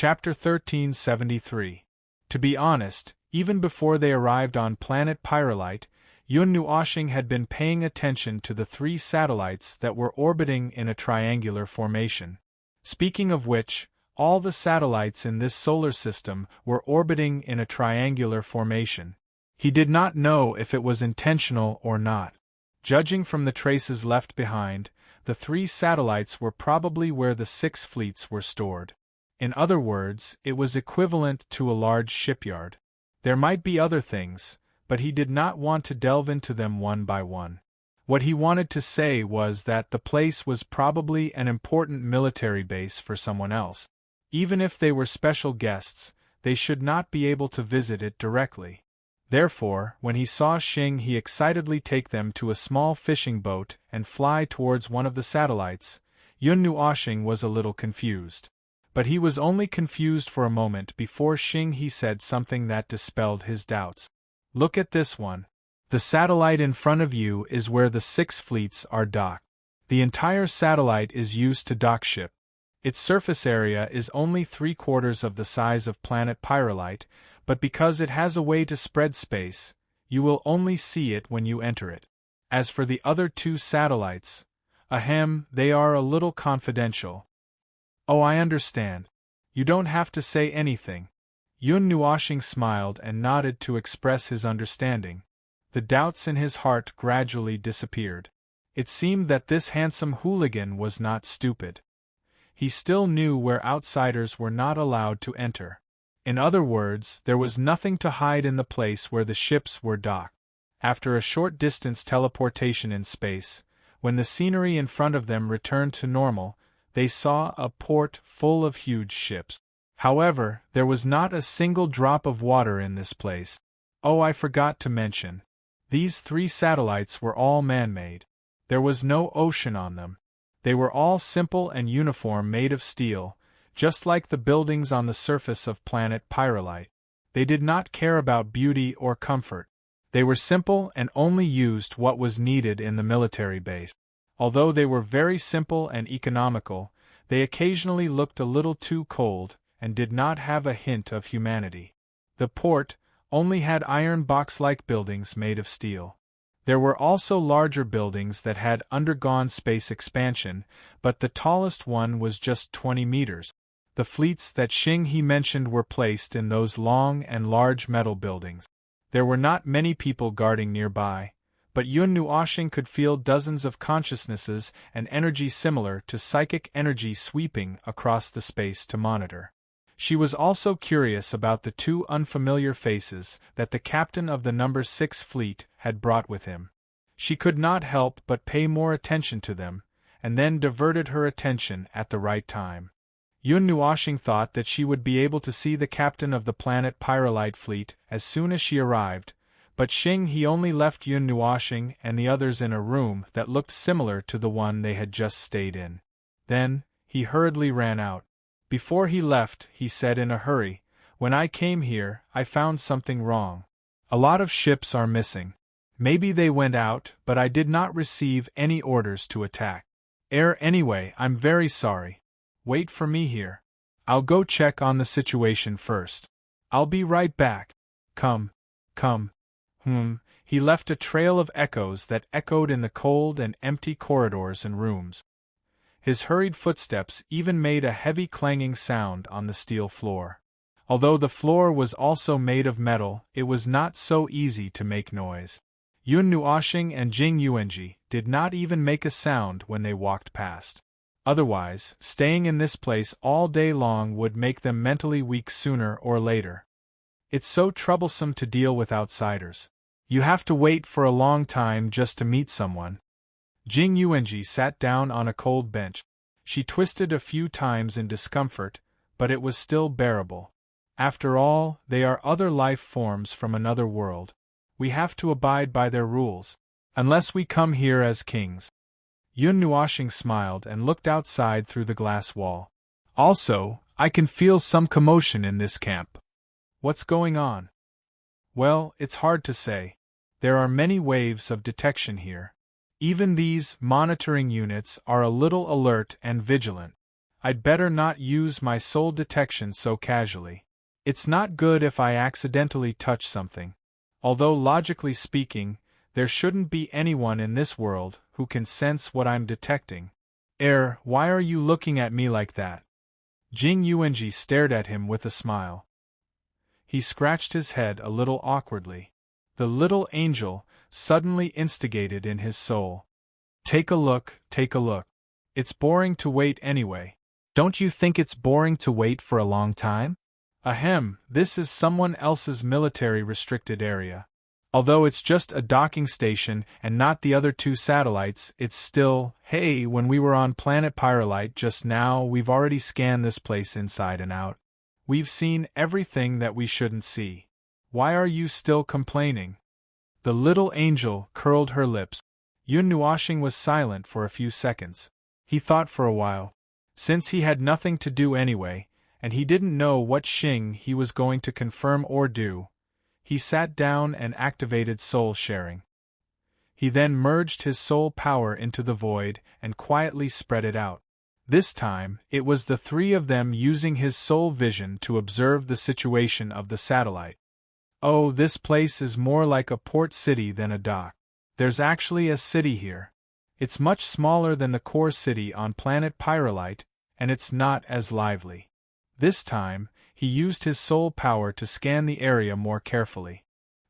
Chapter 1373. To be honest, even before they arrived on planet Pyrolite, Yun Nuoshing had been paying attention to the 3 satellites that were orbiting in a triangular formation. Speaking of which, all the satellites in this solar system were orbiting in a triangular formation. He did not know if it was intentional or not. Judging from the traces left behind, the 3 satellites were probably where the 6 fleets were stored. In other words, it was equivalent to a large shipyard. There might be other things, but he did not want to delve into them one by one. What he wanted to say was that the place was probably an important military base for someone else. Even if they were special guests, they should not be able to visit it directly. Therefore, when he saw Xing, he excitedly take them to a small fishing boat and fly towards one of the satellites. Yun Nuoshing was a little confused. But he was only confused for a moment before Xing he said something that dispelled his doubts. Look at this one. The satellite in front of you is where the 6 fleets are docked. The entire satellite is used to dock ship. Its surface area is only 3/4 of the size of planet Pyrolite, but because it has a way to spread space, you will only see it when you enter it. As for the other 2 satellites, they are a little confidential. Oh, I understand. You don't have to say anything. Yun Nuoshing smiled and nodded to express his understanding. The doubts in his heart gradually disappeared. It seemed that this handsome hooligan was not stupid. He still knew where outsiders were not allowed to enter. In other words, there was nothing to hide in the place where the ships were docked. After a short distance teleportation in space, when the scenery in front of them returned to normal, they saw a port full of huge ships. However, there was not a single drop of water in this place. Oh, I forgot to mention. These 3 satellites were all man-made. There was no ocean on them. They were all simple and uniform, made of steel, just like the buildings on the surface of planet Pyrolite. They did not care about beauty or comfort. They were simple and only used what was needed in the military base. Although they were very simple and economical, they occasionally looked a little too cold and did not have a hint of humanity. The port only had iron box-like buildings made of steel. There were also larger buildings that had undergone space expansion, but the tallest one was just 20 meters. The fleets that Xing he mentioned were placed in those long and large metal buildings. There were not many people guarding nearby, but Yun Nuoshing could feel dozens of consciousnesses and energy similar to psychic energy sweeping across the space to monitor. She was also curious about the 2 unfamiliar faces that the captain of the number 6 fleet had brought with him. She could not help but pay more attention to them, and then diverted her attention at the right time. Yun Nuoshing thought that she would be able to see the captain of the planet Pyrolite fleet as soon as she arrived, but Xing he only left Yun Nuoshing and the others in a room that looked similar to the one they had just stayed in. Then, he hurriedly ran out. Before he left, he said in a hurry, "When I came here, I found something wrong. A lot of ships are missing. Maybe they went out, but I did not receive any orders to attack. Anyway, I'm very sorry. Wait for me here. I'll go check on the situation first. I'll be right back. Come. He left a trail of echoes that echoed in the cold and empty corridors and rooms. His hurried footsteps even made a heavy clanging sound on the steel floor. Although the floor was also made of metal, it was not so easy to make noise. Yun Nuoshing and Jing Yuanji did not even make a sound when they walked past. Otherwise, staying in this place all day long would make them mentally weak sooner or later. It's so troublesome to deal with outsiders. You have to wait for a long time just to meet someone. Jing Yuanji sat down on a cold bench. She twisted a few times in discomfort, but it was still bearable. After all, they are other life forms from another world. We have to abide by their rules, unless we come here as kings. Yun Nuoshing smiled and looked outside through the glass wall. Also, I can feel some commotion in this camp. What's going on? Well, it's hard to say. There are many waves of detection here. Even these monitoring units are a little alert and vigilant. I'd better not use my soul detection so casually. It's not good if I accidentally touch something. Although logically speaking, there shouldn't be anyone in this world who can sense what I'm detecting. Why are you looking at me like that? Jing Yuanji stared at him with a smile. He scratched his head a little awkwardly. The little angel suddenly instigated in his soul. Take a look, take a look. It's boring to wait anyway. Don't you think it's boring to wait for a long time? Ahem, this is someone else's military restricted area. Although it's just a docking station and not the other two satellites, it's still, hey, when we were on planet Pyrolite just now, we've already scanned this place inside and out. We've seen everything that we shouldn't see. Why are you still complaining? The little angel curled her lips. Yun Nuoshing was silent for a few seconds. He thought for a while. Since he had nothing to do anyway, and he didn't know what Xing he was going to confirm or do, he sat down and activated soul sharing. He then merged his soul power into the void and quietly spread it out. This time, it was the three of them using his soul vision to observe the situation of the satellite. Oh, this place is more like a port city than a dock. There's actually a city here. It's much smaller than the core city on planet Pyrolite, and it's not as lively. This time, he used his soul power to scan the area more carefully.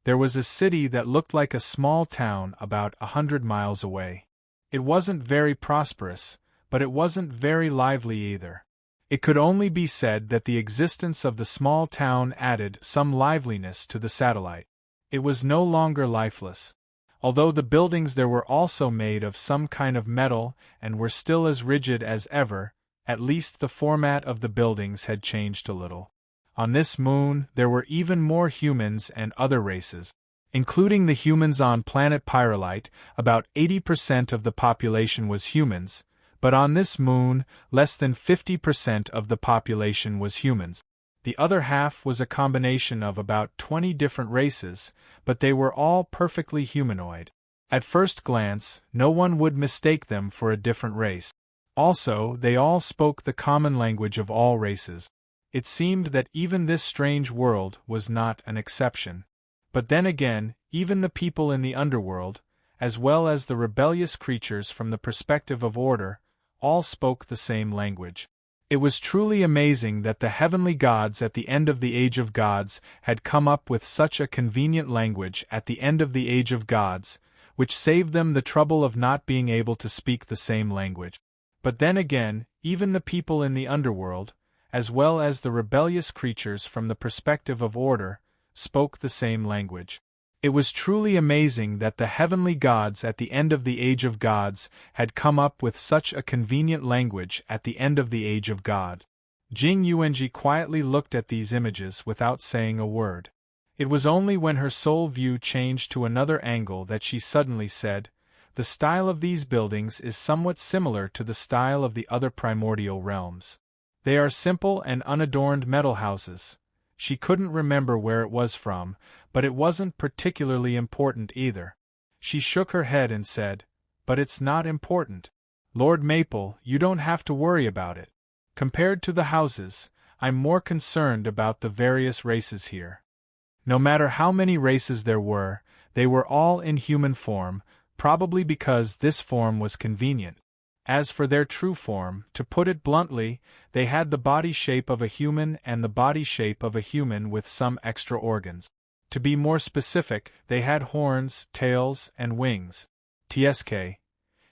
There was a city that looked like a small town about 100 miles away. It wasn't very prosperous, but it wasn't very lively either. It could only be said that the existence of the small town added some liveliness to the satellite. It was no longer lifeless. Although the buildings there were also made of some kind of metal and were still as rigid as ever, at least the format of the buildings had changed a little. On this moon, there were even more humans and other races. Including the humans on planet Pyrolite, about 80% of the population was humans, but on this moon, less than 50% of the population was humans. The other half was a combination of about 20 different races, but they were all perfectly humanoid. At first glance, no one would mistake them for a different race. Also, they all spoke the common language of all races. It seemed that even this strange world was not an exception. But then again, even the people in the underworld, as well as the rebellious creatures from the perspective of order, all spoke the same language. It was truly amazing that the heavenly gods at the end of the Age of Gods had come up with such a convenient language at the end of the Age of Gods, which saved them the trouble of not being able to speak the same language. But then again, even the people in the underworld, as well as the rebellious creatures from the perspective of order, spoke the same language. It was truly amazing that the heavenly gods at the end of the Age of Gods had come up with such a convenient language at the end of the Age of God. Jing Yuanji quietly looked at these images without saying a word. It was only when her soul view changed to another angle that she suddenly said, "The style of these buildings is somewhat similar to the style of the other primordial realms. They are simple and unadorned metal houses." She couldn't remember where it was from, but it wasn't particularly important either. She shook her head and said, "But it's not important. Lord Maple, you don't have to worry about it. Compared to the houses, I'm more concerned about the various races here. No matter how many races there were, they were all in human form, probably because this form was convenient. As for their true form, to put it bluntly, they had the body shape of a human and the body shape of a human with some extra organs. To be more specific, they had horns, tails, and wings. TSK.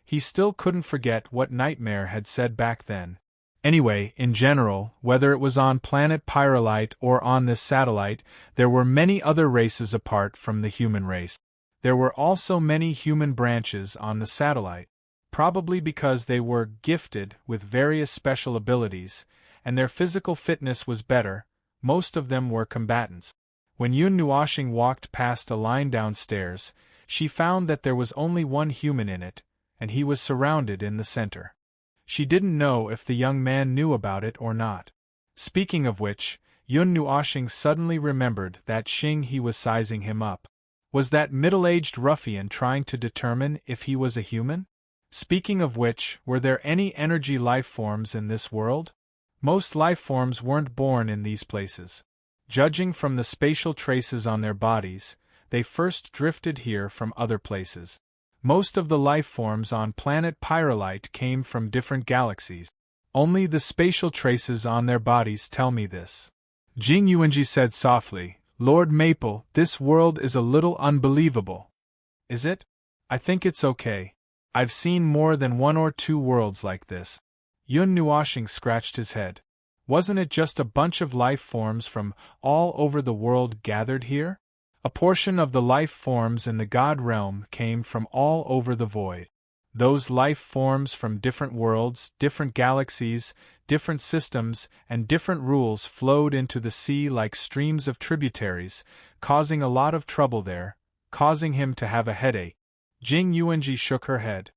He still couldn't forget what Nightmare had said back then. Anyway, in general, whether it was on planet Pyrolite or on this satellite, there were many other races apart from the human race. There were also many human branches on the satellite. Probably because they were gifted with various special abilities, and their physical fitness was better, most of them were combatants. When Yun Nuoshing walked past a line downstairs, she found that there was only one human in it, and he was surrounded in the center. She didn't know if the young man knew about it or not. Speaking of which, Yun Nuoshing suddenly remembered that Xing he was sizing him up. Was that middle-aged ruffian trying to determine if he was a human? Speaking of which, were there any energy life forms in this world? Most life forms weren't born in these places. Judging from the spatial traces on their bodies, they first drifted here from other places. Most of the life forms on planet Pyrolite came from different galaxies. Only the spatial traces on their bodies tell me this. Jing Yuanji said softly, Lord Maple, this world is a little unbelievable. Is it? I think it's okay. I've seen more than 1 or 2 worlds like this. Yun Nuoshing scratched his head. Wasn't it just a bunch of life forms from all over the world gathered here? A portion of the life forms in the God realm came from all over the void. Those life forms from different worlds, different galaxies, different systems, and different rules flowed into the sea like streams of tributaries, causing a lot of trouble there, causing him to have a headache. Jing Yuanji shook her head.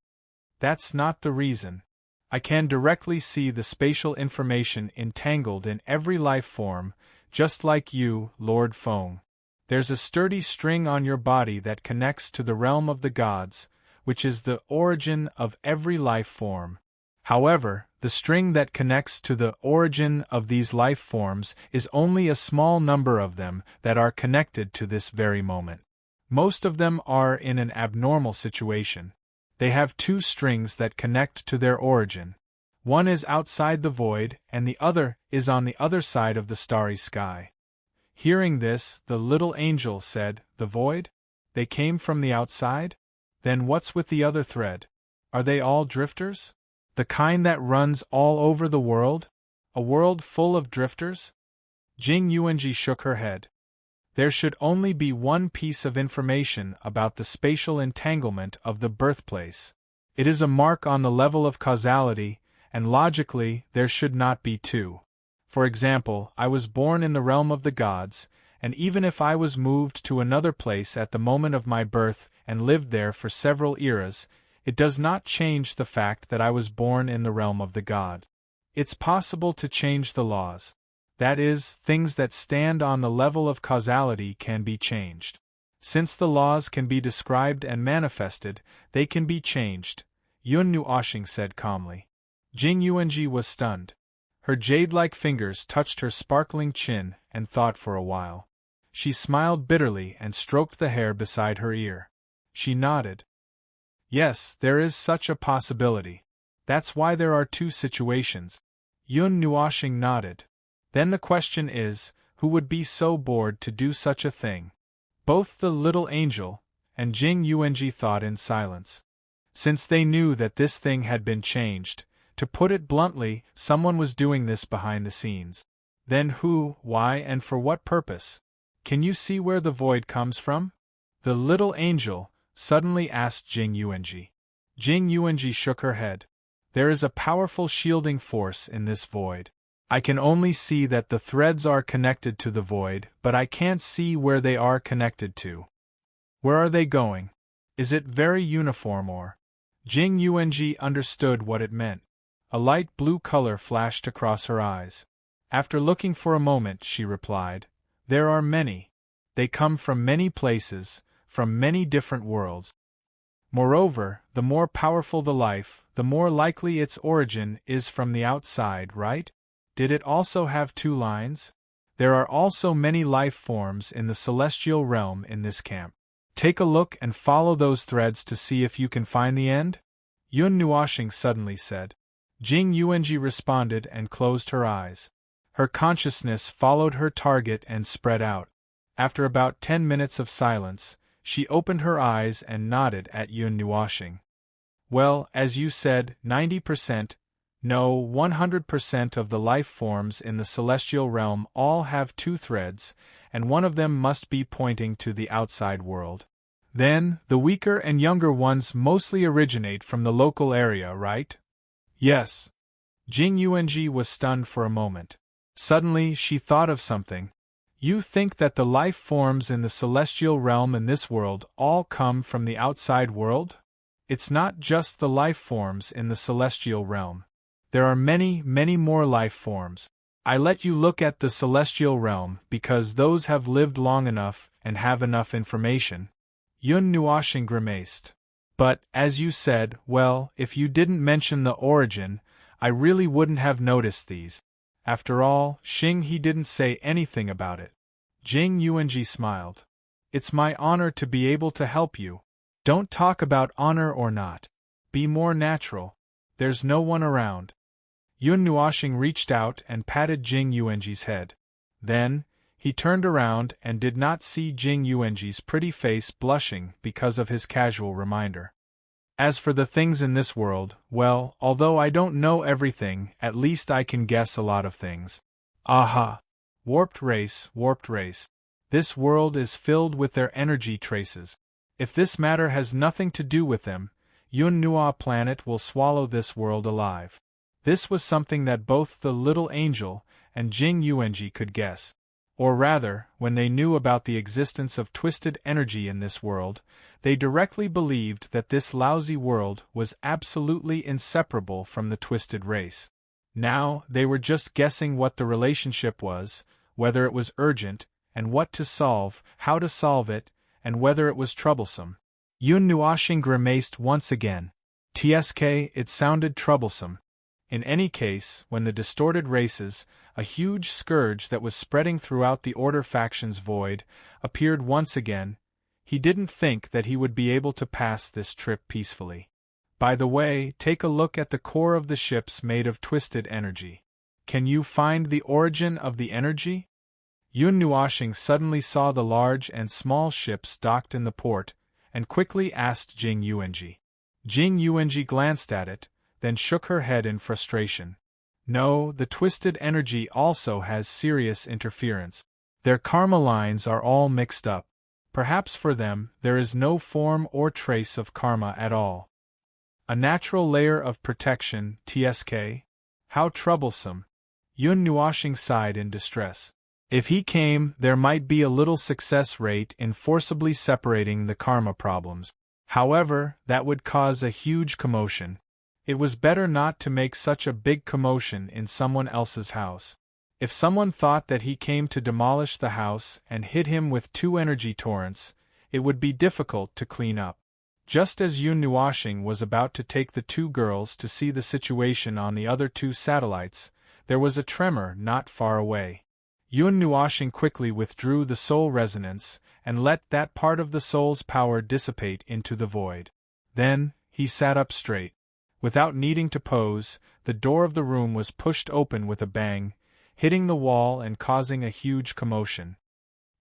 That's not the reason. I can directly see the spatial information entangled in every life form, just like you, Lord Feng. There's a sturdy string on your body that connects to the realm of the gods, which is the origin of every life form. However, the string that connects to the origin of these life forms is only a small number of them that are connected to this very moment. Most of them are in an abnormal situation. They have 2 strings that connect to their origin. One is outside the void, and the other is on the other side of the starry sky. Hearing this, the little angel said, The void? They came from the outside? Then what's with the other thread? Are they all drifters? The kind that runs all over the world? A world full of drifters? Jing Yuanji shook her head. There should only be one piece of information about the spatial entanglement of the birthplace. It is a mark on the level of causality, and logically there should not be 2. For example, I was born in the realm of the gods, and even if I was moved to another place at the moment of my birth and lived there for several eras, it does not change the fact that I was born in the realm of the god. It's possible to change the laws. That is, things that stand on the level of causality can be changed. Since the laws can be described and manifested, they can be changed, Yun Nuoshing said calmly. Jing Yuanji was stunned. Her jade-like fingers touched her sparkling chin and thought for a while. She smiled bitterly and stroked the hair beside her ear. She nodded. Yes, there is such a possibility. That's why there are 2 situations. Yun Nuoshing nodded. Then the question is, who would be so bored to do such a thing? Both the little angel and Jing Yuanji thought in silence. Since they knew that this thing had been changed, to put it bluntly, someone was doing this behind the scenes. Then who, why, and for what purpose? Can you see where the void comes from? The little angel suddenly asked Jing Yuanji. Jing Yuanji shook her head. There is a powerful shielding force in this void. I can only see that the threads are connected to the void, but I can't see where they are connected to. Where are they going? Is it very uniform or? Jing Yuanji understood what it meant. A light blue color flashed across her eyes. After looking for a moment, she replied, There are many. They come from many places, from many different worlds. Moreover, the more powerful the life, the more likely its origin is from the outside, right? Did it also have 2 lines? There are also many life forms in the celestial realm in this camp. Take a look and follow those threads to see if you can find the end? Yun Nuoshing suddenly said. Jing Yuanji responded and closed her eyes. Her consciousness followed her target and spread out. After about 10 minutes of silence, she opened her eyes and nodded at Yun Nuoshing. Well, as you said, 90%, no, 100% of the life forms in the celestial realm all have 2 threads, and one of them must be pointing to the outside world. Then, the weaker and younger ones mostly originate from the local area, right? Yes. Jing Yuanji was stunned for a moment. Suddenly, she thought of something. You think that the life forms in the celestial realm in this world all come from the outside world? It's not just the life forms in the celestial realm. There are many, many more life forms. I let you look at the celestial realm because those have lived long enough and have enough information. Yun Nuoshing grimaced. But, as you said, well, if you didn't mention the origin, I really wouldn't have noticed these. After all, Xing he didn't say anything about it. Jing Yuanji smiled. It's my honor to be able to help you. Don't talk about honor or not. Be more natural. There's no one around. Yun Nuoxing reached out and patted Jing Yuanji's head. Then, he turned around and did not see Jing Yuanji's pretty face blushing because of his casual reminder. As for the things in this world, well, although I don't know everything, at least I can guess a lot of things. Aha! Warped race, warped race. This world is filled with their energy traces. If this matter has nothing to do with them, Yun Nua planet will swallow this world alive. This was something that both the little angel and Jing Yuanji could guess. Or rather, when they knew about the existence of twisted energy in this world, they directly believed that this lousy world was absolutely inseparable from the twisted race. Now, they were just guessing what the relationship was, whether it was urgent, and what to solve, how to solve it, and whether it was troublesome. Yun Nuoxing grimaced once again. TSK, it sounded troublesome. In any case, when the distorted races, a huge scourge that was spreading throughout the Order faction's void, appeared once again, he didn't think that he would be able to pass this trip peacefully. By the way, take a look at the core of the ships made of twisted energy. Can you find the origin of the energy? Yun Nuoxing suddenly saw the large and small ships docked in the port, and quickly asked Jing Yuanji. Jing Yuanji glanced at it, then shook her head in frustration. No, the twisted energy also has serious interference. Their karma lines are all mixed up. Perhaps for them, there is no form or trace of karma at all. A natural layer of protection, TSK? How troublesome. Yun Nuoxing sighed in distress. If he came, there might be a little success rate in forcibly separating the karma problems. However, that would cause a huge commotion. It was better not to make such a big commotion in someone else's house. If someone thought that he came to demolish the house and hit him with 2 energy torrents, it would be difficult to clean up. Just as Yun Nuoxing was about to take the 2 girls to see the situation on the other 2 satellites, there was a tremor not far away. Yun Nuoxing quickly withdrew the soul resonance and let that part of the soul's power dissipate into the void. Then, he sat up straight. Without needing to pose, the door of the room was pushed open with a bang, hitting the wall and causing a huge commotion.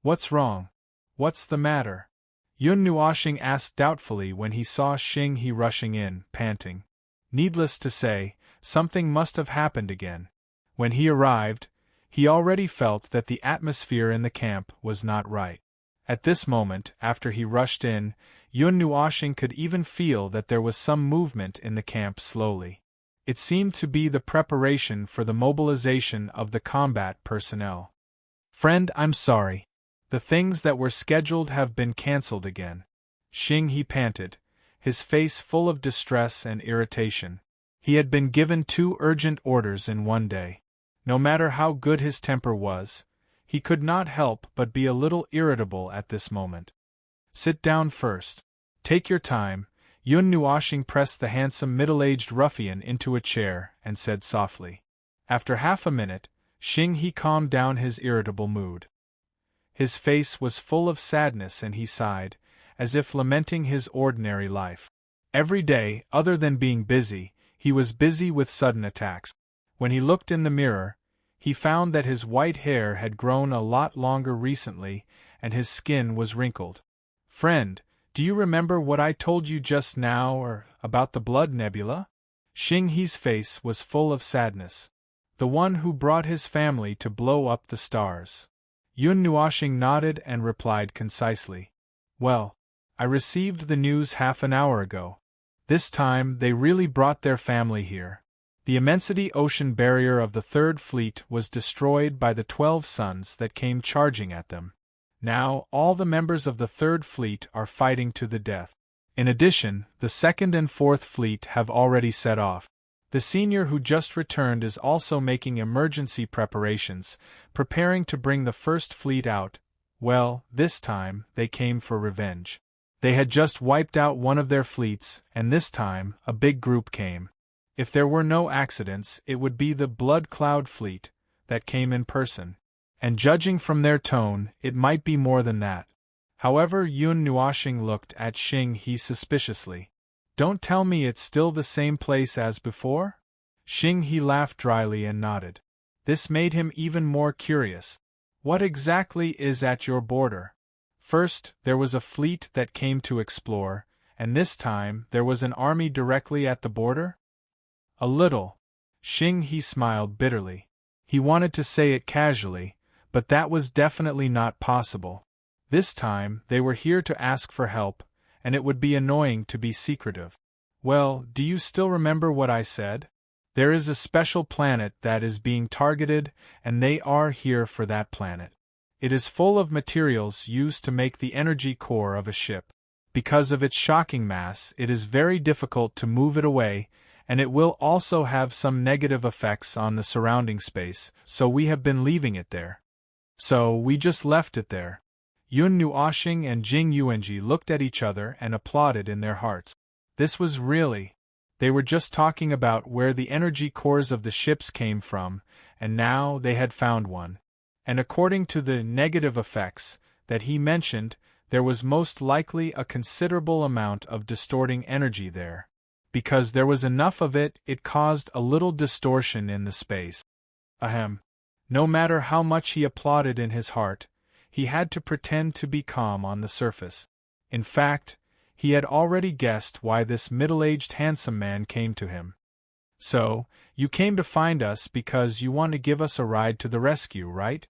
What's wrong? What's the matter? Yun Nuoxing asked doubtfully when he saw Xing He rushing in, panting. Needless to say, something must have happened again. When he arrived, he already felt that the atmosphere in the camp was not right. At this moment, after he rushed in, Yun Nuoxing could even feel that there was some movement in the camp slowly. It seemed to be the preparation for the mobilization of the combat personnel. Friend, I'm sorry. The things that were scheduled have been cancelled again. Xing he panted, his face full of distress and irritation. He had been given 2 urgent orders in one day. No matter how good his temper was, he could not help but be a little irritable at this moment. Sit down first. Take your time. Yun Nuoxing pressed the handsome middle-aged ruffian into a chair and said softly. After half a minute, Xing he calmed down his irritable mood. His face was full of sadness and he sighed, as if lamenting his ordinary life. Every day, other than being busy, he was busy with sudden attacks. When he looked in the mirror, he found that his white hair had grown a lot longer recently and his skin was wrinkled. Friend, do you remember what I told you just now or about the blood nebula? Xing He's face was full of sadness. The one who brought his family to blow up the stars. Yun Nuoxing nodded and replied concisely. Well, I received the news half an hour ago. This time they really brought their family here. The immensity ocean barrier of the Third Fleet was destroyed by the 12 suns that came charging at them. Now, all the members of the Third Fleet are fighting to the death. In addition, the Second and Fourth Fleet have already set off. The senior who just returned is also making emergency preparations, preparing to bring the First Fleet out. Well, this time, they came for revenge. They had just wiped out one of their fleets, and this time, a big group came. If there were no accidents, it would be the Blood Cloud fleet that came in person. And judging from their tone, it might be more than that. However, Yun Nuoxing looked at Xing He suspiciously. Don't tell me it's still the same place as before? Xing He laughed dryly and nodded. This made him even more curious. What exactly is at your border? First, there was a fleet that came to explore, and this time there was an army directly at the border? A little. Xing He smiled bitterly. He wanted to say it casually, but that was definitely not possible. This time, they were here to ask for help, and it would be annoying to be secretive. Well, do you still remember what I said? There is a special planet that is being targeted, and they are here for that planet. It is full of materials used to make the energy core of a ship. Because of its shocking mass, it is very difficult to move it away, and it will also have some negative effects on the surrounding space, so we have been leaving it there. So, we just left it there. Yun Nuoxing and Jing Yuanji looked at each other and applauded in their hearts. This was really. They were just talking about where the energy cores of the ships came from, and now they had found one. And according to the negative effects that he mentioned, there was most likely a considerable amount of distorting energy there. Because there was enough of it, it caused a little distortion in the space. Ahem. No matter how much he applauded in his heart, he had to pretend to be calm on the surface. In fact, he had already guessed why this middle-aged handsome man came to him. So, you came to find us because you want to give us a ride to the rescue, right?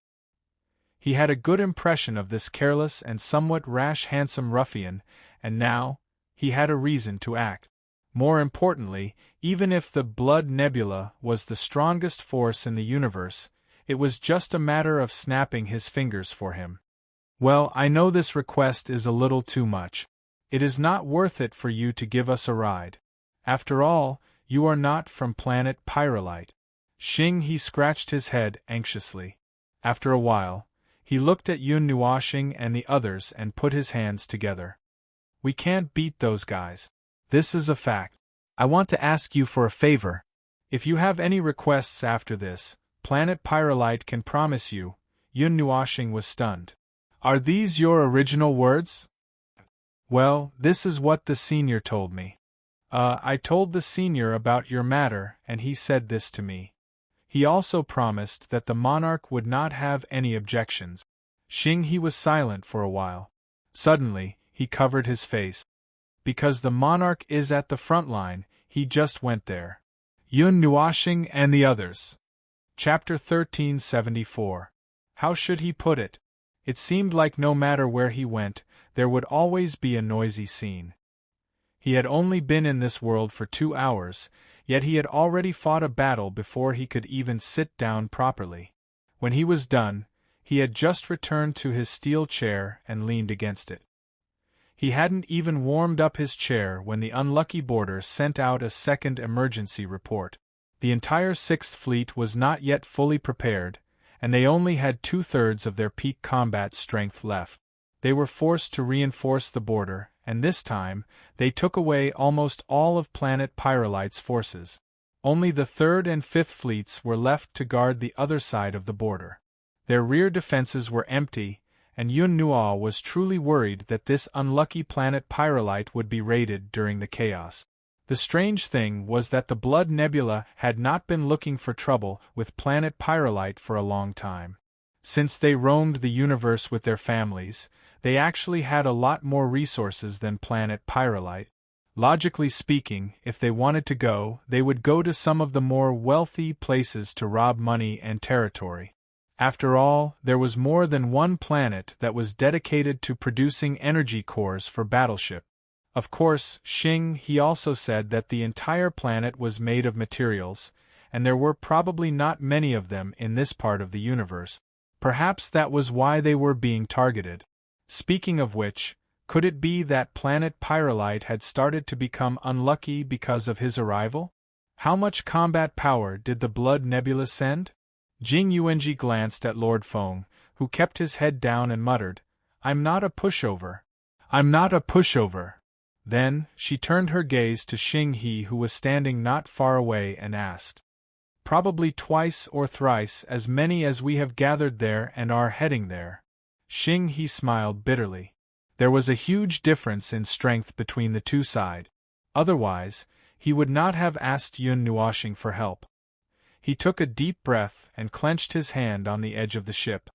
He had a good impression of this careless and somewhat rash handsome ruffian, and now, he had a reason to act. More importantly, even if the Blood Nebula was the strongest force in the universe, it was just a matter of snapping his fingers for him. Well, I know this request is a little too much. It is not worth it for you to give us a ride. After all, you are not from planet Pyrolite. Xing He scratched his head anxiously. After a while, he looked at Yun Nuoxing and the others and put his hands together. We can't beat those guys. This is a fact. I want to ask you for a favor. If you have any requests after this, Planet Pyrolite can promise you. Yun Nuoxing was stunned. Are these your original words? Well, this is what the senior told me. I told the senior about your matter, and he said this to me. He also promised that the monarch would not have any objections. Xing He was silent for a while. Suddenly, he covered his face. Because the monarch is at the front line, he just went there. Yun Nuoxing and the others. Chapter 1374. How should he put it? It seemed like no matter where he went, there would always be a noisy scene. He had only been in this world for 2 hours, yet he had already fought a battle before he could even sit down properly. When he was done, he had just returned to his steel chair and leaned against it. He hadn't even warmed up his chair when the unlucky boarder sent out a second emergency report. The entire Sixth Fleet was not yet fully prepared, and they only had 2/3 of their peak combat strength left. They were forced to reinforce the border, and this time, they took away almost all of planet Pyrolite's forces. Only the 3rd and 5th Fleets were left to guard the other side of the border. Their rear defenses were empty, and Yun Nuo was truly worried that this unlucky planet Pyrolite would be raided during the chaos. The strange thing was that the Blood Nebula had not been looking for trouble with planet Pyrolite for a long time. Since they roamed the universe with their families, they actually had a lot more resources than planet Pyrolite. Logically speaking, if they wanted to go, they would go to some of the more wealthy places to rob money and territory. After all, there was more than one planet that was dedicated to producing energy cores for battleship. Of course, Xing He also said that the entire planet was made of materials, and there were probably not many of them in this part of the universe. Perhaps that was why they were being targeted. Speaking of which, could it be that planet Pyrolite had started to become unlucky because of his arrival? How much combat power did the Blood Nebula send? Jing Yuanji glanced at Lord Feng, who kept his head down and muttered, I'm not a pushover. I'm not a pushover. Then, she turned her gaze to Xing He, who was standing not far away, and asked, Probably twice or thrice as many as we have gathered there and are heading there. Xing He smiled bitterly. There was a huge difference in strength between the two sides. Otherwise, he would not have asked Yun Nuoxing for help. He took a deep breath and clenched his hand on the edge of the ship.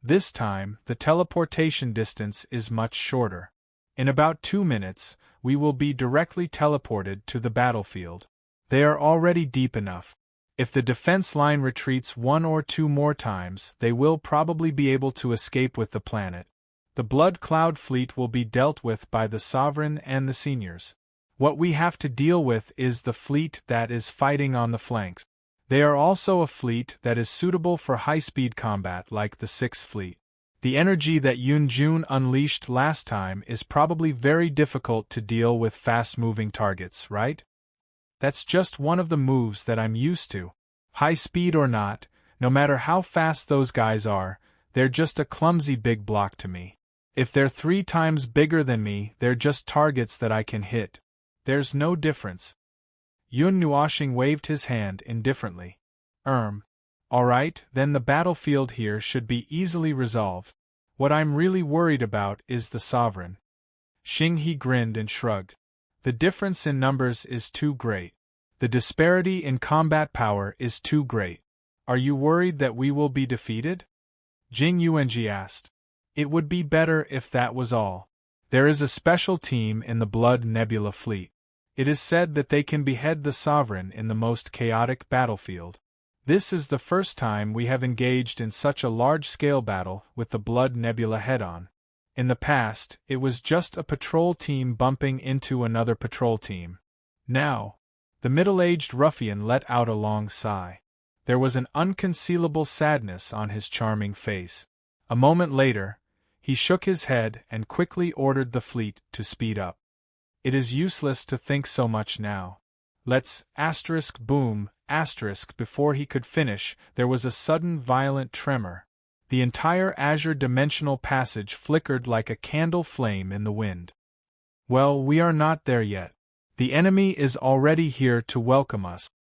This time, the teleportation distance is much shorter. In about 2 minutes, we will be directly teleported to the battlefield. They are already deep enough. If the defense line retreats 1 or 2 more times, they will probably be able to escape with the planet. The Blood Cloud fleet will be dealt with by the Sovereign and the seniors. What we have to deal with is the fleet that is fighting on the flanks. They are also a fleet that is suitable for high-speed combat like the 6th Fleet. The energy that Yun Jun unleashed last time is probably very difficult to deal with fast-moving targets, right? That's just one of the moves that I'm used to. High speed or not, no matter how fast those guys are, they're just a clumsy big block to me. If they're 3 times bigger than me, they're just targets that I can hit. There's no difference. Yun Nuoxing waved his hand indifferently. Alright, then the battlefield here should be easily resolved. What I'm really worried about is the Sovereign. Xing He grinned and shrugged. The difference in numbers is too great. The disparity in combat power is too great. Are you worried that we will be defeated? Jing Yuanji asked. It would be better if that was all. There is a special team in the Blood Nebula fleet. It is said that they can behead the Sovereign in the most chaotic battlefield. This is the first time we have engaged in such a large-scale battle with the Blood Nebula head-on. In the past, it was just a patrol team bumping into another patrol team. Now, the middle-aged ruffian let out a long sigh. There was an unconcealable sadness on his charming face. A moment later, he shook his head and quickly ordered the fleet to speed up. It is useless to think so much now. Let's boom, before he could finish, there was a sudden violent tremor. The entire azure dimensional passage flickered like a candle flame in the wind. Well, we are not there yet. The enemy is already here to welcome us.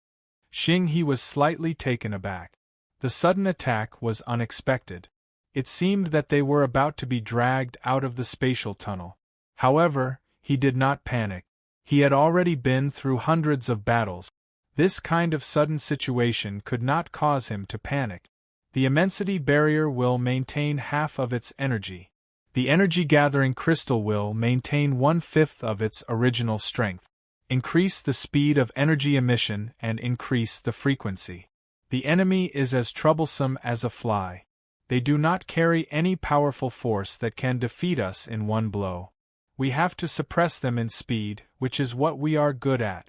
Xing He was slightly taken aback. The sudden attack was unexpected. It seemed that they were about to be dragged out of the spatial tunnel. However, he did not panic. He had already been through hundreds of battles. This kind of sudden situation could not cause him to panic. The immensity barrier will maintain half of its energy. The energy-gathering crystal will maintain 1/5 of its original strength. Increase the speed of energy emission and increase the frequency. The enemy is as troublesome as a fly. They do not carry any powerful force that can defeat us in one blow. We have to suppress them in speed, which is what we are good at.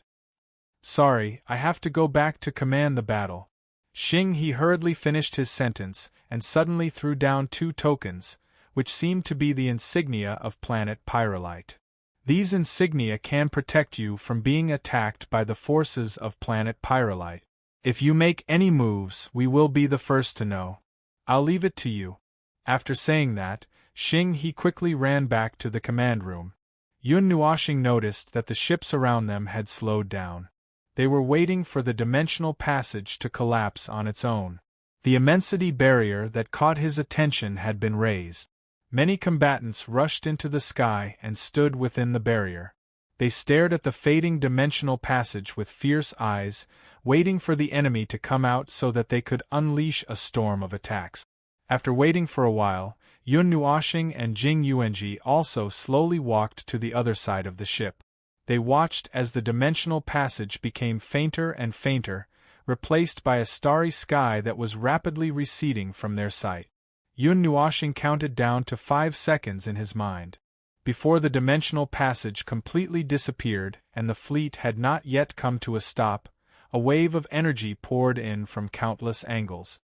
Sorry, I have to go back to command the battle. Xing He hurriedly finished his sentence and suddenly threw down 2 tokens, which seemed to be the insignia of planet Pyrolite. These insignia can protect you from being attacked by the forces of planet Pyrolite. If you make any moves, we will be the first to know. I'll leave it to you. After saying that, Xing He quickly ran back to the command room. Yun Nuoxing noticed that the ships around them had slowed down. They were waiting for the dimensional passage to collapse on its own. The immensity barrier that caught his attention had been raised. Many combatants rushed into the sky and stood within the barrier. They stared at the fading dimensional passage with fierce eyes, waiting for the enemy to come out so that they could unleash a storm of attacks. After waiting for a while, Yun Nuoxing and Jing Yuanji also slowly walked to the other side of the ship. They watched as the dimensional passage became fainter and fainter, replaced by a starry sky that was rapidly receding from their sight. Yun Nuoxing counted down to 5 seconds in his mind. Before the dimensional passage completely disappeared and the fleet had not yet come to a stop, a wave of energy poured in from countless angles.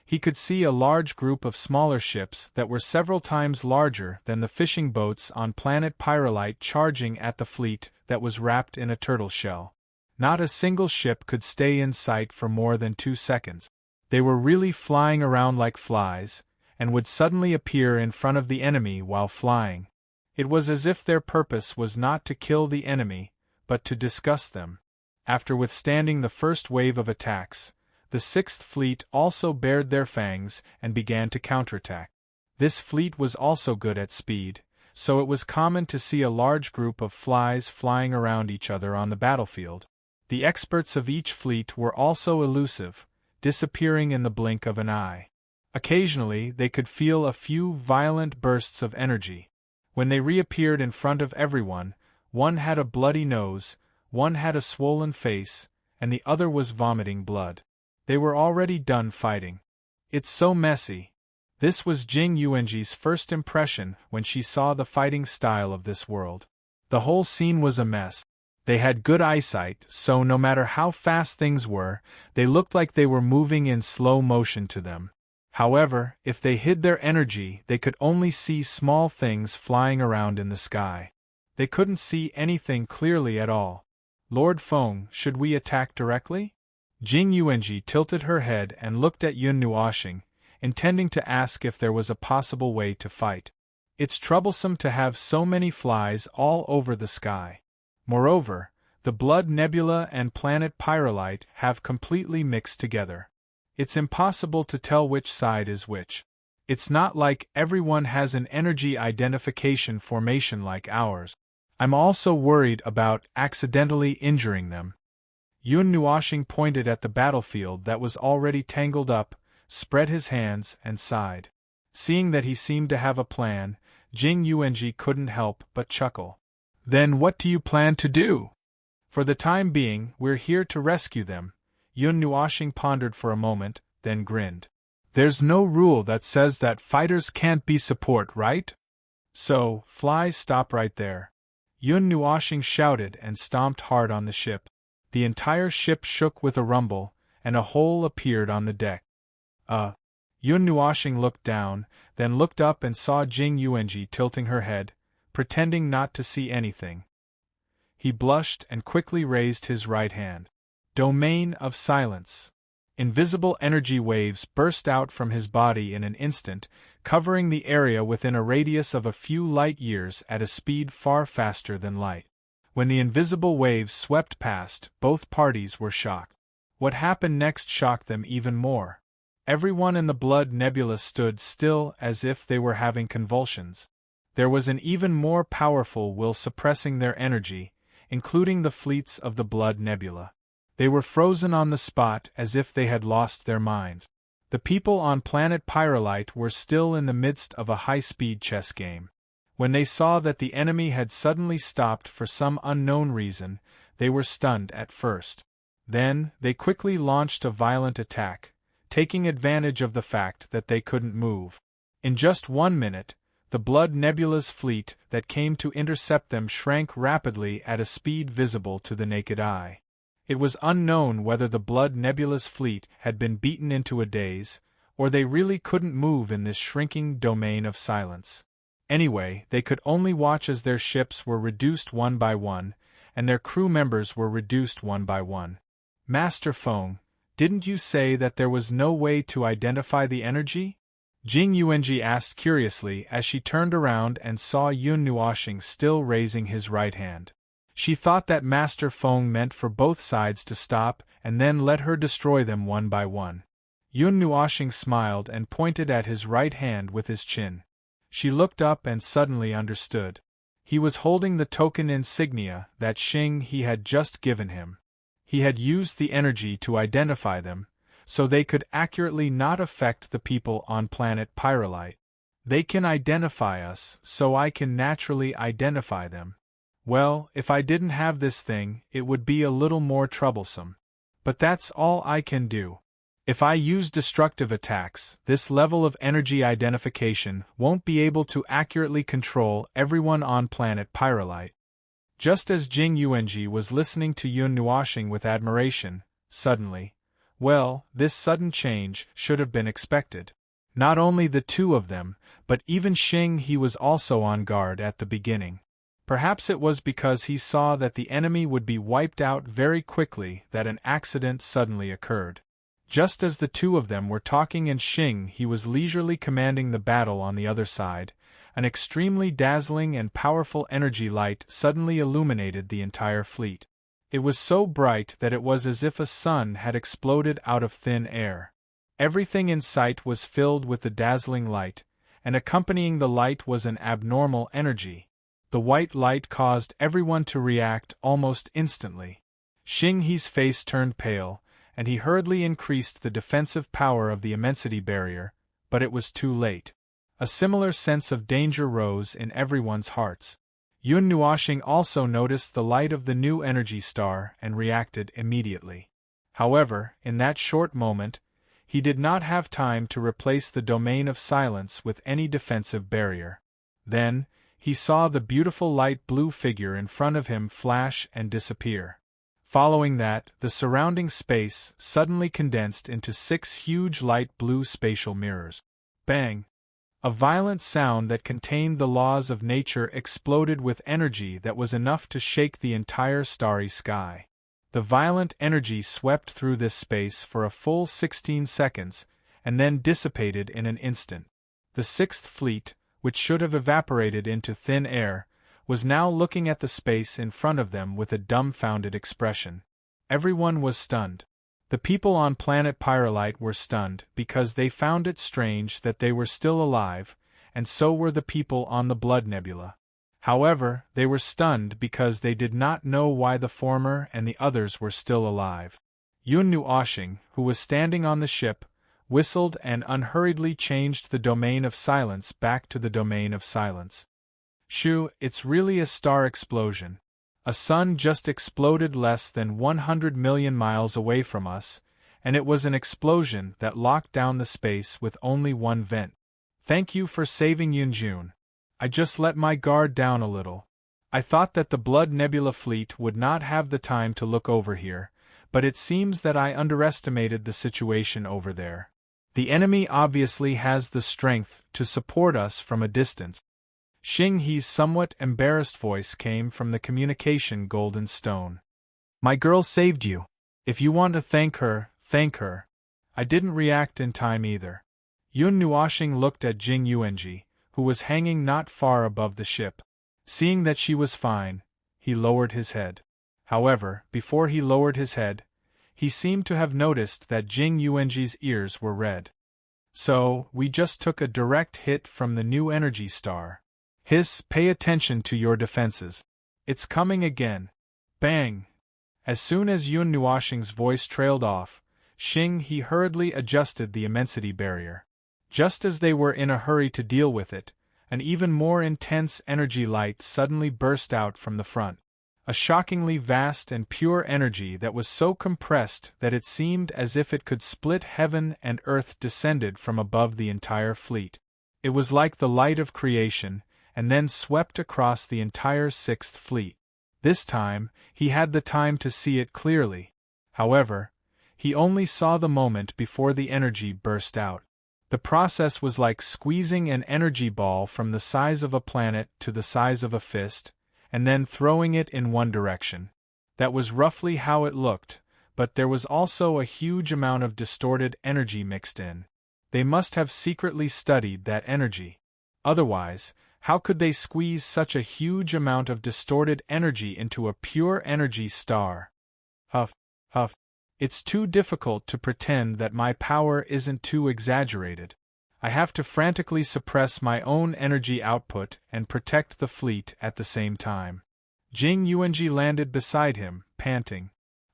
He could see a large group of smaller ships that were several times larger than the fishing boats on planet Pyrolite charging at the fleet that was wrapped in a turtle shell. Not a single ship could stay in sight for more than 2 seconds. They were really flying around like flies, and would suddenly appear in front of the enemy while flying. It was as if their purpose was not to kill the enemy, but to disgust them. After withstanding the first wave of attacks, the Sixth Fleet also bared their fangs and began to counterattack. This fleet was also good at speed, so it was common to see a large group of flies flying around each other on the battlefield. The experts of each fleet were also elusive, disappearing in the blink of an eye. Occasionally they could feel a few violent bursts of energy. When they reappeared in front of everyone, one had a bloody nose, one had a swollen face, and the other was vomiting blood. They were already done fighting. It's so messy. This was Jing Yuanji's first impression when she saw the fighting style of this world. The whole scene was a mess. They had good eyesight, so no matter how fast things were, they looked like they were moving in slow motion to them. However, if they hid their energy, they could only see small things flying around in the sky. They couldn't see anything clearly at all. Lord Feng, should we attack directly? Jing Yuanji tilted her head and looked at Yun Nuoxing, intending to ask if there was a possible way to fight. It's troublesome to have so many flies all over the sky. Moreover, the Blood Nebula and planet Pyrolite have completely mixed together. It's impossible to tell which side is which. It's not like everyone has an energy identification formation like ours. I'm also worried about accidentally injuring them. Yun Nuoxing pointed at the battlefield that was already tangled up, spread his hands, and sighed. Seeing that he seemed to have a plan, Jing Yuanji couldn't help but chuckle. Then what do you plan to do? For the time being, we're here to rescue them. Yun Nuoxing pondered for a moment, then grinned. There's no rule that says that fighters can't be support, right? So, flies stop right there. Yun Nuoxing shouted and stomped hard on the ship. The entire ship shook with a rumble, and a hole appeared on the deck. Yun Nuoxing looked down, then looked up and saw Jing Yuanji tilting her head, pretending not to see anything. He blushed and quickly raised his right hand. Domain of silence. Invisible energy waves burst out from his body in an instant, covering the area within a radius of a few light years at a speed far faster than light. When the invisible waves swept past, both parties were shocked. What happened next shocked them even more. Everyone in the Blood Nebula stood still as if they were having convulsions. There was an even more powerful will suppressing their energy, including the fleets of the Blood Nebula. They were frozen on the spot as if they had lost their minds. The people on planet Pyrolite were still in the midst of a high-speed chess game. When they saw that the enemy had suddenly stopped for some unknown reason, they were stunned at first. Then, they quickly launched a violent attack, taking advantage of the fact that they couldn't move. In just 1 minute, the Blood Nebula's fleet that came to intercept them shrank rapidly at a speed visible to the naked eye. It was unknown whether the Blood Nebula's fleet had been beaten into a daze, or they really couldn't move in this shrinking domain of silence. Anyway, they could only watch as their ships were reduced one by one, and their crew members were reduced one by one. Master Feng, didn't you say that there was no way to identify the energy? Jing Yuanji asked curiously as she turned around and saw Yun Nuoxing still raising his right hand. She thought that Master Feng meant for both sides to stop and then let her destroy them one by one. Yun Nuoxing smiled and pointed at his right hand with his chin. She looked up and suddenly understood. He was holding the token insignia that Xing he had just given him. He had used the energy to identify them, so they could accurately not affect the people on planet Pyrolite. They can identify us, so I can naturally identify them. Well, if I didn't have this thing, it would be a little more troublesome. But that's all I can do. If I use destructive attacks, this level of energy identification won't be able to accurately control everyone on planet Pyrolite. Just as Jing Yuanji was listening to Yun Nuoxing with admiration, suddenly, well, this sudden change should have been expected. Not only the two of them, but even Xing he was also on guard at the beginning. Perhaps it was because he saw that the enemy would be wiped out very quickly that an accident suddenly occurred. Just as the two of them were talking and Xing he was leisurely commanding the battle on the other side, An extremely dazzling and powerful energy light suddenly illuminated the entire fleet. It was so bright that it was as if a sun had exploded out of thin air. Everything in sight was filled with the dazzling light, and accompanying the light was an abnormal energy. The white light caused everyone to react almost instantly. Xing He's face turned pale, and he hurriedly increased the defensive power of the immensity barrier, but it was too late. A similar sense of danger rose in everyone's hearts. Yun Nuoxing also noticed the light of the new energy star and reacted immediately. However, in that short moment, he did not have time to replace the domain of silence with any defensive barrier. Then, he saw the beautiful light blue figure in front of him flash and disappear. Following that, the surrounding space suddenly condensed into 6 huge light blue spatial mirrors. Bang! A violent sound that contained the laws of nature exploded with energy that was enough to shake the entire starry sky. The violent energy swept through this space for a full 16 seconds, and then dissipated in an instant. The Sixth Fleet, which should have evaporated into thin air, was now looking at the space in front of them with a dumbfounded expression. Everyone was stunned. The people on planet Pyrolite were stunned because they found it strange that they were still alive, and so were the people on the Blood Nebula. However, they were stunned because they did not know why the former and the others were still alive. Yun Nuoxing, who was standing on the ship, whistled and unhurriedly changed the domain of silence back to the domain of silence. Shoo, it's really a star explosion. A sun just exploded less than 100 million miles away from us, and it was an explosion that locked down the space with only one vent. Thank you for saving Yunjun. I just let my guard down a little. I thought that the Blood Nebula fleet would not have the time to look over here, but it seems that I underestimated the situation over there. The enemy obviously has the strength to support us from a distance. Xing He's somewhat embarrassed voice came from the communication golden stone. My girl saved you. If you want to thank her, thank her. I didn't react in time either. Yun Nuoxing looked at Jing Yuanji, who was hanging not far above the ship. Seeing that she was fine, he lowered his head. However, before he lowered his head, he seemed to have noticed that Jing Yuanji's ears were red. So, we just took a direct hit from the new energy star. Pay attention to your defenses. It's coming again. Bang! As soon as Yun Nuoxing's voice trailed off, Xing He hurriedly adjusted the immensity barrier. Just as they were in a hurry to deal with it, an even more intense energy light suddenly burst out from the front. A shockingly vast and pure energy that was so compressed that it seemed as if it could split heaven and earth descended from above the entire fleet. It was like the light of creation, and then swept across the entire Sixth Fleet. This time, he had the time to see it clearly. However, he only saw the moment before the energy burst out. The process was like squeezing an energy ball from the size of a planet to the size of a fist, and then throwing it in one direction. That was roughly how it looked, but there was also a huge amount of distorted energy mixed in. They must have secretly studied that energy. Otherwise, how could they squeeze such a huge amount of distorted energy into a pure energy star? Huff, huff. It's too difficult to pretend that my power isn't too exaggerated. I have to frantically suppress my own energy output and protect the fleet at the same time. Jing Yuanji landed beside him, panting.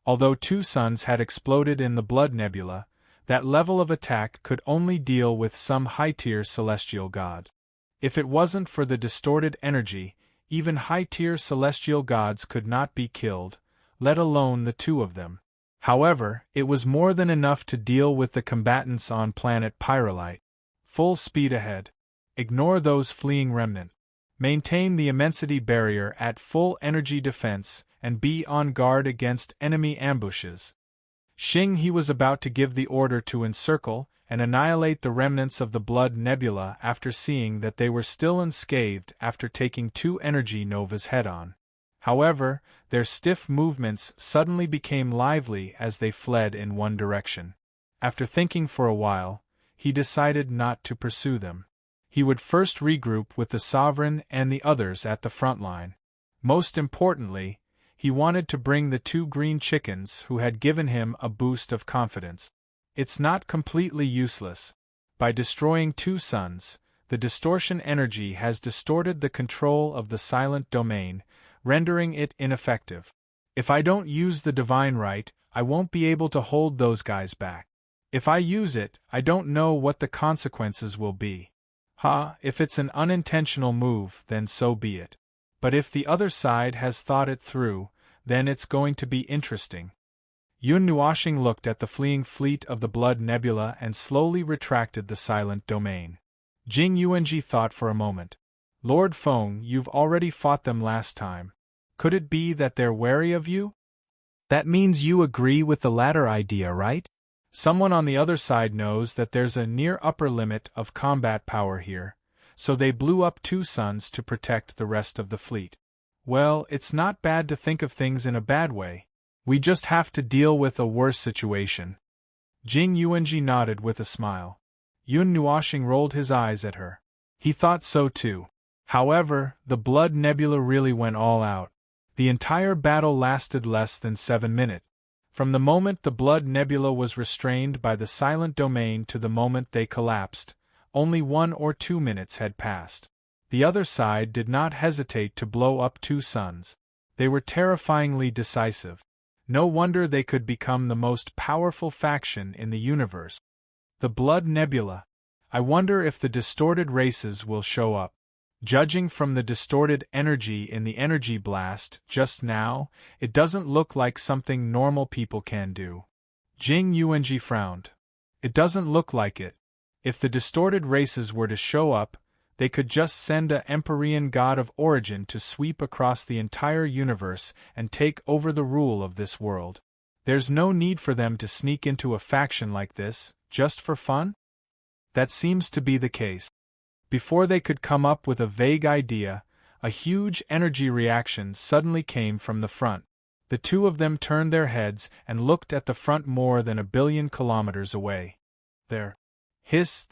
Although 2 suns had exploded in the Blood Nebula, that level of attack could only deal with some high-tier celestial god. If it wasn't for the distorted energy, even high-tier celestial gods could not be killed, let alone the 2 of them. However, it was more than enough to deal with the combatants on planet Pyrolite. Full speed ahead. Ignore those fleeing remnants. Maintain the immensity barrier at full energy defense, and be on guard against enemy ambushes. Xing He was about to give the order to encircle and annihilate the remnants of the Blood Nebula after seeing that they were still unscathed after taking 2 energy novas head-on. However, their stiff movements suddenly became lively as they fled in one direction. After thinking for a while, he decided not to pursue them. He would first regroup with the sovereign and the others at the front line. Most importantly, he wanted to bring the 2 green chickens who had given him a boost of confidence. It's not completely useless. By destroying 2 suns, the distortion energy has distorted the control of the silent domain, rendering it ineffective. If I don't use the divine right, I won't be able to hold those guys back. If I use it, I don't know what the consequences will be. If it's an unintentional move, then so be it. But if the other side has thought it through, then it's going to be interesting. Yun Nuoshing looked at the fleeing fleet of the Blood Nebula and slowly retracted the silent domain. Jing Yuanji thought for a moment. Lord Feng, you've already fought them last time. Could it be that they're wary of you? That means you agree with the latter idea, right? Someone on the other side knows that there's a near upper limit of combat power here, so they blew up 2 suns to protect the rest of the fleet. Well, it's not bad to think of things in a bad way. We just have to deal with a worse situation. Jing Yuanji nodded with a smile. Yun Nuoshing rolled his eyes at her. He thought so too. However, the Blood Nebula really went all out. The entire battle lasted less than 7 minutes. From the moment the Blood Nebula was restrained by the silent domain to the moment they collapsed, only 1 or 2 minutes had passed. The other side did not hesitate to blow up 2 suns. They were terrifyingly decisive. No wonder they could become the most powerful faction in the universe. The Blood Nebula. I wonder if the distorted races will show up. Judging from the distorted energy in the energy blast just now, it doesn't look like something normal people can do. Jing Yuanji frowned. It doesn't look like it. If the distorted races were to show up, they could just send a Empyrean god of origin to sweep across the entire universe and take over the rule of this world. There's no need for them to sneak into a faction like this, just for fun? That seems to be the case. Before they could come up with a vague idea, a huge energy reaction suddenly came from the front. The 2 of them turned their heads and looked at the front more than 1 billion kilometers away. There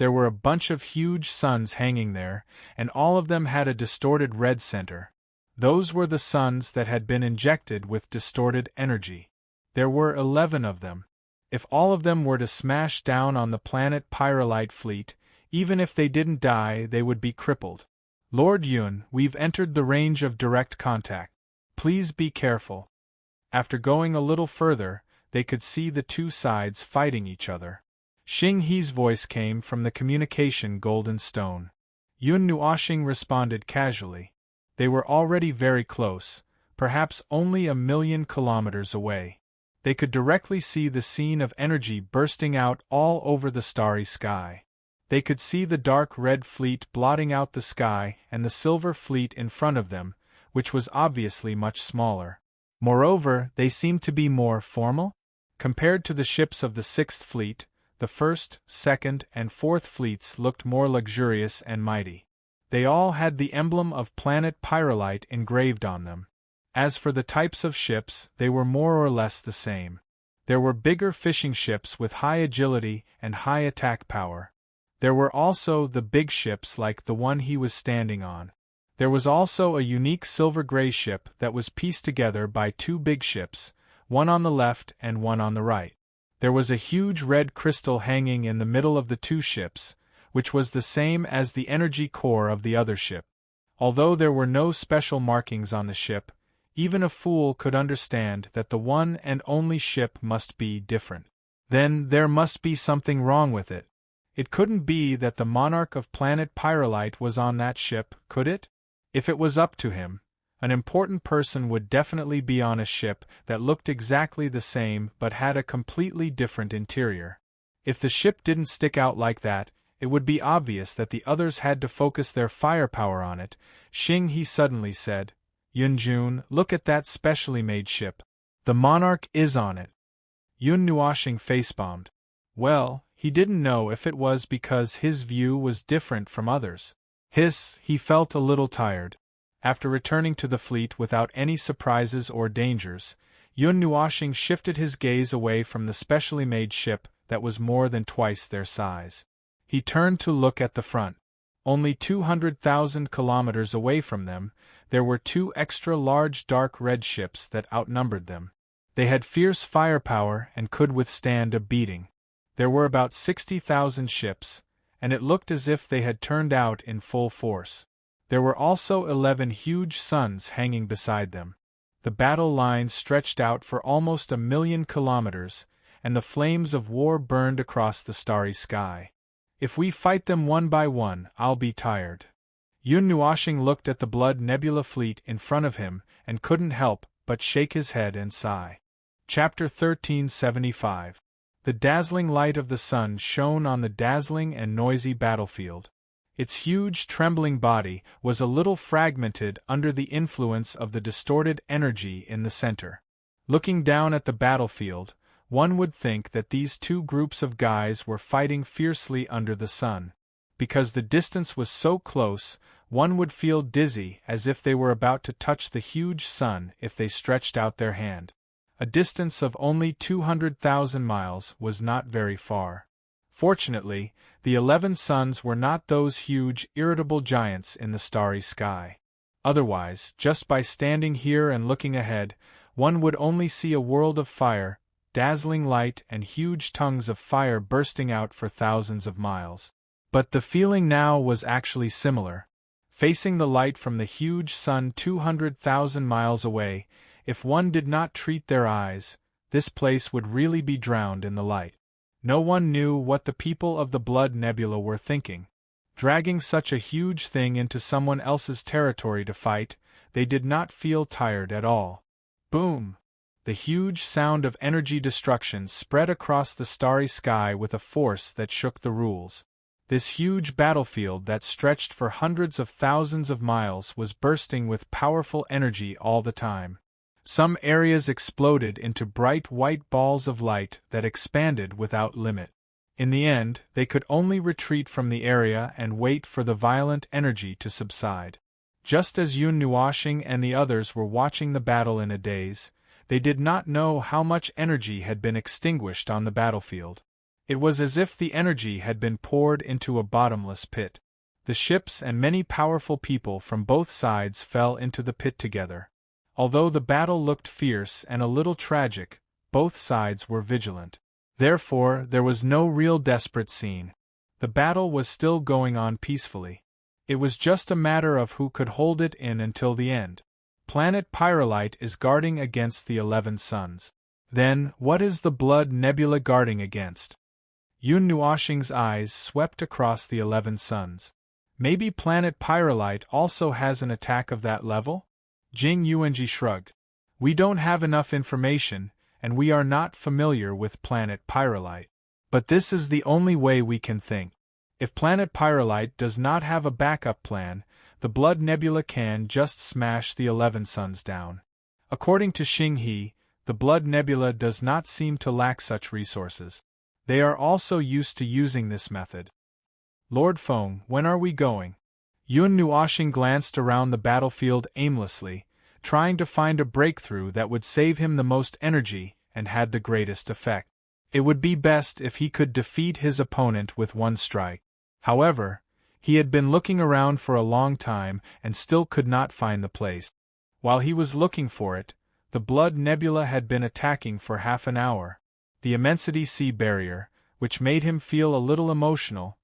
were a bunch of huge suns hanging there, and all of them had a distorted red center. Those were the suns that had been injected with distorted energy. There were 11 of them. If all of them were to smash down on the planet Pyrolite fleet, even if they didn't die, they would be crippled. Lord Yun, we've entered the range of direct contact. Please be careful. After going a little further, they could see the 2 sides fighting each other. Xing He's voice came from the communication golden stone. Yun Nuoshing responded casually. They were already very close, perhaps only 1 million kilometers away. They could directly see the scene of energy bursting out all over the starry sky. They could see the dark red fleet blotting out the sky and the silver fleet in front of them, which was obviously much smaller. Moreover, they seemed to be more formal. Compared to the ships of the 6th Fleet, the 1st, 2nd, and 4th Fleets looked more luxurious and mighty. They all had the emblem of planet Pyrolite engraved on them. As for the types of ships, they were more or less the same. There were bigger fishing ships with high agility and high attack power. There were also the big ships like the one he was standing on. There was also a unique silver-gray ship that was pieced together by 2 big ships, one on the left and one on the right. There was a huge red crystal hanging in the middle of the 2 ships, which was the same as the energy core of the other ship. Although there were no special markings on the ship, even a fool could understand that the one and only ship must be different. Then there must be something wrong with it. It couldn't be that the monarch of planet Pyrolite was on that ship, could it? If it was up to him, an important person would definitely be on a ship that looked exactly the same but had a completely different interior. If the ship didn't stick out like that, it would be obvious that the others had to focus their firepower on it. Xing He suddenly said, Yunjun, look at that specially made ship. The monarch is on it. Yun Nuoshing facebombed. Well, he didn't know if it was because his view was different from others. He felt a little tired. After returning to the fleet without any surprises or dangers, Yun Nuoshing shifted his gaze away from the specially made ship that was more than twice their size. He turned to look at the front. Only 200,000 kilometers away from them, there were two extra-large dark red ships that outnumbered them. They had fierce firepower and could withstand a beating. There were about 60,000 ships, and it looked as if they had turned out in full force. There were also 11 huge suns hanging beside them. The battle line stretched out for almost 1,000,000 kilometers, and the flames of war burned across the starry sky. If we fight them one by one, I'll be tired. Yun Nuoshing looked at the Blood Nebula fleet in front of him and couldn't help but shake his head and sigh. Chapter 1375. The dazzling light of the sun shone on the dazzling and noisy battlefield. Its huge, trembling body was a little fragmented under the influence of the distorted energy in the center. Looking down at the battlefield, one would think that these two groups of guys were fighting fiercely under the sun. Because the distance was so close, one would feel dizzy as if they were about to touch the huge sun if they stretched out their hand. A distance of only 200,000 miles was not very far. Fortunately, the 11 suns were not those huge, irritable giants in the starry sky. Otherwise, just by standing here and looking ahead, one would only see a world of fire, dazzling light and huge tongues of fire bursting out for thousands of miles. But the feeling now was actually similar. Facing the light from the huge sun 200,000 miles away, if one did not treat their eyes, this place would really be drowned in the light. No one knew what the people of the Blood Nebula were thinking. Dragging such a huge thing into someone else's territory to fight, they did not feel tired at all. Boom! The huge sound of energy destruction spread across the starry sky with a force that shook the rules. This huge battlefield that stretched for hundreds of thousands of miles was bursting with powerful energy all the time. Some areas exploded into bright white balls of light that expanded without limit. In the end, they could only retreat from the area and wait for the violent energy to subside. Just as Yun Nuoshing and the others were watching the battle in a daze, they did not know how much energy had been extinguished on the battlefield. It was as if the energy had been poured into a bottomless pit. The ships and many powerful people from both sides fell into the pit together. Although the battle looked fierce and a little tragic, both sides were vigilant. Therefore, there was no real desperate scene. The battle was still going on peacefully. It was just a matter of who could hold it in until the end. Planet Pyrrolite is guarding against the 11 suns. Then, what is the Blood Nebula guarding against? Yun Nuoshing's eyes swept across the 11 suns. Maybe Planet Pyrrolite also has an attack of that level? Jing Yuanji shrugged. We don't have enough information, and we are not familiar with Planet Pyrrolite. But this is the only way we can think. If Planet Pyrrolite does not have a backup plan, the Blood Nebula can just smash the 11 suns down. According to Xing He, the Blood Nebula does not seem to lack such resources. They are also used to using this method. Lord Feng, when are we going? Yun Nuoshing glanced around the battlefield aimlessly, trying to find a breakthrough that would save him the most energy and had the greatest effect. It would be best if he could defeat his opponent with one strike. However, he had been looking around for a long time and still could not find the place. While he was looking for it, the Blood Nebula had been attacking for half an hour. The Immensity Sea Barrier, which made him feel a little emotional,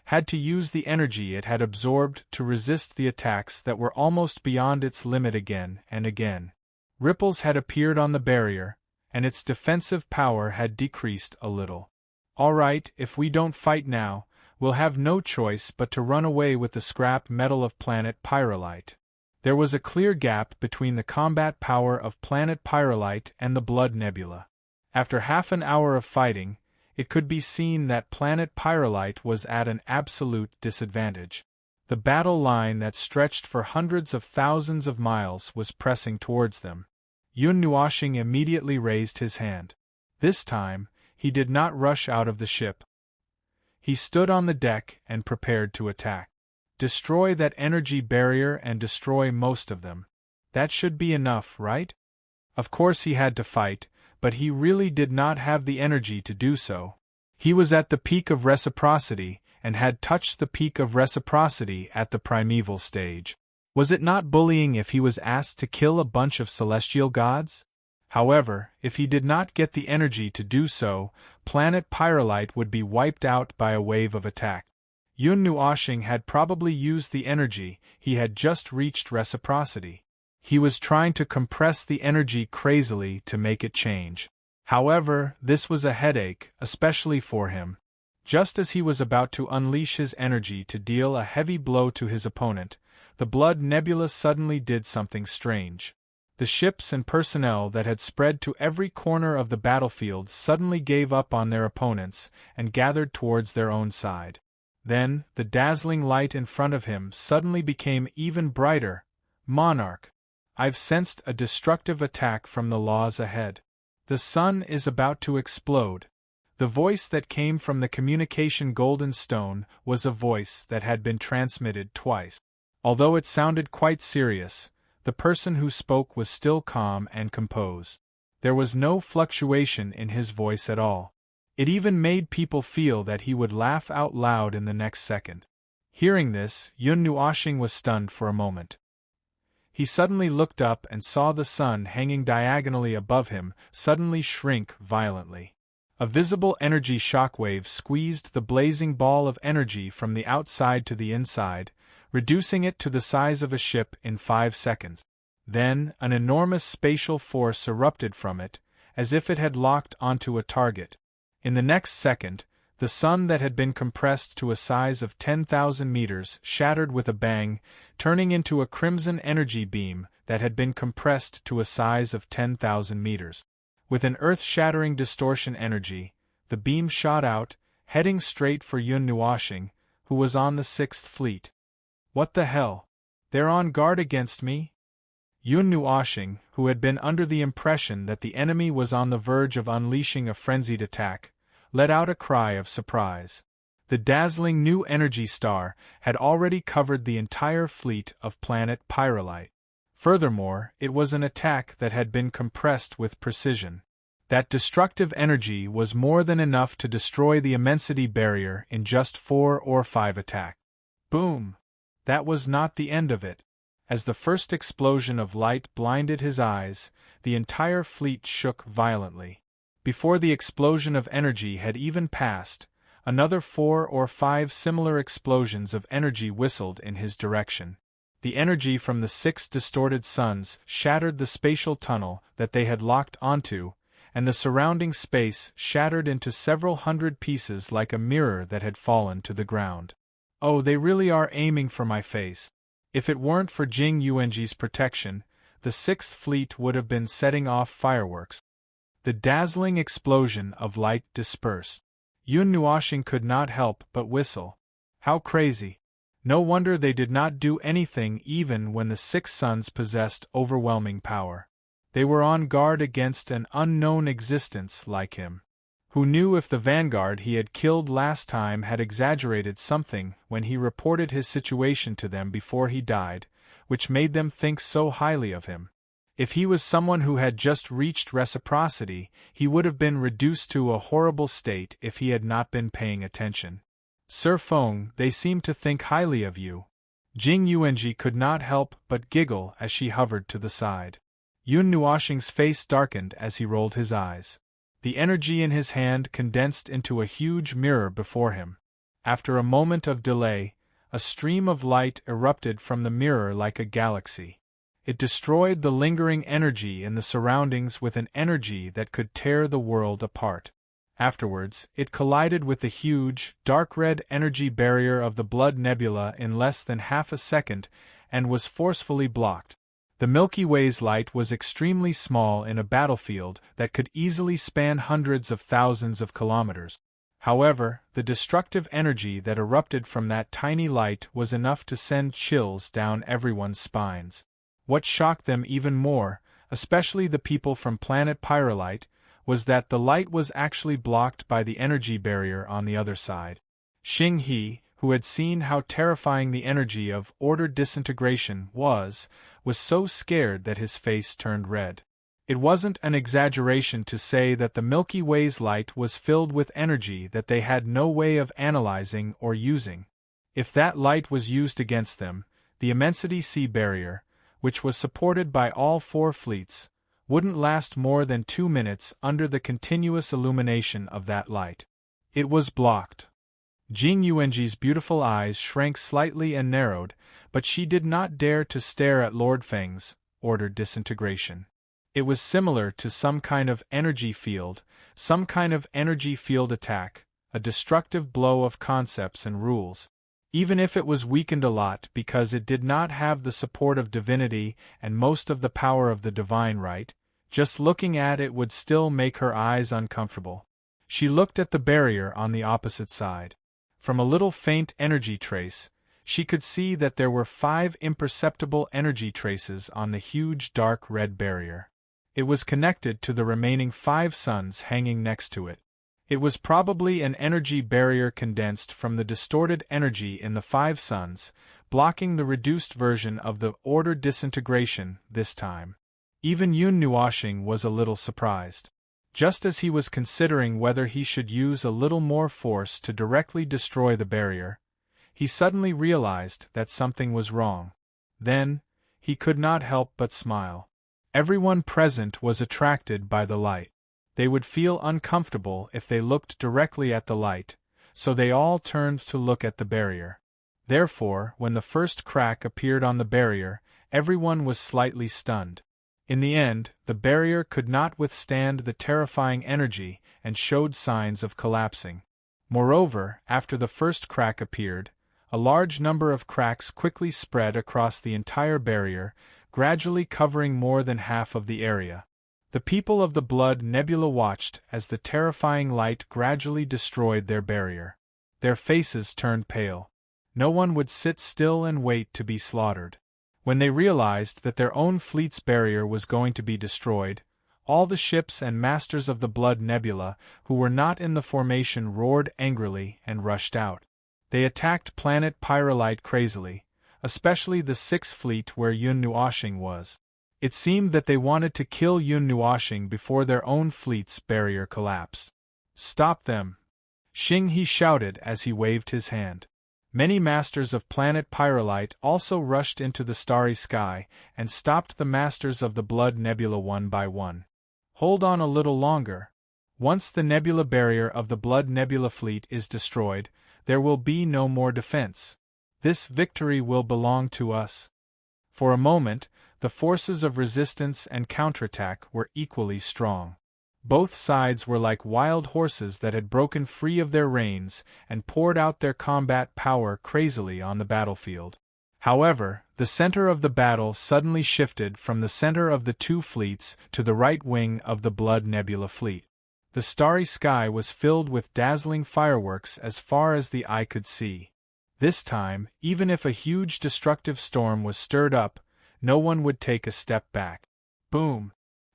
had to use the energy it had absorbed to resist the attacks that were almost beyond its limit again and again. Ripples had appeared on the barrier, and its defensive power had decreased a little. All right, if we don't fight now, we'll have no choice but to run away with the scrap metal of Planet Pyrrolite. There was a clear gap between the combat power of Planet Pyrrolite and the Blood Nebula. After half an hour of fighting, it could be seen that Planet Pyrrolite was at an absolute disadvantage. The battle line that stretched for hundreds of thousands of miles was pressing towards them. Yun Nuoshing immediately raised his hand. This time, he did not rush out of the ship. He stood on the deck and prepared to attack. Destroy that energy barrier and destroy most of them. That should be enough, right? Of course he had to fight, but he really did not have the energy to do so. He was at the peak of reciprocity, and had touched the peak of reciprocity at the primeval stage. Was it not bullying if he was asked to kill a bunch of celestial gods? However, if he did not get the energy to do so, planet Pyrolite would be wiped out by a wave of attack. Yun Nuoshing had probably used the energy, he had just reached reciprocity. He was trying to compress the energy crazily to make it change. However, this was a headache, especially for him. Just as he was about to unleash his energy to deal a heavy blow to his opponent, the Blood Nebula suddenly did something strange. The ships and personnel that had spread to every corner of the battlefield suddenly gave up on their opponents and gathered towards their own side. Then, the dazzling light in front of him suddenly became even brighter. Monarch, I've sensed a destructive attack from the laws ahead. The sun is about to explode. The voice that came from the communication golden stone was a voice that had been transmitted twice. Although it sounded quite serious, the person who spoke was still calm and composed. There was no fluctuation in his voice at all. It even made people feel that he would laugh out loud in the next second. Hearing this, Yun Nuoshing was stunned for a moment. He suddenly looked up and saw the sun hanging diagonally above him suddenly shrink violently. A visible energy shockwave squeezed the blazing ball of energy from the outside to the inside, reducing it to the size of a ship in 5 seconds. Then, an enormous spatial force erupted from it, as if it had locked onto a target. In the next second, the sun that had been compressed to a size of 10,000 meters shattered with a bang, turning into a crimson energy beam that had been compressed to a size of 10,000 meters. With an earth-shattering distortion energy, the beam shot out, heading straight for Yun Nuoshing, who was on the 6th Fleet. What the hell? They're on guard against me? Yun Nuoshing, who had been under the impression that the enemy was on the verge of unleashing a frenzied attack, let out a cry of surprise. The dazzling new energy star had already covered the entire fleet of planet Pyrolite. Furthermore, it was an attack that had been compressed with precision. That destructive energy was more than enough to destroy the immensity barrier in just 4 or 5 attacks. Boom! That was not the end of it. As the first explosion of light blinded his eyes, the entire fleet shook violently. Before the explosion of energy had even passed, another 4 or 5 similar explosions of energy whistled in his direction. The energy from the 6 distorted suns shattered the spatial tunnel that they had locked onto, and the surrounding space shattered into several hundred pieces like a mirror that had fallen to the ground. Oh, they really are aiming for my face. If it weren't for Jing Yuanji's protection, the 6th Fleet would have been setting off fireworks. The dazzling explosion of light dispersed. Yun Nuoshing could not help but whistle. How crazy! No wonder they did not do anything even when the 6 suns possessed overwhelming power. They were on guard against an unknown existence like him. Who knew if the vanguard he had killed last time had exaggerated something when he reported his situation to them before he died, which made them think so highly of him. If he was someone who had just reached reciprocity, he would have been reduced to a horrible state if he had not been paying attention. Sir Feng, they seem to think highly of you. Jing Yuanji could not help but giggle as she hovered to the side. Yun Nuoshing's face darkened as he rolled his eyes. The energy in his hand condensed into a huge mirror before him. After a moment of delay, a stream of light erupted from the mirror like a galaxy. It destroyed the lingering energy in the surroundings with an energy that could tear the world apart. Afterwards, it collided with the huge, dark red energy barrier of the Blood Nebula in less than half a second and was forcefully blocked. The Milky Way's light was extremely small in a battlefield that could easily span hundreds of thousands of kilometers. However, the destructive energy that erupted from that tiny light was enough to send chills down everyone's spines. What shocked them even more, especially the people from planet Pyrolite, was that the light was actually blocked by the energy barrier on the other side. Xing He, who had seen how terrifying the energy of ordered disintegration was so scared that his face turned red. It wasn't an exaggeration to say that the Milky Way's light was filled with energy that they had no way of analyzing or using. If that light was used against them, the Immensity Sea Barrier, which was supported by all 4 fleets, wouldn't last more than 2 minutes under the continuous illumination of that light. It was blocked. Jing Yuanji's beautiful eyes shrank slightly and narrowed, but she did not dare to stare at Lord Feng's ordered disintegration. It was similar to some kind of energy field attack, a destructive blow of concepts and rules. Even if it was weakened a lot because it did not have the support of divinity and most of the power of the divine right, just looking at it would still make her eyes uncomfortable. She looked at the barrier on the opposite side. From a little faint energy trace, she could see that there were 5 imperceptible energy traces on the huge dark red barrier. It was connected to the remaining 5 suns hanging next to it. It was probably an energy barrier condensed from the distorted energy in the 5 suns, blocking the reduced version of the ordered disintegration this time. Even Yun Nuoshing was a little surprised. Just as he was considering whether he should use a little more force to directly destroy the barrier, he suddenly realized that something was wrong. Then, he could not help but smile. Everyone present was attracted by the light. They would feel uncomfortable if they looked directly at the light, so they all turned to look at the barrier. Therefore, when the first crack appeared on the barrier, everyone was slightly stunned. In the end, the barrier could not withstand the terrifying energy and showed signs of collapsing. Moreover, after the first crack appeared, a large number of cracks quickly spread across the entire barrier, gradually covering more than half of the area. The people of the Blood Nebula watched as the terrifying light gradually destroyed their barrier. Their faces turned pale. No one would sit still and wait to be slaughtered. When they realized that their own fleet's barrier was going to be destroyed, all the ships and masters of the Blood Nebula who were not in the formation roared angrily and rushed out. They attacked planet Pyrolite crazily, especially the 6th Fleet where Yun Nuoshing was. It seemed that they wanted to kill Yun Nuoshing before their own fleet's barrier collapsed. "Stop them!" Xing He shouted as he waved his hand. Many masters of planet Pyrolite also rushed into the starry sky and stopped the masters of the Blood Nebula one by one. Hold on a little longer. Once the nebula barrier of the Blood Nebula fleet is destroyed, there will be no more defense. This victory will belong to us. For a moment, the forces of resistance and counterattack were equally strong. Both sides were like wild horses that had broken free of their reins and poured out their combat power crazily on the battlefield. However, the center of the battle suddenly shifted from the center of the 2 fleets to the right wing of the Blood Nebula fleet. The starry sky was filled with dazzling fireworks as far as the eye could see. This time, even if a huge destructive storm was stirred up, no one would take a step back. Boom!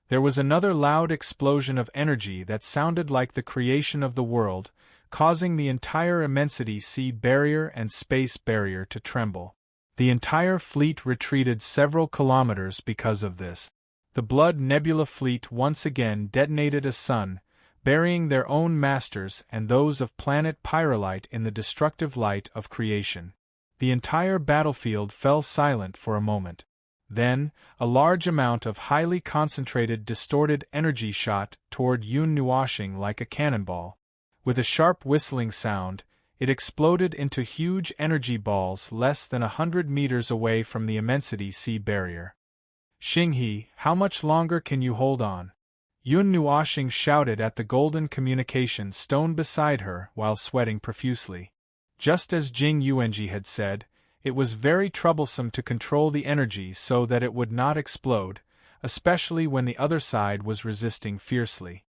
There was another loud explosion of energy that sounded like the creation of the world, causing the entire Immensity Sea Barrier and Space Barrier to tremble. The entire fleet retreated several kilometers because of this. The Blood Nebula fleet once again detonated a sun, burying their own masters and those of planet Pyrolite in the destructive light of creation. The entire battlefield fell silent for a moment. Then, a large amount of highly concentrated distorted energy shot toward Yun Nuoshing like a cannonball. With a sharp whistling sound, it exploded into huge energy balls less than 100 meters away from the Immensity Sea Barrier. "Xing He, how much longer can you hold on?" Yun Nuoshing shouted at the golden communication stone beside her while sweating profusely. Just as Jing Yuanji had said, it was very troublesome to control the energy so that it would not explode, especially when the other side was resisting fiercely.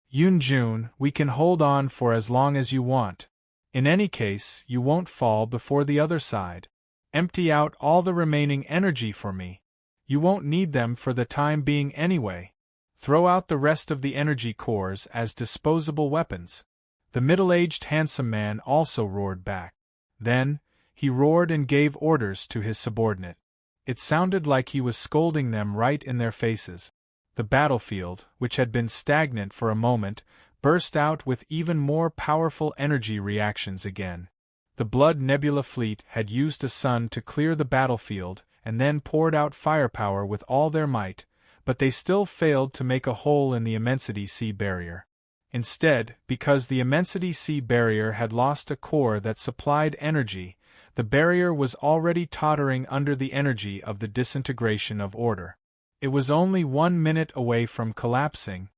"Yun Jun, we can hold on for as long as you want. In any case, you won't fall before the other side. Empty out all the remaining energy for me. You won't need them for the time being anyway. Throw out the rest of the energy cores as disposable weapons." The middle-aged handsome man also roared back. Then, he roared and gave orders to his subordinate. It sounded like he was scolding them right in their faces. The battlefield, which had been stagnant for a moment, burst out with even more powerful energy reactions again. The Blood Nebula fleet had used a sun to clear the battlefield and then poured out firepower with all their might, but they still failed to make a hole in the Immensity Sea barrier. Instead, because the Immensity Sea barrier had lost a core that supplied energy, the barrier was already tottering under the energy of the disintegration of order. It was only 1 minute away from collapsing.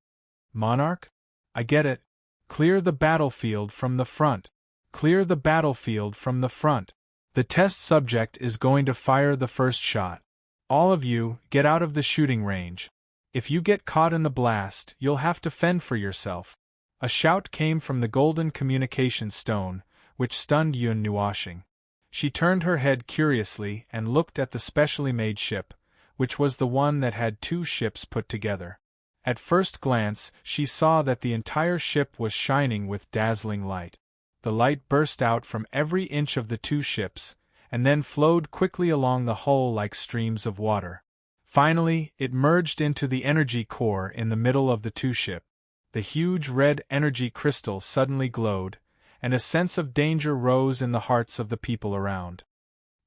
Monarch? I get it. Clear the battlefield from the front. Clear the battlefield from the front. The test subject is going to fire the first shot. All of you, get out of the shooting range. If you get caught in the blast, you'll have to fend for yourself. A shout came from the golden communication stone, which stunned Yun Nuoshing. She turned her head curiously and looked at the specially made ship, which was the one that had 2 ships put together. At first glance, she saw that the entire ship was shining with dazzling light. The light burst out from every inch of the 2 ships, and then flowed quickly along the hull like streams of water. Finally, it merged into the energy core in the middle of the 2 ship. The huge red energy crystal suddenly glowed, and a sense of danger rose in the hearts of the people around.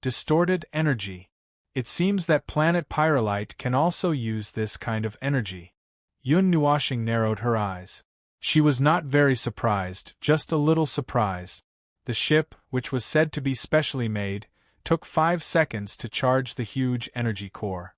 Distorted energy. It seems that planet Pyrolite can also use this kind of energy. Yun Nuoshing narrowed her eyes. She was not very surprised, just a little surprised. The ship, which was said to be specially made, took 5 seconds to charge the huge energy core.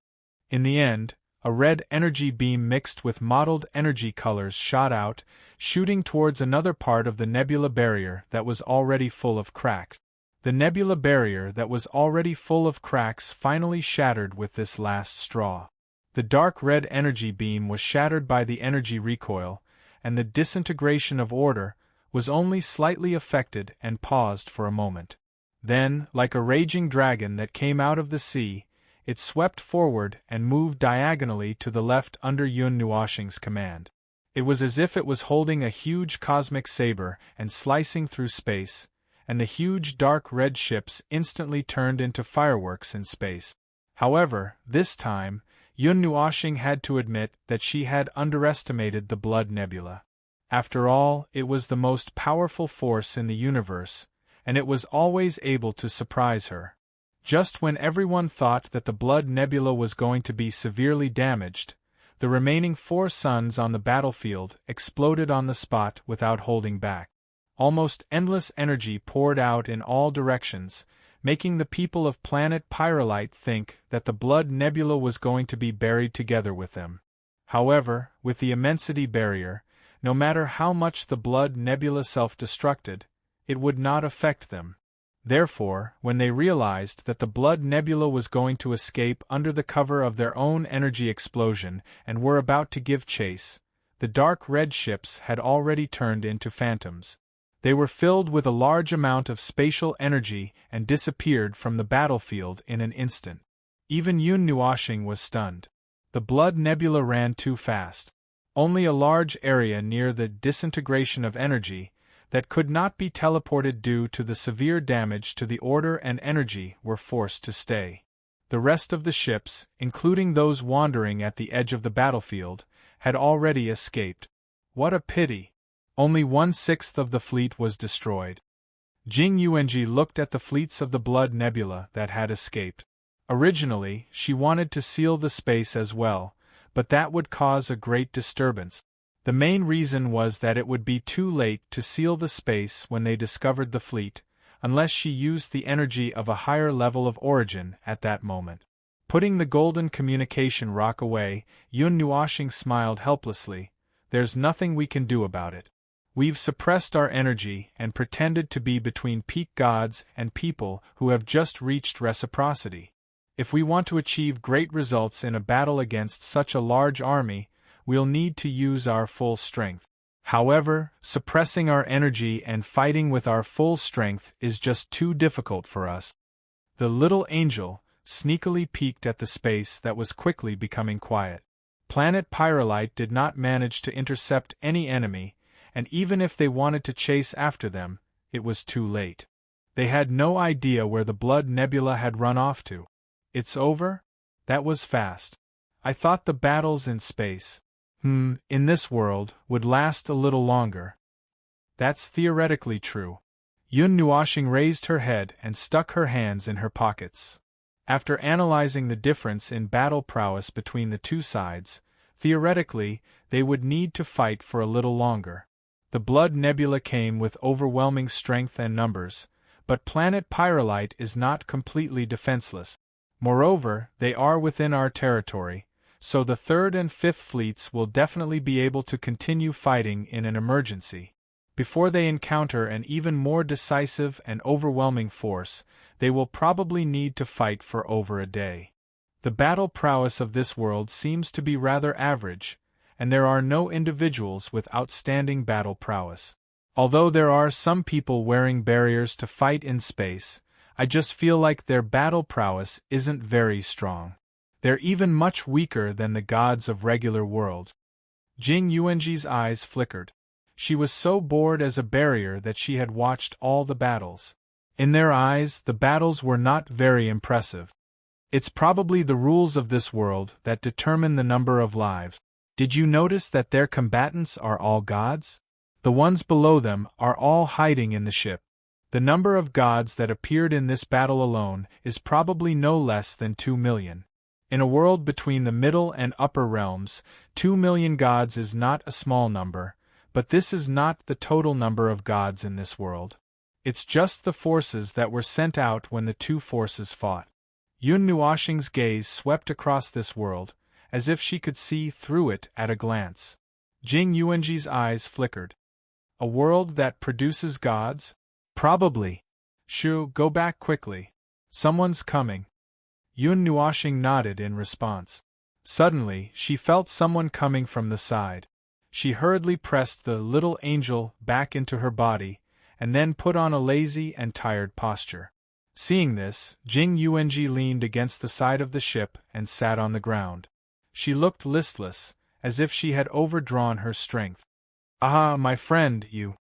In the end, a red energy beam mixed with mottled energy colors shot out, shooting towards another part of the nebula barrier that was already full of cracks. The nebula barrier that was already full of cracks finally shattered with this last straw. The dark red energy beam was shattered by the energy recoil, and the disintegration of order was only slightly affected and paused for a moment. Then, like a raging dragon that came out of the sea, it swept forward and moved diagonally to the left under Yun Nuoshing's command. It was as if it was holding a huge cosmic saber and slicing through space, and the huge dark red ships instantly turned into fireworks in space. However, this time, Yun Nuoshing had to admit that she had underestimated the Blood Nebula. After all, it was the most powerful force in the universe, and it was always able to surprise her. Just when everyone thought that the Blood Nebula was going to be severely damaged, the remaining 4 suns on the battlefield exploded on the spot without holding back. Almost endless energy poured out in all directions, making the people of planet Pyrolite think that the Blood Nebula was going to be buried together with them. However, with the Immensity barrier, no matter how much the Blood Nebula self-destructed, it would not affect them. Therefore, when they realized that the Blood Nebula was going to escape under the cover of their own energy explosion and were about to give chase, the dark red ships had already turned into phantoms. They were filled with a large amount of spatial energy and disappeared from the battlefield in an instant. Even Yun Nuoshing was stunned. The Blood Nebula ran too fast. Only a large area near the disintegration of energy that could not be teleported due to the severe damage to the order and energy were forced to stay. The rest of the ships, including those wandering at the edge of the battlefield, had already escaped. What a pity! Only 1/6 of the fleet was destroyed. Jing Yuanji looked at the fleets of the Blood Nebula that had escaped. Originally, she wanted to seal the space as well, but that would cause a great disturbance. The main reason was that it would be too late to seal the space when they discovered the fleet, unless she used the energy of a higher level of origin at that moment. Putting the golden communication rock away, Yun Nuoshing smiled helplessly. There's nothing we can do about it. We've suppressed our energy and pretended to be between peak gods and people who have just reached reciprocity. If we want to achieve great results in a battle against such a large army, we'll need to use our full strength. However, suppressing our energy and fighting with our full strength is just too difficult for us. The little angel sneakily peeked at the space that was quickly becoming quiet. Planet Pyrolite did not manage to intercept any enemy, and even if they wanted to chase after them, it was too late. They had no idea where the Blood Nebula had run off to. It's over? That was fast. I thought the battles in space, in this world, would last a little longer. That's theoretically true. Yun Nuoshing raised her head and stuck her hands in her pockets. After analyzing the difference in battle prowess between the two sides, theoretically, they would need to fight for a little longer. The Blood Nebula came with overwhelming strength and numbers, but planet Pyrrolite is not completely defenseless. Moreover, they are within our territory, so the 3rd and 5th fleets will definitely be able to continue fighting in an emergency. Before they encounter an even more decisive and overwhelming force, they will probably need to fight for over a day. The battle prowess of this world seems to be rather average, and there are no individuals with outstanding battle prowess. Although there are some people wearing barriers to fight in space, I just feel like their battle prowess isn't very strong. They're even much weaker than the gods of regular worlds. Jing Yuanji's eyes flickered. She was so bored as a barrier that she had watched all the battles. In their eyes, the battles were not very impressive. It's probably the rules of this world that determine the number of lives. Did you notice that their combatants are all gods? The ones below them are all hiding in the ship. The number of gods that appeared in this battle alone is probably no less than 2 million. In a world between the middle and upper realms, 2 million gods is not a small number, but this is not the total number of gods in this world. It's just the forces that were sent out when the two forces fought. Yun Nuoshing's gaze swept across this world, as if she could see through it at a glance. Jing Yuanji's eyes flickered. A world that produces gods? Probably. Shu, go back quickly. Someone's coming. Yun Nuoshing nodded in response. Suddenly, she felt someone coming from the side. She hurriedly pressed the little angel back into her body, and then put on a lazy and tired posture. Seeing this, Jing Yuanji leaned against the side of the ship and sat on the ground. She looked listless, as if she had overdrawn her strength. Ah, my friend, you're.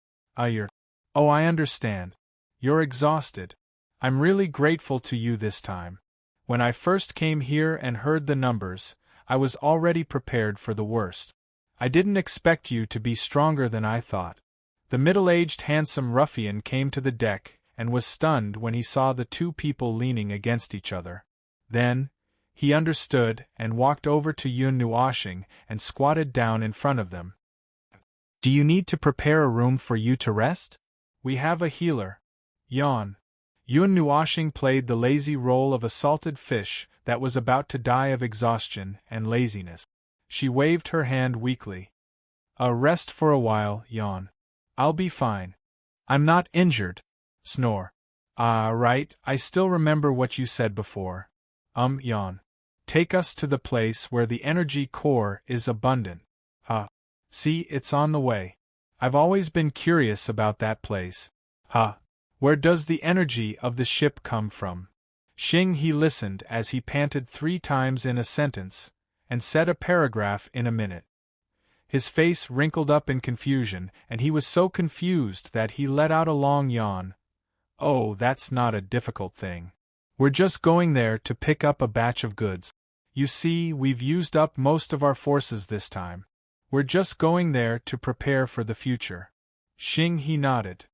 Oh, I understand. You're exhausted. I'm really grateful to you this time. When I first came here and heard the numbers, I was already prepared for the worst. I didn't expect you to be stronger than I thought. The middle-aged handsome ruffian came to the deck and was stunned when he saw the two people leaning against each other. Then, he understood and walked over to Yun Nuoshing and squatted down in front of them. Do you need to prepare a room for you to rest? We have a healer. Yawn. Yun Nuoshing played the lazy role of a salted fish that was about to die of exhaustion and laziness. She waved her hand weakly. Rest for a while, yawn. I'll be fine. I'm not injured. Snore. Right, I still remember what you said before. Yawn. Take us to the place where the energy core is abundant. See, it's on the way. I've always been curious about that place. Where does the energy of the ship come from? He listened as he panted 3 times in a sentence, and said a paragraph in a minute. His face wrinkled up in confusion, and he was so confused that he let out a long yawn. Oh, that's not a difficult thing. We're just going there to pick up a batch of goods. You see, we've used up most of our forces this time. We're just going there to prepare for the future. He nodded.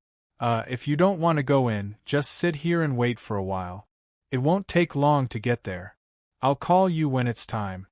If you don't want to go in, just sit here and wait for a while. It won't take long to get there. I'll call you when it's time.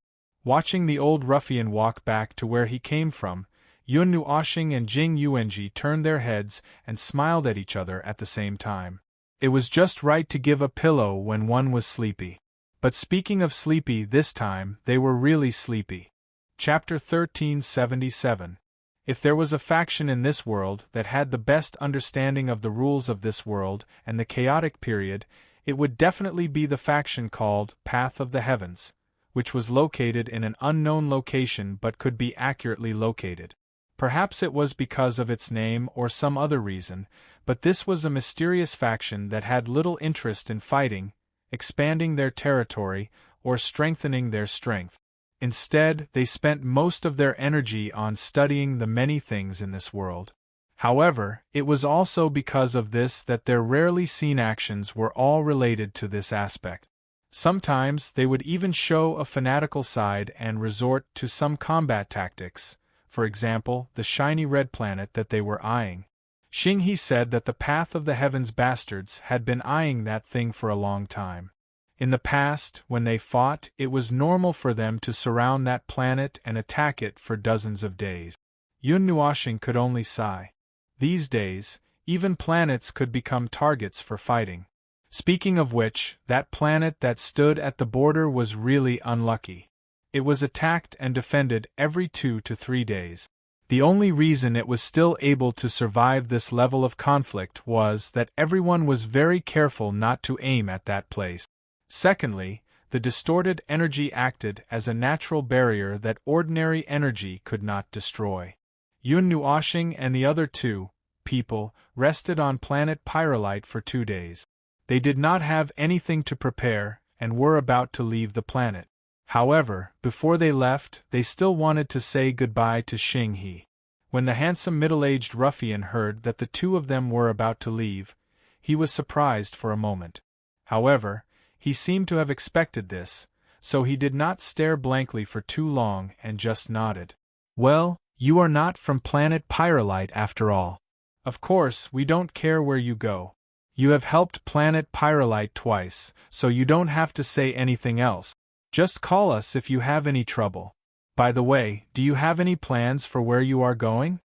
Watching the old ruffian walk back to where he came from, Yun Nuoshing and Jing Yuanji turned their heads and smiled at each other at the same time. It was just right to give a pillow when one was sleepy. But speaking of sleepy, this time they were really sleepy. Chapter 1377. If there was a faction in this world that had the best understanding of the rules of this world and the chaotic period, it would definitely be the faction called Path of the Heavens, which was located in an unknown location but could be accurately located. Perhaps it was because of its name or some other reason, but this was a mysterious faction that had little interest in fighting, expanding their territory, or strengthening their strength. Instead, they spent most of their energy on studying the many things in this world. However, it was also because of this that their rarely seen actions were all related to this aspect. Sometimes they would even show a fanatical side and resort to some combat tactics, for example, the shiny red planet that they were eyeing. Xinghe said that the Path of the Heavens bastards had been eyeing that thing for a long time. In the past, when they fought, it was normal for them to surround that planet and attack it for dozens of days. Yun Nuoxing could only sigh. These days, even planets could become targets for fighting. Speaking of which, that planet that stood at the border was really unlucky. It was attacked and defended every 2 to 3 days. The only reason it was still able to survive this level of conflict was that everyone was very careful not to aim at that place. Secondly, the distorted energy acted as a natural barrier that ordinary energy could not destroy. Yun Nuoxing and the other 2 people rested on planet Pyrolite for 2 days. They did not have anything to prepare and were about to leave the planet. However, before they left, they still wanted to say goodbye to Xinghe. When the handsome middle-aged ruffian heard that the 2 of them were about to leave, he was surprised for a moment. However, he seemed to have expected this, so he did not stare blankly for too long and just nodded. "Well, you are not from planet Pyrolite after all. Of course, we don't care where you go. You have helped planet Pyrolite twice, so you don't have to say anything else. Just call us if you have any trouble. By the way, do you have any plans for where you are going?"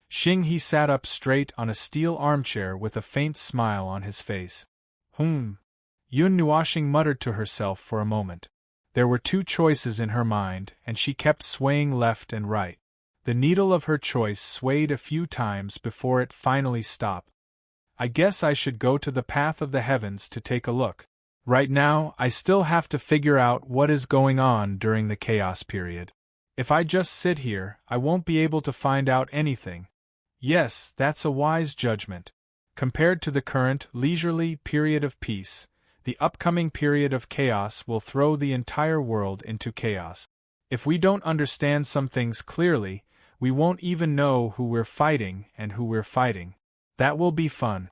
Xinghe sat up straight on a steel armchair with a faint smile on his face. Yun Nuoxing muttered to herself for a moment. There were 2 choices in her mind, and she kept swaying left and right. The needle of her choice swayed a few times before it finally stopped. "I guess I should go to the Path of the Heavens to take a look. Right now, I still have to figure out what is going on during the chaos period. If I just sit here, I won't be able to find out anything." Yes, that's a wise judgment. Compared to the current, leisurely period of peace, the upcoming period of chaos will throw the entire world into chaos. If we don't understand some things clearly, we won't even know who we're fighting and who we're fighting. That will be fun.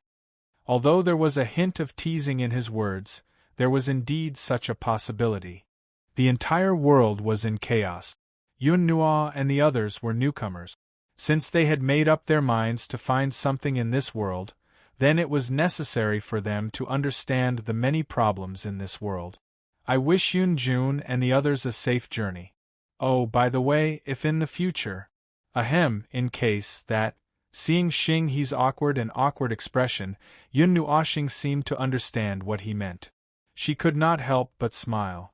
Although there was a hint of teasing in his words, there was indeed such a possibility. The entire world was in chaos. Yun Nuo and the others were newcomers. Since they had made up their minds to find something in this world, then it was necessary for them to understand the many problems in this world. I wish Yun Jun and the others a safe journey. Oh, by the way, if in the future, in case that, seeing Xinghe's awkward expression, Yun Nuoxing seemed to understand what he meant. She could not help but smile.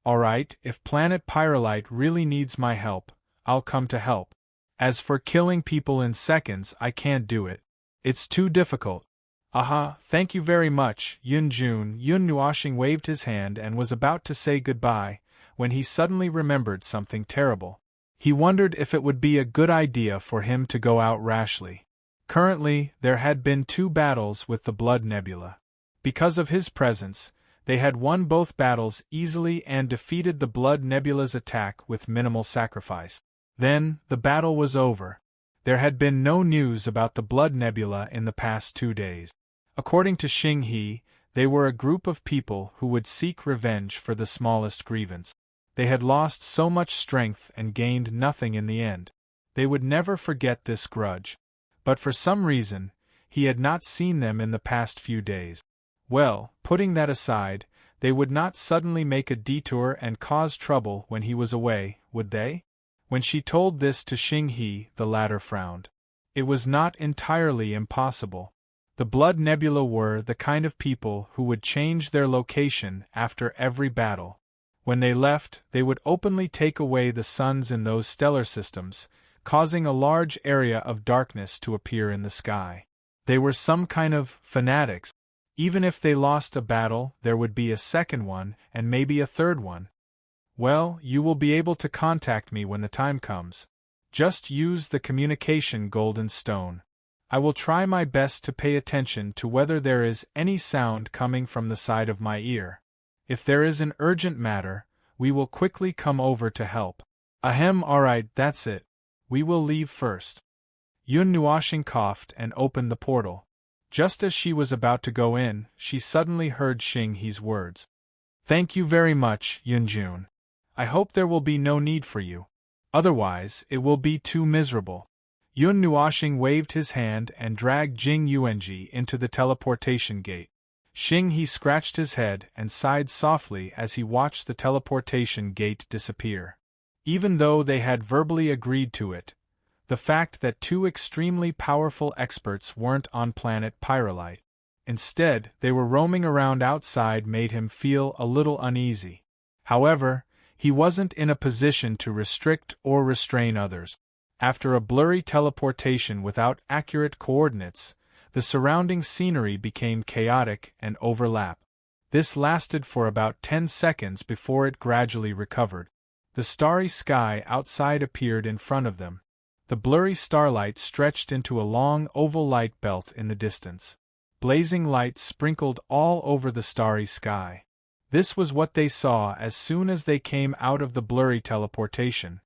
All right, if planet Pyrolite really needs my help, I'll come to help. As for killing people in seconds, I can't do it. It's too difficult. Thank you very much, Yun Jun. Yun Nuoxing waved his hand and was about to say goodbye, when he suddenly remembered something terrible. He wondered if it would be a good idea for him to go out rashly. Currently, there had been 2 battles with the Blood Nebula. Because of his presence, they had won both battles easily and defeated the Blood Nebula's attack with minimal sacrifice. Then, the battle was over. There had been no news about the Blood Nebula in the past 2 days. According to Xinghe, they were a group of people who would seek revenge for the smallest grievance. They had lost so much strength and gained nothing in the end. They would never forget this grudge. But for some reason, he had not seen them in the past few days. Well, putting that aside, they would not suddenly make a detour and cause trouble when he was away, would they? When she told this to Xinghe, the latter frowned. It was not entirely impossible. The Blood Nebula were the kind of people who would change their location after every battle. When they left, they would openly take away the suns in those stellar systems, causing a large area of darkness to appear in the sky. They were some kind of fanatics. Even if they lost a battle, there would be a second one, and maybe a third one. Well, you will be able to contact me when the time comes. Just use the communication golden stone. I will try my best to pay attention to whether there is any sound coming from the side of my ear. If there is an urgent matter, we will quickly come over to help. Alright, that's it. We will leave first. Yun Nuoxing coughed and opened the portal. Just as she was about to go in, she suddenly heard Xinghe's words. Thank you very much, Yunjun. I hope there will be no need for you. Otherwise, it will be too miserable. Yun Nuoxing waved his hand and dragged Jing Yuanji into the teleportation gate. Xing He scratched his head and sighed softly as he watched the teleportation gate disappear. Even though they had verbally agreed to it, the fact that two extremely powerful experts weren't on planet Pyrolite. Instead, they were roaming around outside made him feel a little uneasy. However, he wasn't in a position to restrict or restrain others. After a blurry teleportation without accurate coordinates, the surrounding scenery became chaotic and overlapped. This lasted for about 10 seconds before it gradually recovered. The starry sky outside appeared in front of them. The blurry starlight stretched into a long oval light belt in the distance. Blazing light sprinkled all over the starry sky. This was what they saw as soon as they came out of the blurry teleportation.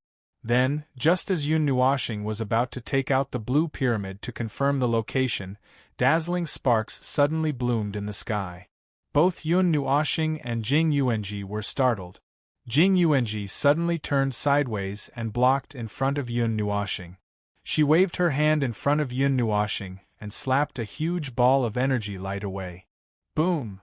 Then, just as Yun Nuoxing was about to take out the blue pyramid to confirm the location, dazzling sparks suddenly bloomed in the sky. Both Yun Nuoxing and Jing Yuanji were startled. Jing Yuanji suddenly turned sideways and blocked in front of Yun Nuoxing. She waved her hand in front of Yun Nuoxing and slapped a huge ball of energy light away. Boom!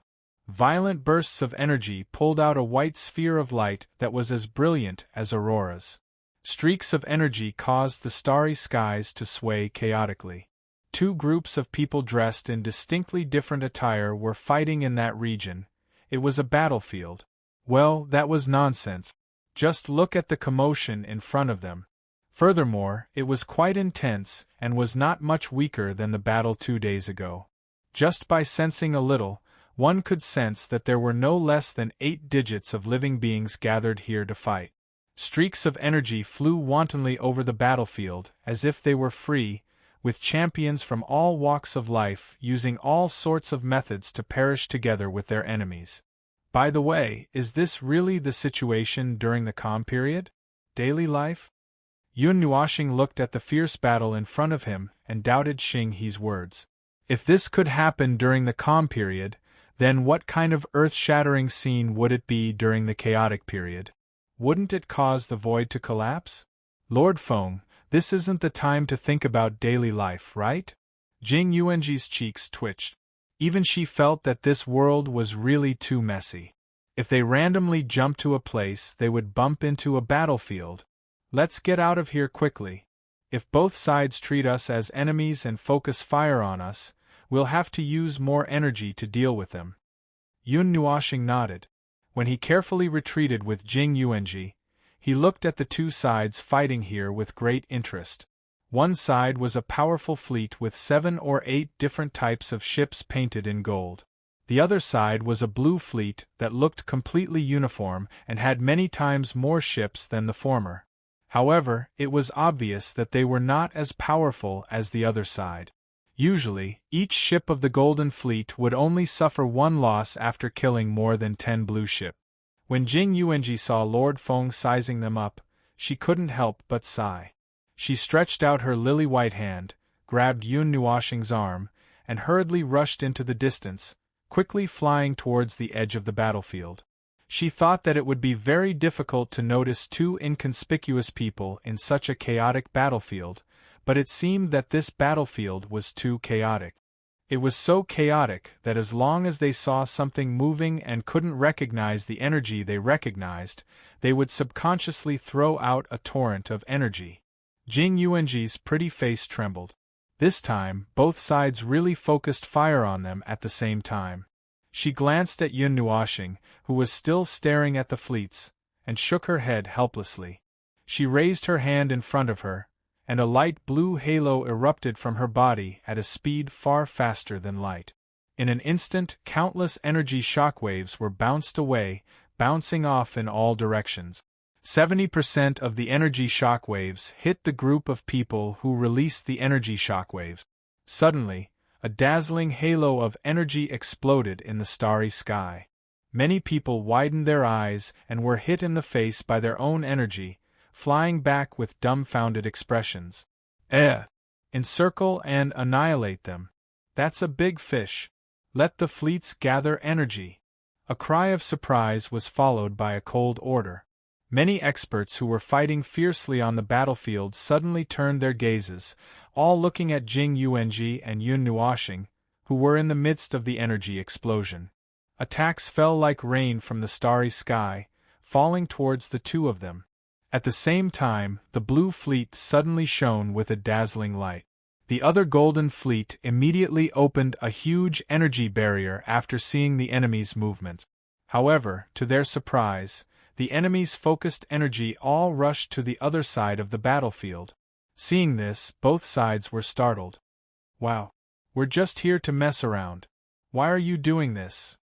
Violent bursts of energy pulled out a white sphere of light that was as brilliant as auroras. Streaks of energy caused the starry skies to sway chaotically. Two groups of people dressed in distinctly different attire were fighting in that region. It was a battlefield. Well, that was nonsense. Just look at the commotion in front of them. Furthermore, it was quite intense and was not much weaker than the battle 2 days ago. Just by sensing a little, one could sense that there were no less than 8 digits of living beings gathered here to fight. Streaks of energy flew wantonly over the battlefield as if they were free, with champions from all walks of life using all sorts of methods to perish together with their enemies. By the way, is this really the situation during the calm period? Daily life? Yun Nuoxing looked at the fierce battle in front of him and doubted Xing He's words. If this could happen during the calm period, then what kind of earth-shattering scene would it be during the chaotic period? Wouldn't it cause the void to collapse? Lord Feng, this isn't the time to think about daily life, right? Jing Yuanji's cheeks twitched. Even she felt that this world was really too messy. If they randomly jumped to a place, they would bump into a battlefield. Let's get out of here quickly. If both sides treat us as enemies and focus fire on us, we'll have to use more energy to deal with them. Yun Nuoxing nodded. When he carefully retreated with Jing Yuanji, he looked at the two sides fighting here with great interest. One side was a powerful fleet with 7 or 8 different types of ships painted in gold. The other side was a blue fleet that looked completely uniform and had many times more ships than the former. However, it was obvious that they were not as powerful as the other side. Usually, each ship of the Golden Fleet would only suffer 1 loss after killing more than 10 blue ships. When Jing Yuanji saw Lord Feng sizing them up, she couldn't help but sigh. She stretched out her lily-white hand, grabbed Yun Nuoxing's arm, and hurriedly rushed into the distance, quickly flying towards the edge of the battlefield. She thought that it would be very difficult to notice 2 inconspicuous people in such a chaotic battlefield, but it seemed that this battlefield was too chaotic. It was so chaotic that as long as they saw something moving and couldn't recognize the energy they recognized, they would subconsciously throw out a torrent of energy. Jing Yuanji's pretty face trembled. This time, both sides really focused fire on them at the same time. She glanced at Yun Nuoxing, who was still staring at the fleets, and shook her head helplessly. She raised her hand in front of her, and a light blue halo erupted from her body at a speed far faster than light. In an instant, countless energy shockwaves were bounced away, bouncing off in all directions. 70% of the energy shockwaves hit the group of people who released the energy shockwaves. Suddenly, a dazzling halo of energy exploded in the starry sky. Many people widened their eyes and were hit in the face by their own energy, flying back with dumbfounded expressions. Encircle and annihilate them. That's a big fish. Let the fleets gather energy. A cry of surprise was followed by a cold order. Many experts who were fighting fiercely on the battlefield suddenly turned their gazes, all looking at Jing Yuanji and Yun Nuoxing, who were in the midst of the energy explosion. Attacks fell like rain from the starry sky, falling towards the two of them. At the same time, the blue fleet suddenly shone with a dazzling light. The other golden fleet immediately opened a huge energy barrier after seeing the enemy's movement. However, to their surprise, the enemy's focused energy all rushed to the other side of the battlefield. Seeing this, both sides were startled. Wow. We're just here to mess around. Why are you doing this?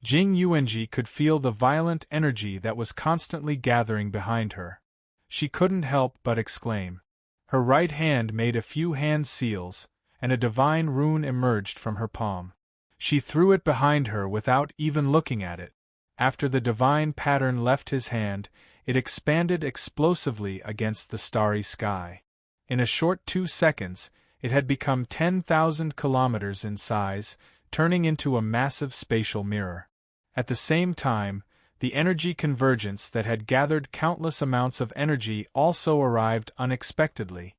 Jing Yuanji could feel the violent energy that was constantly gathering behind her. She couldn't help but exclaim. Her right hand made a few hand seals, and a divine rune emerged from her palm. She threw it behind her without even looking at it. After the divine pattern left his hand, it expanded explosively against the starry sky. In a short 2 seconds, it had become 10,000 kilometers in size, turning into a massive spatial mirror. At the same time, the energy convergence that had gathered countless amounts of energy also arrived unexpectedly.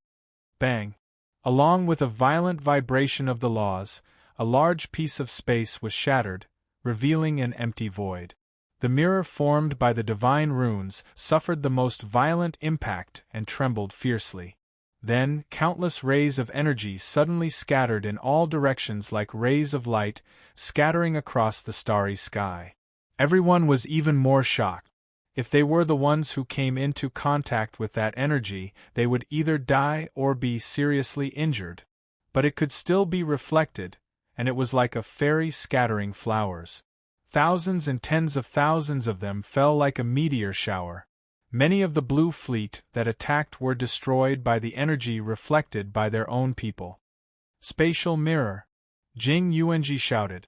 Bang! Along with a violent vibration of the laws, a large piece of space was shattered, revealing an empty void. The mirror formed by the divine runes suffered the most violent impact and trembled fiercely. Then, countless rays of energy suddenly scattered in all directions like rays of light, scattering across the starry sky. Everyone was even more shocked. If they were the ones who came into contact with that energy, they would either die or be seriously injured. But it could still be reflected, and it was like a fairy scattering flowers. Thousands and tens of thousands of them fell like a meteor shower. Many of the blue fleet that attacked were destroyed by the energy reflected by their own people. Spatial mirror! Jing Yuanji shouted.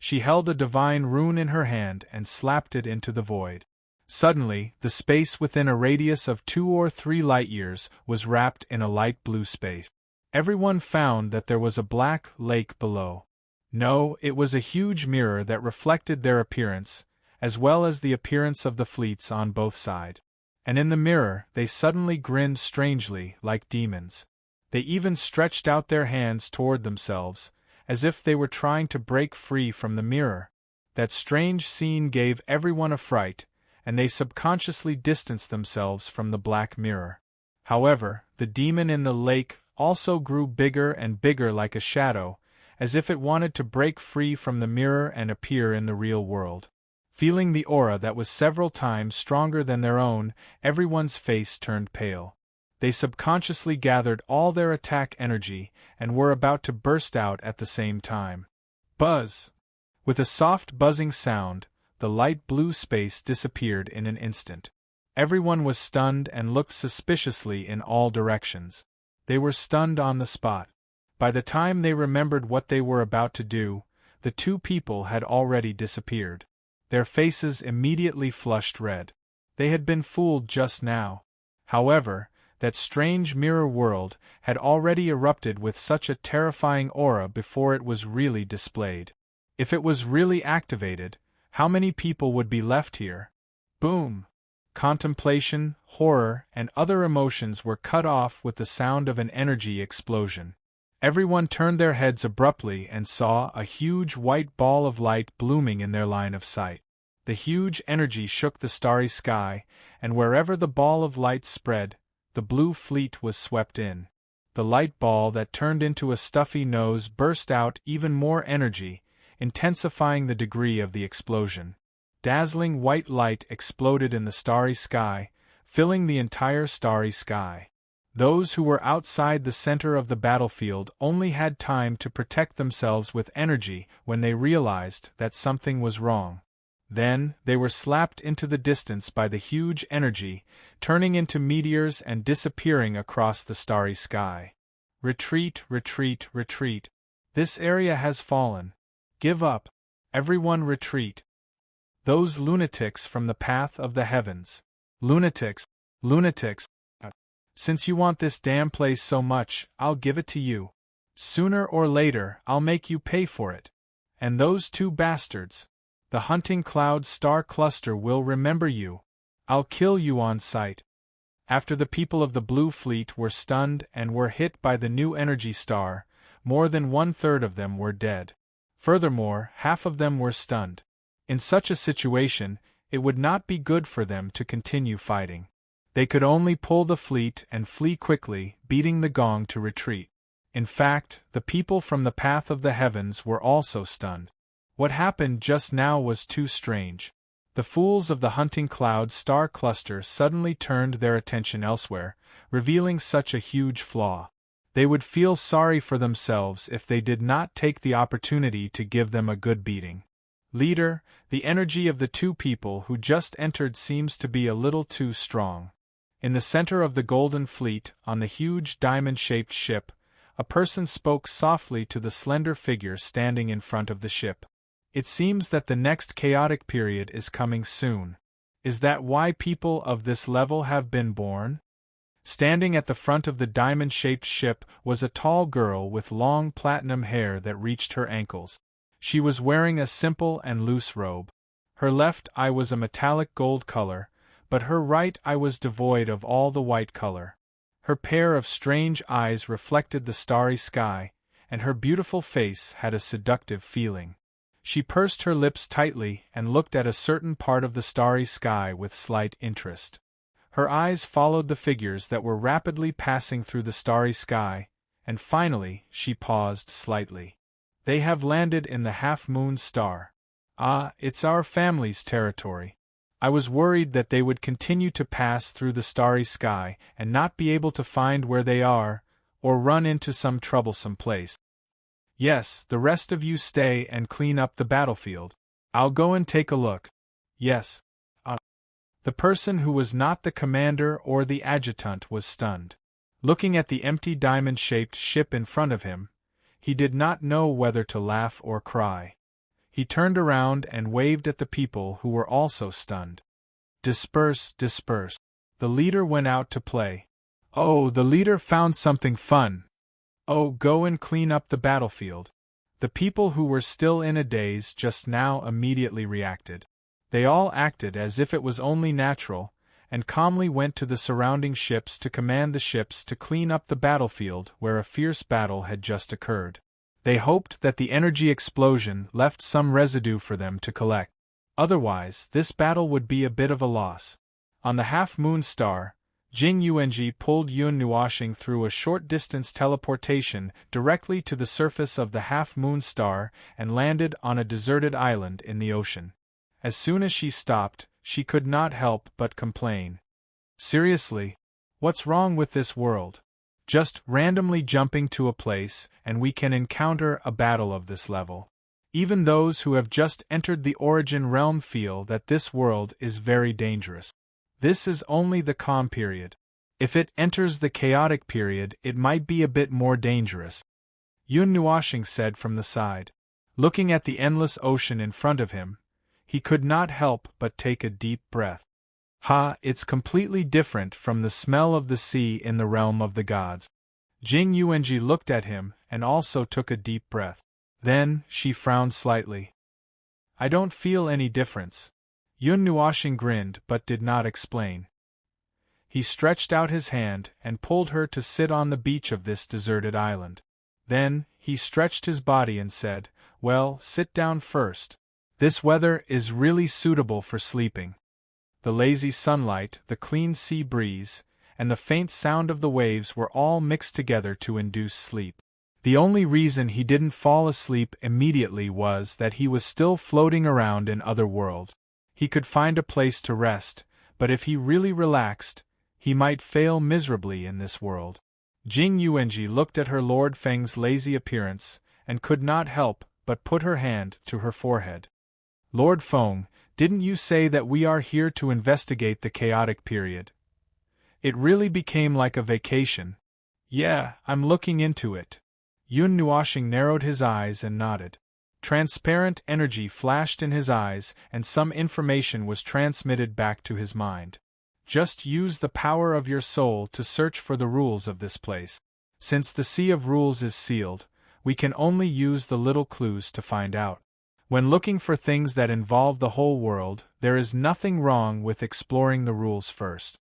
She held a divine rune in her hand and slapped it into the void. Suddenly, the space within a radius of 2 or 3 light-years was wrapped in a light blue space. Everyone found that there was a black lake below. No, it was a huge mirror that reflected their appearance, as well as the appearance of the fleets on both sides. And in the mirror, they suddenly grinned strangely, like demons. They even stretched out their hands toward themselves, as if they were trying to break free from the mirror. That strange scene gave everyone a fright, and they subconsciously distanced themselves from the black mirror. However, the demon in the lake also grew bigger and bigger like a shadow, as if it wanted to break free from the mirror and appear in the real world. Feeling the aura that was several times stronger than their own, everyone's face turned pale. They subconsciously gathered all their attack energy and were about to burst out at the same time. Buzz! With a soft buzzing sound, the light blue space disappeared in an instant. Everyone was stunned and looked suspiciously in all directions. They were stunned on the spot. By the time they remembered what they were about to do, the two people had already disappeared. Their faces immediately flushed red. They had been fooled just now. However, that strange mirror world had already erupted with such a terrifying aura before it was really displayed. If it was really activated, how many people would be left here? Boom! Contemplation, horror, and other emotions were cut off with the sound of an energy explosion. Everyone turned their heads abruptly and saw a huge white ball of light blooming in their line of sight. The huge energy shook the starry sky, and wherever the ball of light spread, the blue fleet was swept in. The light ball that turned into a stuffy nose burst out even more energy, intensifying the degree of the explosion. Dazzling white light exploded in the starry sky, filling the entire starry sky. Those who were outside the center of the battlefield only had time to protect themselves with energy when they realized that something was wrong. Then, they were slapped into the distance by the huge energy, turning into meteors and disappearing across the starry sky. Retreat, retreat, retreat. This area has fallen. Give up. Everyone retreat. Those lunatics from the path of the heavens. Lunatics, lunatics. Since you want this damn place so much, I'll give it to you. Sooner or later, I'll make you pay for it. And those two bastards. The hunting cloud star cluster will remember you. I'll kill you on sight. After the people of the Blue Fleet were stunned and were hit by the new energy star, more than 1/3 of them were dead. Furthermore, half of them were stunned. In such a situation, it would not be good for them to continue fighting. They could only pull the fleet and flee quickly, beating the gong to retreat. In fact, the people from the path of the heavens were also stunned. What happened just now was too strange. The fools of the hunting cloud star cluster suddenly turned their attention elsewhere, revealing such a huge flaw. They would feel sorry for themselves if they did not take the opportunity to give them a good beating. Leader, the energy of the two people who just entered seems to be a little too strong. In the center of the Golden Fleet, on the huge diamond-shaped ship, a person spoke softly to the slender figure standing in front of the ship. It seems that the next chaotic period is coming soon. Is that why people of this level have been born? Standing at the front of the diamond-shaped ship was a tall girl with long platinum hair that reached her ankles. She was wearing a simple and loose robe. Her left eye was a metallic gold color, but her right eye was devoid of all the white color. Her pair of strange eyes reflected the starry sky, and her beautiful face had a seductive feeling. She pursed her lips tightly and looked at a certain part of the starry sky with slight interest. Her eyes followed the figures that were rapidly passing through the starry sky, and finally she paused slightly. They have landed in the half-moon star. Ah, it's our family's territory. I was worried that they would continue to pass through the starry sky and not be able to find where they are, or run into some troublesome place. Yes, the rest of you stay and clean up the battlefield. I'll go and take a look. Yes. The person who was not the commander or the adjutant was stunned. Looking at the empty diamond-shaped ship in front of him, he did not know whether to laugh or cry. He turned around and waved at the people who were also stunned. Disperse, disperse. The leader went out to play. Oh, the leader found something fun. Oh, go and clean up the battlefield. The people who were still in a daze just now immediately reacted. They all acted as if it was only natural, and calmly went to the surrounding ships to command the ships to clean up the battlefield where a fierce battle had just occurred. They hoped that the energy explosion left some residue for them to collect. Otherwise, this battle would be a bit of a loss. On the half-moon star, Jing Yuanji pulled Yun Nuoxing through a short-distance teleportation directly to the surface of the half-moon star and landed on a deserted island in the ocean. As soon as she stopped, she could not help but complain. Seriously? What's wrong with this world? Just randomly jumping to a place, and we can encounter a battle of this level. Even those who have just entered the origin realm feel that this world is very dangerous. This is only the calm period. If it enters the chaotic period, it might be a bit more dangerous. Yun Nuoxing said from the side. Looking at the endless ocean in front of him, he could not help but take a deep breath. Ha, it's completely different from the smell of the sea in the realm of the gods. Jing Yuanji looked at him and also took a deep breath. Then, she frowned slightly. I don't feel any difference. Yun Nuoxing grinned but did not explain. He stretched out his hand and pulled her to sit on the beach of this deserted island. Then, he stretched his body and said, Well, sit down first. This weather is really suitable for sleeping. The lazy sunlight, the clean sea breeze, and the faint sound of the waves were all mixed together to induce sleep. The only reason he didn't fall asleep immediately was that he was still floating around in other worlds. He could find a place to rest, but if he really relaxed, he might fail miserably in this world. Jing Yuanji looked at her Lord Feng's lazy appearance, and could not help but put her hand to her forehead. Lord Feng, didn't you say that we are here to investigate the chaotic period? It really became like a vacation. Yeah, I'm looking into it. Yun Nuoxing narrowed his eyes and nodded. Transparent energy flashed in his eyes, and some information was transmitted back to his mind. Just use the power of your soul to search for the rules of this place. Since the Sea of Rules is sealed, we can only use the little clues to find out. When looking for things that involve the whole world, there is nothing wrong with exploring the rules first.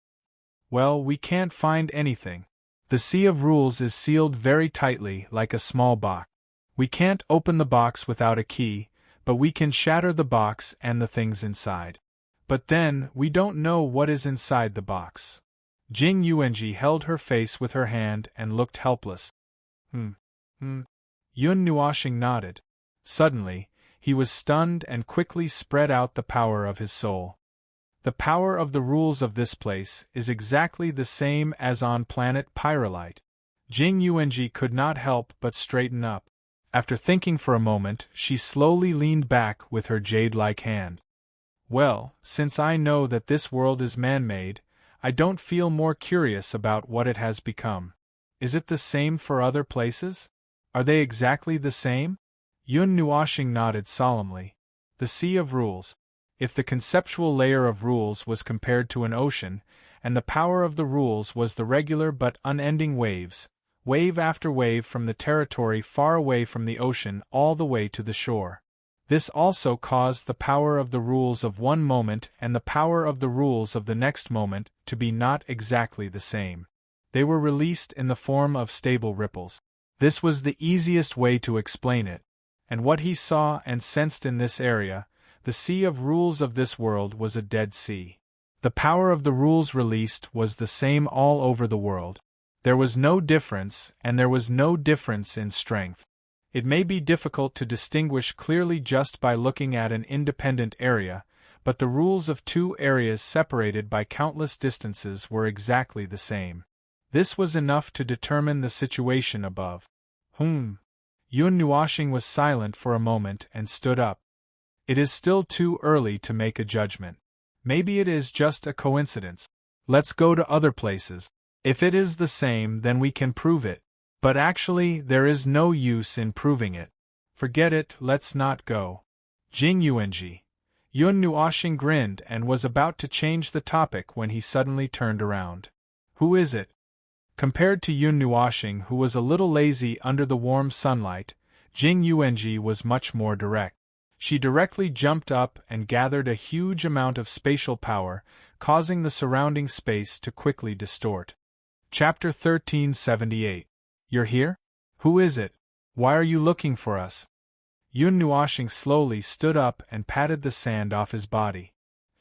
Well, we can't find anything. The sea of rules is sealed very tightly, like a small box. We can't open the box without a key, but we can shatter the box and the things inside. But then, we don't know what is inside the box. Jing Yuanji held her face with her hand and looked helpless. Yun Nuoshing nodded. Suddenly, he was stunned and quickly spread out the power of his soul. The power of the rules of this place is exactly the same as on planet Pyrolite. Jing Yuanji could not help but straighten up. After thinking for a moment, she slowly leaned back with her jade-like hand. Well, since I know that this world is man-made, I don't feel more curious about what it has become. Is it the same for other places? Are they exactly the same? Yun Nuoshing nodded solemnly. The sea of rules. If the conceptual layer of rules was compared to an ocean, and the power of the rules was the regular but unending waves, wave after wave from the territory far away from the ocean all the way to the shore. This also caused the power of the rules of one moment and the power of the rules of the next moment to be not exactly the same. They were released in the form of stable ripples. This was the easiest way to explain it. And what he saw and sensed in this area, the sea of rules of this world, was a dead sea. The power of the rules released was the same all over the world. There was no difference, and there was no difference in strength. It may be difficult to distinguish clearly just by looking at an independent area, but the rules of two areas separated by countless distances were exactly the same. This was enough to determine the situation above. Yun Nuoshing was silent for a moment and stood up. It is still too early to make a judgment. Maybe it is just a coincidence. Let's go to other places. If it is the same, then we can prove it. But actually, there is no use in proving it. Forget it, let's not go. Jing Yuanji. Yun Nuoshing grinned and was about to change the topic when he suddenly turned around. Who is it? Compared to Yun Nuoshing, who was a little lazy under the warm sunlight, Jing Yuanji was much more direct. She directly jumped up and gathered a huge amount of spatial power, causing the surrounding space to quickly distort. Chapter 1378. You're here? Who is it? Why are you looking for us? Yun Nuoshing slowly stood up and patted the sand off his body.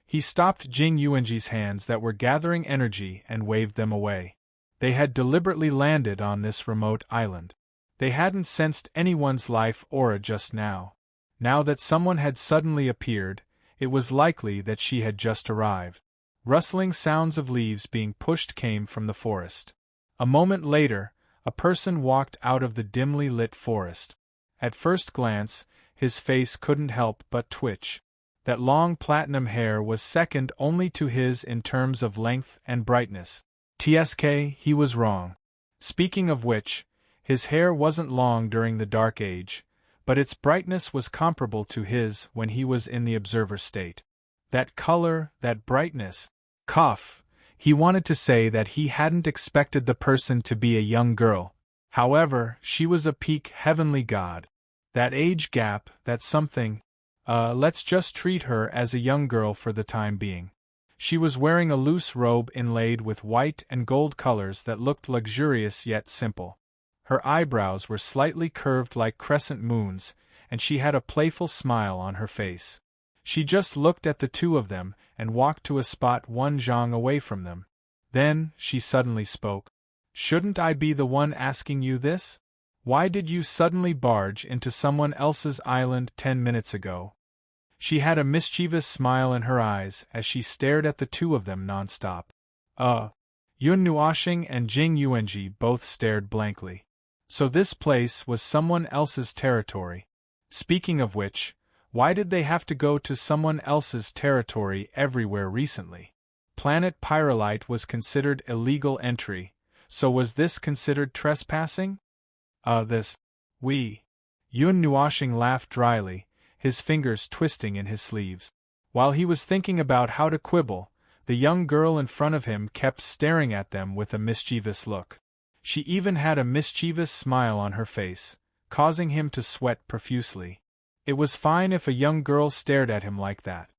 He stopped Jing Yuanji's hands that were gathering energy and waved them away. They had deliberately landed on this remote island. They hadn't sensed anyone's life aura just now. Now that someone had suddenly appeared, it was likely that she had just arrived. Rustling sounds of leaves being pushed came from the forest. A moment later, a person walked out of the dimly lit forest. At first glance, his face couldn't help but twitch. That long platinum hair was second only to his in terms of length and brightness. TSK, he was wrong. Speaking of which, his hair wasn't long during the Dark Age, but its brightness was comparable to his when he was in the observer state. That color, that brightness. Cough. He wanted to say that he hadn't expected the person to be a young girl. However, she was a peak heavenly god. That age gap, that something. Let's just treat her as a young girl for the time being. She was wearing a loose robe inlaid with white and gold colors that looked luxurious yet simple. Her eyebrows were slightly curved like crescent moons, and she had a playful smile on her face. She just looked at the two of them and walked to a spot one zhang away from them. Then, she suddenly spoke. Shouldn't I be the one asking you this? Why did you suddenly barge into someone else's island 10 minutes ago? She had a mischievous smile in her eyes as she stared at the two of them nonstop. Yun Nuoshing and Jing Yuanji both stared blankly. So this place was someone else's territory. Speaking of which, why did they have to go to someone else's territory everywhere recently? Planet Pyrolite was considered illegal entry, so was this considered trespassing? Yun Nuoshing laughed dryly, his fingers twisting in his sleeves. While he was thinking about how to quibble, the young girl in front of him kept staring at them with a mischievous look. She even had a mischievous smile on her face, causing him to sweat profusely. It was fine if a young girl stared at him like that.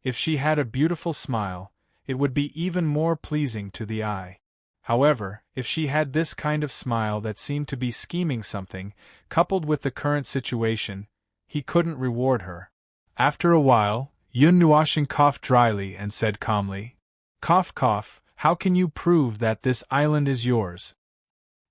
If she had a beautiful smile, it would be even more pleasing to the eye. However, if she had this kind of smile that seemed to be scheming something, coupled with the current situation, he couldn't reward her. After a while, Yun Nuoshing coughed dryly and said calmly, "Cough, cough, how can you prove that this island is yours?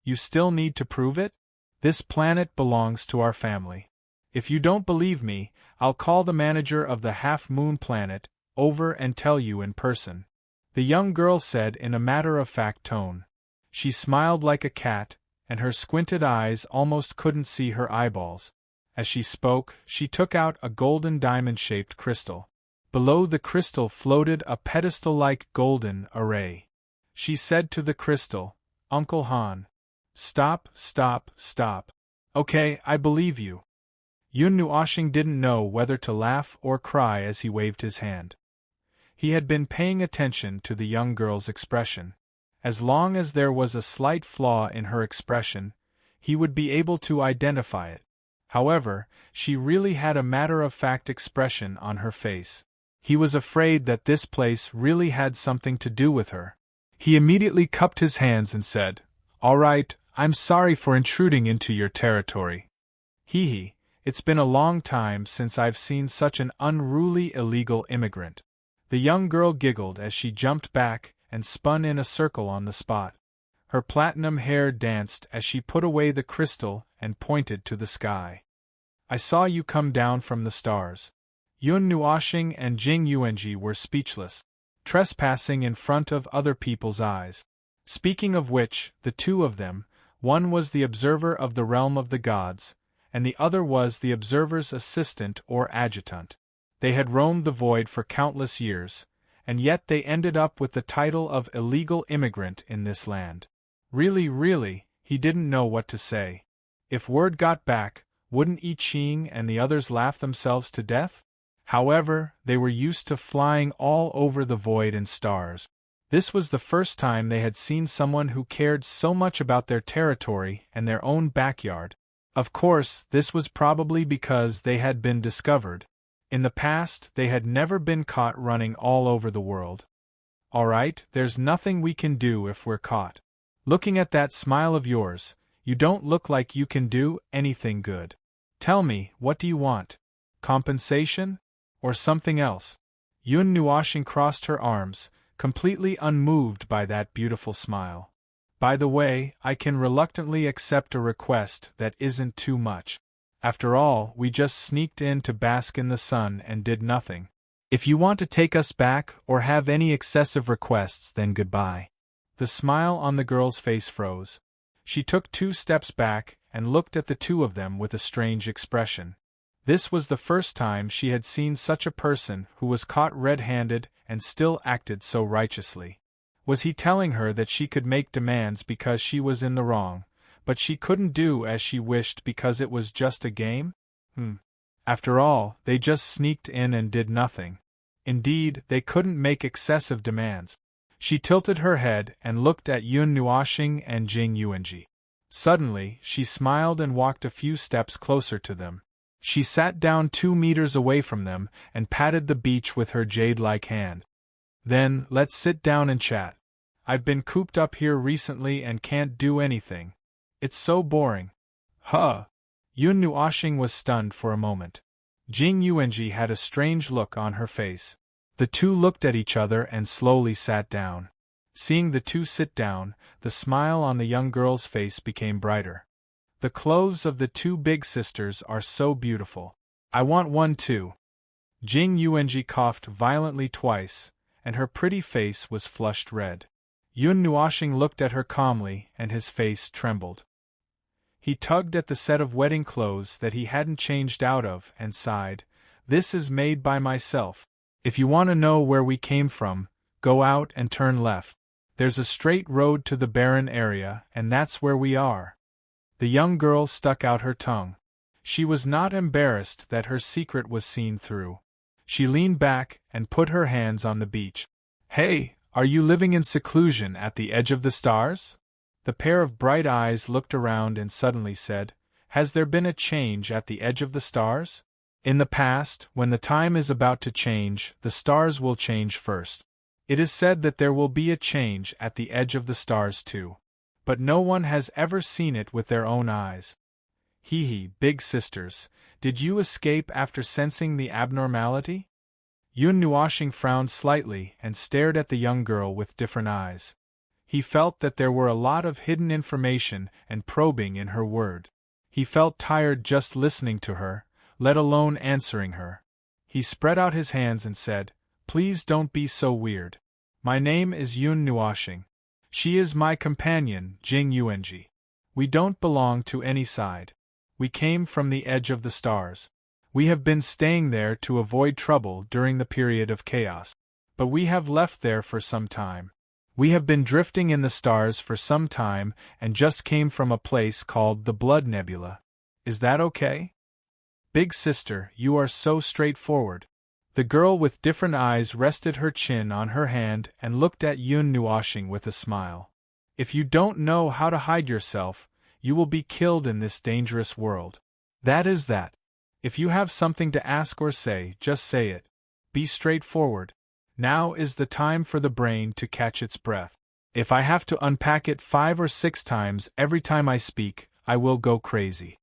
You still need to prove it? This planet belongs to our family. If you don't believe me, I'll call the manager of the half-moon planet over and tell you in person," the young girl said in a matter-of-fact tone. She smiled like a cat, and her squinted eyes almost couldn't see her eyeballs. As she spoke, she took out a golden diamond-shaped crystal. Below the crystal floated a pedestal-like golden array. She said to the crystal, "Uncle Han, stop, stop, stop. Okay, I believe you." Yun Nuoshing didn't know whether to laugh or cry as he waved his hand. He had been paying attention to the young girl's expression. As long as there was a slight flaw in her expression, he would be able to identify it. However, she really had a matter-of-fact expression on her face. He was afraid that this place really had something to do with her. He immediately cupped his hands and said, "All right, I'm sorry for intruding into your territory. Hee. It's been a long time since I've seen such an unruly illegal immigrant." The young girl giggled as she jumped back and spun in a circle on the spot. Her platinum hair danced as she put away the crystal and pointed to the sky. "I saw you come down from the stars." Yun Nuoshing and Jing Yuanji were speechless, trespassing in front of other people's eyes. Speaking of which, the two of them, one was the observer of the realm of the gods, and the other was the observer's assistant or adjutant. They had roamed the void for countless years, and yet they ended up with the title of illegal immigrant in this land. Really, he didn't know what to say. If word got back, wouldn't I Ching and the others laugh themselves to death? However, they were used to flying all over the void and stars. This was the first time they had seen someone who cared so much about their territory and their own backyard. Of course, this was probably because they had been discovered. In the past, they had never been caught running all over the world. "All right, there's nothing we can do if we're caught. Looking at that smile of yours, you don't look like you can do anything good. Tell me, what do you want? Compensation? Or something else?" Yun Nuoshing crossed her arms, completely unmoved by that beautiful smile. "By the way, I can reluctantly accept a request that isn't too much. After all, we just sneaked in to bask in the sun and did nothing. If you want to take us back or have any excessive requests, then goodbye." The smile on the girl's face froze. She took 2 steps back and looked at the two of them with a strange expression. This was the first time she had seen such a person who was caught red-handed and still acted so righteously. Was he telling her that she could make demands because she was in the wrong, but she couldn't do as she wished because it was just a game? After all, they just sneaked in and did nothing. Indeed, they couldn't make excessive demands. She tilted her head and looked at Yun Nuoshing and Jing Yuanji. Suddenly, she smiled and walked a few steps closer to them. She sat down 2 meters away from them and patted the beach with her jade-like hand. "Then, let's sit down and chat. I've been cooped up here recently and can't do anything. It's so boring." "Huh!" Yun Nuoshing was stunned for a moment. Jing Yuanji had a strange look on her face. The two looked at each other and slowly sat down. Seeing the two sit down, the smile on the young girl's face became brighter. "The clothes of the 2 big sisters are so beautiful. I want one too." Jing Yuanji coughed violently twice, and her pretty face was flushed red. Yun Nuoshing looked at her calmly, and his face trembled. He tugged at the set of wedding clothes that he hadn't changed out of and sighed, "This is made by myself. If you want to know where we came from, go out and turn left. There's a straight road to the barren area, and that's where we are." The young girl stuck out her tongue. She was not embarrassed that her secret was seen through. She leaned back and put her hands on the beach. "Hey, are you living in seclusion at the edge of the stars?" The pair of bright eyes looked around and suddenly said, "Has there been a change at the edge of the stars?" In the past, when the time is about to change, the stars will change first. It is said that there will be a change at the edge of the stars too. But no one has ever seen it with their own eyes. Hee, big sisters, did you escape after sensing the abnormality? Yun Nuoshing frowned slightly and stared at the young girl with different eyes. He felt that there were a lot of hidden information and probing in her word. He felt tired just listening to her, let alone answering her. He spread out his hands and said, "Please don't be so weird. My name is Yun Nuoshing. She is my companion, Jing Yuanji. We don't belong to any side. We came from the edge of the stars. We have been staying there to avoid trouble during the period of chaos. But we have left there for some time. We have been drifting in the stars for some time and just came from a place called the Blood Nebula. Is that okay?" "Big sister, you are so straightforward." The girl with different eyes rested her chin on her hand and looked at Yun Nuoshing with a smile. "If you don't know how to hide yourself, you will be killed in this dangerous world. That is that. If you have something to ask or say, just say it. Be straightforward. Now is the time for the brain to catch its breath. If I have to unpack it 5 or 6 times every time I speak, I will go crazy."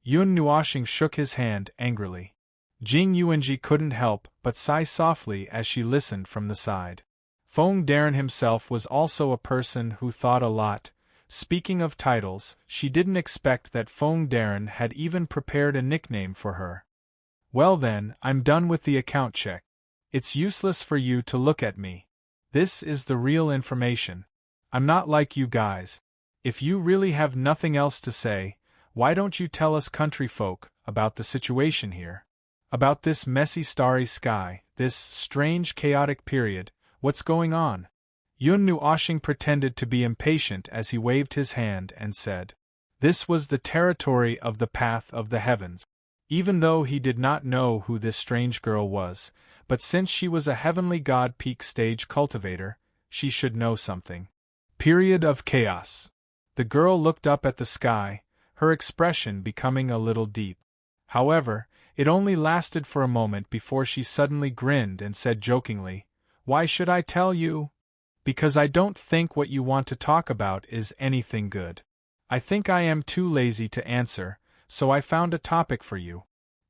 Yun Nuoshing shook his hand angrily. Jing Yuanji couldn't help but sigh softly as she listened from the side. Feng Darren himself was also a person who thought a lot. Speaking of titles, she didn't expect that Feng Darren had even prepared a nickname for her. "Well then, I'm done with the account check. It's useless for you to look at me. This is the real information. I'm not like you guys. If you really have nothing else to say, why don't you tell us country folk about the situation here? About this messy starry sky, this strange chaotic period, what's going on?" Yun Nuoshing pretended to be impatient as he waved his hand and said, "This was the territory of the path of the heavens." Even though he did not know who this strange girl was, but since she was a heavenly god peak stage cultivator, she should know something. Period of chaos. The girl looked up at the sky, her expression becoming a little deep. However, it only lasted for a moment before she suddenly grinned and said jokingly, "Why should I tell you? Because I don't think what you want to talk about is anything good. I think I am too lazy to answer, so I found a topic for you."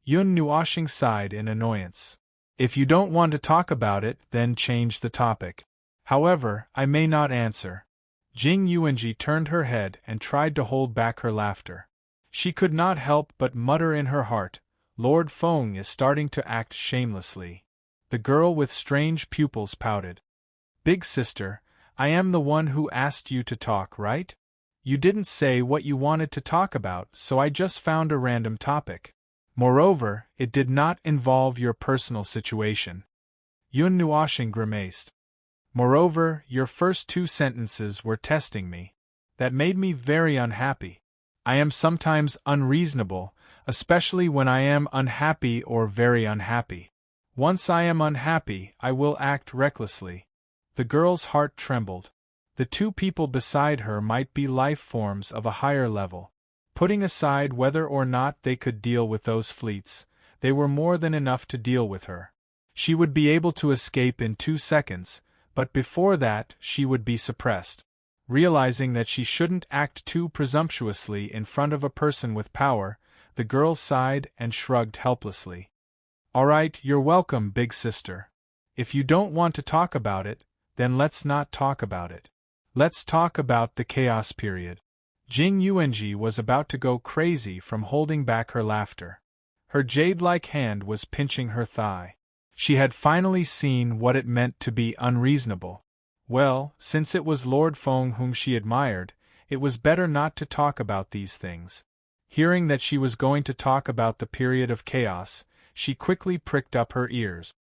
Yun Nuoshing sighed in annoyance. "If you don't want to talk about it, then change the topic. However, I may not answer." Jing Yuanji turned her head and tried to hold back her laughter. She could not help but mutter in her heart, "Lord Feng is starting to act shamelessly." The girl with strange pupils pouted. "Big sister, I am the one who asked you to talk, right? You didn't say what you wanted to talk about, so I just found a random topic. Moreover, it did not involve your personal situation." Yun Nuoshing grimaced. "Moreover, your first 2 sentences were testing me. That made me very unhappy. I am sometimes unreasonable, especially when I am unhappy or very unhappy. Once I am unhappy, I will act recklessly." The girl's heart trembled. The 2 people beside her might be life forms of a higher level. Putting aside whether or not they could deal with those fleets, they were more than enough to deal with her. She would be able to escape in 2 seconds, but before that she would be suppressed. Realizing that she shouldn't act too presumptuously in front of a person with power, the girl sighed and shrugged helplessly. "All right, you're welcome, big sister. If you don't want to talk about it, then let's not talk about it. Let's talk about the chaos period." Jing Yuanji was about to go crazy from holding back her laughter. Her jade-like hand was pinching her thigh. She had finally seen what it meant to be unreasonable. Well, since it was Lord Feng whom she admired, it was better not to talk about these things. Hearing that she was going to talk about the period of chaos, she quickly pricked up her ears.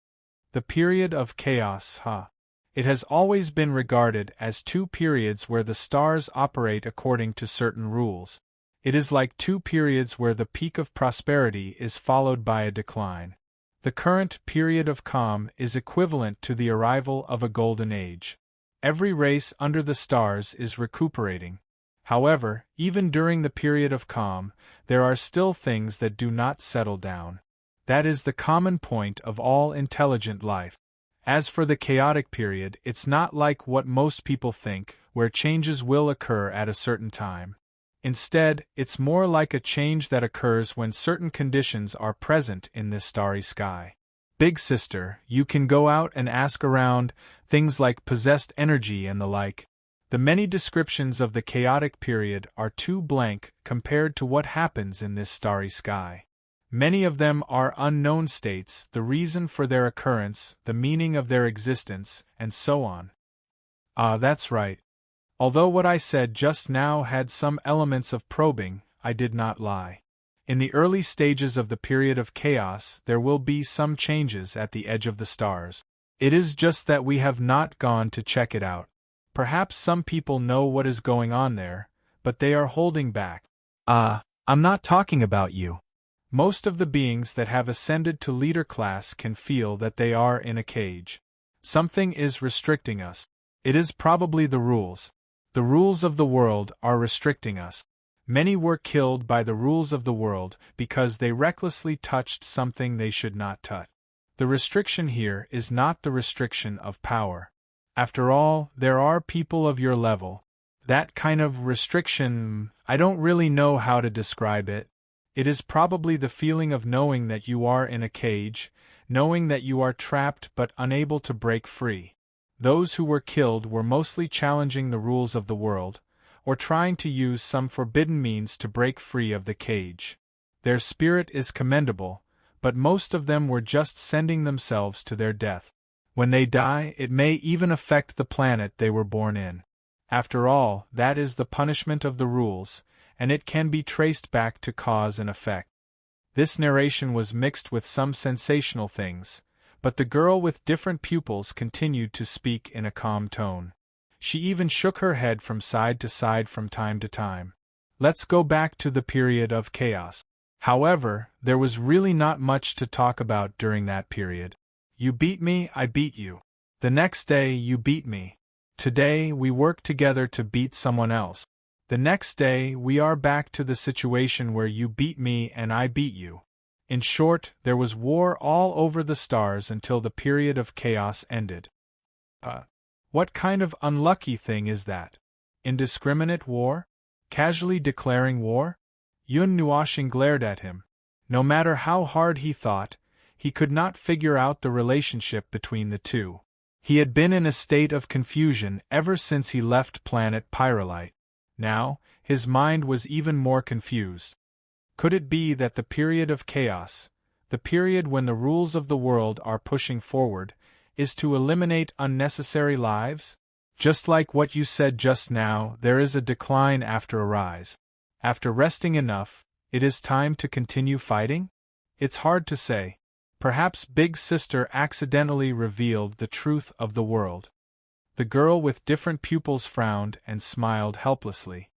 The period of chaos, huh? It has always been regarded as 2 periods where the stars operate according to certain rules. It is like 2 periods where the peak of prosperity is followed by a decline. The current period of calm is equivalent to the arrival of a golden age. Every race under the stars is recuperating. However, even during the period of calm, there are still things that do not settle down. That is the common point of all intelligent life. As for the chaotic period, it's not like what most people think, where changes will occur at a certain time. Instead, it's more like a change that occurs when certain conditions are present in this starry sky. Big sister, you can go out and ask around, things like possessed energy and the like. The many descriptions of the chaotic period are too blank compared to what happens in this starry sky. Many of them are unknown states, the reason for their occurrence, the meaning of their existence, and so on. Ah, that's right. Although what I said just now had some elements of probing, I did not lie. In the early stages of the period of chaos, there will be some changes at the edge of the stars. It is just that we have not gone to check it out. Perhaps some people know what is going on there, but they are holding back. I'm not talking about you. Most of the beings that have ascended to leader class can feel that they are in a cage. Something is restricting us. It is probably the rules. The rules of the world are restricting us. Many were killed by the rules of the world because they recklessly touched something they should not touch. The restriction here is not the restriction of power. After all, there are people of your level. That kind of restriction, I don't really know how to describe it. It is probably the feeling of knowing that you are in a cage, knowing that you are trapped but unable to break free. Those who were killed were mostly challenging the rules of the world, or trying to use some forbidden means to break free of the cage. Their spirit is commendable, but most of them were just sending themselves to their death. When they die, it may even affect the planet they were born in. After all, that is the punishment of the rules, and it can be traced back to cause and effect. This narration was mixed with some sensational things, but the girl with different pupils continued to speak in a calm tone. She even shook her head from side to side from time to time. Let's go back to the period of chaos. However, there was really not much to talk about during that period. You beat me, I beat you. The next day, you beat me. Today, we work together to beat someone else. The next day, we are back to the situation where you beat me and I beat you. In short, there was war all over the stars until the period of chaos ended. What kind of unlucky thing is that? Indiscriminate war? Casually declaring war? Yun Nuoshing glared at him. No matter how hard he thought, he could not figure out the relationship between the two. He had been in a state of confusion ever since he left planet Pyrolite. Now, his mind was even more confused. Could it be that the period of chaos, the period when the rules of the world are pushing forward, is to eliminate unnecessary lives? Just like what you said just now, there is a decline after a rise. After resting enough, it is time to continue fighting? It's hard to say. Perhaps Big Sister accidentally revealed the truth of the world. The girl with different pupils frowned and smiled helplessly.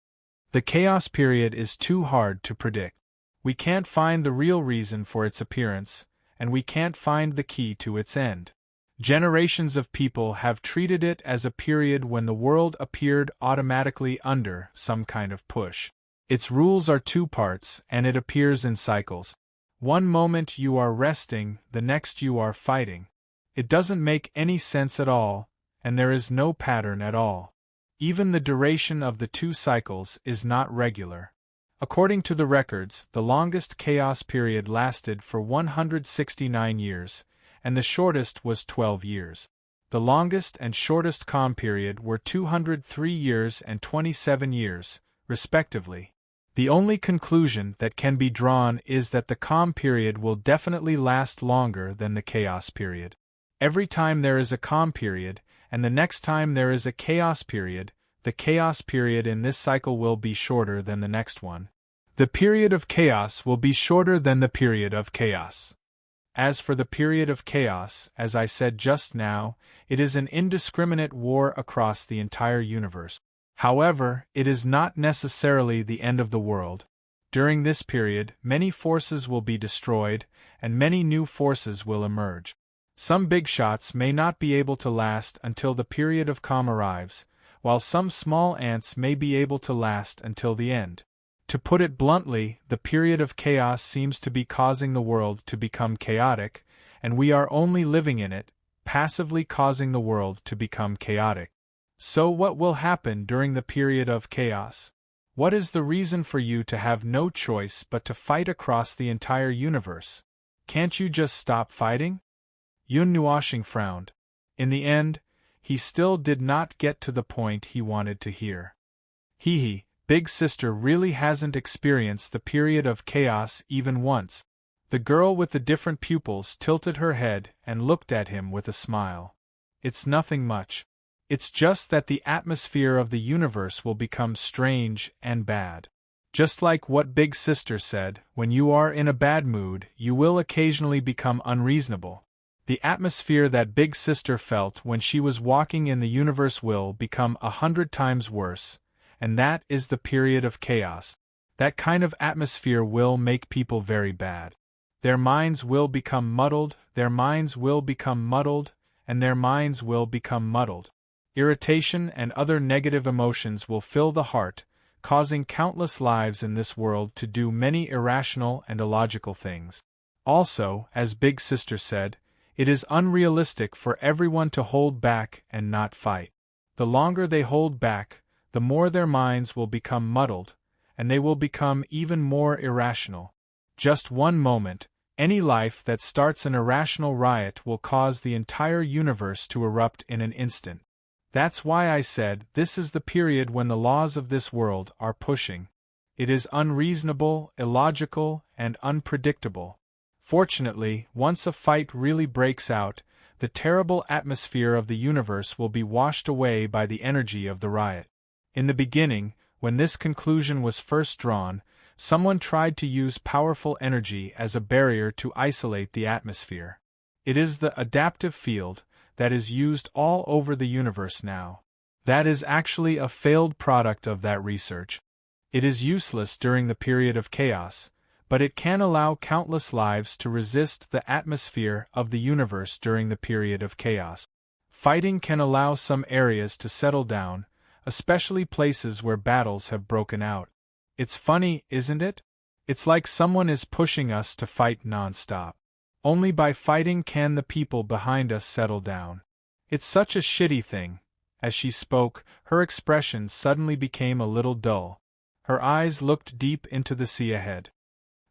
The chaos period is too hard to predict. We can't find the real reason for its appearance, and we can't find the key to its end. Generations of people have treated it as a period when the world appeared automatically under some kind of push. Its rules are two parts, and it appears in cycles. One moment you are resting, the next you are fighting. It doesn't make any sense at all, and there is no pattern at all. Even the duration of the two cycles is not regular. According to the records, the longest chaos period lasted for 169 years, and the shortest was 12 years. The longest and shortest calm period were 203 years and 27 years, respectively. The only conclusion that can be drawn is that the calm period will definitely last longer than the chaos period. Every time there is a calm period, and the next time there is a chaos period, the chaos period in this cycle will be shorter than the next one. The period of chaos will be shorter than the period of chaos. As for the period of chaos, as I said just now, it is an indiscriminate war across the entire universe. However, it is not necessarily the end of the world. During this period, many forces will be destroyed, and many new forces will emerge. Some big shots may not be able to last until the period of calm arrives, while some small ants may be able to last until the end. To put it bluntly, the period of chaos seems to be causing the world to become chaotic, and we are only living in it, passively causing the world to become chaotic. So what will happen during the period of chaos? What is the reason for you to have no choice but to fight across the entire universe? Can't you just stop fighting? Yun Nuoshing frowned. In the end, he still did not get to the point he wanted to hear. Hee, Big Sister really hasn't experienced the period of chaos even once. The girl with the different pupils tilted her head and looked at him with a smile. It's nothing much. It's just that the atmosphere of the universe will become strange and bad. Just like what Big Sister said, when you are in a bad mood, you will occasionally become unreasonable. The atmosphere that Big Sister felt when she was walking in the universe will become 100 times worse, and that is the period of chaos. That kind of atmosphere will make people very bad. Their minds will become muddled, their minds will become muddled, and their minds will become muddled. Irritation and other negative emotions will fill the heart, causing countless lives in this world to do many irrational and illogical things. Also, as Big Sister said, it is unrealistic for everyone to hold back and not fight. The longer they hold back, the more their minds will become muddled, and they will become even more irrational. Just one moment, any life that starts an irrational riot will cause the entire universe to erupt in an instant. That's why I said this is the period when the laws of this world are pushing. It is unreasonable, illogical, and unpredictable. Fortunately, once a fight really breaks out, the terrible atmosphere of the universe will be washed away by the energy of the riot. In the beginning, when this conclusion was first drawn, someone tried to use powerful energy as a barrier to isolate the atmosphere. It is the adaptive field that is used all over the universe now. That is actually a failed product of that research. It is useless during the period of chaos, but it can allow countless lives to resist the atmosphere of the universe during the period of chaos. Fighting can allow some areas to settle down, especially places where battles have broken out. It's funny, isn't it? It's like someone is pushing us to fight non-stop. Only by fighting can the people behind us settle down. It's such a shitty thing. As she spoke, her expression suddenly became a little dull. Her eyes looked deep into the sea ahead.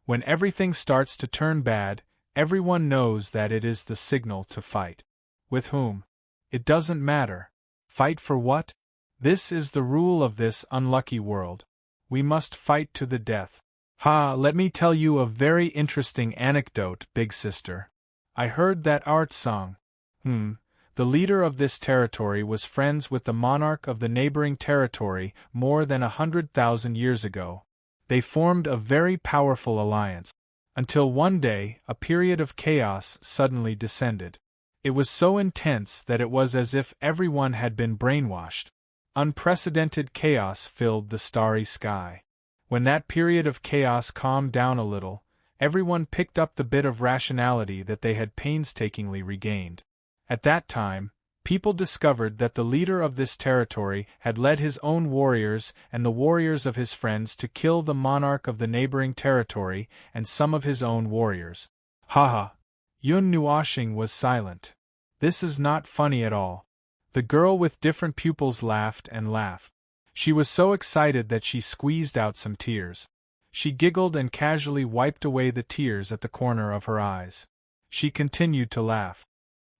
When everything starts to turn bad, everyone knows that it is the signal to fight. With whom? It doesn't matter. Fight for what? This is the rule of this unlucky world. We must fight to the death. Let me tell you a very interesting anecdote, Big Sister. I heard that art song. The leader of this territory was friends with the monarch of the neighboring territory more than 100,000 years ago. They formed a very powerful alliance, until one day a period of chaos suddenly descended. It was so intense that it was as if everyone had been brainwashed. Unprecedented chaos filled the starry sky. When that period of chaos calmed down a little, everyone picked up the bit of rationality that they had painstakingly regained. At that time, people discovered that the leader of this territory had led his own warriors and the warriors of his friends to kill the monarch of the neighboring territory and some of his own warriors. Yun Nuoshing was silent. This is not funny at all. The girl with different pupils laughed and laughed. She was so excited that she squeezed out some tears. She giggled and casually wiped away the tears at the corner of her eyes. She continued to laugh.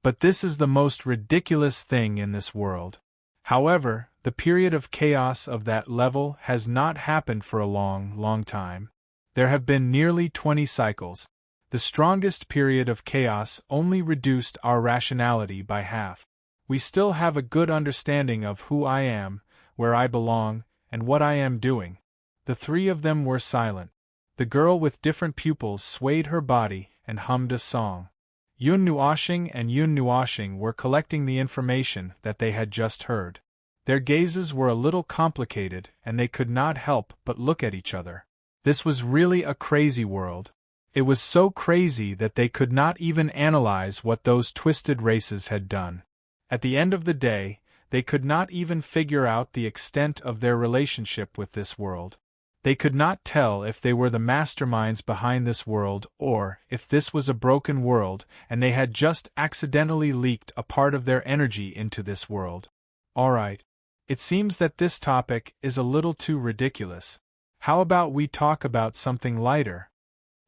But this is the most ridiculous thing in this world. However, the period of chaos of that level has not happened for a long, long time. There have been nearly 20 cycles. The strongest period of chaos only reduced our rationality by half. We still have a good understanding of who I am, where I belong, and what I am doing. The three of them were silent. The girl with different pupils swayed her body and hummed a song. Yun Nuoshing and Yun Nuoshing were collecting the information that they had just heard. Their gazes were a little complicated and they could not help but look at each other. This was really a crazy world. It was so crazy that they could not even analyze what those twisted races had done. At the end of the day, they could not even figure out the extent of their relationship with this world. They could not tell if they were the masterminds behind this world or if this was a broken world and they had just accidentally leaked a part of their energy into this world. Alright. It seems that this topic is a little too ridiculous. How about we talk about something lighter?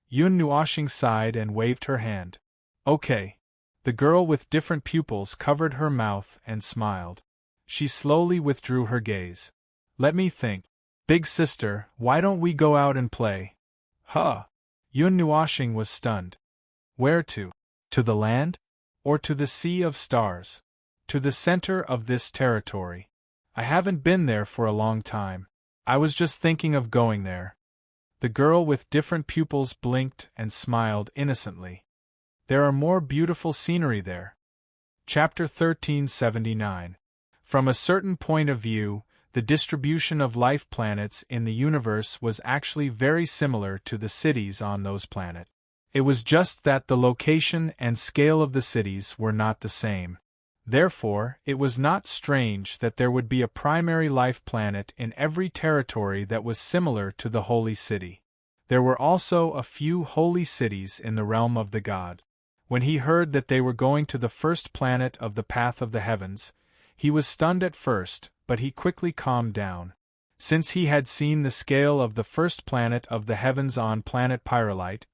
Yun Nuoshing sighed and waved her hand. Okay. The girl with different pupils covered her mouth and smiled. She slowly withdrew her gaze. Let me think. Big sister, why don't we go out and play? Huh. Yun Nuoshing was stunned. Where to? To the land? Or to the sea of stars? To the center of this territory. I haven't been there for a long time. I was just thinking of going there. The girl with different pupils blinked and smiled innocently. There are more beautiful scenery there. Chapter 1379. From a certain point of view, the distribution of life planets in the universe was actually very similar to the cities on those planets. It was just that the location and scale of the cities were not the same. Therefore, it was not strange that there would be a primary life planet in every territory that was similar to the holy city. There were also a few holy cities in the realm of the god. When he heard that they were going to the first planet of the path of the heavens, he was stunned at first, but he quickly calmed down. Since he had seen the scale of the first planet of the heavens on planet Pyrolite,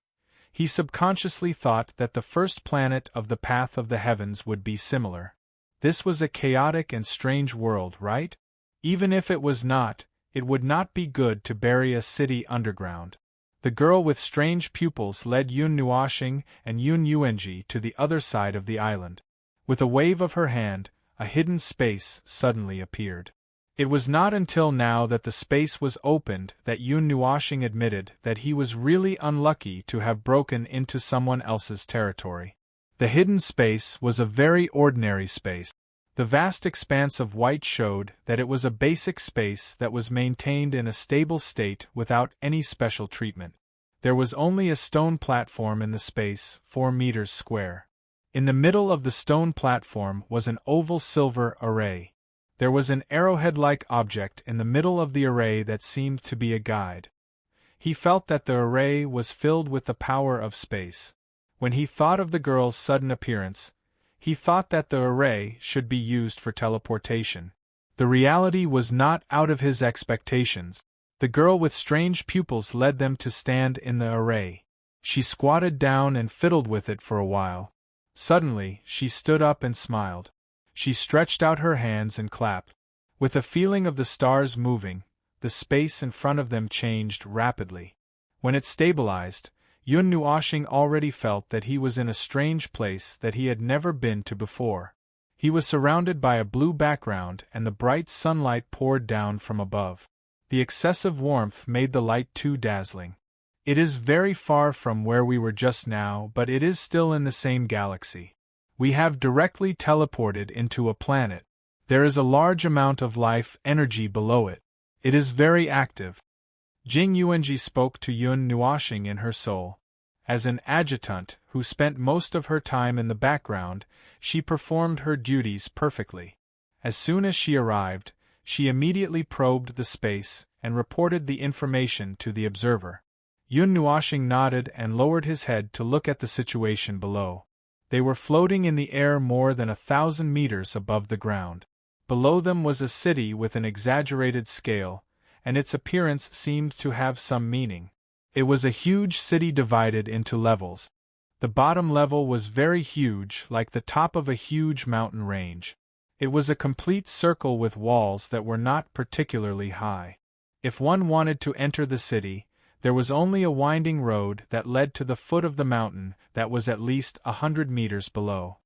he subconsciously thought that the first planet of the path of the heavens would be similar. This was a chaotic and strange world, right? Even if it was not, it would not be good to bury a city underground. The girl with strange pupils led Yun Nuoshing and Yun Yuanji to the other side of the island. With a wave of her hand, a hidden space suddenly appeared. It was not until now that the space was opened that Yun Nuoshing admitted that he was really unlucky to have broken into someone else's territory. The hidden space was a very ordinary space. The vast expanse of white showed that it was a basic space that was maintained in a stable state without any special treatment. There was only a stone platform in the space, 4 meters square. In the middle of the stone platform was an oval silver array. There was an arrowhead-like object in the middle of the array that seemed to be a guide. He felt that the array was filled with the power of space. When he thought of the girl's sudden appearance, he thought that the array should be used for teleportation. The reality was not out of his expectations. The girl with strange pupils led them to stand in the array. She squatted down and fiddled with it for a while. Suddenly, she stood up and smiled. She stretched out her hands and clapped. With a feeling of the stars moving, the space in front of them changed rapidly. When it stabilized, Yun Nuoshing already felt that he was in a strange place that he had never been to before. He was surrounded by a blue background and the bright sunlight poured down from above. The excessive warmth made the light too dazzling. It is very far from where we were just now, but it is still in the same galaxy. We have directly teleported into a planet. There is a large amount of life energy below it. It is very active. Jing Yuanji spoke to Yun Nuoshing in her soul. As an adjutant who spent most of her time in the background, she performed her duties perfectly. As soon as she arrived, she immediately probed the space and reported the information to the observer. Yun Nuoshing nodded and lowered his head to look at the situation below. They were floating in the air more than 1,000 meters above the ground. Below them was a city with an exaggerated scale, and its appearance seemed to have some meaning. It was a huge city divided into levels. The bottom level was very huge, like the top of a huge mountain range. It was a complete circle with walls that were not particularly high. If one wanted to enter the city, there was only a winding road that led to the foot of the mountain that was at least 100 meters below.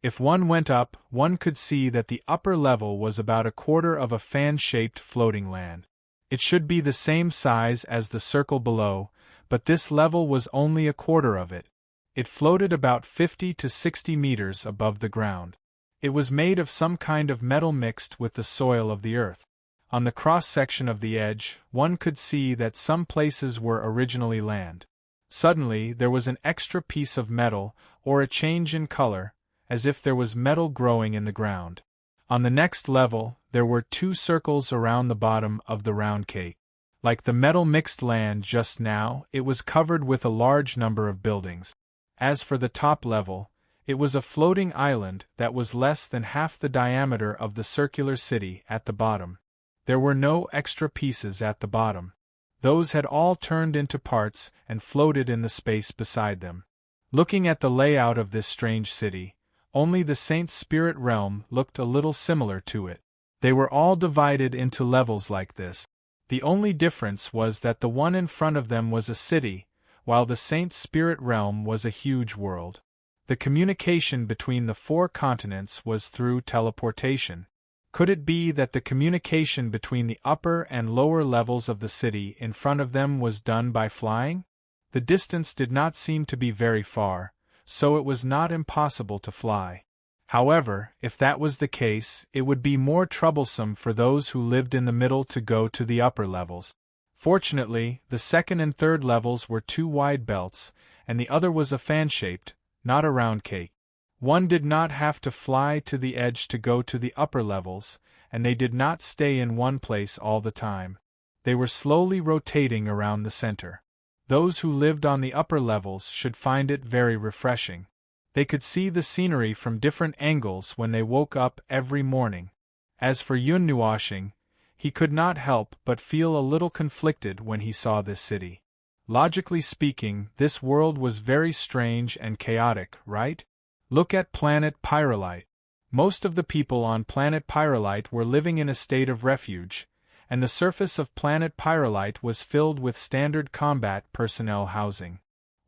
If one went up, one could see that the upper level was about a quarter of a fan-shaped floating land. It should be the same size as the circle below, but this level was only a quarter of it. It floated about 50 to 60 meters above the ground. It was made of some kind of metal mixed with the soil of the earth. On the cross-section of the edge, one could see that some places were originally land. Suddenly, there was an extra piece of metal, or a change in color, as if there was metal growing in the ground. On the next level, there were 2 circles around the bottom of the round cake. Like the metal-mixed land just now, it was covered with a large number of buildings. As for the top level, it was a floating island that was less than half the diameter of the circular city at the bottom. There were no extra pieces at the bottom. Those had all turned into parts and floated in the space beside them. Looking at the layout of this strange city, only the Saint's spirit realm looked a little similar to it. They were all divided into levels like this. The only difference was that the one in front of them was a city, while the Saint's spirit realm was a huge world. The communication between the 4 continents was through teleportation. Could it be that the communication between the upper and lower levels of the city in front of them was done by flying? The distance did not seem to be very far, so it was not impossible to fly. However, if that was the case, it would be more troublesome for those who lived in the middle to go to the upper levels. Fortunately, the second and third levels were 2 wide belts, and the other was a fan-shaped, not a round cake. One did not have to fly to the edge to go to the upper levels, and they did not stay in one place all the time. They were slowly rotating around the center. Those who lived on the upper levels should find it very refreshing. They could see the scenery from different angles when they woke up every morning. As for Yun-Nuoshing, he could not help but feel a little conflicted when he saw this city. Logically speaking, this world was very strange and chaotic, right? Look at planet Pyrolite. Most of the people on planet Pyrolite were living in a state of refuge, and the surface of planet Pyrolite was filled with standard combat personnel housing.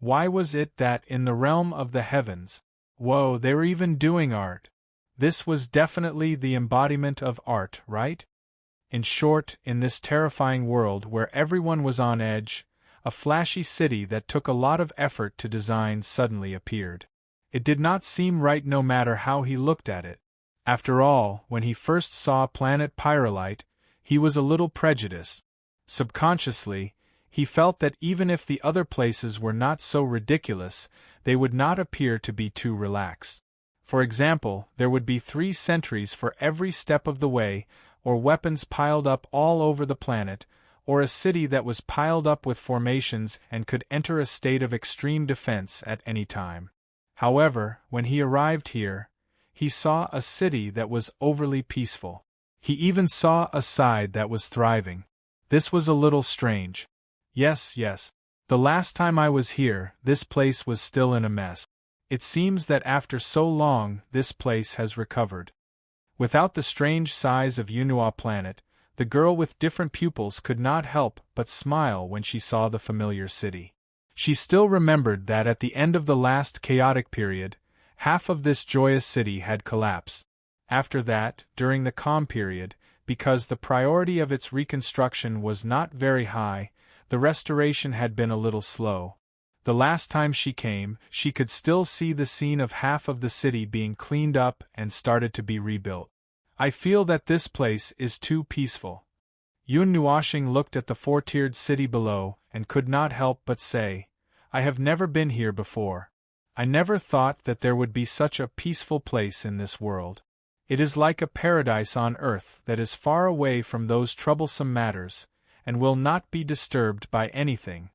Why was it that in the realm of the heavens, whoa, they were even doing art? This was definitely the embodiment of art, right? In short, in this terrifying world where everyone was on edge, a flashy city that took a lot of effort to design suddenly appeared. It did not seem right no matter how he looked at it. After all, when he first saw planet Pyrolite, he was a little prejudiced. Subconsciously, he felt that even if the other places were not so ridiculous, they would not appear to be too relaxed. For example, there would be 3 sentries for every step of the way, or weapons piled up all over the planet, or a city that was piled up with formations and could enter a state of extreme defense at any time. However, when he arrived here, he saw a city that was overly peaceful. He even saw a side that was thriving. This was a little strange. Yes. The last time I was here, this place was still in a mess. It seems that after so long, this place has recovered. Without the strange size of Yunhua planet, the girl with different pupils could not help but smile when she saw the familiar city. She still remembered that at the end of the last chaotic period, half of this joyous city had collapsed. After that, during the calm period, because the priority of its reconstruction was not very high, the restoration had been a little slow. The last time she came, she could still see the scene of half of the city being cleaned up and started to be rebuilt. I feel that this place is too peaceful. Yun-Nuoshing looked at the 4-tiered city below and could not help but say, I have never been here before. I never thought that there would be such a peaceful place in this world. It is like a paradise on earth that is far away from those troublesome matters, and will not be disturbed by anything.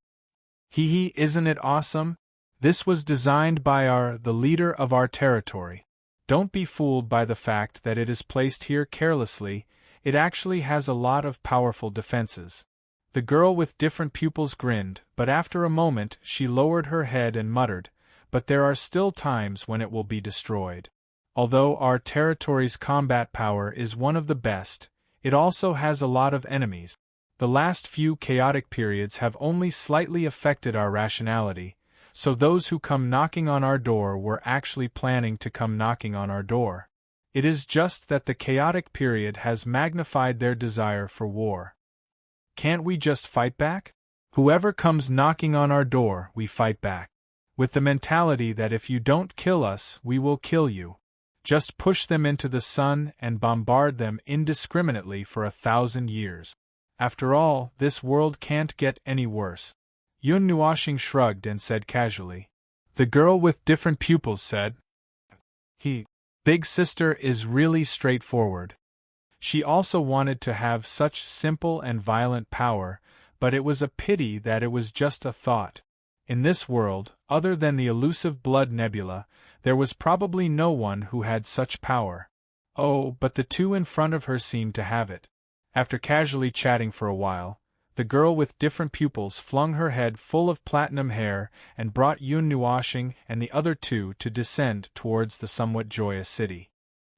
Isn't it awesome? This was designed by the leader of our territory. Don't be fooled by the fact that it is placed here carelessly, it actually has a lot of powerful defenses. The girl with different pupils grinned, but after a moment she lowered her head and muttered, but there are still times when it will be destroyed. Although our territory's combat power is one of the best, it also has a lot of enemies. The last few chaotic periods have only slightly affected our rationality, so those who come knocking on our door were actually planning to come knocking on our door. It is just that the chaotic period has magnified their desire for war. Can't we just fight back? Whoever comes knocking on our door, we fight back. With the mentality that if you don't kill us, we will kill you. Just push them into the sun and bombard them indiscriminately for 1,000 years. After all, this world can't get any worse. Yun-Nuoshing shrugged and said casually. The girl with different pupils said, Big Sister is really straightforward. She also wanted to have such simple and violent power, but it was a pity that it was just a thought. In this world, other than the elusive blood nebula, there was probably no one who had such power. Oh, but the two in front of her seemed to have it. After casually chatting for a while, the girl with different pupils flung her head full of platinum hair and brought Yun Nuoshing and the other two to descend towards the somewhat joyous city.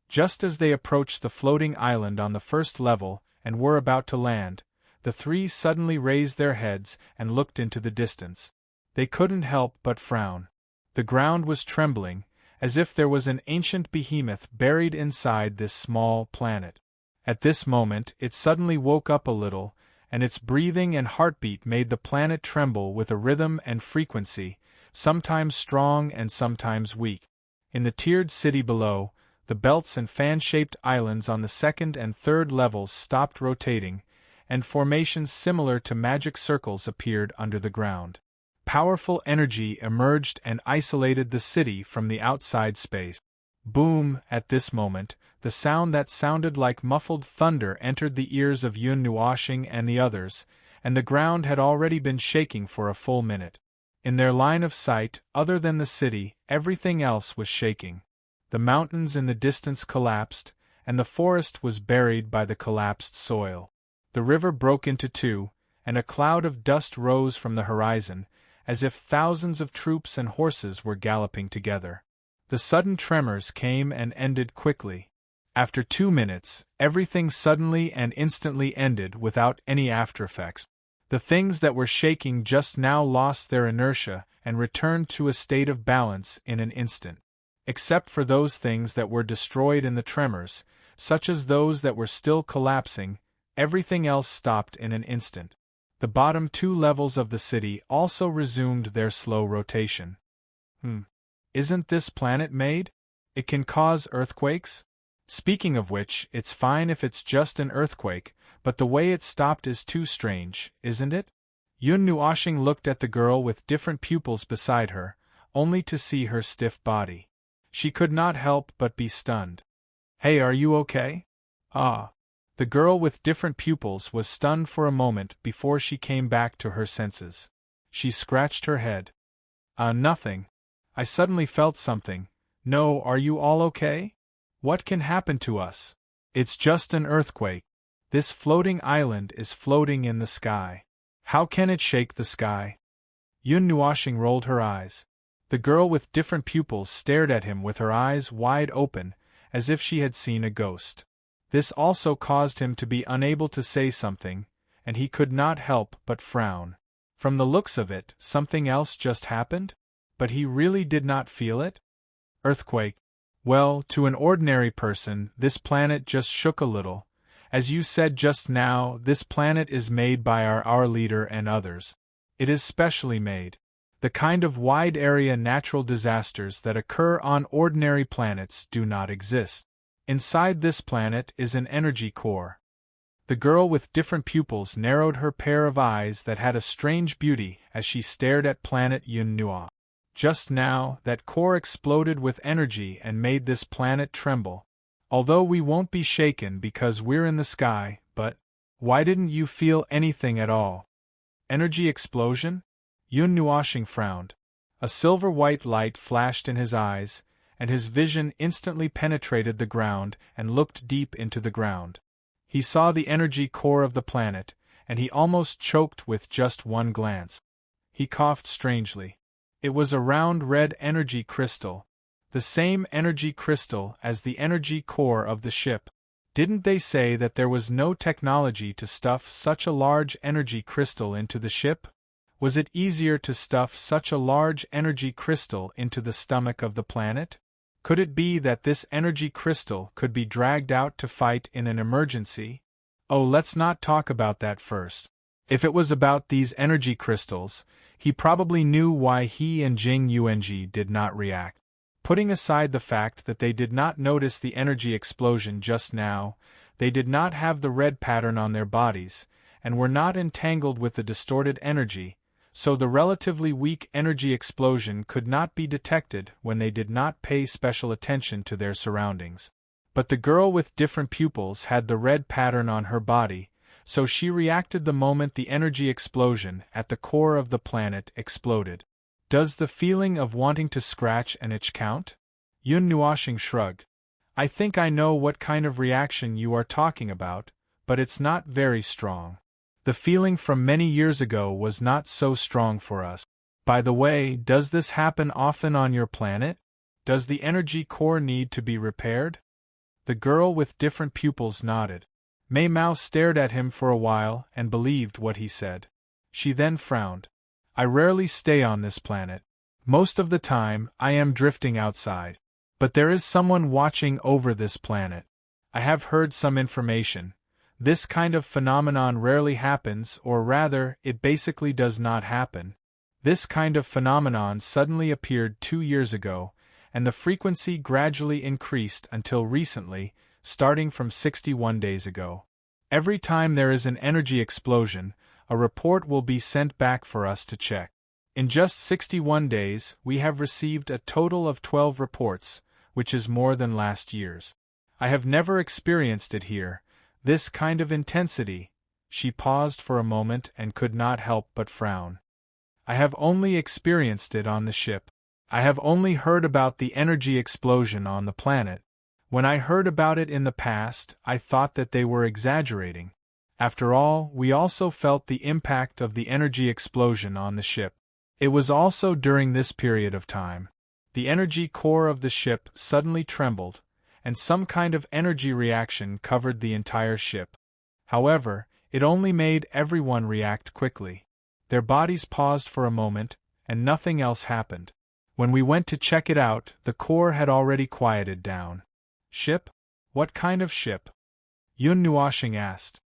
Just as they approached the floating island on the first level and were about to land, the three suddenly raised their heads and looked into the distance. They couldn't help but frown. The ground was trembling, as if there was an ancient behemoth buried inside this small planet. At this moment it suddenly woke up a little, and its breathing and heartbeat made the planet tremble with a rhythm and frequency, sometimes strong and sometimes weak. In the tiered city below, the belts and fan-shaped islands on the second and third levels stopped rotating, and formations similar to magic circles appeared under the ground. Powerful energy emerged and isolated the city from the outside space. Boom! At this moment, the sound that sounded like muffled thunder entered the ears of Yun Nuoshing and the others, and the ground had already been shaking for a full minute. In their line of sight, other than the city, everything else was shaking. The mountains in the distance collapsed, and the forest was buried by the collapsed soil. The river broke into two, and a cloud of dust rose from the horizon, as if thousands of troops and horses were galloping together. The sudden tremors came and ended quickly. After 2 minutes, everything suddenly and instantly ended without any aftereffects. The things that were shaking just now lost their inertia and returned to a state of balance in an instant. Except for those things that were destroyed in the tremors, such as those that were still collapsing, everything else stopped in an instant. The bottom 2 levels of the city also resumed their slow rotation. Isn't this planet made? It can cause earthquakes? Speaking of which, it's fine if it's just an earthquake, but the way it stopped is too strange, isn't it? Yun Nuoshing looked at the girl with different pupils beside her, only to see her stiff body. She could not help but be stunned. Hey, are you okay? Ah. The girl with different pupils was stunned for a moment before she came back to her senses. She scratched her head. Nothing. I suddenly felt something. No, are you all okay? What can happen to us? It's just an earthquake. This floating island is floating in the sky. How can it shake the sky? Yun Nuoshing rolled her eyes. The girl with different pupils stared at him with her eyes wide open, as if she had seen a ghost. This also caused him to be unable to say something, and he could not help but frown. From the looks of it, something else just happened? But he really did not feel it? Earthquake. Well, to an ordinary person, this planet just shook a little. As you said just now, this planet is made by our leader and others. It is specially made. The kind of wide-area natural disasters that occur on ordinary planets do not exist. Inside this planet is an energy core. The girl with different pupils narrowed her pair of eyes that had a strange beauty as she stared at planet Yun Nuo. Just now, that core exploded with energy and made this planet tremble. Although we won't be shaken because we're in the sky, but why didn't you feel anything at all? Energy explosion? Yun Nuoshing frowned. A silver-white light flashed in his eyes, and his vision instantly penetrated the ground and looked deep into the ground. He saw the energy core of the planet, and he almost choked with just one glance. He coughed strangely. It was a round red energy crystal, the same energy crystal as the energy core of the ship. Didn't they say that there was no technology to stuff such a large energy crystal into the ship? Was it easier to stuff such a large energy crystal into the stomach of the planet? Could it be that this energy crystal could be dragged out to fight in an emergency? Oh, let's not talk about that first. If it was about these energy crystals, he probably knew why he and Jing Yuanji did not react. Putting aside the fact that they did not notice the energy explosion just now, they did not have the red pattern on their bodies, and were not entangled with the distorted energy, so the relatively weak energy explosion could not be detected when they did not pay special attention to their surroundings. But the girl with different pupils had the red pattern on her body, so she reacted the moment the energy explosion at the core of the planet exploded. Does the feeling of wanting to scratch an itch count? Yun Nuoxing shrugged. I think I know what kind of reaction you are talking about, but it's not very strong. The feeling from many years ago was not so strong for us. By the way, does this happen often on your planet? Does the energy core need to be repaired? The girl with different pupils nodded. Mei Mao stared at him for a while and believed what he said. She then frowned. I rarely stay on this planet. Most of the time, I am drifting outside. But there is someone watching over this planet. I have heard some information. This kind of phenomenon rarely happens, or rather, it basically does not happen. This kind of phenomenon suddenly appeared 2 years ago, and the frequency gradually increased until recently, starting from 61 days ago. Every time there is an energy explosion, a report will be sent back for us to check. In just 61 days, we have received a total of 12 reports, which is more than last year's. I have never experienced it here, this kind of intensity. She paused for a moment and could not help but frown. I have only experienced it on the ship. I have only heard about the energy explosion on the planet. When I heard about it in the past, I thought that they were exaggerating. After all, we also felt the impact of the energy explosion on the ship. It was also during this period of time. The energy core of the ship suddenly trembled, and some kind of energy reaction covered the entire ship. However, it only made everyone react quickly. Their bodies paused for a moment, and nothing else happened. When we went to check it out, the core had already quieted down. Ship? What kind of ship? Yun Nuoxing asked.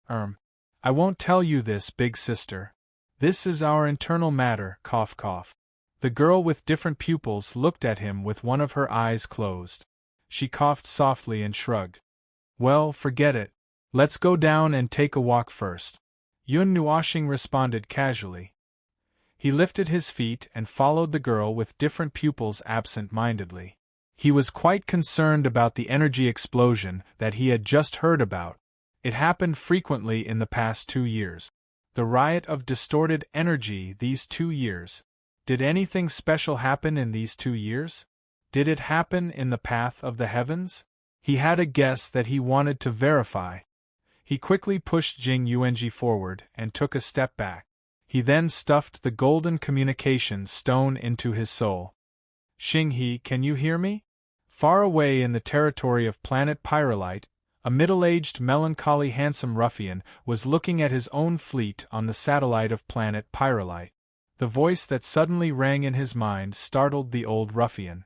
I won't tell you this, big sister. This is our internal matter, cough cough. The girl with different pupils looked at him with one of her eyes closed. She coughed softly and shrugged. Well, forget it. Let's go down and take a walk first. Yun Nuoxing responded casually. He lifted his feet and followed the girl with different pupils absent-mindedly. He was quite concerned about the energy explosion that he had just heard about. It happened frequently in the past 2 years. The riot of distorted energy these 2 years. Did anything special happen in these 2 years? Did it happen in the path of the heavens? He had a guess that he wanted to verify. He quickly pushed Jing Yuanji forward and took a step back. He then stuffed the golden communication stone into his soul. Xinghe, can you hear me? Far away in the territory of planet Pyrolite, a middle-aged, melancholy, handsome ruffian was looking at his own fleet on the satellite of planet Pyrolite. The voice that suddenly rang in his mind startled the old ruffian.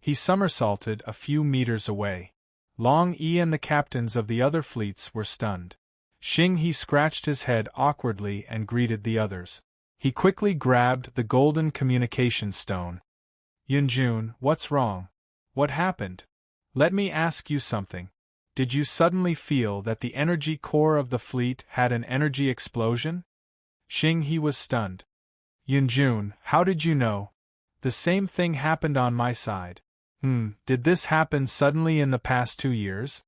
He somersaulted a few meters away. Long Yi and the captains of the other fleets were stunned. Xinghe scratched his head awkwardly and greeted the others. He quickly grabbed the golden communication stone. Yunjun, what's wrong? What happened? Let me ask you something. Did you suddenly feel that the energy core of the fleet had an energy explosion? Xinghe was stunned. Yunjun, how did you know? The same thing happened on my side. Did this happen suddenly in the past 2 years?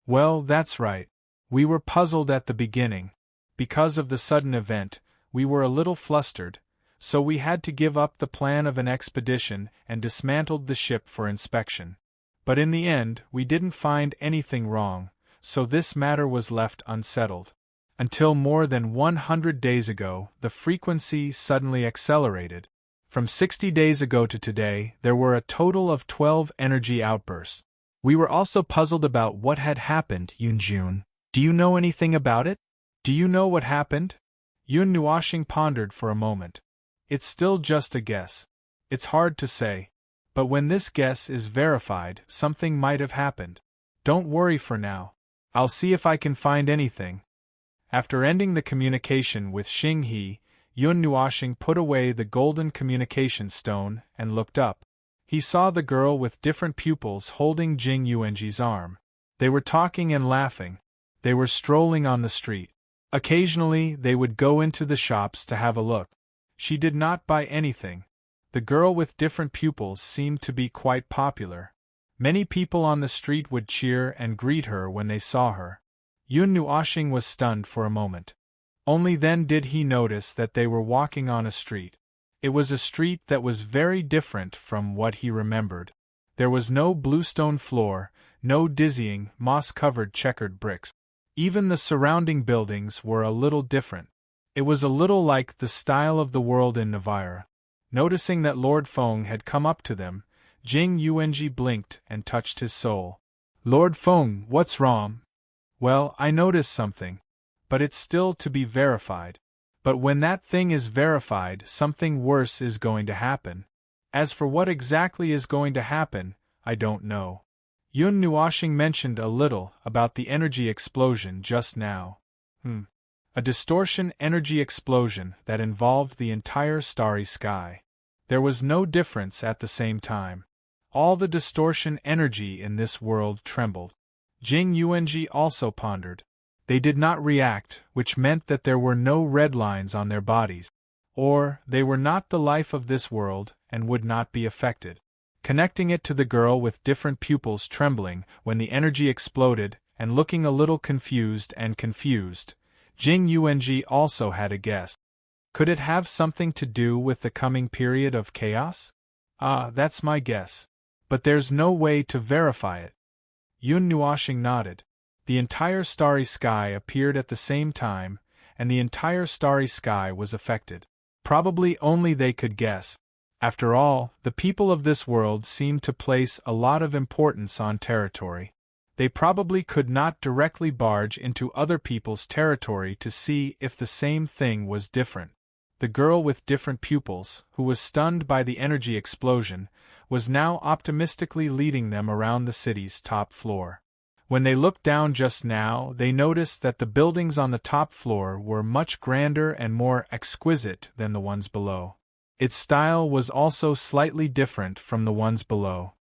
Well, that's right. We were puzzled at the beginning. Because of the sudden event, we were a little flustered, so we had to give up the plan of an expedition and dismantled the ship for inspection. But in the end, we didn't find anything wrong, so this matter was left unsettled. Until more than 100 days ago, the frequency suddenly accelerated. From 60 days ago to today, there were a total of 12 energy outbursts. We were also puzzled about what had happened, Yunjun. Do you know anything about it? Do you know what happened? Yun Nuoxing pondered for a moment. It's still just a guess. It's hard to say. But when this guess is verified, something might have happened. Don't worry for now. I'll see if I can find anything. After ending the communication with Xinghe, Yun Nuoxing put away the golden communication stone and looked up. He saw the girl with different pupils holding Jing Yuanji's arm. They were talking and laughing. They were strolling on the street. Occasionally, they would go into the shops to have a look. She did not buy anything. The girl with different pupils seemed to be quite popular. Many people on the street would cheer and greet her when they saw her. Yun Nuoshing was stunned for a moment. Only then did he notice that they were walking on a street. It was a street that was very different from what he remembered. There was no bluestone floor, no dizzying, moss-covered checkered bricks. Even the surrounding buildings were a little different. It was a little like the style of the world in Navira. Noticing that Lord Feng had come up to them, Jing Yuanji blinked and touched his soul. Lord Feng, what's wrong? Well, I noticed something. But it's still to be verified. But when that thing is verified, something worse is going to happen. As for what exactly is going to happen, I don't know. Yun Nuoshing mentioned a little about the energy explosion just now. A distortion energy explosion that involved the entire starry sky. There was no difference at the same time. All the distortion energy in this world trembled. Jing Yuanji also pondered. They did not react, which meant that there were no red lines on their bodies. Or, they were not the life of this world, and would not be affected. Connecting it to the girl with different pupils trembling when the energy exploded, and looking a little confused, Jing Yuanji also had a guess. Could it have something to do with the coming period of chaos? That's my guess. But there's no way to verify it. Yun Nuoshing nodded. The entire starry sky appeared at the same time, and the entire starry sky was affected. Probably only they could guess. After all, the people of this world seemed to place a lot of importance on territory. They probably could not directly barge into other people's territory to see if the same thing was different. The girl with different pupils, who was stunned by the energy explosion, was now optimistically leading them around the city's top floor. When they looked down just now, they noticed that the buildings on the top floor were much grander and more exquisite than the ones below. Its style was also slightly different from the ones below.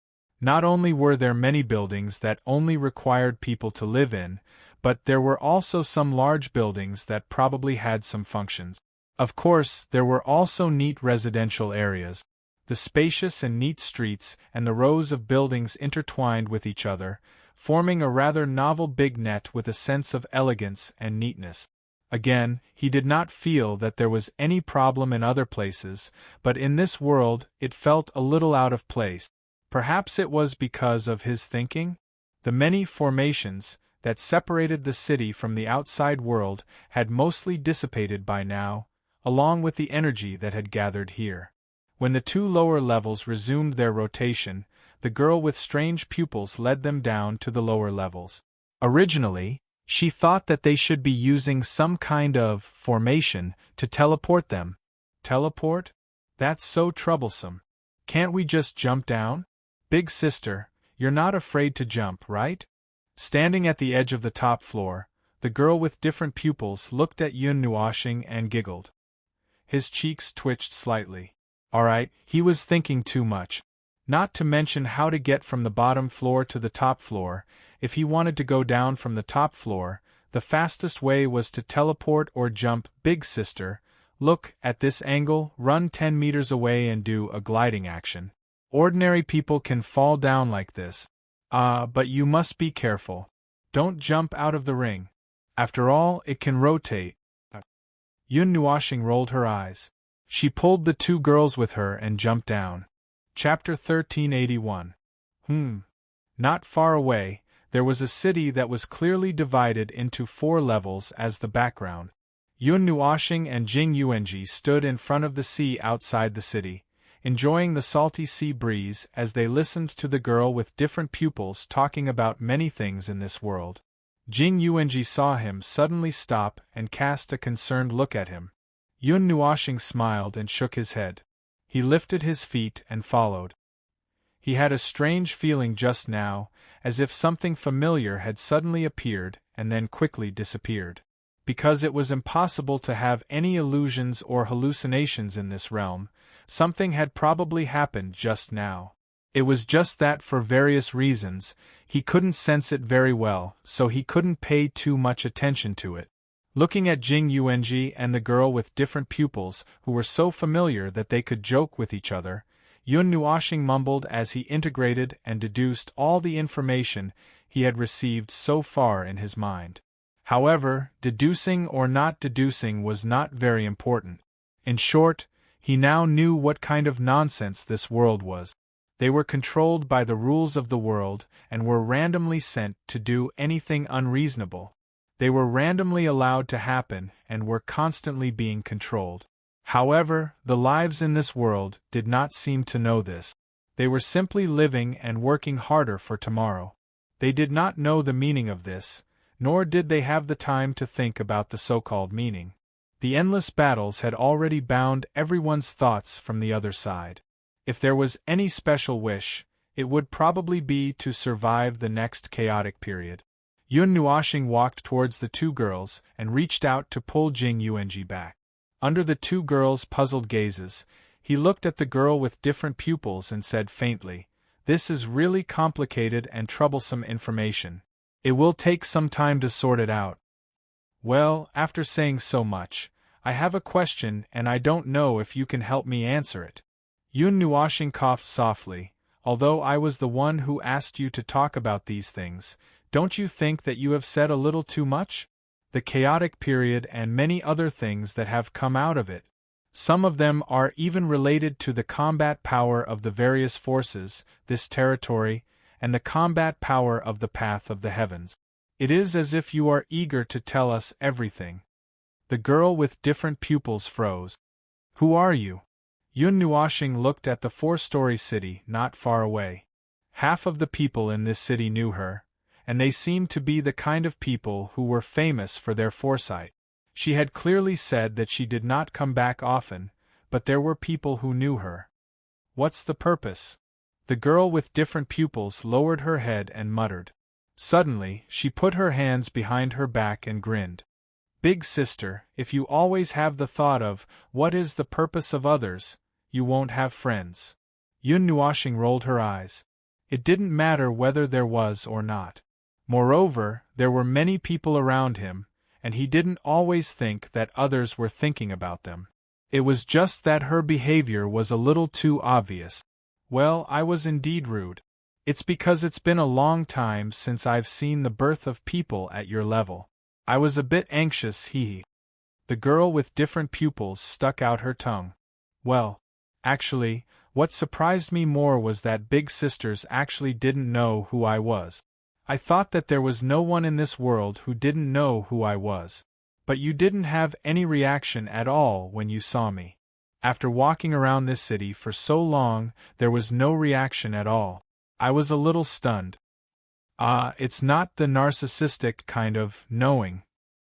Not only were there many buildings that only required people to live in, but there were also some large buildings that probably had some functions. Of course, there were also neat residential areas. The spacious and neat streets and the rows of buildings intertwined with each other, forming a rather novel big net with a sense of elegance and neatness. Again, he did not feel that there was any problem in other places, but in this world it felt a little out of place. Perhaps it was because of his thinking? The many formations that separated the city from the outside world had mostly dissipated by now, along with the energy that had gathered here. When the two lower levels resumed their rotation, the girl with strange pupils led them down to the lower levels. Originally, she thought that they should be using some kind of formation to teleport them. Teleport? That's so troublesome. Can't we just jump down? Big sister, you're not afraid to jump, right? Standing at the edge of the top floor, the girl with different pupils looked at Yun Nuoshing and giggled. His cheeks twitched slightly. Alright, he was thinking too much. Not to mention how to get from the bottom floor to the top floor. If he wanted to go down from the top floor, the fastest way was to teleport or jump. Big sister, look, at this angle, run 10 meters away and do a gliding action. Ordinary people can fall down like this. But you must be careful. Don't jump out of the ring. After all, it can rotate. Yun Nuoshing rolled her eyes. She pulled the two girls with her and jumped down. Chapter 1381. Not far away, there was a city that was clearly divided into 4 levels as the background. Yun Nuoshing and Jing Yuanji stood in front of the sea outside the city, enjoying the salty sea breeze as they listened to the girl with different pupils talking about many things in this world. Jing Yuanji saw him suddenly stop and cast a concerned look at him. Yun Nuoshing smiled and shook his head. He lifted his feet and followed. He had a strange feeling just now, as if something familiar had suddenly appeared and then quickly disappeared. Because it was impossible to have any illusions or hallucinations in this realm, something had probably happened just now. It was just that for various reasons, he couldn't sense it very well, so he couldn't pay too much attention to it. Looking at Jing Yuanji and the girl with different pupils who were so familiar that they could joke with each other, Yun Nuoshing mumbled as he integrated and deduced all the information he had received so far in his mind. However, deducing or not deducing was not very important. In short, he now knew what kind of nonsense this world was. They were controlled by the rules of the world and were randomly sent to do anything unreasonable. They were randomly allowed to happen and were constantly being controlled. However, the lives in this world did not seem to know this. They were simply living and working harder for tomorrow. They did not know the meaning of this, nor did they have the time to think about the so-called meaning. The endless battles had already bound everyone's thoughts from the other side. If there was any special wish, it would probably be to survive the next chaotic period. Yun Nuoxing walked towards the two girls and reached out to pull Jing Yuanji back. Under the two girls' puzzled gazes, he looked at the girl with different pupils and said faintly, "This is really complicated and troublesome information. It will take some time to sort it out." "Well, after saying so much, I have a question and I don't know if you can help me answer it." Yun Nuoxing coughed softly. "Although I was the one who asked you to talk about these things, don't you think that you have said a little too much? The chaotic period and many other things that have come out of it. Some of them are even related to the combat power of the various forces, this territory, and the combat power of the path of the heavens. It is as if you are eager to tell us everything." The girl with different pupils froze. "Who are you?" Yun Nuoxing looked at the four-story city not far away. Half of the people in this city knew her, and they seemed to be the kind of people who were famous for their foresight. She had clearly said that she did not come back often, but there were people who knew her. "What's the purpose?" The girl with different pupils lowered her head and muttered. Suddenly, she put her hands behind her back and grinned. "Big sister, if you always have the thought of, what is the purpose of others, you won't have friends." Yun Nuoxing rolled her eyes. It didn't matter whether there was or not. Moreover, there were many people around him, and he didn't always think that others were thinking about them. It was just that her behavior was a little too obvious. "Well, I was indeed rude. It's because it's been a long time since I've seen the birth of people at your level. I was a bit anxious, hee." The girl with different pupils stuck out her tongue. "Well, actually, what surprised me more was that big sisters actually didn't know who I was. I thought that there was no one in this world who didn't know who I was. But you didn't have any reaction at all when you saw me. After walking around this city for so long, there was no reaction at all. I was a little stunned." It's not the narcissistic kind of knowing.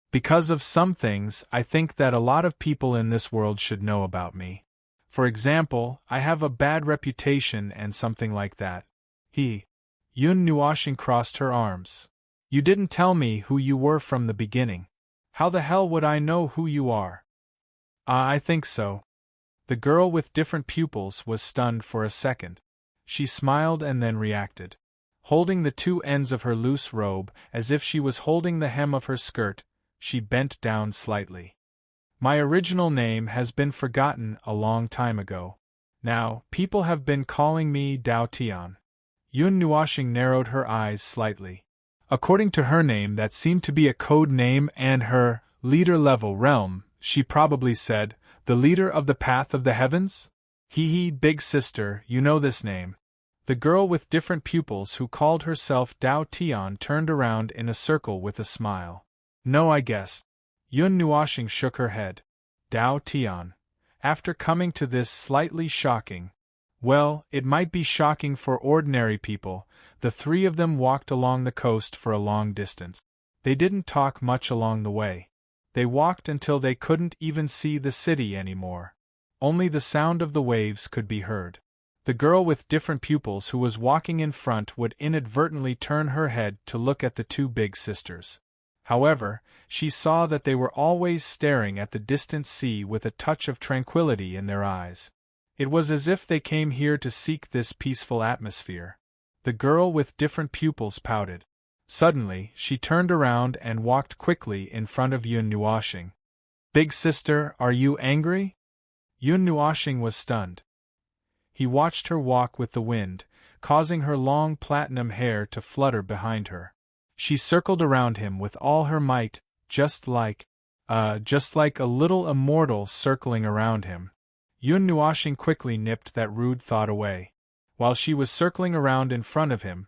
Because of some things, I think that a lot of people in this world should know about me. For example, I have a bad reputation and something like that." Yun Nuoxing crossed her arms. "You didn't tell me who you were from the beginning. How the hell would I know who you are?" I think so." The girl with different pupils was stunned for a second. She smiled and then reacted. Holding the two ends of her loose robe as if she was holding the hem of her skirt, she bent down slightly. "My original name has been forgotten a long time ago. Now, people have been calling me Dao Tian." Yun Nuoxing narrowed her eyes slightly. According to her name, that seemed to be a code name, and her leader-level realm, she probably said, "The leader of the path of the heavens?" Big sister, you know this name." The girl with different pupils who called herself Dao Tian turned around in a circle with a smile. "No, I guess." Yun Nuoxing shook her head. "Dao Tian. After coming to this slightly shocking. Well, it might be shocking for ordinary people." The three of them walked along the coast for a long distance. They didn't talk much along the way. They walked until they couldn't even see the city anymore. Only the sound of the waves could be heard. The girl with different pupils who was walking in front would inadvertently turn her head to look at the two big sisters. However, she saw that they were always staring at the distant sea with a touch of tranquility in their eyes. It was as if they came here to seek this peaceful atmosphere. The girl with different pupils pouted. Suddenly, she turned around and walked quickly in front of Yun Nuoxing. "Big sister, are you angry?" Yun Nuoxing was stunned. He watched her walk with the wind, causing her long platinum hair to flutter behind her. She circled around him with all her might, just like a little immortal circling around him. Yun Nuashing quickly nipped that rude thought away. While she was circling around in front of him,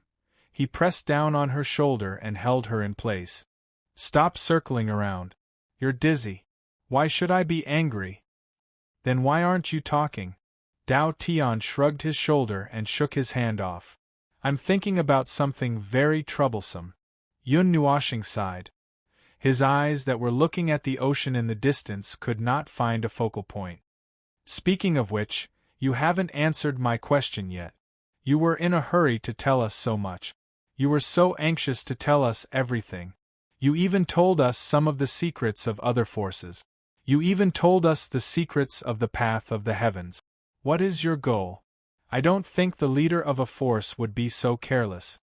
he pressed down on her shoulder and held her in place. Stop circling around. You're dizzy. Why should I be angry? Then why aren't you talking? Dao Tian shrugged his shoulder and shook his hand off. I'm thinking about something very troublesome. Yun Nuashing sighed. His eyes that were looking at the ocean in the distance could not find a focal point. Speaking of which, you haven't answered my question yet. You were in a hurry to tell us so much. You were so anxious to tell us everything. You even told us some of the secrets of other forces. You even told us the secrets of the path of the heavens. What is your goal? I don't think the leader of a force would be so careless.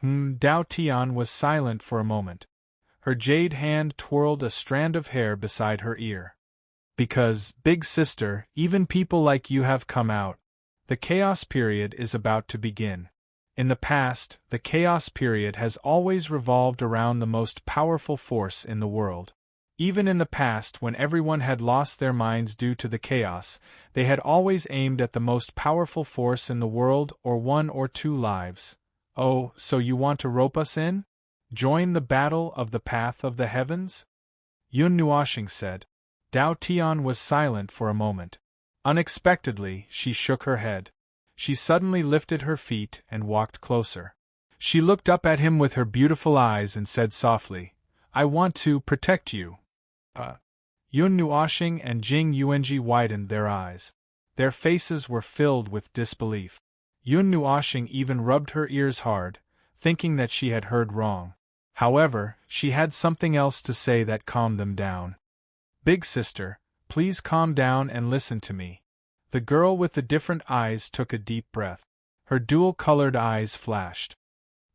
Dao Tian was silent for a moment. Her jade hand twirled a strand of hair beside her ear. Because, big sister, even people like you have come out. The chaos period is about to begin. In the past, the chaos period has always revolved around the most powerful force in the world. Even in the past, when everyone had lost their minds due to the chaos, they had always aimed at the most powerful force in the world or 1 or 2 lives. Oh, so you want to rope us in? Join the battle of the path of the heavens? Yun Nuashing said. Dao Tian was silent for a moment. Unexpectedly, she shook her head. She suddenly lifted her feet and walked closer. She looked up at him with her beautiful eyes and said softly, I want to protect you. Yun Nuashing and Jing Yuanji widened their eyes. Their faces were filled with disbelief. Yun Nuashing even rubbed her ears hard, thinking that she had heard wrong. However, she had something else to say that calmed them down. Big sister, please calm down and listen to me. The girl with the different eyes took a deep breath. Her dual-colored eyes flashed.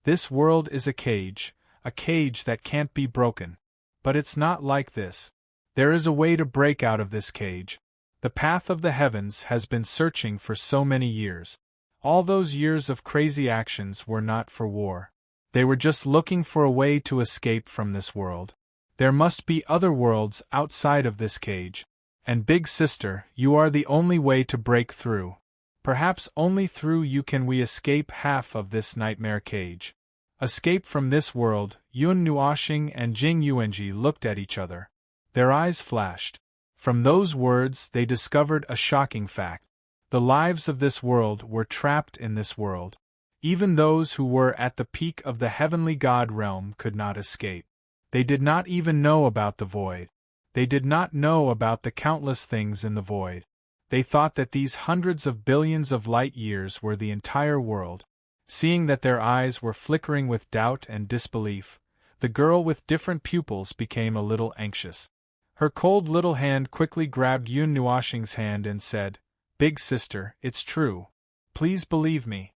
This world is a cage that can't be broken. But it's not like this. There is a way to break out of this cage. The path of the heavens has been searching for so many years. All those years of crazy actions were not for war. They were just looking for a way to escape from this world. There must be other worlds outside of this cage. And big sister, you are the only way to break through. Perhaps only through you can we escape half of this nightmare cage. Escape from this world. Yun Nuashing and Jing Yuanji looked at each other. Their eyes flashed. From those words they discovered a shocking fact. The lives of this world were trapped in this world. Even those who were at the peak of the heavenly god realm could not escape. They did not even know about the void. They did not know about the countless things in the void. They thought that these hundreds of billions of light years were the entire world. Seeing that their eyes were flickering with doubt and disbelief, the girl with different pupils became a little anxious. Her cold little hand quickly grabbed Yun Nuashing's hand and said, Big sister, it's true. Please believe me.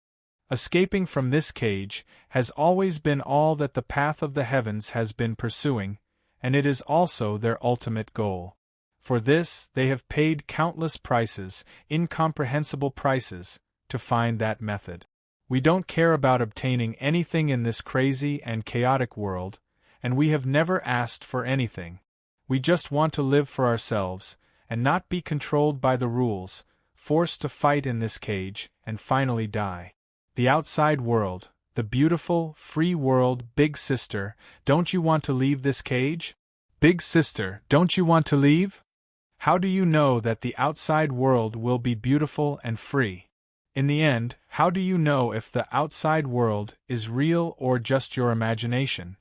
Escaping from this cage has always been all that the path of the heavens has been pursuing, and it is also their ultimate goal. For this, they have paid countless prices, incomprehensible prices, to find that method. We don't care about obtaining anything in this crazy and chaotic world, and we have never asked for anything. We just want to live for ourselves, and not be controlled by the rules, forced to fight in this cage, and finally die. The outside world, the beautiful, free world. Big sister, don't you want to leave this cage? Big sister, don't you want to leave? How do you know that the outside world will be beautiful and free? In the end, how do you know if the outside world is real or just your imagination?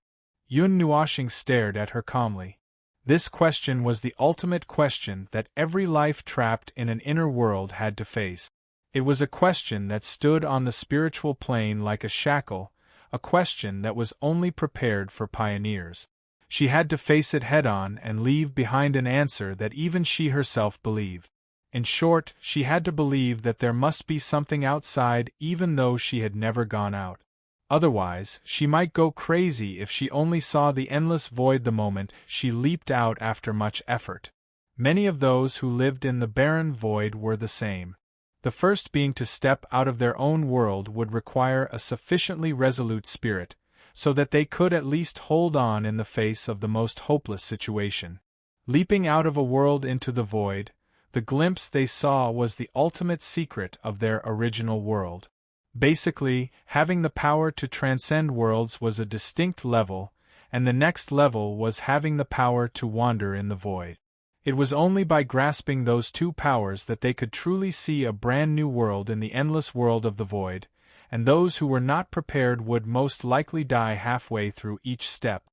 Yun Nuashing stared at her calmly. This question was the ultimate question that every life trapped in an inner world had to face. It was a question that stood on the spiritual plane like a shackle, a question that was only prepared for pioneers. She had to face it head-on and leave behind an answer that even she herself believed. In short, she had to believe that there must be something outside even though she had never gone out. Otherwise, she might go crazy if she only saw the endless void the moment she leaped out after much effort. Many of those who lived in the barren void were the same. The first being to step out of their own world would require a sufficiently resolute spirit, so that they could at least hold on in the face of the most hopeless situation. Leaping out of a world into the void, the glimpse they saw was the ultimate secret of their original world. Basically, having the power to transcend worlds was a distinct level, and the next level was having the power to wander in the void. It was only by grasping those two powers that they could truly see a brand new world in the endless world of the void, and those who were not prepared would most likely die halfway through each step.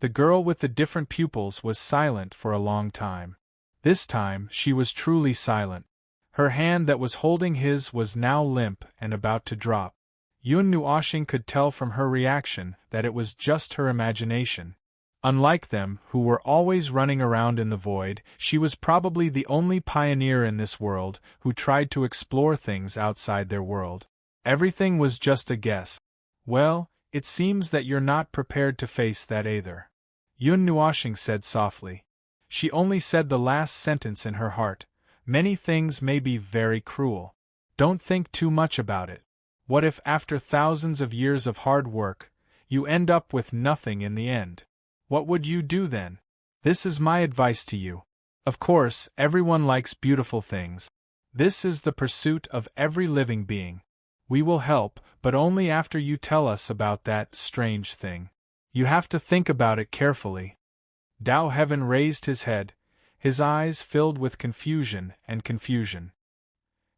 The girl with the different pupils was silent for a long time. This time, she was truly silent. Her hand that was holding his was now limp and about to drop. Yun Nuoshing could tell from her reaction that it was just her imagination. Unlike them, who were always running around in the void, she was probably the only pioneer in this world who tried to explore things outside their world. Everything was just a guess. Well, it seems that you're not prepared to face that either. Yun Nuoshing said softly. She only said the last sentence in her heart. Many things may be very cruel. Don't think too much about it. What if after thousands of years of hard work, you end up with nothing in the end? What would you do then? This is my advice to you. Of course, everyone likes beautiful things. This is the pursuit of every living being. We will help, but only after you tell us about that strange thing. You have to think about it carefully. Dao Heaven raised his head, his eyes filled with confusion and confusion.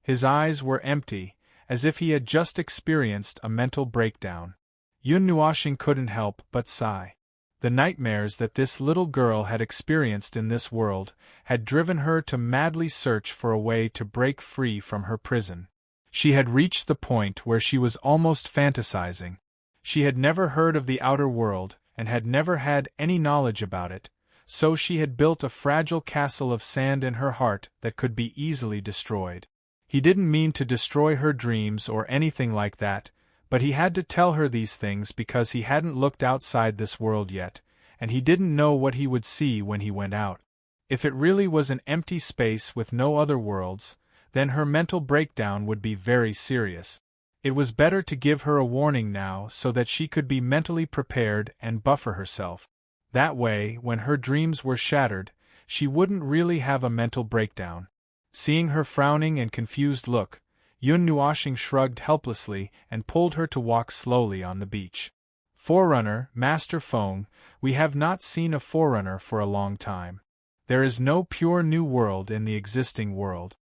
His eyes were empty, as if he had just experienced a mental breakdown. Yun Nuoshing couldn't help but sigh. The nightmares that this little girl had experienced in this world had driven her to madly search for a way to break free from her prison. She had reached the point where she was almost fantasizing. She had never heard of the outer world and had never had any knowledge about it, so she had built a fragile castle of sand in her heart that could be easily destroyed. He didn't mean to destroy her dreams or anything like that, but he had to tell her these things because he hadn't looked outside this world yet, and he didn't know what he would see when he went out. If it really was an empty space with no other worlds, then her mental breakdown would be very serious. It was better to give her a warning now so that she could be mentally prepared and buffer herself. That way, when her dreams were shattered, she wouldn't really have a mental breakdown. Seeing her frowning and confused look, Yun Nuoshing shrugged helplessly and pulled her to walk slowly on the beach. Forerunner, Master Feng, we have not seen a forerunner for a long time. There is no pure new world in the existing world.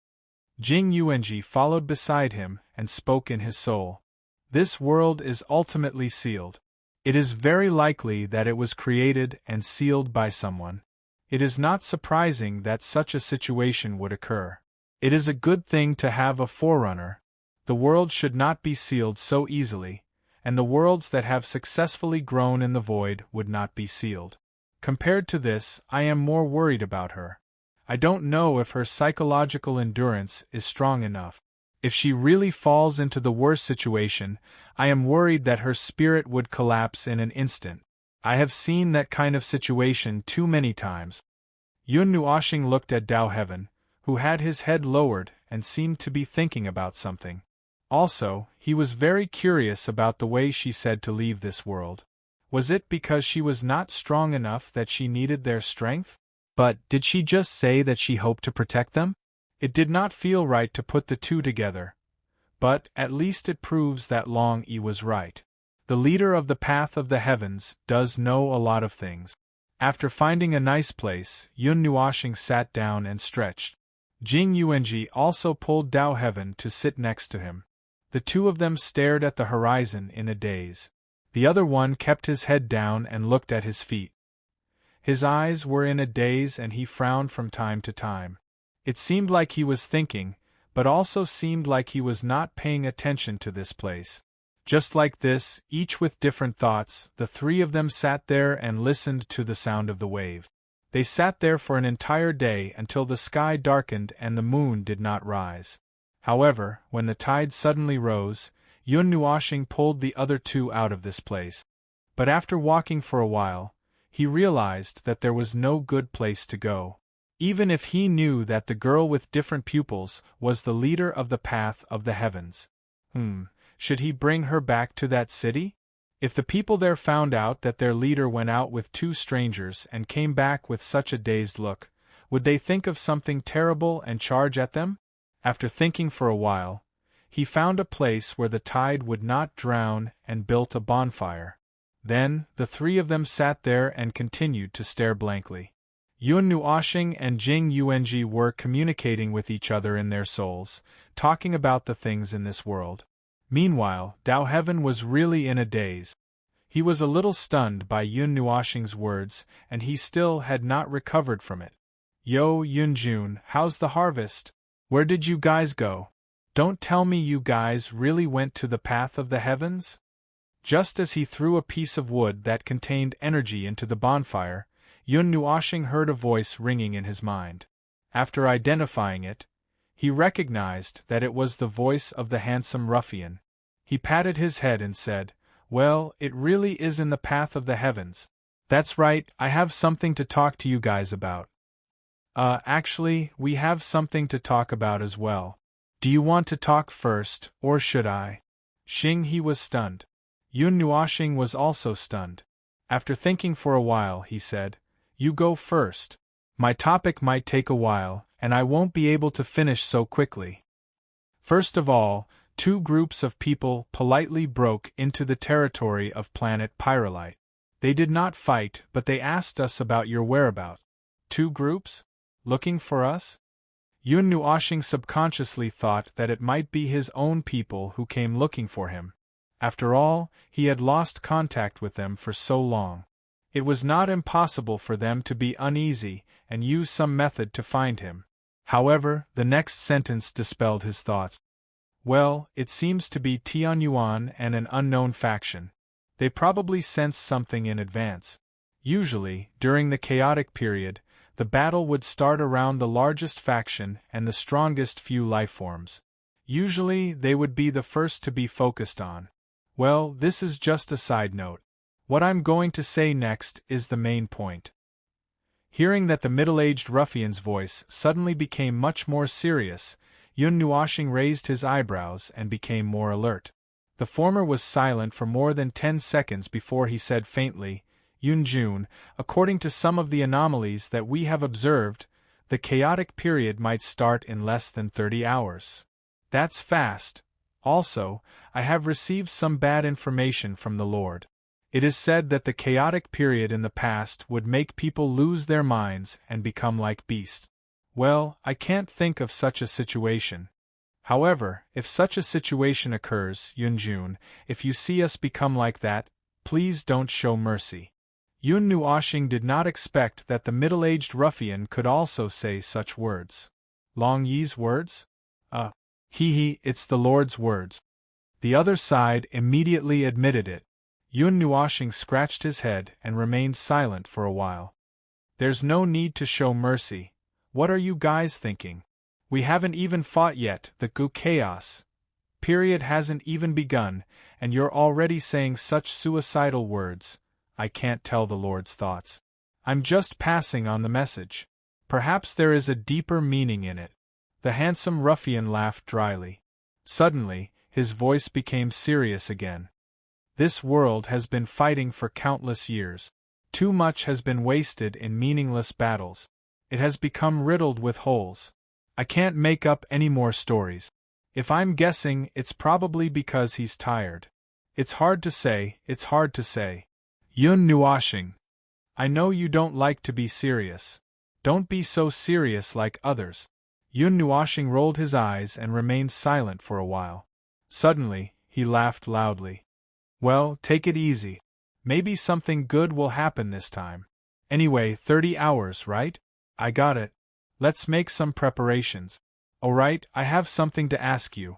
Jing Yuanji followed beside him and spoke in his soul. This world is ultimately sealed. It is very likely that it was created and sealed by someone. It is not surprising that such a situation would occur. It is a good thing to have a forerunner. The world should not be sealed so easily, and the worlds that have successfully grown in the void would not be sealed. Compared to this, I am more worried about her. I don't know if her psychological endurance is strong enough. If she really falls into the worst situation, I am worried that her spirit would collapse in an instant. I have seen that kind of situation too many times. Yun Nuoshing looked at Dao Heaven, who had his head lowered and seemed to be thinking about something. Also, he was very curious about the way she said to leave this world. Was it because she was not strong enough that she needed their strength? But did she just say that she hoped to protect them? It did not feel right to put the two together. But at least it proves that Long Yi was right. The leader of the path of the heavens does know a lot of things. After finding a nice place, Yun Nuoshing sat down and stretched. Jing Yuanji also pulled Dao Heaven to sit next to him. The two of them stared at the horizon in a daze. The other one kept his head down and looked at his feet. His eyes were in a daze and he frowned from time to time. It seemed like he was thinking, but also seemed like he was not paying attention to this place. Just like this, each with different thoughts, the three of them sat there and listened to the sound of the wave. They sat there for an entire day until the sky darkened and the moon did not rise. However, when the tide suddenly rose, Yun Nuoshing pulled the other two out of this place. But after walking for a while, he realized that there was no good place to go. Even if he knew that the girl with different pupils was the leader of the path of the heavens. Should he bring her back to that city? If the people there found out that their leader went out with two strangers and came back with such a dazed look, would they think of something terrible and charge at them? After thinking for a while, he found a place where the tide would not drown and built a bonfire. Then, the three of them sat there and continued to stare blankly. Yun Nuoshing and Jing Yuanji were communicating with each other in their souls, talking about the things in this world. Meanwhile, Dao Heaven was really in a daze. He was a little stunned by Yun Nuoshing's words, and he still had not recovered from it. Yo, Yunjun, how's the harvest? Where did you guys go? Don't tell me you guys really went to the path of the heavens? Just as he threw a piece of wood that contained energy into the bonfire, Yun Nuoshing heard a voice ringing in his mind. After identifying it, he recognized that it was the voice of the handsome ruffian. He patted his head and said, "Well, it really is in the path of the heavens. That's right, I have something to talk to you guys about." Actually, we have something to talk about as well. Do you want to talk first, or should I? Xing He was stunned. Yun Nuoshing was also stunned. After thinking for a while, he said, "You go first. My topic might take a while, and I won't be able to finish so quickly." First of all, two groups of people politely broke into the territory of planet Pyrolite. They did not fight, but they asked us about your whereabouts. Two groups? Looking for us? Yun Nuoshing subconsciously thought that it might be his own people who came looking for him. After all, he had lost contact with them for so long. It was not impossible for them to be uneasy and use some method to find him. However, the next sentence dispelled his thoughts. Well, it seems to be Tianyuan and an unknown faction. They probably sensed something in advance. Usually, during the chaotic period, the battle would start around the largest faction and the strongest few lifeforms. Usually, they would be the first to be focused on. Well, this is just a side note. What I'm going to say next is the main point. Hearing that the middle-aged ruffian's voice suddenly became much more serious, Yun Nuoshing raised his eyebrows and became more alert. The former was silent for more than 10 seconds before he said faintly, "Yunjun, according to some of the anomalies that we have observed, the chaotic period might start in less than 30 hours. That's fast. Also, I have received some bad information from the Lord. It is said that the chaotic period in the past would make people lose their minds and become like beasts. Well, I can't think of such a situation. However, if such a situation occurs, Yunjun, if you see us become like that, please don't show mercy." Yun Nuoshing did not expect that the middle-aged ruffian could also say such words. Long Yi's words? It's the Lord's words. The other side immediately admitted it. Yun Nuoshing scratched his head and remained silent for a while. "There's no need to show mercy. What are you guys thinking? We haven't even fought yet, the Gu chaos period hasn't even begun, and you're already saying such suicidal words. I can't tell the Lord's thoughts. I'm just passing on the message. Perhaps there is a deeper meaning in it." The handsome ruffian laughed dryly. Suddenly, his voice became serious again. "This world has been fighting for countless years. Too much has been wasted in meaningless battles. It has become riddled with holes. I can't make up any more stories. If I'm guessing, it's probably because he's tired. It's hard to say. Yun Nuoshing, I know you don't like to be serious. Don't be so serious like others." Yun Nuoshing rolled his eyes and remained silent for a while. Suddenly, he laughed loudly. "Well, take it easy. Maybe something good will happen this time. Anyway, 30 hours, right? I got it. Let's make some preparations. Alright, I have something to ask you."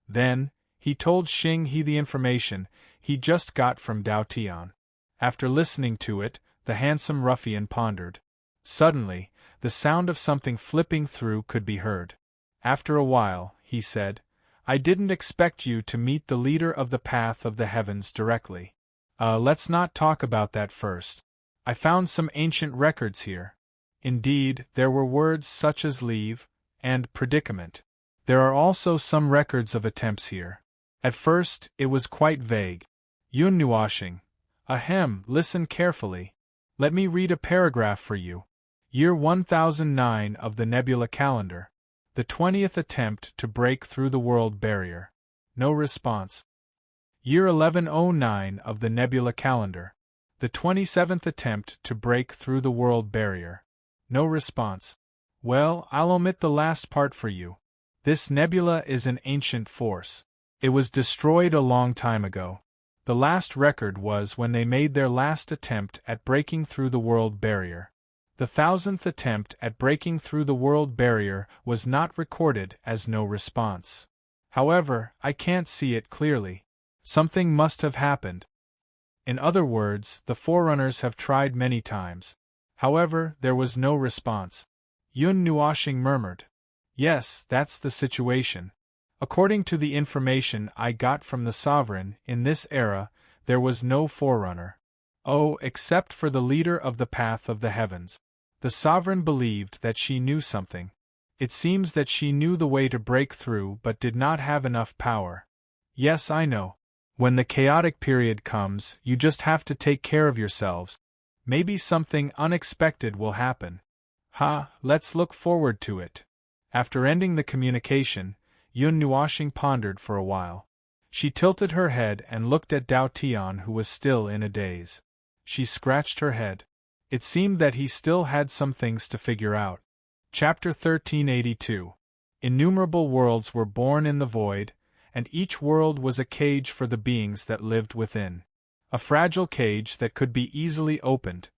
Then, he told Xing He the information he just got from Dao Tian. After listening to it, the handsome ruffian pondered. Suddenly, the sound of something flipping through could be heard. After a while, he said, "I didn't expect you to meet the leader of the path of the heavens directly. Let's not talk about that first. I found some ancient records here. Indeed, there were words such as leave and predicament. There are also some records of attempts here. At first, it was quite vague. Yun Nuashing. Ahem, listen carefully. Let me read a paragraph for you. Year 1009 of the Nebula Calendar. The 20th attempt to break through the world barrier. No response. Year 1109 of the Nebula Calendar. The 27th attempt to break through the world barrier. No response. Well, I'll omit the last part for you. This nebula is an ancient force. It was destroyed a long time ago. The last record was when they made their last attempt at breaking through the world barrier. The 1000th attempt at breaking through the world barrier was not recorded as no response. However, I can't see it clearly. Something must have happened. In other words, the Forerunners have tried many times. However, there was no response. Yun Nuashing murmured. Yes, that's the situation. According to the information I got from the Sovereign, in this era, there was no Forerunner. Oh, except for the leader of the path of the heavens. The Sovereign believed that she knew something. It seems that she knew the way to break through but did not have enough power. Yes, I know. When the chaotic period comes, you just have to take care of yourselves. Maybe something unexpected will happen. Let's look forward to it. After ending the communication, Yun Nuashing pondered for a while. She tilted her head and looked at Dao Tian, who was still in a daze. She scratched her head. It seemed that he still had some things to figure out. Chapter 1382. Innumerable worlds were born in the void, and each world was a cage for the beings that lived within. A fragile cage that could be easily opened.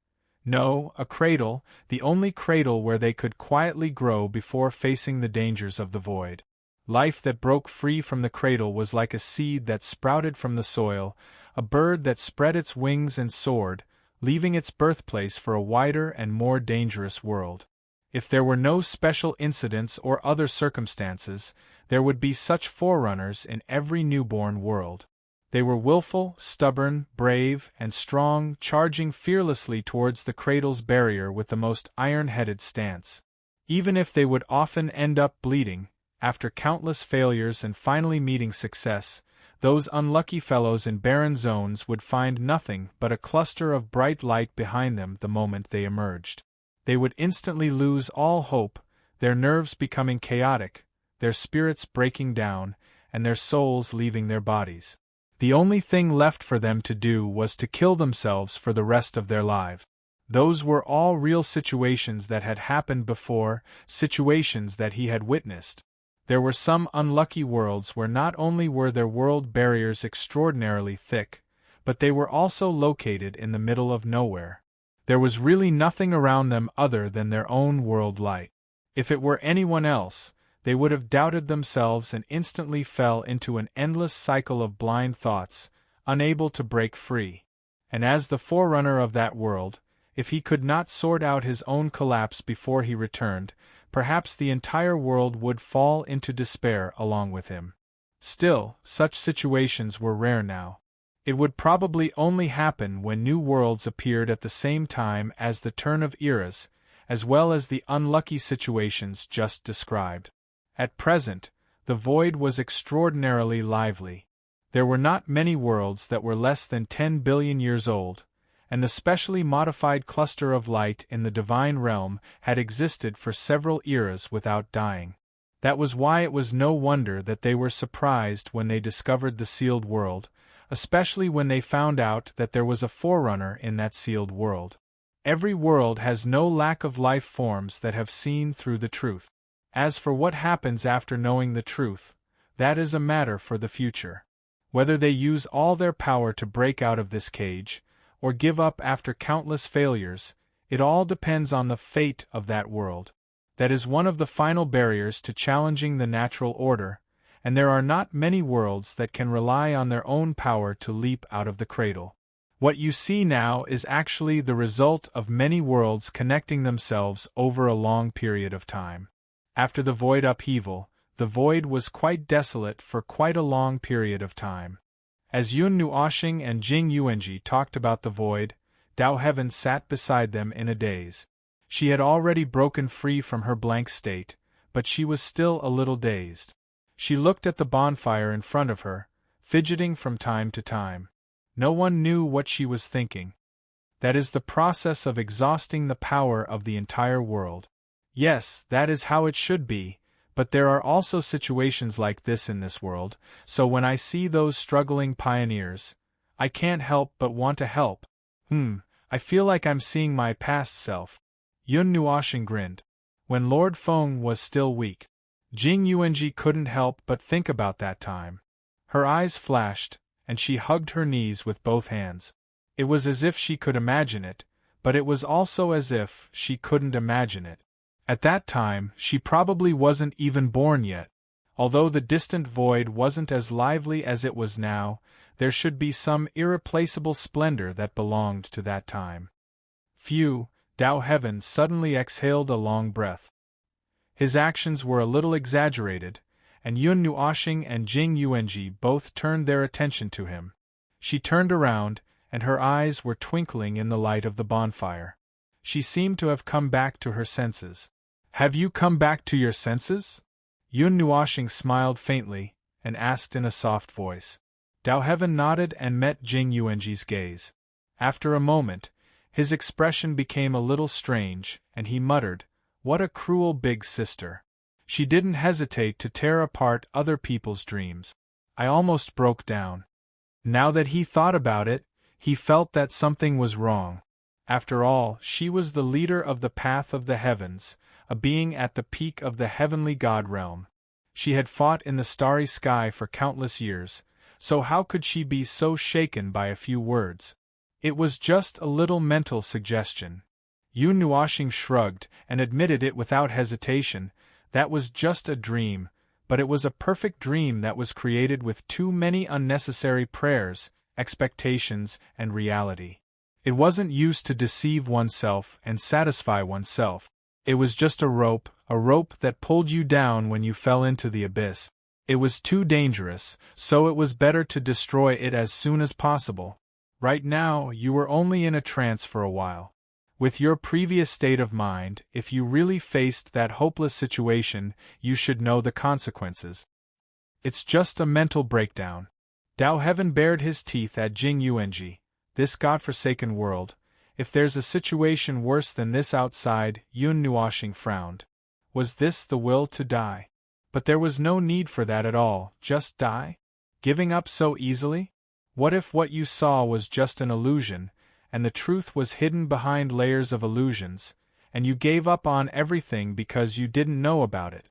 No, a cradle, the only cradle where they could quietly grow before facing the dangers of the void. Life that broke free from the cradle was like a seed that sprouted from the soil, a bird that spread its wings and soared, leaving its birthplace for a wider and more dangerous world. If there were no special incidents or other circumstances, there would be such forerunners in every newborn world. They were willful, stubborn, brave, and strong, charging fearlessly towards the cradle's barrier with the most iron-headed stance. Even if they would often end up bleeding, after countless failures and finally meeting success, those unlucky fellows in barren zones would find nothing but a cluster of bright light behind them the moment they emerged. They would instantly lose all hope, their nerves becoming chaotic, their spirits breaking down, and their souls leaving their bodies. The only thing left for them to do was to kill themselves for the rest of their lives. Those were all real situations that had happened before, situations that he had witnessed. There were some unlucky worlds where not only were their world barriers extraordinarily thick, but they were also located in the middle of nowhere. There was really nothing around them other than their own world light. If it were anyone else, they would have doubted themselves and instantly fell into an endless cycle of blind thoughts, unable to break free. And as the forerunner of that world, if he could not sort out his own collapse before he returned, perhaps the entire world would fall into despair along with him. Still, such situations were rare now. It would probably only happen when new worlds appeared at the same time as the turn of eras, as well as the unlucky situations just described. At present, the void was extraordinarily lively. There were not many worlds that were less than 10 billion years old, and the specially modified cluster of light in the divine realm had existed for several eras without dying. That was why it was no wonder that they were surprised when they discovered the sealed world, especially when they found out that there was a forerunner in that sealed world. Every world has no lack of life forms that have seen through the truth. As for what happens after knowing the truth, that is a matter for the future. Whether they use all their power to break out of this cage, or give up after countless failures, it all depends on the fate of that world. That is one of the final barriers to challenging the natural order, and there are not many worlds that can rely on their own power to leap out of the cradle. What you see now is actually the result of many worlds connecting themselves over a long period of time. After the void upheaval, the void was quite desolate for quite a long period of time. As Yun Nuashing and Jing Yuanji talked about the void, Dao Heaven sat beside them in a daze. She had already broken free from her blank state, but she was still a little dazed. She looked at the bonfire in front of her, fidgeting from time to time. No one knew what she was thinking. That is the process of exhausting the power of the entire world. Yes, that is how it should be, but there are also situations like this in this world, so when I see those struggling pioneers, I can't help but want to help. I feel like I'm seeing my past self. Yun Nuoshing grinned. When Lord Feng was still weak. Jing Yuanji couldn't help but think about that time. Her eyes flashed, and she hugged her knees with both hands. It was as if she could imagine it, but it was also as if she couldn't imagine it. At that time, she probably wasn't even born yet. Although the distant void wasn't as lively as it was now, there should be some irreplaceable splendor that belonged to that time. Phew, Dao Heaven suddenly exhaled a long breath. His actions were a little exaggerated, and Yun Nuoshing and Jing Yuanji both turned their attention to him. She turned around, and her eyes were twinkling in the light of the bonfire. She seemed to have come back to her senses. Have you come back to your senses? Yun Nuoshing smiled faintly, and asked in a soft voice. Dao Heaven nodded and met Jing Yuanji's gaze. After a moment, his expression became a little strange, and he muttered, "What a cruel big sister. She didn't hesitate to tear apart other people's dreams." I almost broke down. Now that he thought about it, he felt that something was wrong. After all, she was the leader of the path of the heavens, a being at the peak of the heavenly god realm. She had fought in the starry sky for countless years, so how could she be so shaken by a few words? It was just a little mental suggestion. Yun Nuoshing shrugged and admitted it without hesitation. That was just a dream, but it was a perfect dream that was created with too many unnecessary prayers, expectations, and reality. It wasn't used to deceive oneself and satisfy oneself. It was just a rope that pulled you down when you fell into the abyss. It was too dangerous, so it was better to destroy it as soon as possible. Right now, you were only in a trance for a while. With your previous state of mind, if you really faced that hopeless situation, you should know the consequences. It's just a mental breakdown. Dao Heaven bared his teeth at Jing Yuanji. This godforsaken world. If there's a situation worse than this outside, Yun Nuoshing frowned. Was this the will to die? But there was no need for that at all, just die? Giving up so easily? What if what you saw was just an illusion, and the truth was hidden behind layers of illusions, and you gave up on everything because you didn't know about it?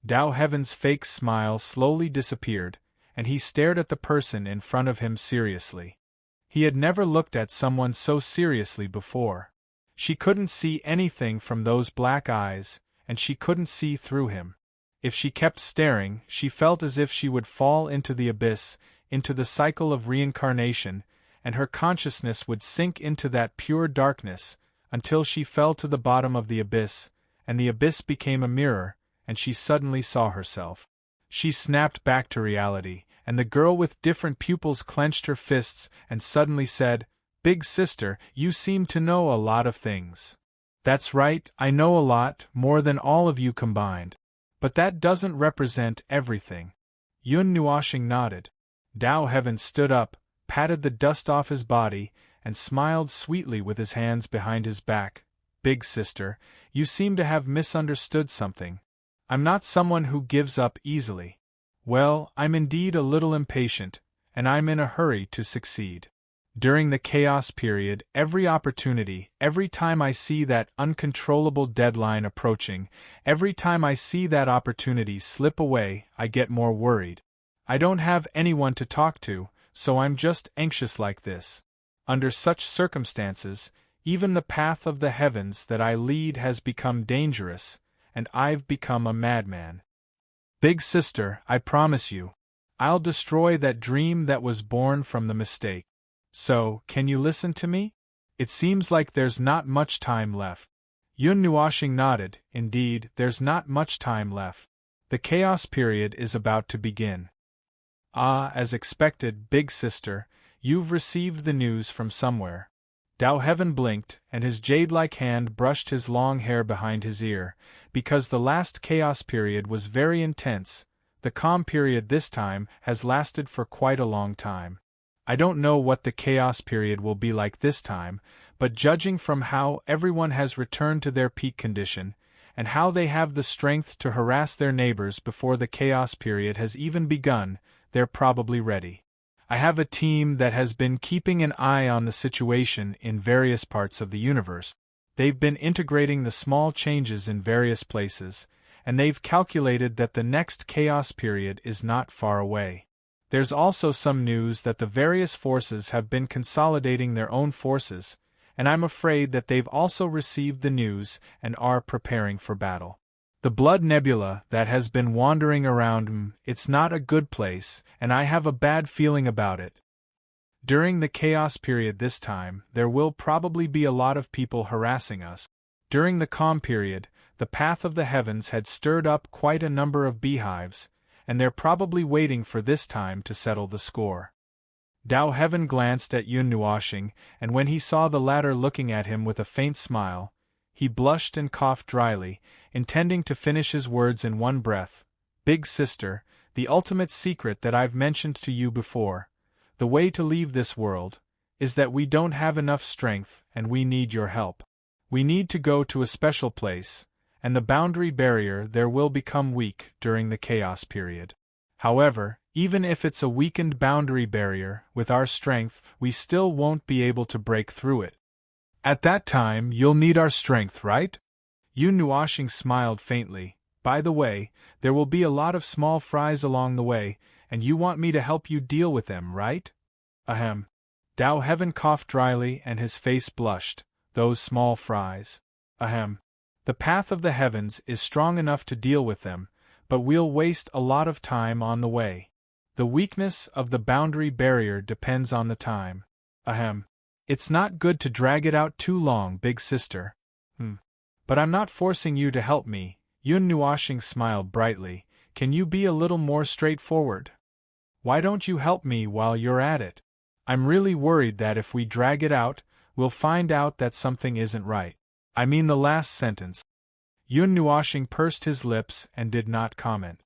Dao Heaven's fake smile slowly disappeared, and he stared at the person in front of him seriously. He had never looked at someone so seriously before. She couldn't see anything from those black eyes, and she couldn't see through him. If she kept staring, she felt as if she would fall into the abyss, into the cycle of reincarnation, and her consciousness would sink into that pure darkness, until she fell to the bottom of the abyss, and the abyss became a mirror, and she suddenly saw herself. She snapped back to reality, and the girl with different pupils clenched her fists and suddenly said, "Big sister, you seem to know a lot of things." "That's right, I know a lot, more than all of you combined. But that doesn't represent everything." Yun Nuoshing nodded. Dao Heaven stood up, patted the dust off his body, and smiled sweetly with his hands behind his back. "Big sister, you seem to have misunderstood something. I'm not someone who gives up easily. Well, I'm indeed a little impatient, and I'm in a hurry to succeed. During the chaos period, every opportunity, every time I see that uncontrollable deadline approaching, every time I see that opportunity slip away, I get more worried. I don't have anyone to talk to, so I'm just anxious like this. Under such circumstances, even the path of the heavens that I lead has become dangerous, and I've become a madman. Big sister, I promise you, I'll destroy that dream that was born from the mistake. So, can you listen to me? It seems like there's not much time left." Yun Nuoshing nodded. Indeed, there's not much time left. The chaos period is about to begin. "Ah, as expected, big sister, you've received the news from somewhere." Dao Heaven blinked, and his jade-like hand brushed his long hair behind his ear. Because the last chaos period was very intense, the calm period this time has lasted for quite a long time. I don't know what the chaos period will be like this time, but judging from how everyone has returned to their peak condition, and how they have the strength to harass their neighbors before the chaos period has even begun, they're probably ready. I have a team that has been keeping an eye on the situation in various parts of the universe. They've been integrating the small changes in various places, and they've calculated that the next chaos period is not far away. There's also some news that the various forces have been consolidating their own forces, and I'm afraid that they've also received the news and are preparing for battle. The blood nebula that has been wandering around, it's not a good place, and I have a bad feeling about it. During the chaos period this time, there will probably be a lot of people harassing us. During the calm period, the path of the heavens had stirred up quite a number of beehives, and they're probably waiting for this time to settle the score. Dao Heaven glanced at Yun Nuoshing, and when he saw the latter looking at him with a faint smile, he blushed and coughed dryly, intending to finish his words in one breath. Big sister, the ultimate secret that I've mentioned to you before, the way to leave this world, is that we don't have enough strength and we need your help. We need to go to a special place, and the boundary barrier there will become weak during the chaos period. However, even if it's a weakened boundary barrier, with our strength, we still won't be able to break through it. At that time, you'll need our strength, right? Yun Nuoshing smiled faintly. By the way, there will be a lot of small fries along the way, and you want me to help you deal with them, right? Ahem. Dao Heaven coughed dryly and his face blushed. Those small fries. Ahem. The path of the heavens is strong enough to deal with them, but we'll waste a lot of time on the way. The weakness of the boundary barrier depends on the time. Ahem. It's not good to drag it out too long, big sister. But I'm not forcing you to help me. Yun Nuoshing smiled brightly. Can you be a little more straightforward? Why don't you help me while you're at it? I'm really worried that if we drag it out, we'll find out that something isn't right. I mean the last sentence. Yun Nuoshing pursed his lips and did not comment.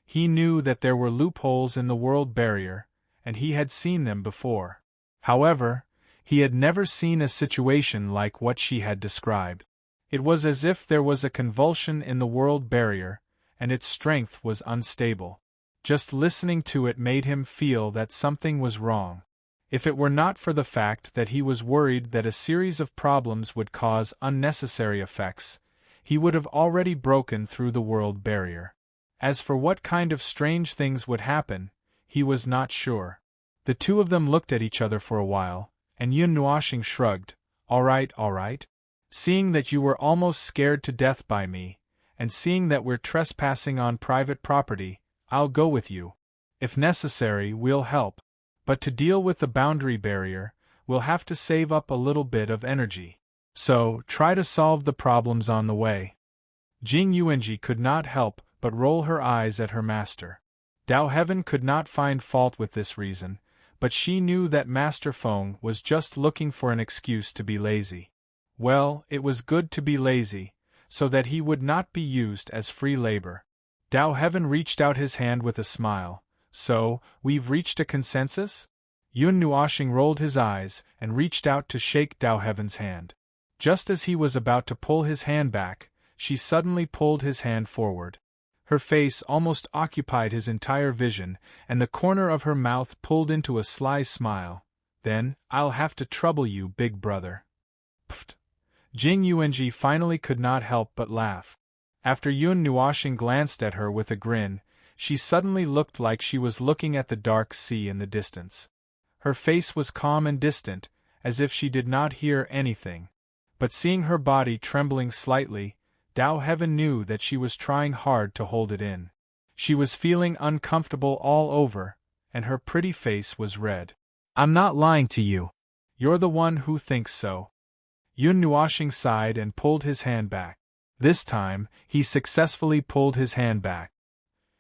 He knew that there were loopholes in the world barrier, and he had seen them before. However, he had never seen a situation like what she had described. It was as if there was a convulsion in the world barrier, and its strength was unstable. Just listening to it made him feel that something was wrong. If it were not for the fact that he was worried that a series of problems would cause unnecessary effects, he would have already broken through the world barrier. As for what kind of strange things would happen, he was not sure. The two of them looked at each other for a while, and Yun Nuoshing shrugged. All right. Seeing that you were almost scared to death by me, and seeing that we're trespassing on private property, I'll go with you. If necessary, we'll help. But to deal with the boundary barrier, we'll have to save up a little bit of energy. So, try to solve the problems on the way. Jing Yuanji could not help but roll her eyes at her master. Dao Heaven could not find fault with this reason, but she knew that Master Feng was just looking for an excuse to be lazy. Well, it was good to be lazy, so that he would not be used as free labor. Dao Heaven reached out his hand with a smile. So, we've reached a consensus? Yun Nuoshing rolled his eyes and reached out to shake Dao Heaven's hand. Just as he was about to pull his hand back, she suddenly pulled his hand forward. Her face almost occupied his entire vision, and the corner of her mouth pulled into a sly smile. Then, I'll have to trouble you, big brother. Pfft. Jing Yuanji finally could not help but laugh. After Yun Nuoshing glanced at her with a grin, she suddenly looked like she was looking at the dark sea in the distance. Her face was calm and distant, as if she did not hear anything. But seeing her body trembling slightly, Dao Heaven knew that she was trying hard to hold it in. She was feeling uncomfortable all over, and her pretty face was red. I'm not lying to you. You're the one who thinks so. Yun Nuoshing sighed and pulled his hand back. This time, he successfully pulled his hand back.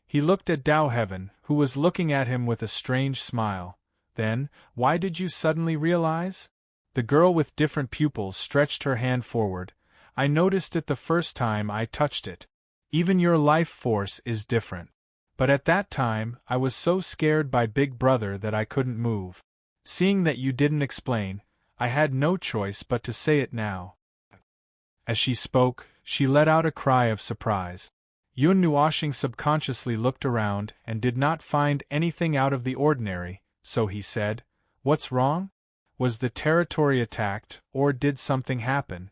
He looked at Dao Heaven, who was looking at him with a strange smile. Then, why did you suddenly realize? The girl with different pupils stretched her hand forward. I noticed it the first time I touched it. Even your life force is different. But at that time, I was so scared by Big Brother that I couldn't move. Seeing that you didn't explain, I had no choice but to say it now." As she spoke, she let out a cry of surprise. Yun Nuoshing subconsciously looked around and did not find anything out of the ordinary, so he said, "What's wrong? Was the territory attacked, or did something happen?"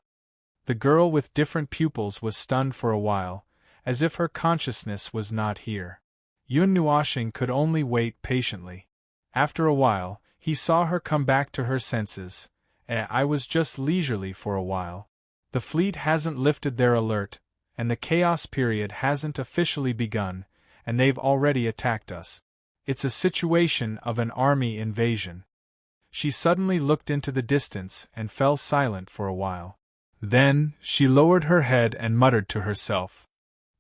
The girl with different pupils was stunned for a while, as if her consciousness was not here. Yun Nuoshing could only wait patiently. After a while, he saw her come back to her senses. I was just leisurely for a while. The fleet hasn't lifted their alert, and the chaos period hasn't officially begun, and they've already attacked us. It's a situation of an army invasion." She suddenly looked into the distance and fell silent for a while. Then, she lowered her head and muttered to herself,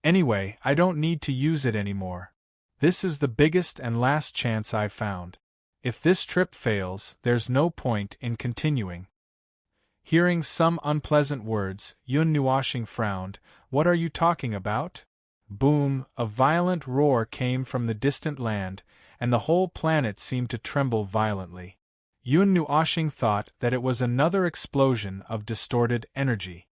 "Anyway, I don't need to use it anymore. This is the biggest and last chance I've found. If this trip fails, there's no point in continuing." Hearing some unpleasant words, Yun Nuoshing frowned. "What are you talking about?" Boom! A violent roar came from the distant land, and the whole planet seemed to tremble violently. Yun Nuoshing thought that it was another explosion of distorted energy.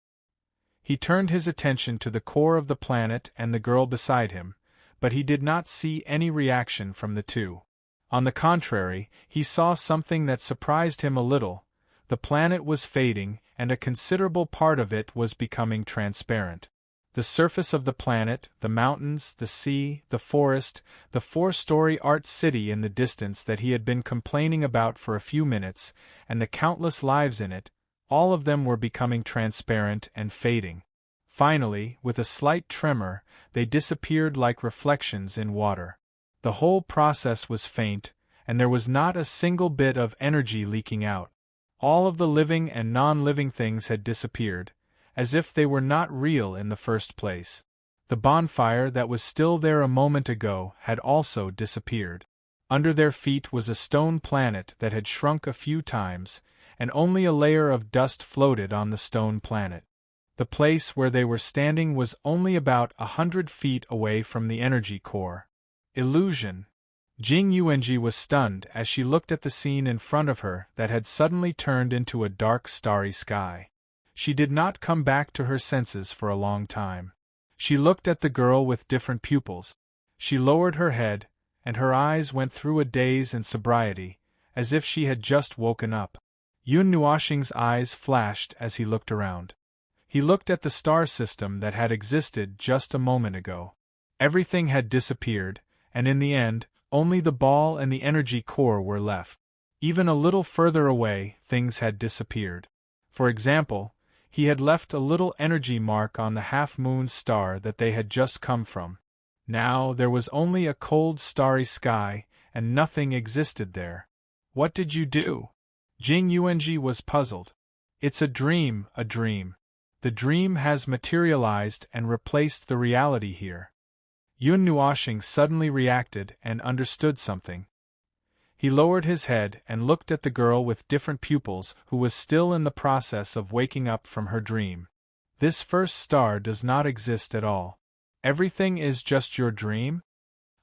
He turned his attention to the core of the planet and the girl beside him, but he did not see any reaction from the two. On the contrary, he saw something that surprised him a little. The planet was fading, and a considerable part of it was becoming transparent. The surface of the planet, the mountains, the sea, the forest, the four-story art city in the distance that he had been complaining about for a few minutes, and the countless lives in it, all of them were becoming transparent and fading. Finally, with a slight tremor, they disappeared like reflections in water. The whole process was faint, and there was not a single bit of energy leaking out. All of the living and non-living things had disappeared, as if they were not real in the first place. The bonfire that was still there a moment ago had also disappeared. Under their feet was a stone planet that had shrunk a few times, and only a layer of dust floated on the stone planet. The place where they were standing was only about 100 feet away from the energy core. Illusion. Jing Yuanji was stunned as she looked at the scene in front of her that had suddenly turned into a dark starry sky. She did not come back to her senses for a long time. She looked at the girl with different pupils. She lowered her head, and her eyes went through a daze and sobriety, as if she had just woken up. Yun Nuoshing's eyes flashed as he looked around. He looked at the star system that had existed just a moment ago. Everything had disappeared, and in the end, only the ball and the energy core were left. Even a little further away, things had disappeared. For example, he had left a little energy mark on the half-moon star that they had just come from. Now there was only a cold starry sky, and nothing existed there. "What did you do?" Jing Yuanji was puzzled. "It's a dream, a dream. The dream has materialized and replaced the reality here." Yun Nuoshing suddenly reacted and understood something. He lowered his head and looked at the girl with different pupils who was still in the process of waking up from her dream. "This first star does not exist at all. Everything is just your dream?"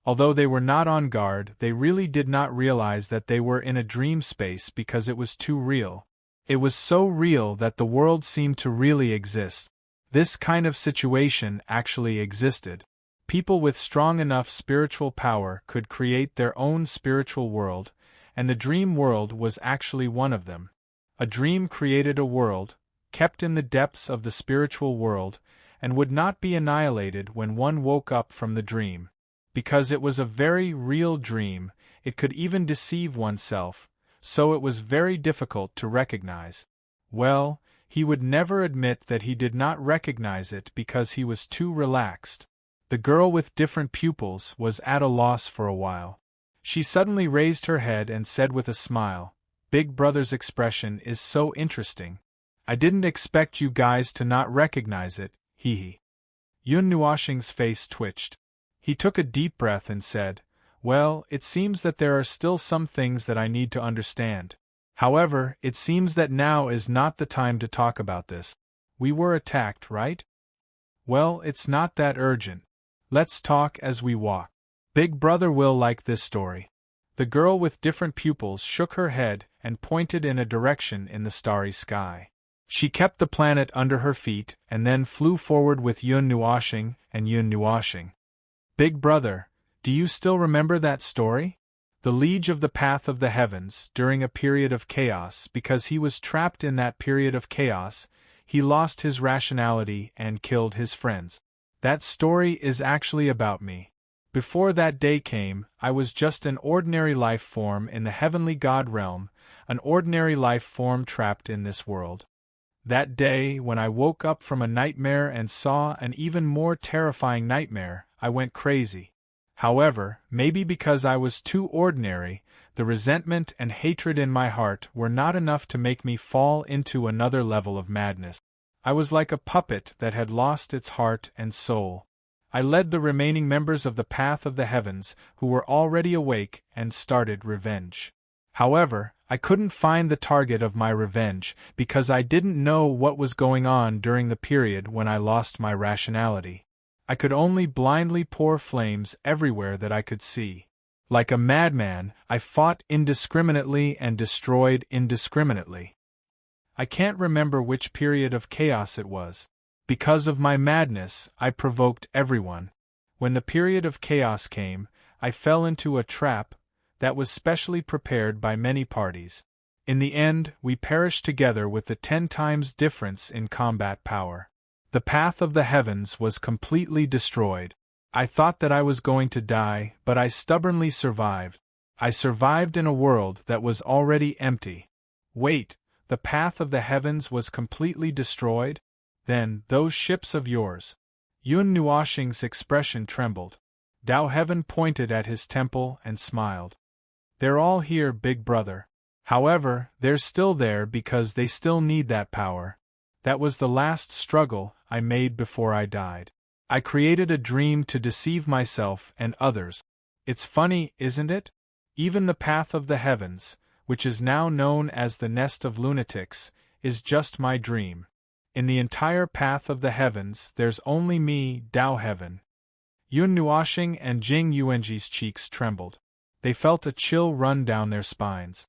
Although they were not on guard, they really did not realize that they were in a dream space because it was too real. It was so real that the world seemed to really exist. This kind of situation actually existed. People with strong enough spiritual power could create their own spiritual world, and the dream world was actually one of them. A dream created a world, kept in the depths of the spiritual world, and would not be annihilated when one woke up from the dream. Because it was a very real dream, it could even deceive oneself, so it was very difficult to recognize. Well, he would never admit that he did not recognize it because he was too relaxed. The girl with different pupils was at a loss for a while. She suddenly raised her head and said with a smile, "Big Brother's expression is so interesting. I didn't expect you guys to not recognize it, hee." Yun Nuoshing's face twitched. He took a deep breath and said, "Well, it seems that there are still some things that I need to understand. However, it seems that now is not the time to talk about this. We were attacked, right? Well, it's not that urgent. Let's talk as we walk. Big Brother will like this story." The girl with different pupils shook her head and pointed in a direction in the starry sky. She kept the planet under her feet and then flew forward with Yun Nuashing and Yun Nuashing. Big brother, do you still remember that story? The liege of the path of the heavens, during a period of chaos, because he was trapped in that period of chaos, he lost his rationality and killed his friends. That story is actually about me. Before that day came, I was just an ordinary life form in the heavenly God realm, an ordinary life form trapped in this world. That day, when I woke up from a nightmare and saw an even more terrifying nightmare, I went crazy. However, maybe because I was too ordinary, the resentment and hatred in my heart were not enough to make me fall into another level of madness. I was like a puppet that had lost its heart and soul. I led the remaining members of the Path of the Heavens, who were already awake, and started revenge. However, I couldn't find the target of my revenge because I didn't know what was going on during the period when I lost my rationality. I could only blindly pour flames everywhere that I could see. Like a madman, I fought indiscriminately and destroyed indiscriminately. I can't remember which period of chaos it was. Because of my madness, I provoked everyone. When the period of chaos came, I fell into a trap that was specially prepared by many parties. In the end, we perished together with the 10 times difference in combat power. The path of the heavens was completely destroyed. I thought that I was going to die, but I stubbornly survived. I survived in a world that was already empty. Wait, the path of the heavens was completely destroyed? Then, those ships of yours. Yun Nuashing's expression trembled. Dao Heaven pointed at his temple and smiled. They're all here, big brother. However, they're still there because they still need that power. That was the last struggle I made before I died. I created a dream to deceive myself and others. It's funny, isn't it? Even the path of the heavens, which is now known as the nest of lunatics, is just my dream. In the entire path of the heavens, there's only me, Dao Heaven. Yun Nuashing and Jing Yuanji's cheeks trembled. They felt a chill run down their spines.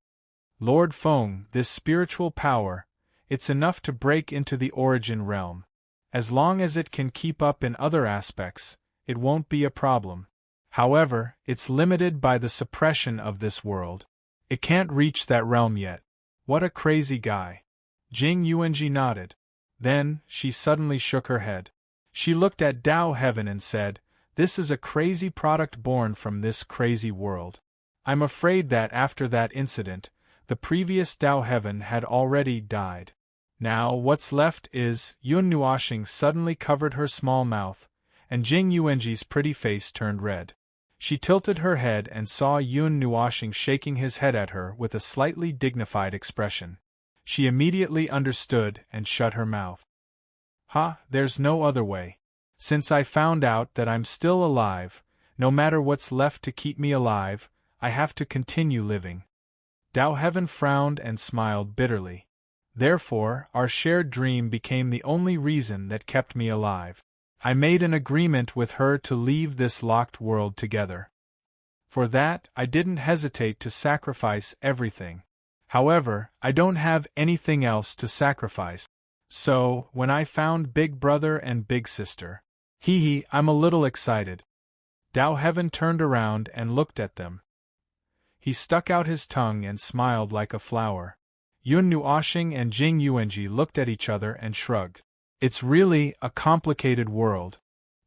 Lord Feng, this spiritual power, it's enough to break into the origin realm. As long as it can keep up in other aspects, it won't be a problem. However, it's limited by the suppression of this world. It can't reach that realm yet. What a crazy guy. Jing Yuanji nodded. Then, she suddenly shook her head. She looked at Dao Heaven and said, "This is a crazy product born from this crazy world. I'm afraid that after that incident, the previous Dao Heaven had already died. Now what's left is..." Yun Nuashing suddenly covered her small mouth, and Jing Yuanji's pretty face turned red. She tilted her head and saw Yun Nuashing shaking his head at her with a slightly dignified expression. She immediately understood and shut her mouth. There's no other way. Since I found out that I'm still alive, no matter what's left to keep me alive, I have to continue living. Dao Heaven frowned and smiled bitterly. Therefore, our shared dream became the only reason that kept me alive. I made an agreement with her to leave this locked world together. For that, I didn't hesitate to sacrifice everything. However, I don't have anything else to sacrifice. So, when I found Big Brother and Big Sister, I'm a little excited. Dao Heaven turned around and looked at them. He stuck out his tongue and smiled like a flower. Yun Nuashing and Jing Yuanji looked at each other and shrugged. It's really a complicated world.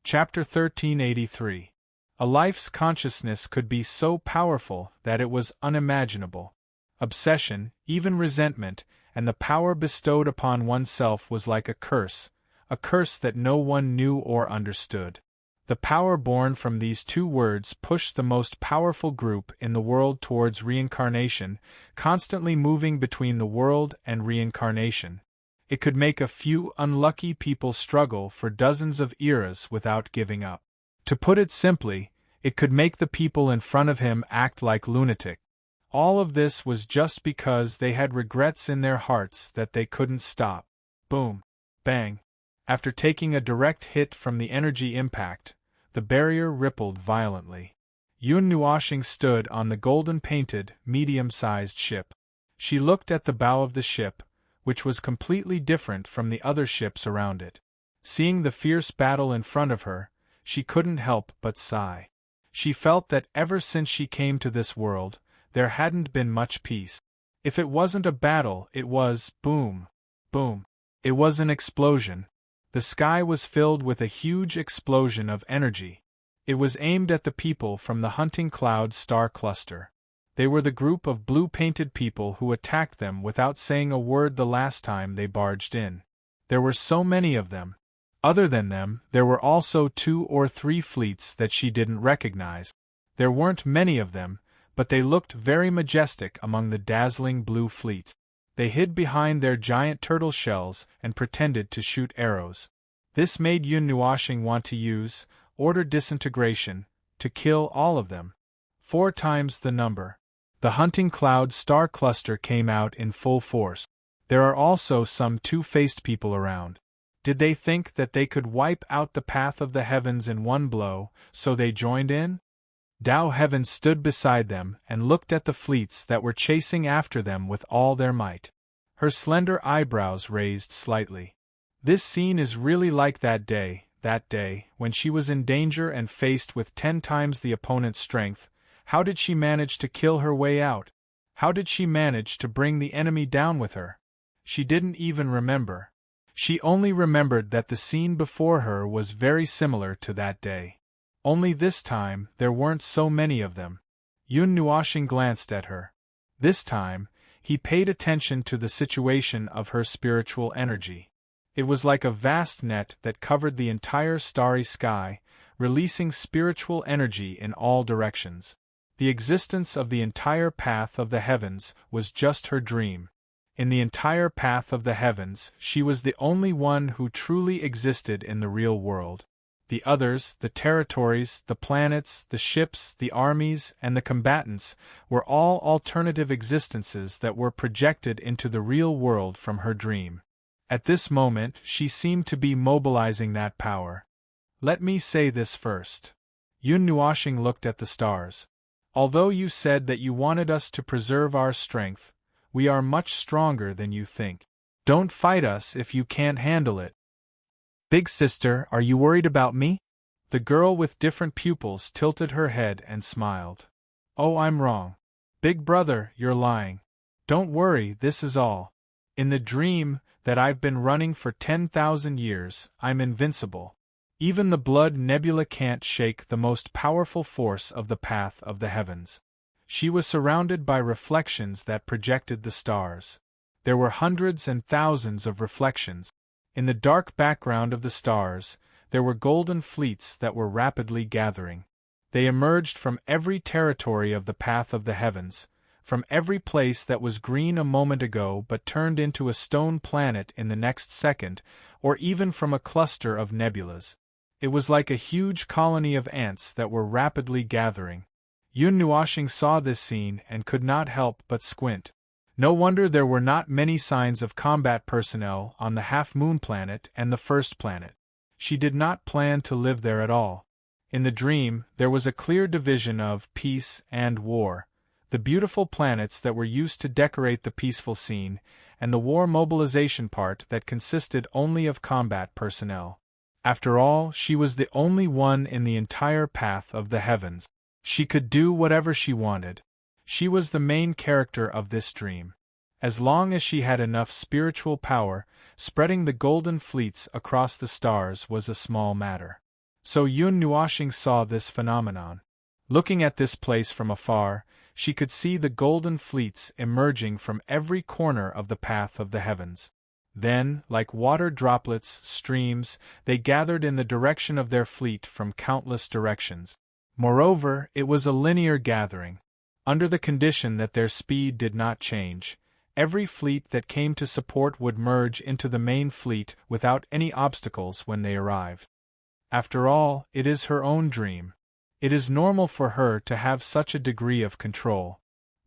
Chapter 1383. A life's consciousness could be so powerful that it was unimaginable. Obsession, even resentment, and the power bestowed upon oneself was like a curse that no one knew or understood. The power born from these two words pushed the most powerful group in the world towards reincarnation, constantly moving between the world and reincarnation. It could make a few unlucky people struggle for dozens of eras without giving up. To put it simply, it could make the people in front of him act like lunatics. All of this was just because they had regrets in their hearts that they couldn't stop. Boom. Bang. After taking a direct hit from the energy impact, the barrier rippled violently. Yun Nuoshing stood on the golden-painted, medium-sized ship. She looked at the bow of the ship, which was completely different from the other ships around it. Seeing the fierce battle in front of her, she couldn't help but sigh. She felt that ever since she came to this world, there hadn't been much peace. If it wasn't a battle, it was boom, boom. It was an explosion. The sky was filled with a huge explosion of energy. It was aimed at the people from the hunting cloud star cluster. They were the group of blue-painted people who attacked them without saying a word the last time they barged in. There were so many of them. Other than them, there were also 2 or 3 fleets that she didn't recognize. There weren't many of them, but they looked very majestic among the dazzling blue fleet. They hid behind their giant turtle shells and pretended to shoot arrows. This made Yun Nuoshing want to use order disintegration to kill all of them. 4 times the number. The hunting cloud star cluster came out in full force. There are also some two-faced people around. Did they think that they could wipe out the path of the heavens in one blow, so they joined in? Tao Heaven stood beside them and looked at the fleets that were chasing after them with all their might. Her slender eyebrows raised slightly. This scene is really like that day, when she was in danger and faced with 10 times the opponent's strength. How did she manage to kill her way out? How did she manage to bring the enemy down with her? She didn't even remember. She only remembered that the scene before her was very similar to that day. Only this time, there weren't so many of them. Yun Nuoshing glanced at her. This time, he paid attention to the situation of her spiritual energy. It was like a vast net that covered the entire starry sky, releasing spiritual energy in all directions. The existence of the entire path of the heavens was just her dream. In the entire path of the heavens, she was the only one who truly existed in the real world. The others, the territories, the planets, the ships, the armies, and the combatants, were all alternative existences that were projected into the real world from her dream. At this moment, she seemed to be mobilizing that power. Let me say this first. Yun Nuoshing looked at the stars. Although you said that you wanted us to preserve our strength, we are much stronger than you think. Don't fight us if you can't handle it. Big sister, are you worried about me? The girl with different pupils tilted her head and smiled. Oh, I'm wrong. Big brother, you're lying. Don't worry, this is all. In the dream that I've been running for 10,000 years, I'm invincible. Even the blood nebula can't shake the most powerful force of the path of the heavens. She was surrounded by reflections that projected the stars. There were hundreds and thousands of reflections. In the dark background of the stars, there were golden fleets that were rapidly gathering. They emerged from every territory of the path of the heavens, from every place that was green a moment ago but turned into a stone planet in the next second, or even from a cluster of nebulas. It was like a huge colony of ants that were rapidly gathering. Yun Nuoshing saw this scene and could not help but squint. No wonder there were not many signs of combat personnel on the half-moon planet and the first planet. She did not plan to live there at all. In the dream, there was a clear division of peace and war. The beautiful planets that were used to decorate the peaceful scene, and the war mobilization part that consisted only of combat personnel. After all, she was the only one in the entire path of the heavens. She could do whatever she wanted. She was the main character of this dream. As long as she had enough spiritual power, spreading the golden fleets across the stars was a small matter. So Yun Nuoshing saw this phenomenon. Looking at this place from afar, she could see the golden fleets emerging from every corner of the path of the heavens. Then, like water droplets, streams, they gathered in the direction of their fleet from countless directions. Moreover, it was a linear gathering. Under the condition that their speed did not change, every fleet that came to support would merge into the main fleet without any obstacles when they arrived. After all, it is her own dream. It is normal for her to have such a degree of control.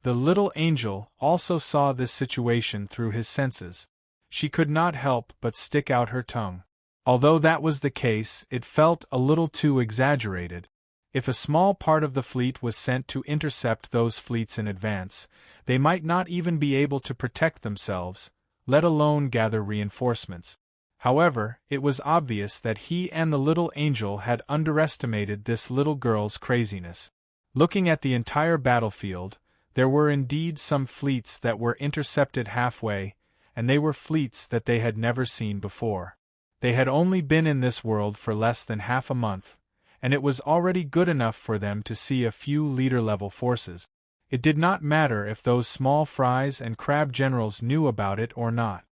The little angel also saw this situation through his senses. She could not help but stick out her tongue. Although that was the case, it felt a little too exaggerated. If a small part of the fleet was sent to intercept those fleets in advance, they might not even be able to protect themselves, let alone gather reinforcements. However, it was obvious that he and the little angel had underestimated this little girl's craziness. Looking at the entire battlefield, there were indeed some fleets that were intercepted halfway, and they were fleets that they had never seen before. They had only been in this world for less than half a month, and it was already good enough for them to see a few leader-level forces. It did not matter if those small fries and crab generals knew about it or not.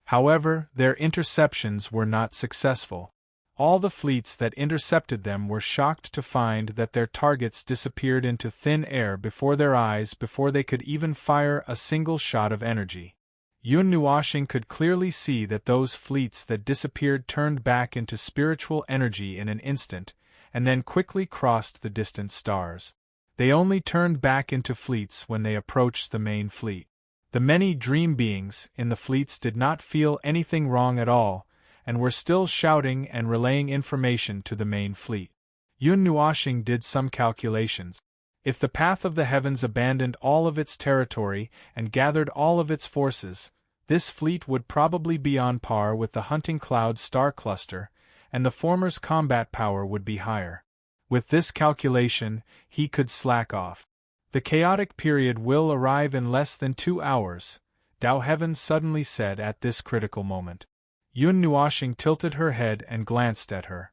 However, their interceptions were not successful. All the fleets that intercepted them were shocked to find that their targets disappeared into thin air before their eyes before they could even fire a single shot of energy. Yun Nuoshing could clearly see that those fleets that disappeared turned back into spiritual energy in an instant, and then quickly crossed the distant stars. They only turned back into fleets when they approached the main fleet. The many dream beings in the fleets did not feel anything wrong at all, and were still shouting and relaying information to the main fleet. Yun Nuoshing did some calculations. If the path of the heavens abandoned all of its territory and gathered all of its forces, this fleet would probably be on par with the hunting cloud star cluster, and the former's combat power would be higher. With this calculation, he could slack off. The chaotic period will arrive in less than 2 hours, Dao Heaven suddenly said at this critical moment. Yun Nuoshing tilted her head and glanced at her.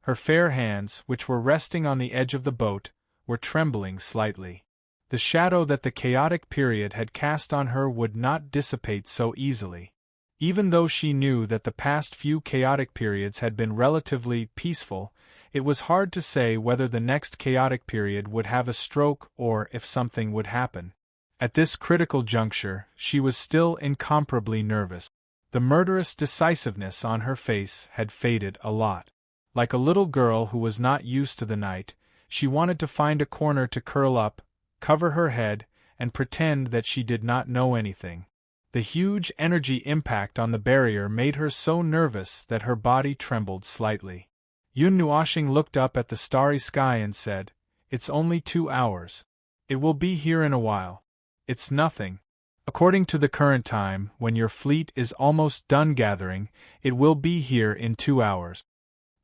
Her fair hands, which were resting on the edge of the boat, were trembling slightly. The shadow that the chaotic period had cast on her would not dissipate so easily. Even though she knew that the past few chaotic periods had been relatively peaceful, it was hard to say whether the next chaotic period would have a stroke or if something would happen. At this critical juncture, she was still incomparably nervous. The murderous decisiveness on her face had faded a lot. Like a little girl who was not used to the night, she wanted to find a corner to curl up, cover her head, and pretend that she did not know anything. The huge energy impact on the barrier made her so nervous that her body trembled slightly. Yun Nuoshing looked up at the starry sky and said, "It's only 2 hours. It will be here in a while. It's nothing. According to the current time, when your fleet is almost done gathering, it will be here in 2 hours."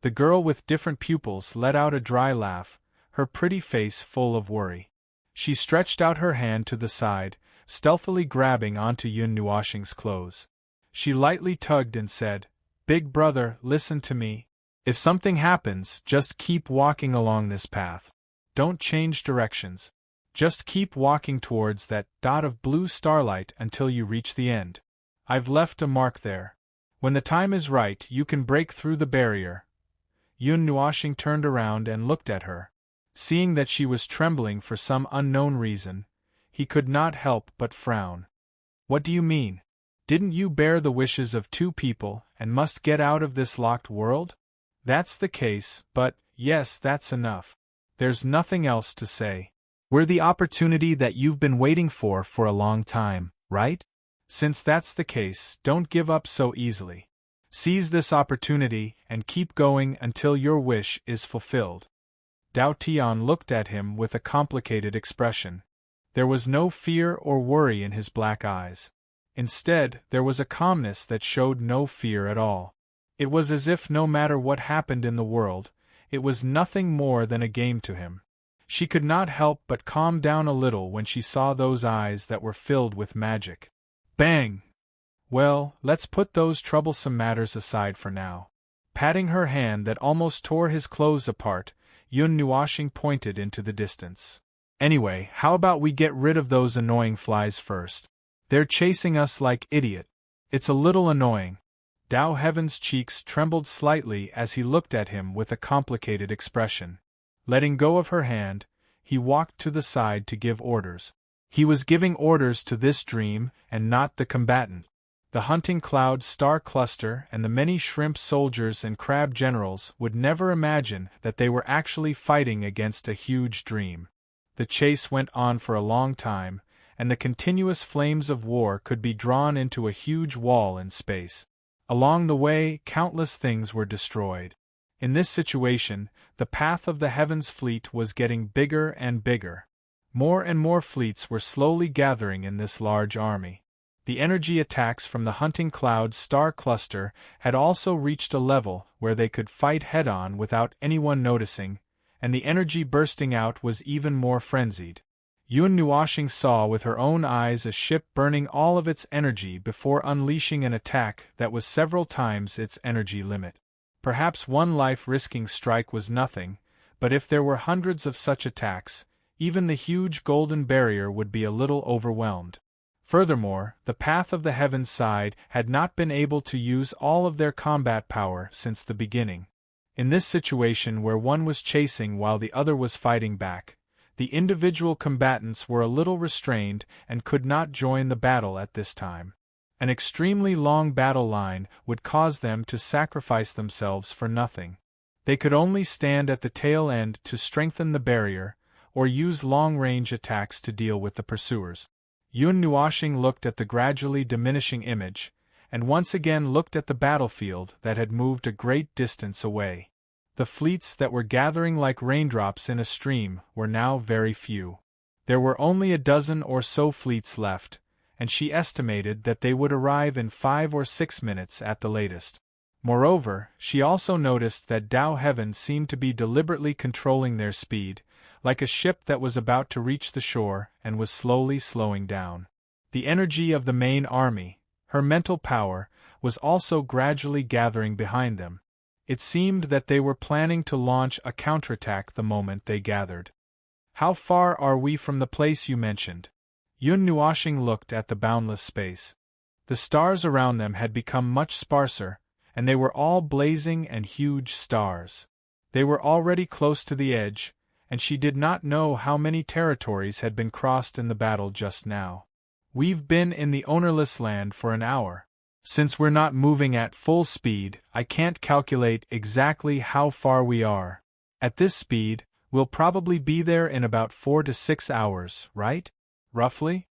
The girl with different pupils let out a dry laugh, her pretty face full of worry. She stretched out her hand to the side, stealthily grabbing onto Yun Nuoshing's clothes. She lightly tugged and said, "Big brother, listen to me. If something happens, just keep walking along this path. Don't change directions. Just keep walking towards that dot of blue starlight until you reach the end. I've left a mark there. When the time is right, you can break through the barrier." Yun Nuoshing turned around and looked at her. Seeing that she was trembling for some unknown reason, he could not help but frown. "What do you mean? Didn't you bear the wishes of 2 people and must get out of this locked world?" "That's the case, but, yes, that's enough. There's nothing else to say. We're the opportunity that you've been waiting for a long time, right? Since that's the case, don't give up so easily. Seize this opportunity and keep going until your wish is fulfilled." Dao Tian looked at him with a complicated expression. There was no fear or worry in his black eyes. Instead, there was a calmness that showed no fear at all. It was as if no matter what happened in the world, it was nothing more than a game to him. She could not help but calm down a little when she saw those eyes that were filled with magic. Bang! "Well, let's put those troublesome matters aside for now." Patting her hand that almost tore his clothes apart, Yun Nuoshing pointed into the distance. "Anyway, how about we get rid of those annoying flies first? They're chasing us like idiot. It's a little annoying." Dao Heaven's cheeks trembled slightly as he looked at him with a complicated expression. Letting go of her hand, he walked to the side to give orders. He was giving orders to this dream and not the combatant. The hunting cloud star cluster and the many shrimp soldiers and crab generals would never imagine that they were actually fighting against a huge dream. The chase went on for a long time, and the continuous flames of war could be drawn into a huge wall in space. Along the way, countless things were destroyed. In this situation, the path of the heavens fleet was getting bigger and bigger. More and more fleets were slowly gathering in this large army. The energy attacks from the hunting cloud star cluster had also reached a level where they could fight head-on without anyone noticing, and the energy bursting out was even more frenzied. Yun Nuoshing saw with her own eyes a ship burning all of its energy before unleashing an attack that was several times its energy limit. Perhaps one life-risking strike was nothing, but if there were hundreds of such attacks, even the huge golden barrier would be a little overwhelmed. Furthermore, the path of the heavens side had not been able to use all of their combat power since the beginning. In this situation where one was chasing while the other was fighting back, the individual combatants were a little restrained and could not join the battle at this time. An extremely long battle line would cause them to sacrifice themselves for nothing. They could only stand at the tail end to strengthen the barrier, or use long-range attacks to deal with the pursuers. Yun Nuoshing looked at the gradually diminishing image, and once again looked at the battlefield that had moved a great distance away. The fleets that were gathering like raindrops in a stream were now very few. There were only a dozen or so fleets left, and she estimated that they would arrive in 5 or 6 minutes at the latest. Moreover, she also noticed that Dao Heaven seemed to be deliberately controlling their speed, like a ship that was about to reach the shore and was slowly slowing down. The energy of the main army, her mental power, was also gradually gathering behind them. It seemed that they were planning to launch a counterattack the moment they gathered. "How far are we from the place you mentioned?" Yun Nuoshing looked at the boundless space. The stars around them had become much sparser, and they were all blazing and huge stars. They were already close to the edge, and she did not know how many territories had been crossed in the battle just now. "We've been in the ownerless land for an hour. Since we're not moving at full speed, I can't calculate exactly how far we are. At this speed, we'll probably be there in about 4 to 6 hours, right? Roughly?"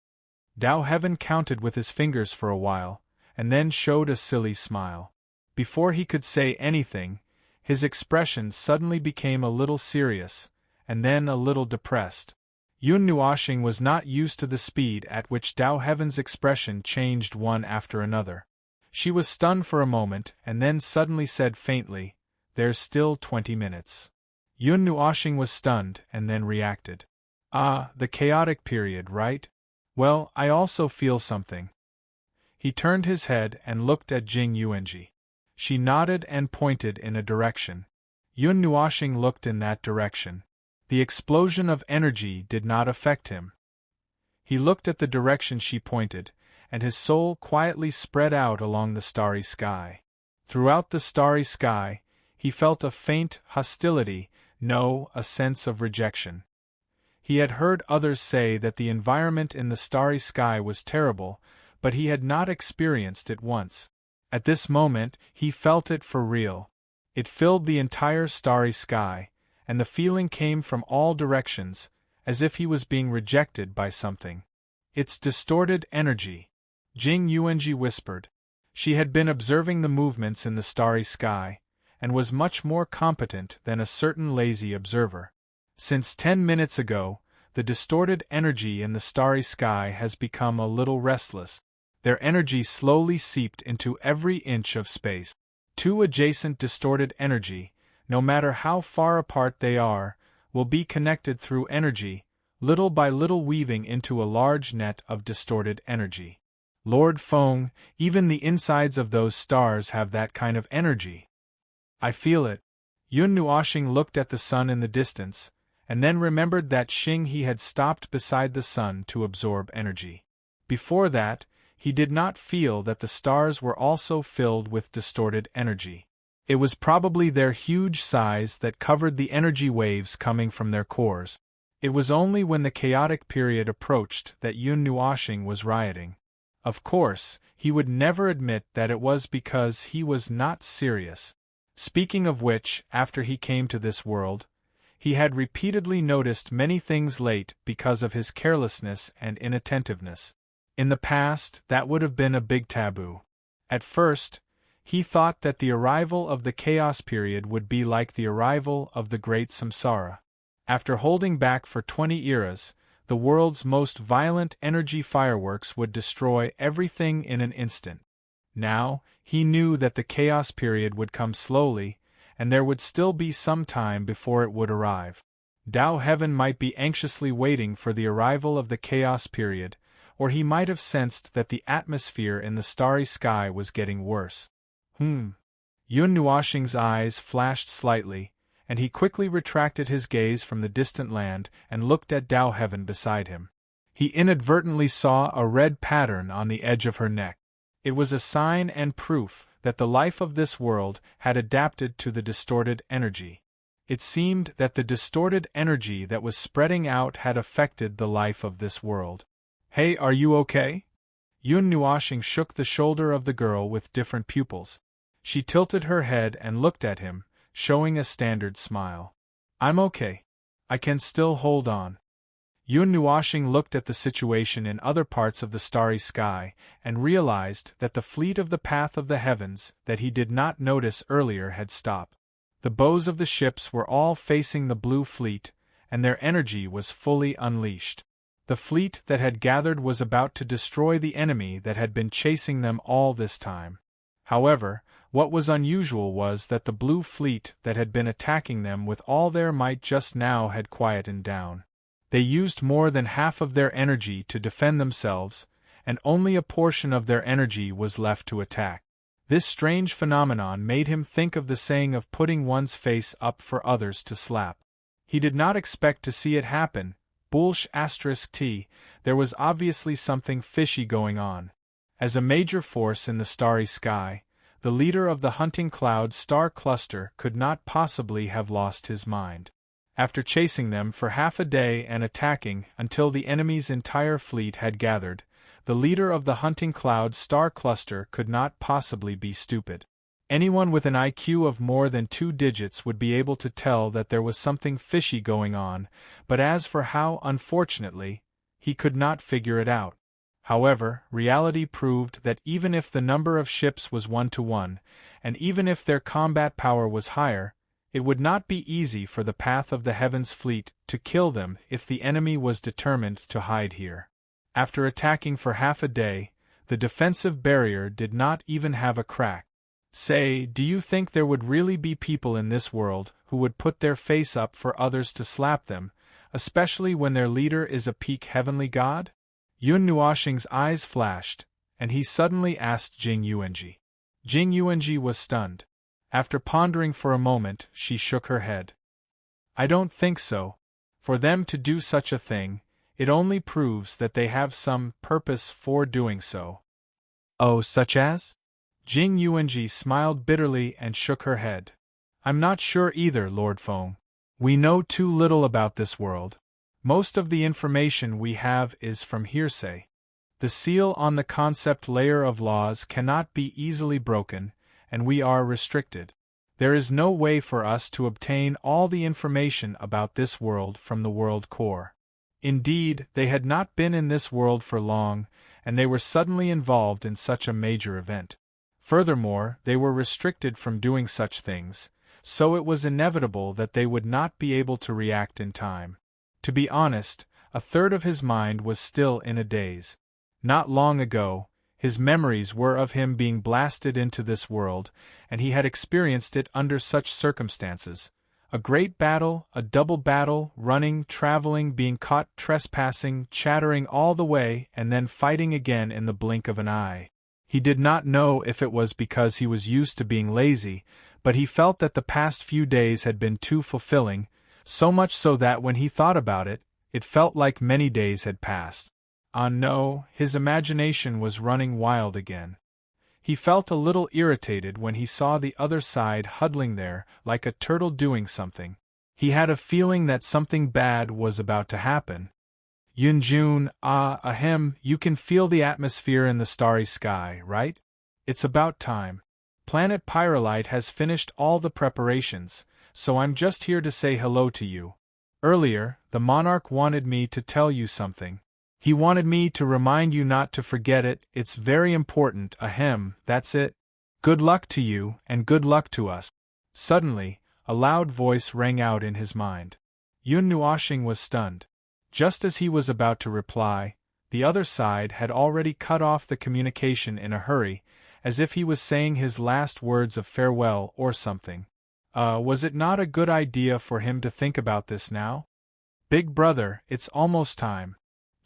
Dao Heaven counted with his fingers for a while, and then showed a silly smile. Before he could say anything, his expression suddenly became a little serious, and then a little depressed. Yun Nuoshing was not used to the speed at which Dao Heaven's expression changed one after another. She was stunned for a moment and then suddenly said faintly, "There's still 20 minutes." Yun Nuoshing was stunned and then reacted. "Ah, the chaotic period, right? Well, I also feel something." He turned his head and looked at Jing Yuanji. She nodded and pointed in a direction. Yun Nuoshing looked in that direction. The explosion of energy did not affect him. He looked at the direction she pointed, and his soul quietly spread out along the starry sky. Throughout the starry sky, he felt a faint hostility, a sense of rejection. He had heard others say that the environment in the starry sky was terrible, but he had not experienced it once. At this moment, he felt it for real. It filled the entire starry sky, and the feeling came from all directions, as if he was being rejected by something. "It's distorted energy," Jing Yuanji whispered. She had been observing the movements in the starry sky, and was much more competent than a certain lazy observer. Since 10 minutes ago, the distorted energy in the starry sky has become a little restless. Their energy slowly seeped into every inch of space. Two adjacent distorted energy, no matter how far apart they are, will be connected through energy, little by little weaving into a large net of distorted energy. Lord Feng, even the insides of those stars have that kind of energy. "I feel it." Yun Nuoshing looked at the sun in the distance, and then remembered that he had stopped beside the sun to absorb energy. Before that, he did not feel that the stars were also filled with distorted energy. It was probably their huge size that covered the energy waves coming from their cores. It was only when the chaotic period approached that Yun Nuoshing was rioting. Of course, he would never admit that it was because he was not serious. Speaking of which, after he came to this world, he had repeatedly noticed many things late because of his carelessness and inattentiveness. In the past, that would have been a big taboo. At first, He thought that the arrival of the chaos period would be like the arrival of the great samsara. After holding back for 20 eras, the world's most violent energy fireworks would destroy everything in an instant. Now, he knew that the chaos period would come slowly, and there would still be some time before it would arrive. Tao Heaven might be anxiously waiting for the arrival of the chaos period, or he might have sensed that the atmosphere in the starry sky was getting worse. Yun Nuoxing's eyes flashed slightly, and he quickly retracted his gaze from the distant land and looked at Tao Heaven beside him. He inadvertently saw a red pattern on the edge of her neck. It was a sign and proof that the life of this world had adapted to the distorted energy. It seemed that the distorted energy that was spreading out had affected the life of this world. "Hey, are you okay?" Yun Nuoxing shook the shoulder of the girl with different pupils. She tilted her head and looked at him, showing a standard smile. "I'm okay. I can still hold on." Yun Nuoxing looked at the situation in other parts of the starry sky and realized that the fleet of the path of the heavens that he did not notice earlier had stopped. The bows of the ships were all facing the blue fleet, and their energy was fully unleashed. The fleet that had gathered was about to destroy the enemy that had been chasing them all this time. However, what was unusual was that the blue fleet that had been attacking them with all their might just now had quietened down. They used more than half of their energy to defend themselves, and only a portion of their energy was left to attack. This strange phenomenon made him think of the saying of putting one's face up for others to slap. He did not expect to see it happen. *T. There was obviously something fishy going on. As a major force in the starry sky, the leader of the hunting cloud star cluster could not possibly have lost his mind. After chasing them for half a day and attacking until the enemy's entire fleet had gathered, the leader of the hunting cloud star cluster could not possibly be stupid. Anyone with an IQ of more than 2 digits would be able to tell that there was something fishy going on, but as for how, unfortunately, he could not figure it out. However, reality proved that even if the number of ships was 1-to-1, and even if their combat power was higher, it would not be easy for the path of the heavens fleet to kill them if the enemy was determined to hide here. After attacking for half a day, the defensive barrier did not even have a crack. Say, do you think there would really be people in this world who would put their face up for others to slap them, especially when their leader is a peak heavenly god? Yun Nuoxing's eyes flashed, and he suddenly asked Jing Yuanji. Jing Yuanji was stunned. After pondering for a moment, she shook her head. "I don't think so. For them to do such a thing, it only proves that they have some purpose for doing so." "Oh, such as?" Jing Yuanji smiled bitterly and shook her head. "I'm not sure either, Lord Feng. We know too little about this world. Most of the information we have is from hearsay. The seal on the concept layer of laws cannot be easily broken, and we are restricted. There is no way for us to obtain all the information about this world from the world core. Indeed, they had not been in this world for long, and they were suddenly involved in such a major event. Furthermore, they were restricted from doing such things, so it was inevitable that they would not be able to react in time. To be honest, a third of his mind was still in a daze. Not long ago, his memories were of him being blasted into this world, and he had experienced it under such circumstances. A great battle, a double battle, running, traveling, being caught, trespassing, chattering all the way, and then fighting again in the blink of an eye. He did not know if it was because he was used to being lazy, but he felt that the past few days had been too fulfilling, so much so that when he thought about it, it felt like many days had passed. Ah no, his imagination was running wild again. He felt a little irritated when he saw the other side huddling there like a turtle doing something. He had a feeling that something bad was about to happen. Yunjun, you can feel the atmosphere in the starry sky, right? It's about time. Planet Pyrolite has finished all the preparations, so I'm just here to say hello to you. Earlier, the monarch wanted me to tell you something. He wanted me to remind you not to forget it. It's very important, that's it. Good luck to you, and good luck to us. Suddenly, a loud voice rang out in his mind. Yun Nuoshing was stunned. Just as he was about to reply, the other side had already cut off the communication in a hurry, as if he was saying his last words of farewell or something. Was it not a good idea for him to think about this now? Big brother, it's almost time.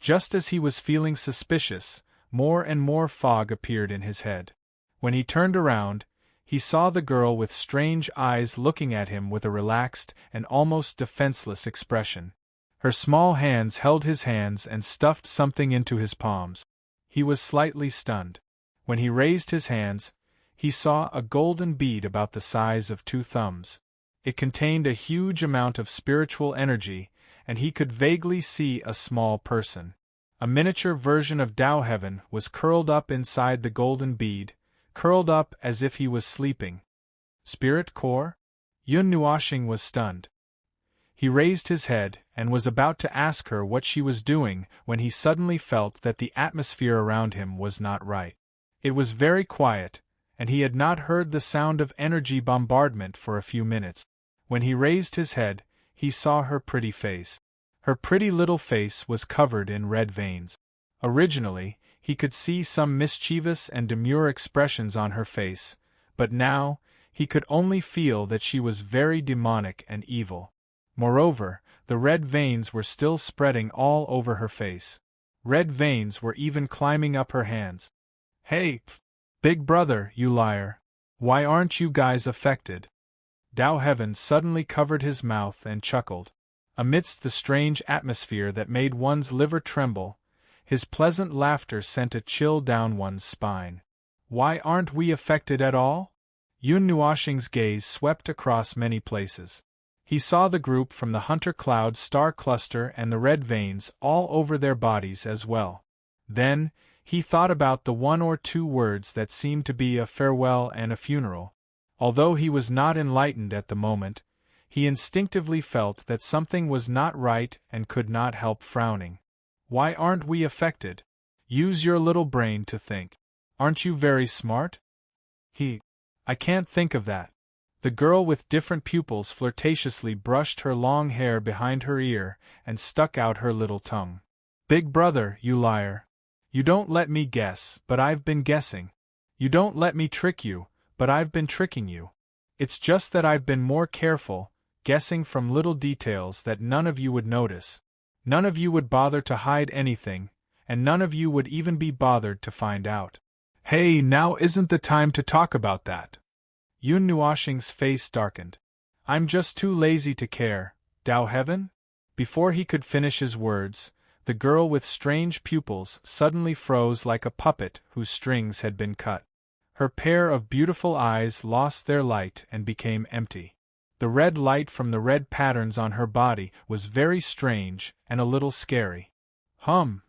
Just as he was feeling suspicious, more and more fog appeared in his head. When he turned around, he saw the girl with strange eyes looking at him with a relaxed and almost defenseless expression. Her small hands held his hands and stuffed something into his palms. He was slightly stunned. When he raised his hands, he saw a golden bead about the size of 2 thumbs. It contained a huge amount of spiritual energy, and he could vaguely see a small person. A miniature version of Tao Heaven was curled up inside the golden bead, curled up as if he was sleeping. Spirit core? Yun Nuoshing was stunned. He raised his head and was about to ask her what she was doing when he suddenly felt that the atmosphere around him was not right. It was very quiet, and he had not heard the sound of energy bombardment for a few minutes. When he raised his head, he saw her pretty face. Her pretty little face was covered in red veins. Originally, he could see some mischievous and demure expressions on her face, but now, he could only feel that she was very demonic and evil. Moreover, the red veins were still spreading all over her face. Red veins were even climbing up her hands. Hey, big brother, you liar. Why aren't you guys affected? Tao Heaven suddenly covered his mouth and chuckled. Amidst the strange atmosphere that made one's liver tremble, his pleasant laughter sent a chill down one's spine. Why aren't we affected at all? Yun Nuoshing's gaze swept across many places. He saw the group from the Hunter Cloud star cluster and the red veins all over their bodies as well. Then, he thought about the 1 or 2 words that seemed to be a farewell and a funeral. Although he was not enlightened at the moment, he instinctively felt that something was not right and could not help frowning. Why aren't we affected? Use your little brain to think. Aren't you very smart? I can't think of that. The girl with different pupils flirtatiously brushed her long hair behind her ear and stuck out her little tongue. Big brother, you liar. You don't let me guess, but I've been guessing. You don't let me trick you, but I've been tricking you. It's just that I've been more careful, guessing from little details that none of you would notice. None of you would bother to hide anything, and none of you would even be bothered to find out. Hey, now isn't the time to talk about that. Yun Nuoshing's face darkened. I'm just too lazy to care, Tao Heaven? Before he could finish his words, the girl with strange pupils suddenly froze like a puppet whose strings had been cut. Her pair of beautiful eyes lost their light and became empty. The red light from the red patterns on her body was very strange and a little scary. Hum!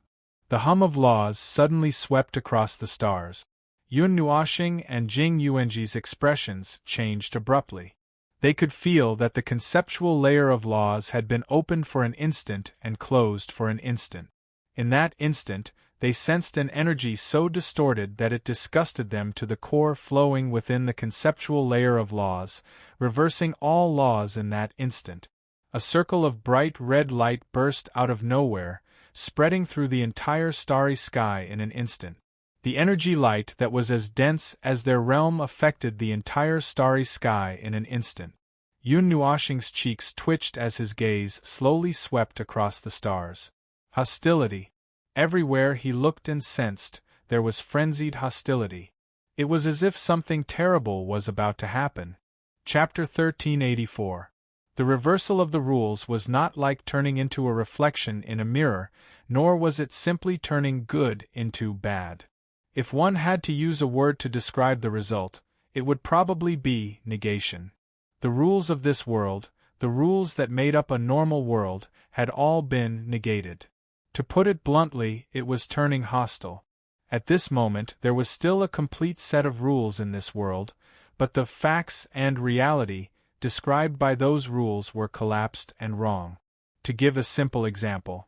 The hum of laws suddenly swept across the stars. Yun Nuoshing and Jing Yuanji's expressions changed abruptly. They could feel that the conceptual layer of laws had been opened for an instant and closed for an instant. In that instant, they sensed an energy so distorted that it disgusted them to the core, flowing within the conceptual layer of laws, reversing all laws in that instant. A circle of bright red light burst out of nowhere, spreading through the entire starry sky in an instant. The energy light that was as dense as their realm affected the entire starry sky in an instant. Yun Nuoshing's cheeks twitched as his gaze slowly swept across the stars. Hostility. Everywhere he looked and sensed, there was frenzied hostility. It was as if something terrible was about to happen. Chapter 1384. The reversal of the rules was not like turning into a reflection in a mirror, nor was it simply turning good into bad. If one had to use a word to describe the result, it would probably be negation. The rules of this world, the rules that made up a normal world, had all been negated. To put it bluntly, it was turning hostile. At this moment there was still a complete set of rules in this world, but the facts and reality described by those rules were collapsed and wrong. To give a simple example,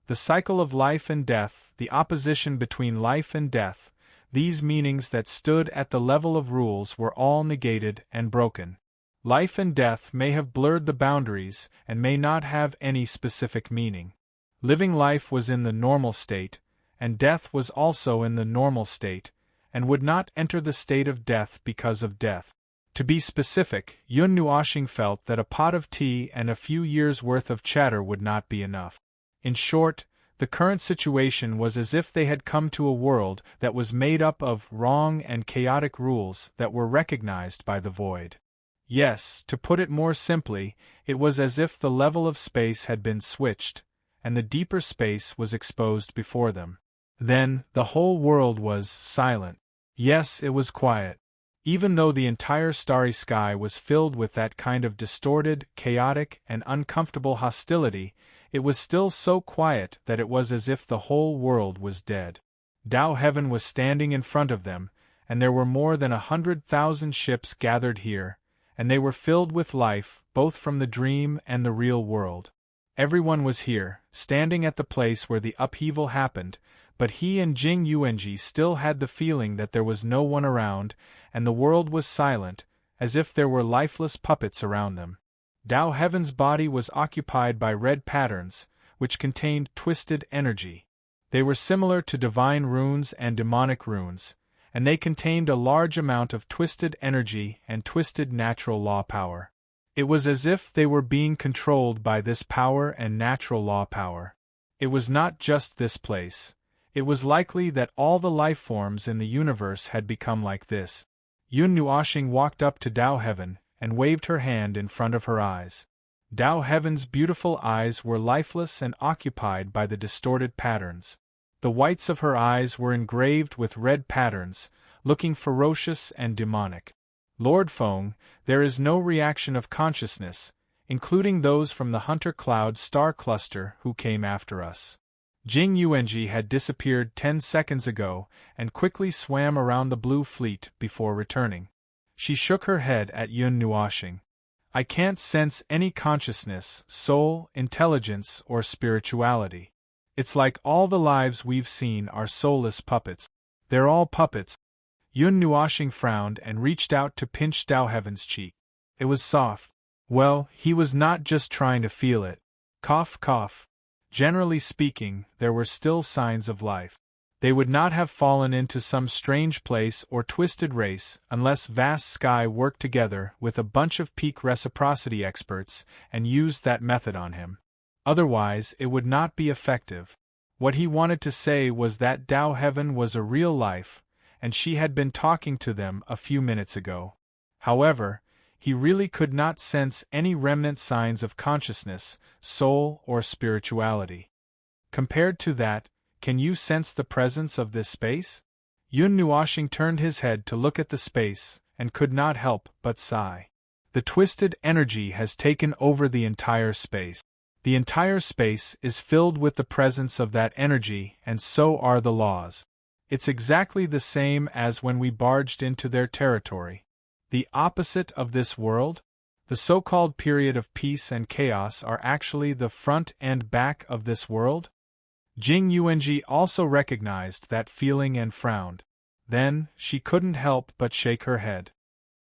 the cycle of life and death, the opposition between life and death, these meanings that stood at the level of rules were all negated and broken. Life and death may have blurred the boundaries and may not have any specific meaning. Living life was in the normal state, and death was also in the normal state, and would not enter the state of death because of death. To be specific, Yun Nuoxing felt that a pot of tea and a few years' worth of chatter would not be enough. In short, the current situation was as if they had come to a world that was made up of wrong and chaotic rules that were recognized by the void. Yes, to put it more simply, it was as if the level of space had been switched, and the deeper space was exposed before them. Then, the whole world was silent. Yes, it was quiet. Even though the entire starry sky was filled with that kind of distorted, chaotic, and uncomfortable hostility, it was still so quiet that it was as if the whole world was dead. Tao Heaven was standing in front of them, and there were more than 100,000 ships gathered here, and they were filled with life, both from the dream and the real world. Everyone was here, standing at the place where the upheaval happened, but he and Jing Yuanji still had the feeling that there was no one around, and the world was silent, as if there were lifeless puppets around them. Tao Heaven's body was occupied by red patterns, which contained twisted energy. They were similar to divine runes and demonic runes, and they contained a large amount of twisted energy and twisted natural law power. It was as if they were being controlled by this power and natural law power. It was not just this place. It was likely that all the life forms in the universe had become like this. Yun Nuoxing walked up to Tao Heaven and waved her hand in front of her eyes. Tao Heaven's beautiful eyes were lifeless and occupied by the distorted patterns. The whites of her eyes were engraved with red patterns, looking ferocious and demonic. Lord Feng, there is no reaction of consciousness, including those from the Hunter Cloud star cluster who came after us. Jing Yuanji had disappeared 10 seconds ago and quickly swam around the blue fleet before returning. She shook her head at Yun Nuoxing. I can't sense any consciousness, soul, intelligence, or spirituality. It's like all the lives we've seen are soulless puppets. They're all puppets. Yun Nuoxing frowned and reached out to pinch Tao Heaven's cheek. It was soft. Well, he was not just trying to feel it. Cough, cough. Generally speaking, there were still signs of life. They would not have fallen into some strange place or twisted race unless Vast Sky worked together with a bunch of peak reciprocity experts and used that method on him. Otherwise, it would not be effective. What he wanted to say was that Tao Heaven was a real life, and she had been talking to them a few minutes ago. However, he really could not sense any remnant signs of consciousness, soul, or spirituality. Compared to that, can you sense the presence of this space? Yun Nuoxing turned his head to look at the space, and could not help but sigh. The twisted energy has taken over the entire space. The entire space is filled with the presence of that energy, and so are the laws. It's exactly the same as when we barged into their territory. The opposite of this world? The so-called period of peace and chaos are actually the front and back of this world? Jing Yuanji also recognized that feeling and frowned. Then, she couldn't help but shake her head.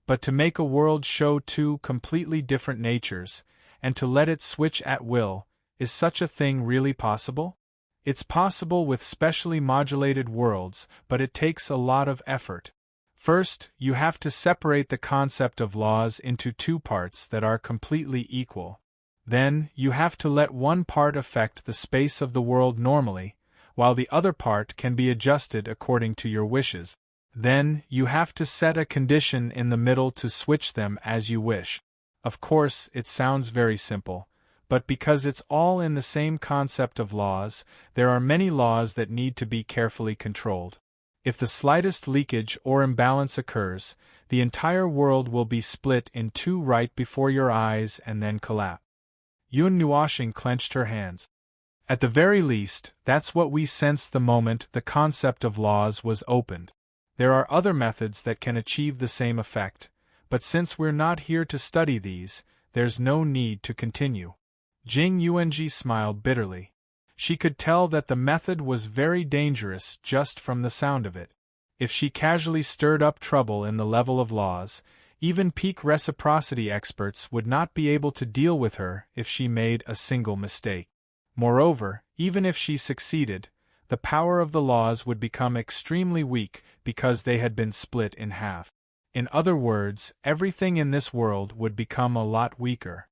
But to make a world show two completely different natures, and to let it switch at will, is such a thing really possible? It's possible with specially modulated worlds, but it takes a lot of effort. First, you have to separate the concept of laws into two parts that are completely equal. Then, you have to let one part affect the space of the world normally, while the other part can be adjusted according to your wishes. Then, you have to set a condition in the middle to switch them as you wish. Of course, it sounds very simple, but because it's all in the same concept of laws, there are many laws that need to be carefully controlled. If the slightest leakage or imbalance occurs, the entire world will be split in two right before your eyes and then collapse. Yun Nuoxing clenched her hands. At the very least, that's what we sensed the moment the concept of laws was opened. There are other methods that can achieve the same effect, but since we're not here to study these, there's no need to continue. Jing Yuanji smiled bitterly. She could tell that the method was very dangerous just from the sound of it. If she casually stirred up trouble in the level of laws, even peak reciprocity experts would not be able to deal with her if she made a single mistake. Moreover, even if she succeeded, the power of the laws would become extremely weak because they had been split in half. In other words, everything in this world would become a lot weaker.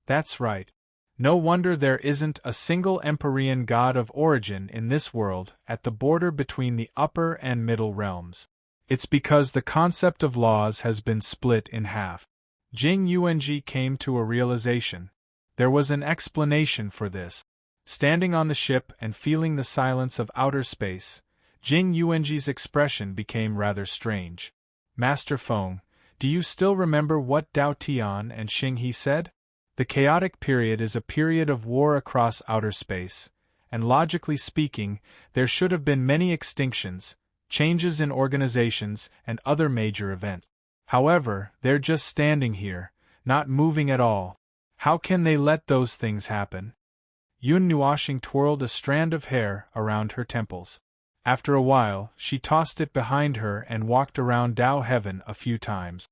That's right. No wonder there isn't a single Empyrean god of origin in this world at the border between the upper and middle realms. It's because the concept of laws has been split in half. Jing Yuanji came to a realization. There was an explanation for this. Standing on the ship and feeling the silence of outer space, Jing Yuanji's expression became rather strange. Master Feng, do you still remember what Dao Tian and Xing He said? The chaotic period is a period of war across outer space, and logically speaking, there should have been many extinctions, changes in organizations, and other major events. However, they're just standing here, not moving at all. How can they let those things happen? Yun Nuoxing twirled a strand of hair around her temples. After a while, she tossed it behind her and walked around Dao Heaven a few times.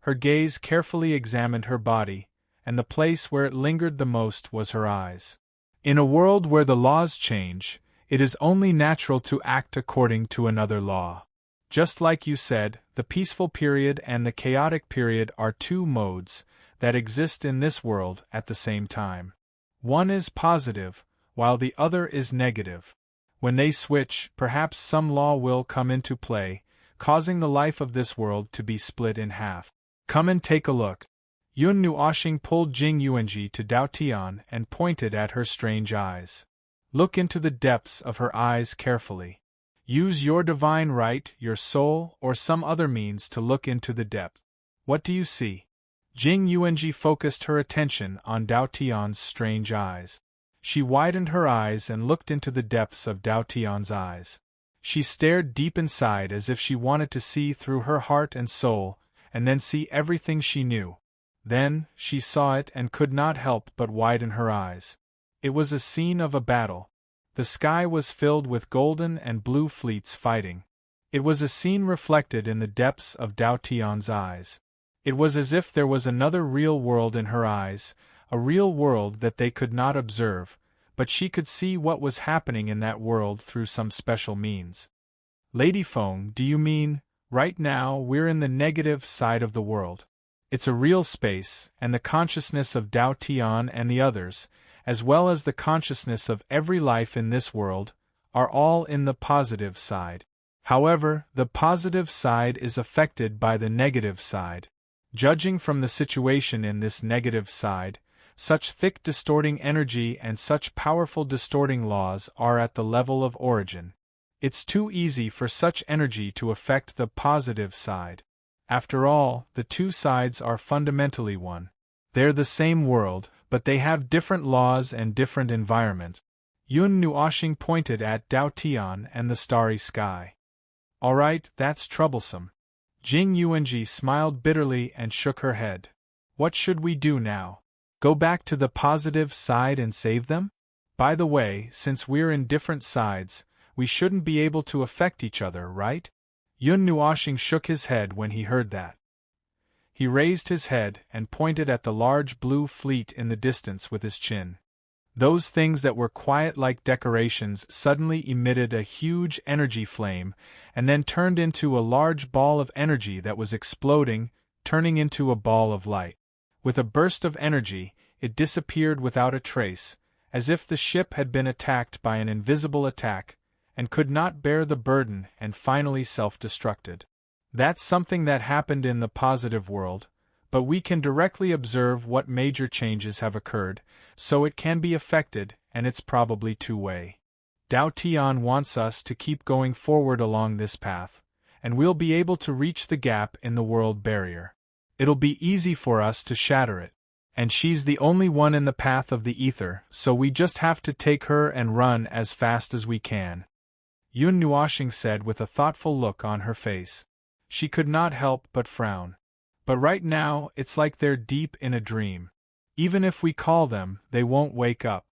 Her gaze carefully examined her body, and the place where it lingered the most was her eyes. In a world where the laws change, it is only natural to act according to another law. Just like you said, the peaceful period and the chaotic period are two modes that exist in this world at the same time. One is positive, while the other is negative. When they switch, perhaps some law will come into play, causing the life of this world to be split in half. Come and take a look. Yun Nuoxing pulled Jing Yuanji to Dao Tian and pointed at her strange eyes. Look into the depths of her eyes carefully. Use your divine right, your soul, or some other means to look into the depth. What do you see? Jing Yuanji focused her attention on Dao Tian's strange eyes. She widened her eyes and looked into the depths of Dao Tian's eyes. She stared deep inside as if she wanted to see through her heart and soul, and then see everything she knew. Then, she saw it and could not help but widen her eyes. It was a scene of a battle. The sky was filled with golden and blue fleets fighting. It was a scene reflected in the depths of Dao Tian's eyes. It was as if there was another real world in her eyes, a real world that they could not observe, but she could see what was happening in that world through some special means. Lady Feng, do you mean, right now we're in the negative side of the world? It's a real space, and the consciousness of Dao Tian and the others, as well as the consciousness of every life in this world, are all in the positive side. However, the positive side is affected by the negative side. Judging from the situation in this negative side, such thick distorting energy and such powerful distorting laws are at the level of origin. It's too easy for such energy to affect the positive side. After all, the two sides are fundamentally one. They're the same world, but they have different laws and different environments. Yun Nuoxing pointed at Dao Tian and the starry sky. All right, that's troublesome. Jing Yuanji smiled bitterly and shook her head. What should we do now? Go back to the positive side and save them? By the way, since we're in different sides, we shouldn't be able to affect each other, right? Yun Nuoxing shook his head when he heard that. He raised his head and pointed at the large blue fleet in the distance with his chin. Those things that were quiet like decorations suddenly emitted a huge energy flame and then turned into a large ball of energy that was exploding, turning into a ball of light. With a burst of energy, it disappeared without a trace, as if the ship had been attacked by an invisible attack, and could not bear the burden and finally self-destructed. That's something that happened in the positive world, but we can directly observe what major changes have occurred, so it can be affected, and it's probably two-way. Dao Tian wants us to keep going forward along this path, and we'll be able to reach the gap in the world barrier. It'll be easy for us to shatter it. And she's the only one in the path of the ether, so we just have to take her and run as fast as we can. Yun Nuoxing said with a thoughtful look on her face. She could not help but frown. But right now, it's like they're deep in a dream. Even if we call them, they won't wake up.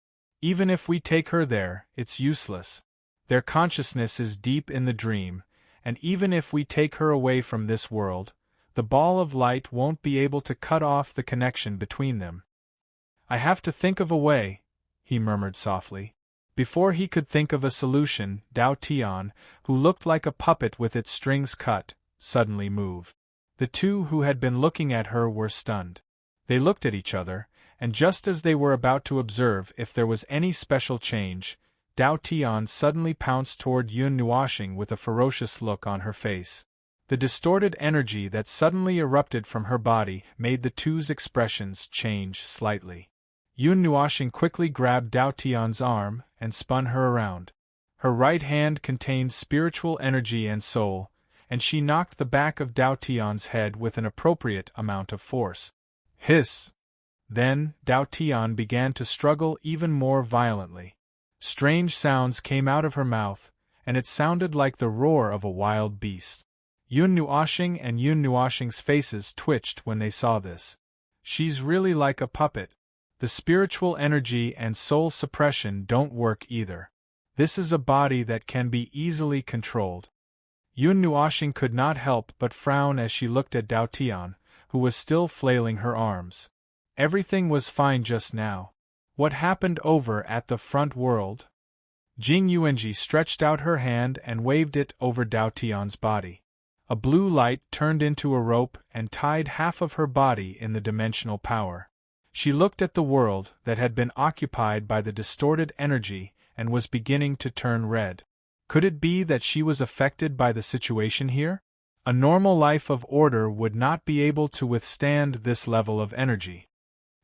Even if we take her there, it's useless. Their consciousness is deep in the dream, and even if we take her away from this world, the ball of light won't be able to cut off the connection between them. I have to think of a way, he murmured softly. Before he could think of a solution, Dao Tian, who looked like a puppet with its strings cut, suddenly moved. The two who had been looking at her were stunned. They looked at each other, and just as they were about to observe if there was any special change, Dao Tian suddenly pounced toward Yun Nuoxing with a ferocious look on her face. The distorted energy that suddenly erupted from her body made the two's expressions change slightly. Yun Nuoxing quickly grabbed Dao Tian's arm and spun her around. Her right hand contained spiritual energy and soul, and she knocked the back of Dao Tian's head with an appropriate amount of force. Hiss! Then, Dao Tian began to struggle even more violently. Strange sounds came out of her mouth, and it sounded like the roar of a wild beast. Yun Nuoxing and Yun Nuoxing's faces twitched when they saw this. She's really like a puppet. The spiritual energy and soul suppression don't work either. This is a body that can be easily controlled. Yun Nuoxing could not help but frown as she looked at Dao Tian, who was still flailing her arms. Everything was fine just now. What happened over at the front world? Jing Yuanji stretched out her hand and waved it over Dao Tian's body. A blue light turned into a rope and tied half of her body in the dimensional power. She looked at the world that had been occupied by the distorted energy and was beginning to turn red. Could it be that she was affected by the situation here? A normal life of order would not be able to withstand this level of energy.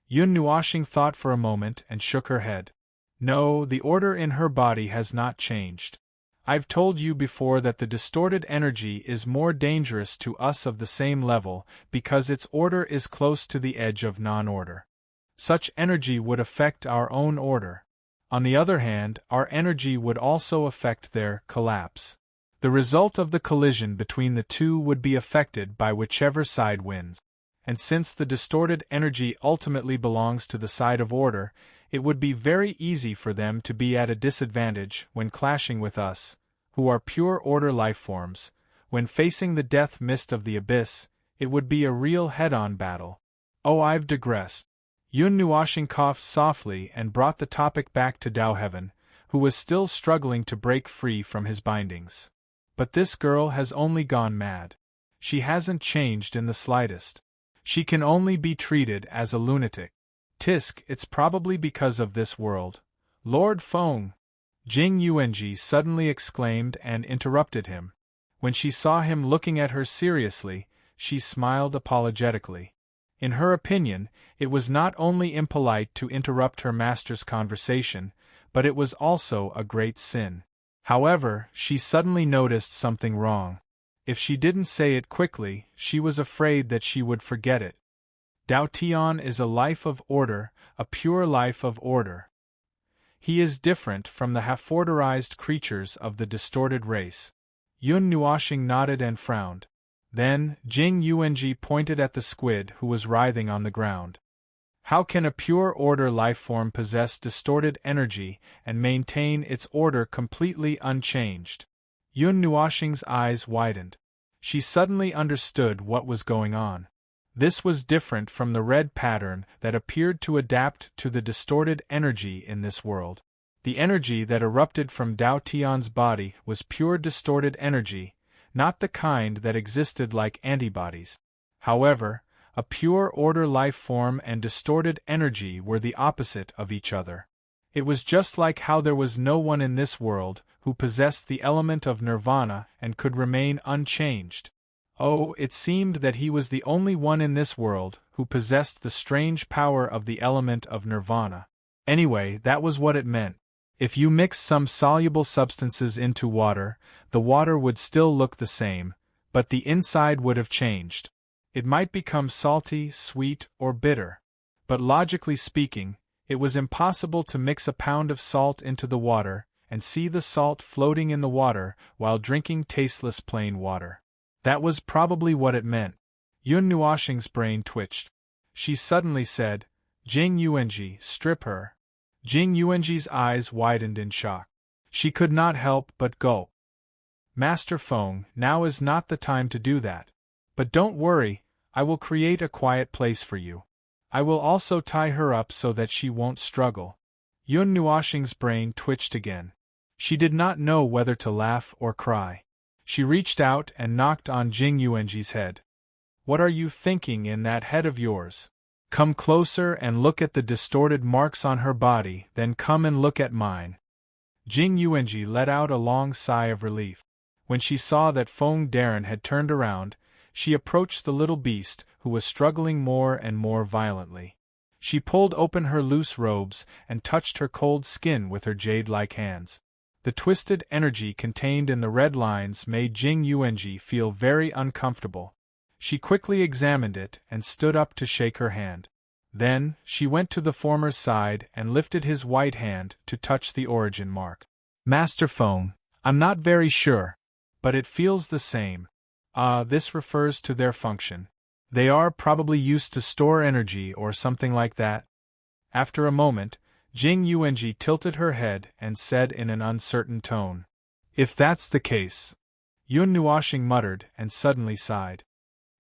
Yun Nuoxing thought for a moment and shook her head. No, the order in her body has not changed. I've told you before that the distorted energy is more dangerous to us of the same level because its order is close to the edge of non-order. Such energy would affect our own order. On the other hand, our energy would also affect their collapse. The result of the collision between the two would be affected by whichever side wins. And since the distorted energy ultimately belongs to the side of order, it would be very easy for them to be at a disadvantage when clashing with us, who are pure order lifeforms. When facing the death mist of the abyss, it would be a real head-on battle. Oh, I've digressed. Yun Nuoxing coughed softly and brought the topic back to Dao Heaven, who was still struggling to break free from his bindings. But this girl has only gone mad. She hasn't changed in the slightest. She can only be treated as a lunatic. Tisk, it's probably because of this world. Lord Feng! Jing Yuanji suddenly exclaimed and interrupted him. When she saw him looking at her seriously, she smiled apologetically. In her opinion, it was not only impolite to interrupt her master's conversation, but it was also a great sin. However, she suddenly noticed something wrong. If she didn't say it quickly, she was afraid that she would forget it. Dao Tian is a life of order, a pure life of order. He is different from the half-orderized creatures of the distorted race. Yun Nuoxing nodded and frowned. Then, Jing Yuanji pointed at the squid who was writhing on the ground. How can a pure order lifeform possess distorted energy and maintain its order completely unchanged? Yun Nuoxing's eyes widened. She suddenly understood what was going on. This was different from the red pattern that appeared to adapt to the distorted energy in this world. The energy that erupted from Dao Tian's body was pure distorted energy, not the kind that existed like antibodies. However, a pure order life form and distorted energy were the opposite of each other. It was just like how there was no one in this world who possessed the element of nirvana and could remain unchanged. Oh, it seemed that he was the only one in this world who possessed the strange power of the element of nirvana. Anyway, that was what it meant. If you mix some soluble substances into water, the water would still look the same, but the inside would have changed. It might become salty, sweet, or bitter. But logically speaking, it was impossible to mix a pound of salt into the water and see the salt floating in the water while drinking tasteless plain water. That was probably what it meant. Yun Nuoxing's brain twitched. She suddenly said, "Jing Yuanji, strip her." Jing Yuanji's eyes widened in shock. She could not help but gulp. Master Feng, now is not the time to do that. But don't worry, I will create a quiet place for you. I will also tie her up so that she won't struggle. Yun Nuoxing's brain twitched again. She did not know whether to laugh or cry. She reached out and knocked on Jing Yuanji's head. What are you thinking in that head of yours? Come closer and look at the distorted marks on her body, then come and look at mine. Jing Yuanji let out a long sigh of relief. When she saw that Feng Darren had turned around, she approached the little beast, who was struggling more and more violently. She pulled open her loose robes and touched her cold skin with her jade-like hands. The twisted energy contained in the red lines made Jing Yuanji feel very uncomfortable. She quickly examined it and stood up to shake her hand. Then, she went to the former's side and lifted his white hand to touch the origin mark. Master Feng, I'm not very sure, but it feels the same. This refers to their function. They are probably used to store energy or something like that. After a moment, Jing Yuanji tilted her head and said in an uncertain tone, If that's the case. Yun Nuoxing muttered and suddenly sighed.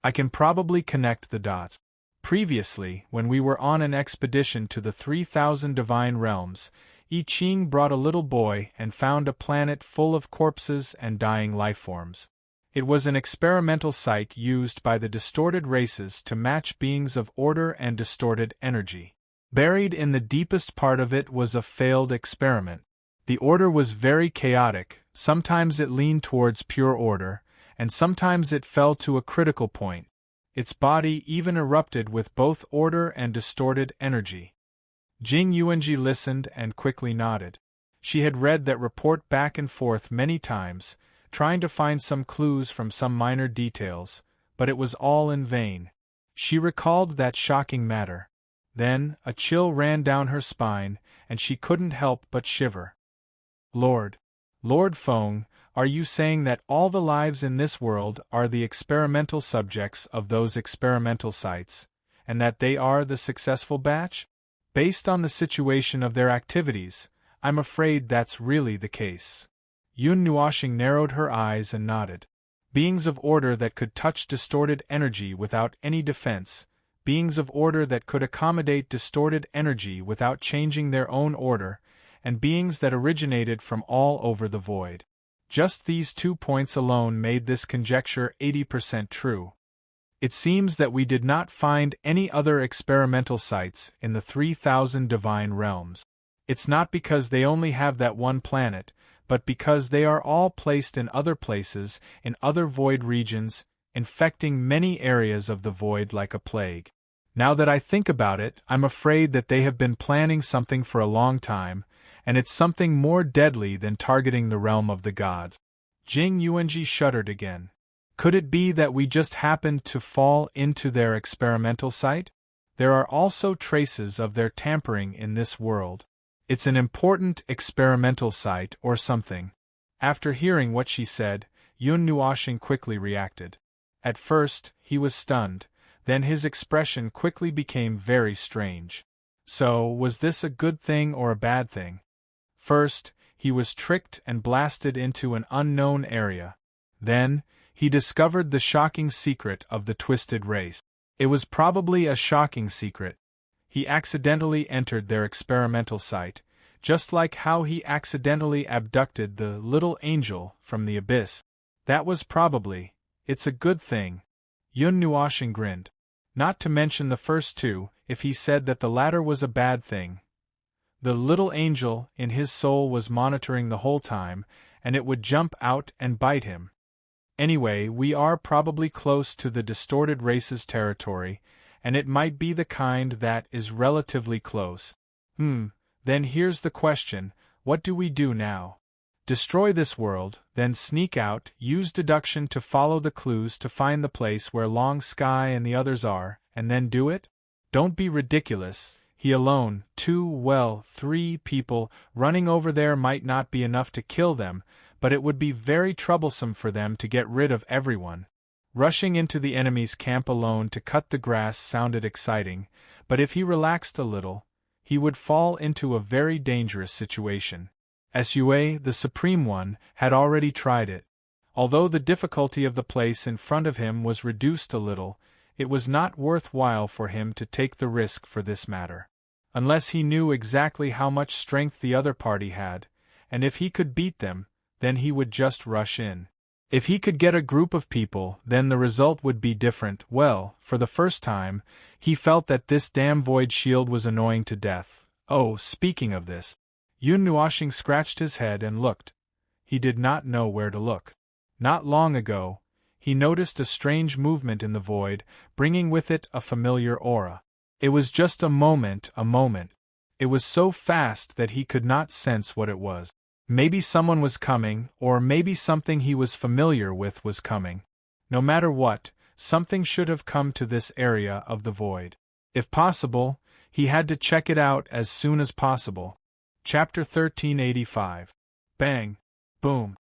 I can probably connect the dots. Previously, when we were on an expedition to the 3,000 divine realms, I Ching brought a little boy and found a planet full of corpses and dying lifeforms. It was an experimental site used by the distorted races to match beings of order and distorted energy. Buried in the deepest part of it was a failed experiment. The order was very chaotic, sometimes it leaned towards pure order, and sometimes it fell to a critical point. Its body even erupted with both order and distorted energy. Jing Yuanji listened and quickly nodded. She had read that report back and forth many times, trying to find some clues from some minor details, but it was all in vain. She recalled that shocking matter. Then, a chill ran down her spine, and she couldn't help but shiver. Lord Feng, are you saying that all the lives in this world are the experimental subjects of those experimental sites, and that they are the successful batch? Based on the situation of their activities, I'm afraid that's really the case. Yun Nuoxing narrowed her eyes and nodded. Beings of order that could touch distorted energy without any defense, beings of order that could accommodate distorted energy without changing their own order, and beings that originated from all over the void. Just these 2 points alone made this conjecture 80% true. It seems that we did not find any other experimental sites in the 3,000 divine realms. It's not because they only have that one planet, but because they are all placed in other places, in other void regions, infecting many areas of the void like a plague. Now that I think about it, I'm afraid that they have been planning something for a long time, and it's something more deadly than targeting the realm of the gods. Jing Yuanji shuddered again. Could it be that we just happened to fall into their experimental site? There are also traces of their tampering in this world. It's an important experimental site or something. After hearing what she said, Yun Nuoxing quickly reacted. At first, he was stunned, then his expression quickly became very strange. So, was this a good thing or a bad thing? First, he was tricked and blasted into an unknown area. Then, he discovered the shocking secret of the twisted race. It was probably a shocking secret. He accidentally entered their experimental site, just like how he accidentally abducted the little angel from the abyss. That was probably, it's a good thing. Yun Nuoxing grinned. Not to mention the first two, if he said that the latter was a bad thing. The little angel in his soul was monitoring the whole time, and it would jump out and bite him. Anyway, we are probably close to the distorted race's territory, and it might be the kind that is relatively close. Then here's the question, what do we do now? Destroy this world, then sneak out, use deduction to follow the clues to find the place where Long Sky and the others are, and then do it? Don't be ridiculous. He alone, 3 people, running over there might not be enough to kill them, but it would be very troublesome for them to get rid of everyone. Rushing into the enemy's camp alone to cut the grass sounded exciting, but if he relaxed a little, he would fall into a very dangerous situation. Sue, the Supreme One, had already tried it. Although the difficulty of the place in front of him was reduced a little, it was not worthwhile for him to take the risk for this matter. Unless he knew exactly how much strength the other party had, and if he could beat them, then he would just rush in. If he could get a group of people, then the result would be different. Well, for the first time, he felt that this damn void shield was annoying to death. Oh, speaking of this, Yun Nuoshing scratched his head and looked. He did not know where to look. Not long ago, he noticed a strange movement in the void, bringing with it a familiar aura. It was just a moment. It was so fast that he could not sense what it was. Maybe someone was coming, or maybe something he was familiar with was coming. No matter what, something should have come to this area of the void. If possible, he had to check it out as soon as possible. Chapter 1385. Bang! Boom!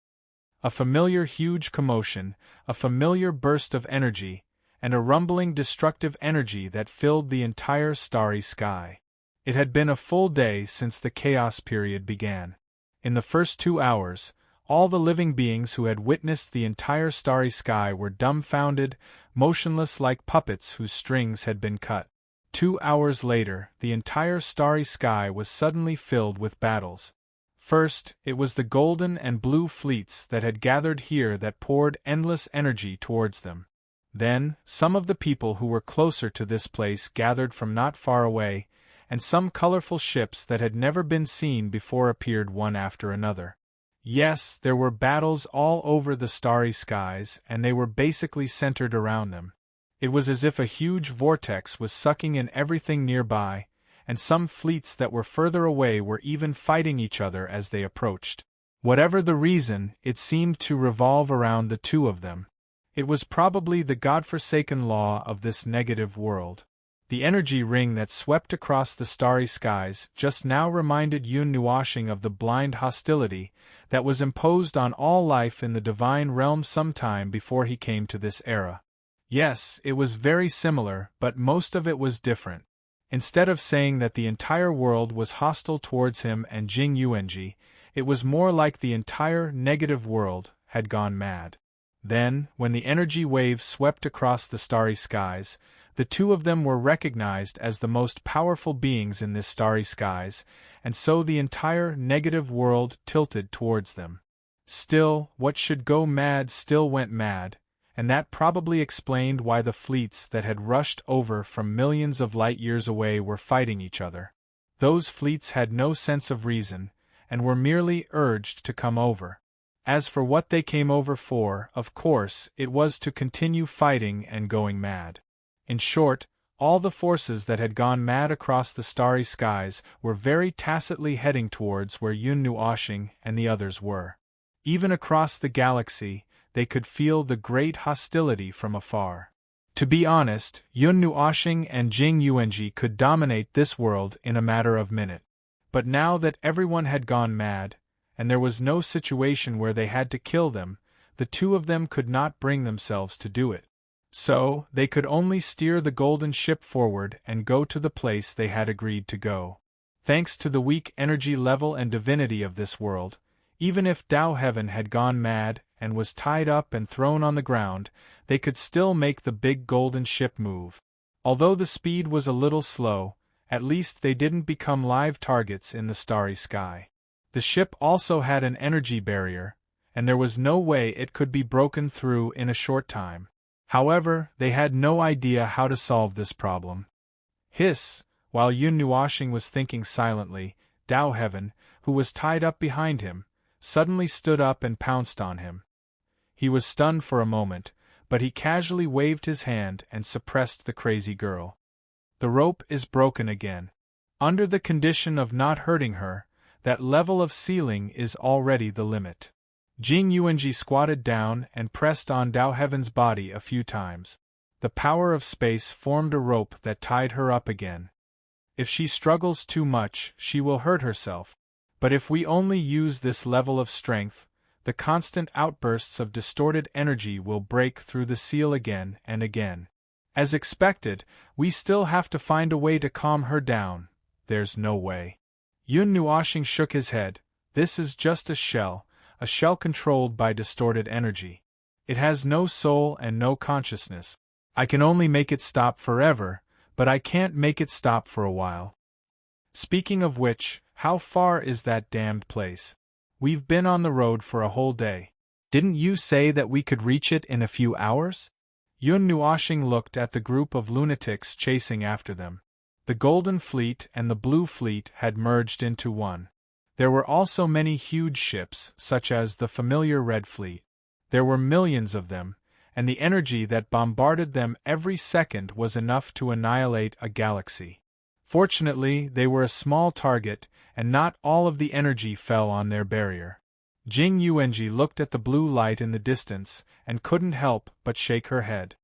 A familiar huge commotion, a familiar burst of energy, and a rumbling destructive energy that filled the entire starry sky. It had been a full day since the chaos period began. In the first 2 hours, all the living beings who had witnessed the entire starry sky were dumbfounded, motionless like puppets whose strings had been cut. 2 hours later, the entire starry sky was suddenly filled with battles. First, it was the golden and blue fleets that had gathered here that poured endless energy towards them. Then, some of the people who were closer to this place gathered from not far away, and some colorful ships that had never been seen before appeared one after another. Yes, there were battles all over the starry skies, and they were basically centered around them. It was as if a huge vortex was sucking in everything nearby, and some fleets that were further away were even fighting each other as they approached. Whatever the reason, it seemed to revolve around the two of them. It was probably the godforsaken law of this negative world. The energy ring that swept across the starry skies just now reminded Yun Nuoshing of the blind hostility that was imposed on all life in the divine realm some time before he came to this era. Yes, it was very similar, but most of it was different. Instead of saying that the entire world was hostile towards him and Jing Yuanji, it was more like the entire negative world had gone mad. Then, when the energy wave swept across the starry skies, the two of them were recognized as the most powerful beings in this starry skies, and so the entire negative world tilted towards them. Still, what should go mad still went mad, and that probably explained why the fleets that had rushed over from millions of light-years away were fighting each other. Those fleets had no sense of reason, and were merely urged to come over. As for what they came over for, of course, it was to continue fighting and going mad. In short, all the forces that had gone mad across the starry skies were very tacitly heading towards where Yun Nuoshing and the others were. Even across the galaxy, they could feel the great hostility from afar. To be honest, Yun Nuoshing and Jing Yuanji could dominate this world in a matter of minutes. But now that everyone had gone mad, and there was no situation where they had to kill them, the two of them could not bring themselves to do it. So, they could only steer the golden ship forward and go to the place they had agreed to go. Thanks to the weak energy level and divinity of this world, even if Tao Heaven had gone mad and was tied up and thrown on the ground, they could still make the big golden ship move. Although the speed was a little slow, at least they didn't become live targets in the starry sky. The ship also had an energy barrier, and there was no way it could be broken through in a short time. However, they had no idea how to solve this problem. Hiss! While Yun Nuoshing was thinking silently, Tao Heaven, who was tied up behind him, suddenly stood up and pounced on him. He was stunned for a moment, but he casually waved his hand and suppressed the crazy girl. The rope is broken again. Under the condition of not hurting her, that level of ceiling is already the limit. Jing Yuanji squatted down and pressed on Tao Heaven's body a few times. The power of space formed a rope that tied her up again. If she struggles too much, she will hurt herself. But if we only use this level of strength, the constant outbursts of distorted energy will break through the seal again and again. As expected, we still have to find a way to calm her down. There's no way. Yun Nuoshing shook his head. This is just a shell controlled by distorted energy. It has no soul and no consciousness. I can only make it stop forever, but I can't make it stop for a while. Speaking of which, how far is that damned place? We've been on the road for a whole day. Didn't you say that we could reach it in a few hours? Yun Nuoshing looked at the group of lunatics chasing after them. The Golden Fleet and the Blue Fleet had merged into one. There were also many huge ships, such as the familiar Red Fleet. There were millions of them, and the energy that bombarded them every second was enough to annihilate a galaxy. Fortunately, they were a small target, and not all of the energy fell on their barrier. Jing Yuanji looked at the blue light in the distance, and couldn't help but shake her head.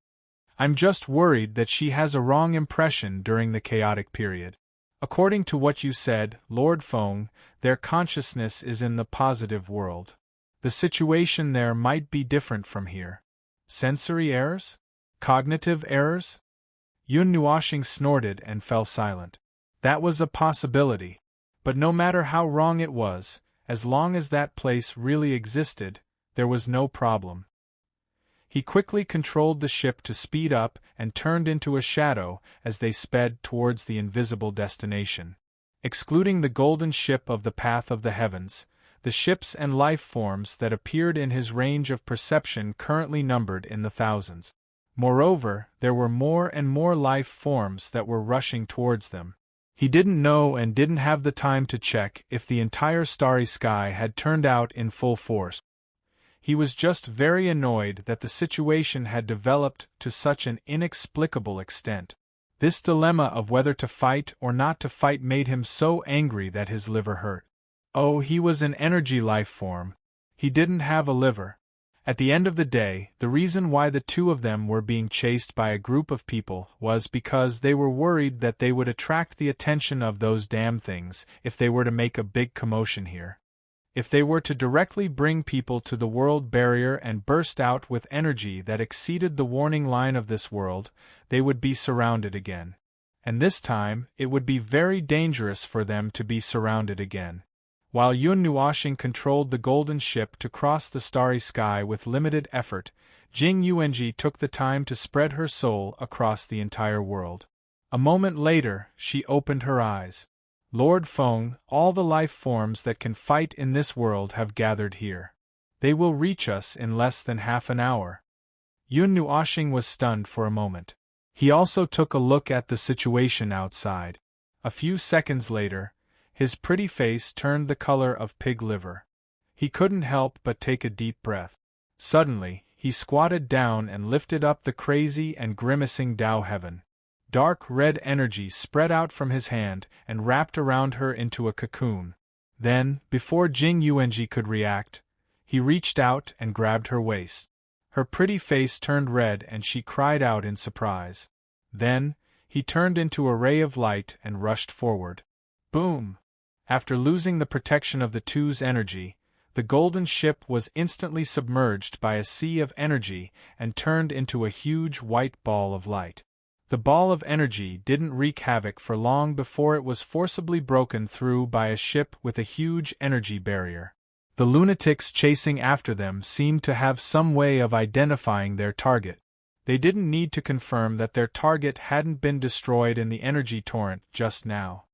I'm just worried that she has a wrong impression during the chaotic period. According to what you said, Lord Feng, their consciousness is in the positive world. The situation there might be different from here. Sensory errors? Cognitive errors? Yun Nuoshing snorted and fell silent. That was a possibility. But no matter how wrong it was, as long as that place really existed, there was no problem. He quickly controlled the ship to speed up and turned into a shadow as they sped towards the invisible destination. Excluding the golden ship of the path of the heavens, the ships and life forms that appeared in his range of perception currently numbered in the thousands. Moreover, there were more and more life forms that were rushing towards them. He didn't know and didn't have the time to check if the entire starry sky had turned out in full force. He was just very annoyed that the situation had developed to such an inexplicable extent. This dilemma of whether to fight or not to fight made him so angry that his liver hurt. Oh, he was an energy life form. He didn't have a liver. At the end of the day, the reason why the two of them were being chased by a group of people was because they were worried that they would attract the attention of those damn things if they were to make a big commotion here. If they were to directly bring people to the world barrier and burst out with energy that exceeded the warning line of this world, they would be surrounded again. And this time, it would be very dangerous for them to be surrounded again. While Yun Nuoshing controlled the golden ship to cross the starry sky with limited effort, Jing Yuanji took the time to spread her soul across the entire world. A moment later, she opened her eyes. Lord Feng, all the life forms that can fight in this world have gathered here. They will reach us in less than half an hour. Yun Nuoshing was stunned for a moment. He also took a look at the situation outside. A few seconds later, his pretty face turned the color of pig liver. He couldn't help but take a deep breath. Suddenly, he squatted down and lifted up the crazy and grimacing Tao Heaven. Dark red energy spread out from his hand and wrapped around her into a cocoon. Then, before Jing Yuanji could react, he reached out and grabbed her waist. Her pretty face turned red and she cried out in surprise. Then, he turned into a ray of light and rushed forward. Boom! After losing the protection of the two's energy, the golden ship was instantly submerged by a sea of energy and turned into a huge white ball of light. The ball of energy didn't wreak havoc for long before it was forcibly broken through by a ship with a huge energy barrier. The lunatics chasing after them seemed to have some way of identifying their target. They didn't need to confirm that their target hadn't been destroyed in the energy torrent just now.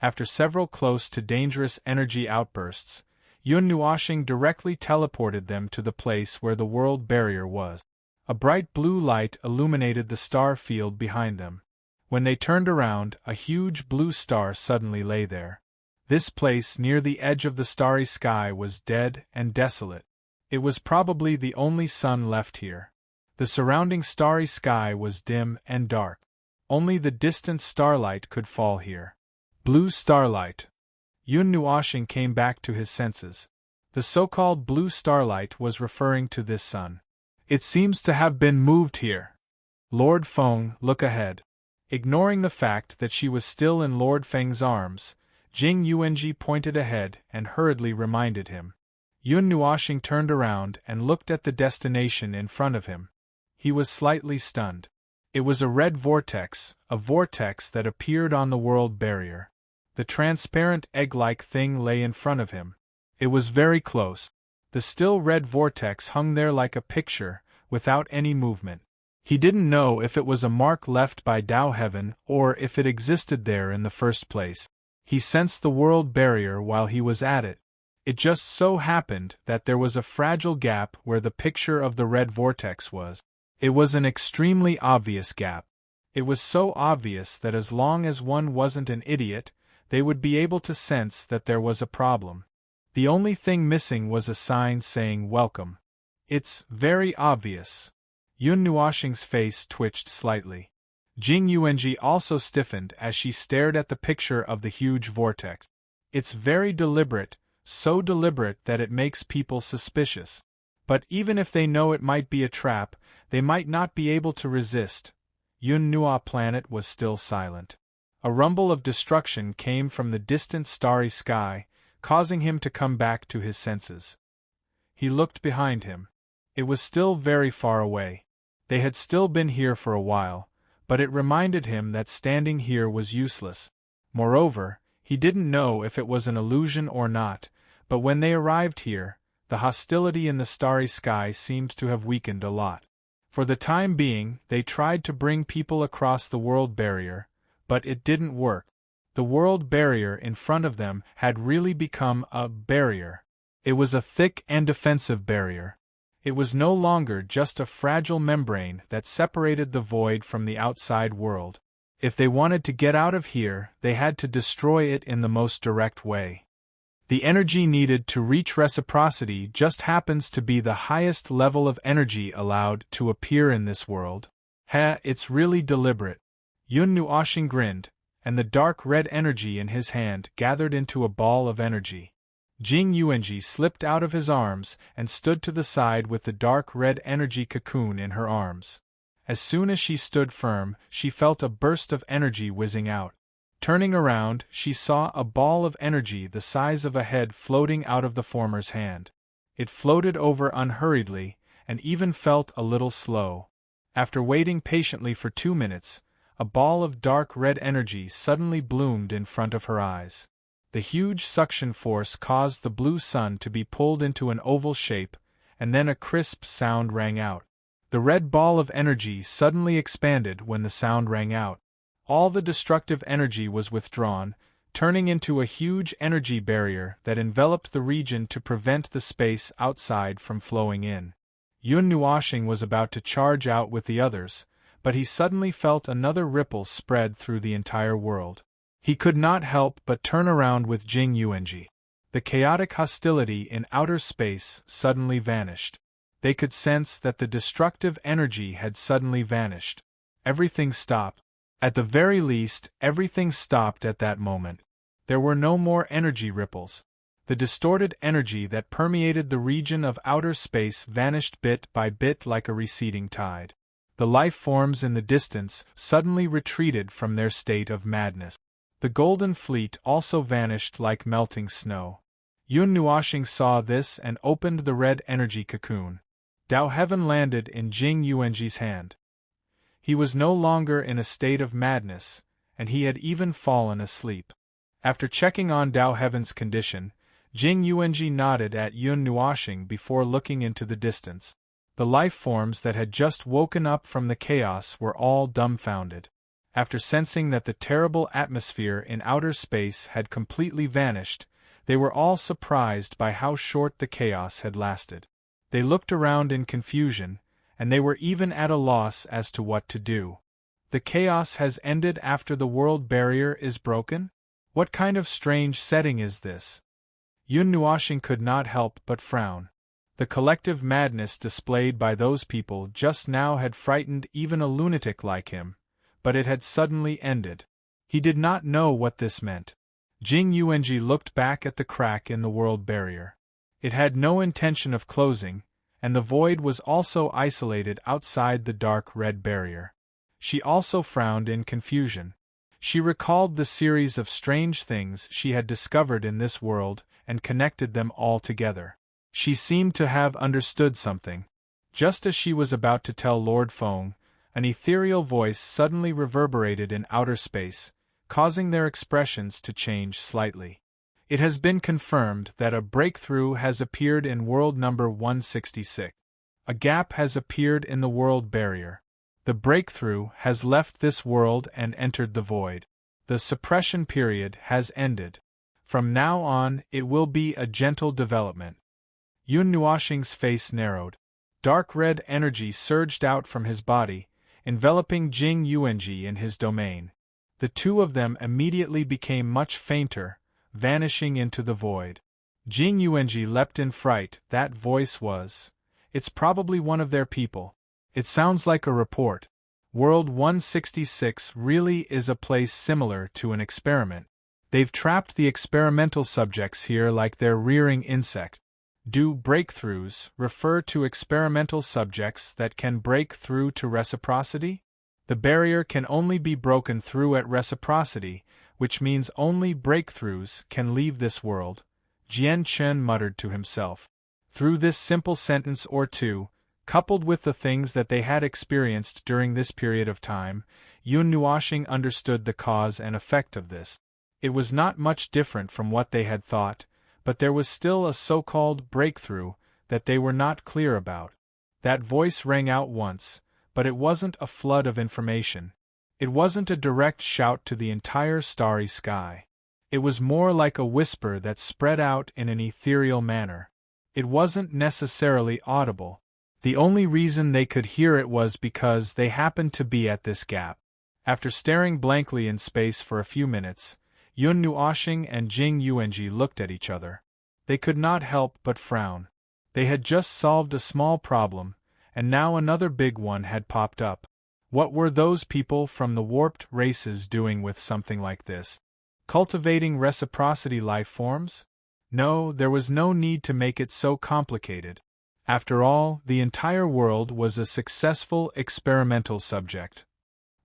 After several close to dangerous energy outbursts, Yun Nuoshing directly teleported them to the place where the world barrier was. A bright blue light illuminated the star field behind them. When they turned around, a huge blue star suddenly lay there. This place near the edge of the starry sky was dead and desolate. It was probably the only sun left here. The surrounding starry sky was dim and dark. Only the distant starlight could fall here. Blue starlight. Yun Nuoshing came back to his senses. The so-called blue starlight was referring to this sun. It seems to have been moved here. Lord Feng, look ahead. Ignoring the fact that she was still in Lord Feng's arms, Jing Yuanji pointed ahead and hurriedly reminded him. Yun Nuoshing turned around and looked at the destination in front of him. He was slightly stunned. It was a red vortex, a vortex that appeared on the world barrier. The transparent egg-like thing lay in front of him. It was very close. The still red vortex hung there like a picture, without any movement. He didn't know if it was a mark left by Tao Heaven or if it existed there in the first place. He sensed the world barrier while he was at it. It just so happened that there was a fragile gap where the picture of the red vortex was. It was an extremely obvious gap. It was so obvious that as long as one wasn't an idiot, they would be able to sense that there was a problem. The only thing missing was a sign saying welcome. It's very obvious. Yun Nuoxing's face twitched slightly. Jing Yuanji also stiffened as she stared at the picture of the huge vortex. It's very deliberate, so deliberate that it makes people suspicious. But even if they know it might be a trap, they might not be able to resist. Yun Nuo planet was still silent. A rumble of destruction came from the distant starry sky, causing him to come back to his senses. He looked behind him. It was still very far away. They had still been here for a while, but it reminded him that standing here was useless. Moreover, he didn't know if it was an illusion or not, but when they arrived here, the hostility in the starry sky seemed to have weakened a lot. For the time being, they tried to bring people across the world barrier, but it didn't work. The world barrier in front of them had really become a barrier. It was a thick and defensive barrier. It was no longer just a fragile membrane that separated the void from the outside world. If they wanted to get out of here, they had to destroy it in the most direct way. The energy needed to reach reciprocity just happens to be the highest level of energy allowed to appear in this world. It's really deliberate. Yun Nuoxing grinned, and the dark red energy in his hand gathered into a ball of energy. Jing Yuanji slipped out of his arms and stood to the side with the dark red energy cocoon in her arms. As soon as she stood firm, she felt a burst of energy whizzing out. Turning around, she saw a ball of energy the size of a head floating out of the former's hand. It floated over unhurriedly, and even felt a little slow. After waiting patiently for 2 minutes, a ball of dark red energy suddenly bloomed in front of her eyes. The huge suction force caused the blue sun to be pulled into an oval shape, and then a crisp sound rang out. The red ball of energy suddenly expanded when the sound rang out. All the destructive energy was withdrawn, turning into a huge energy barrier that enveloped the region to prevent the space outside from flowing in. Yun Nuoxing was about to charge out with the others, but he suddenly felt another ripple spread through the entire world. He could not help but turn around with Jing Yuanji. The chaotic hostility in outer space suddenly vanished. They could sense that the destructive energy had suddenly vanished. Everything stopped. At the very least, everything stopped at that moment. There were no more energy ripples. The distorted energy that permeated the region of outer space vanished bit by bit like a receding tide. The life forms in the distance suddenly retreated from their state of madness. The Golden Fleet also vanished like melting snow. Yun Nuoxing saw this and opened the red energy cocoon. Tao Heaven landed in Jing Yuanji's hand. He was no longer in a state of madness, and he had even fallen asleep. After checking on Tao Heaven's condition, Jing Yuanji nodded at Yun Nuoxing before looking into the distance. The life forms that had just woken up from the chaos were all dumbfounded. After sensing that the terrible atmosphere in outer space had completely vanished, they were all surprised by how short the chaos had lasted. They looked around in confusion, and they were even at a loss as to what to do. The chaos has ended after the world barrier is broken? What kind of strange setting is this? Yun Nuoxing could not help but frown. The collective madness displayed by those people just now had frightened even a lunatic like him, but it had suddenly ended. He did not know what this meant. Jing Yuanji looked back at the crack in the world barrier. It had no intention of closing, and the void was also isolated outside the dark red barrier. She also frowned in confusion. She recalled the series of strange things she had discovered in this world and connected them all together. She seemed to have understood something. Just as she was about to tell Lord Feng, an ethereal voice suddenly reverberated in outer space, causing their expressions to change slightly. It has been confirmed that a breakthrough has appeared in world number 166. A gap has appeared in the world barrier. The breakthrough has left this world and entered the void. The suppression period has ended. From now on, it will be a gentle development. Yun Nuoxing's face narrowed. Dark red energy surged out from his body, enveloping Jing Yuanji in his domain. The two of them immediately became much fainter, vanishing into the void. Jing Yuanji leapt in fright. That voice was. It's probably one of their people. It sounds like a report. World 166 really is a place similar to an experiment. They've trapped the experimental subjects here like they're rearing insects. Do breakthroughs refer to experimental subjects that can break through to reciprocity? The barrier can only be broken through at reciprocity, which means only breakthroughs can leave this world, Jian Chen muttered to himself. Through this simple sentence or two, coupled with the things that they had experienced during this period of time, Yun Nuoxing understood the cause and effect of this. It was not much different from what they had thought, but there was still a so-called breakthrough that they were not clear about. That voice rang out once, but it wasn't a flood of information. It wasn't a direct shout to the entire starry sky. It was more like a whisper that spread out in an ethereal manner. It wasn't necessarily audible. The only reason they could hear it was because they happened to be at this gap. After staring blankly in space for a few minutes, Yun Nuoxing and Jing Yuanji looked at each other. They could not help but frown. They had just solved a small problem, and now another big one had popped up. What were those people from the warped races doing with something like this? Cultivating reciprocity life forms? No, there was no need to make it so complicated. After all, the entire world was a successful experimental subject.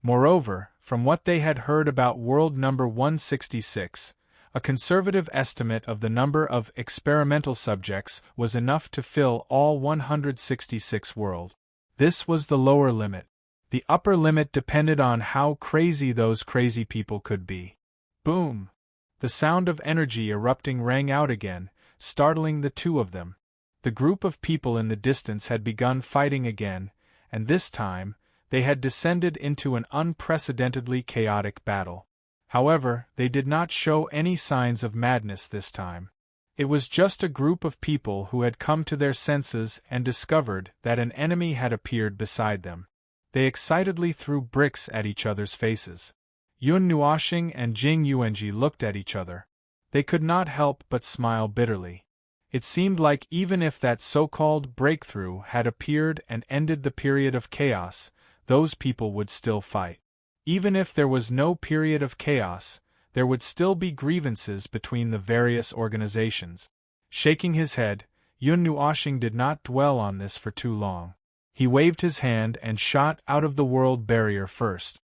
Moreover, from what they had heard about world number 166, a conservative estimate of the number of experimental subjects was enough to fill all 166 worlds. This was the lower limit. The upper limit depended on how crazy those crazy people could be. Boom! The sound of energy erupting rang out again, startling the two of them. The group of people in the distance had begun fighting again, and this time, they had descended into an unprecedentedly chaotic battle. However, they did not show any signs of madness this time. It was just a group of people who had come to their senses and discovered that an enemy had appeared beside them. They excitedly threw bricks at each other's faces. Yun Nuoxing and Jing Yuanji looked at each other. They could not help but smile bitterly. It seemed like even if that so-called breakthrough had appeared and ended the period of chaos, those people would still fight. Even if there was no period of chaos, there would still be grievances between the various organizations. Shaking his head, Yun Nuoxing did not dwell on this for too long. He waved his hand and shot out of the world barrier first.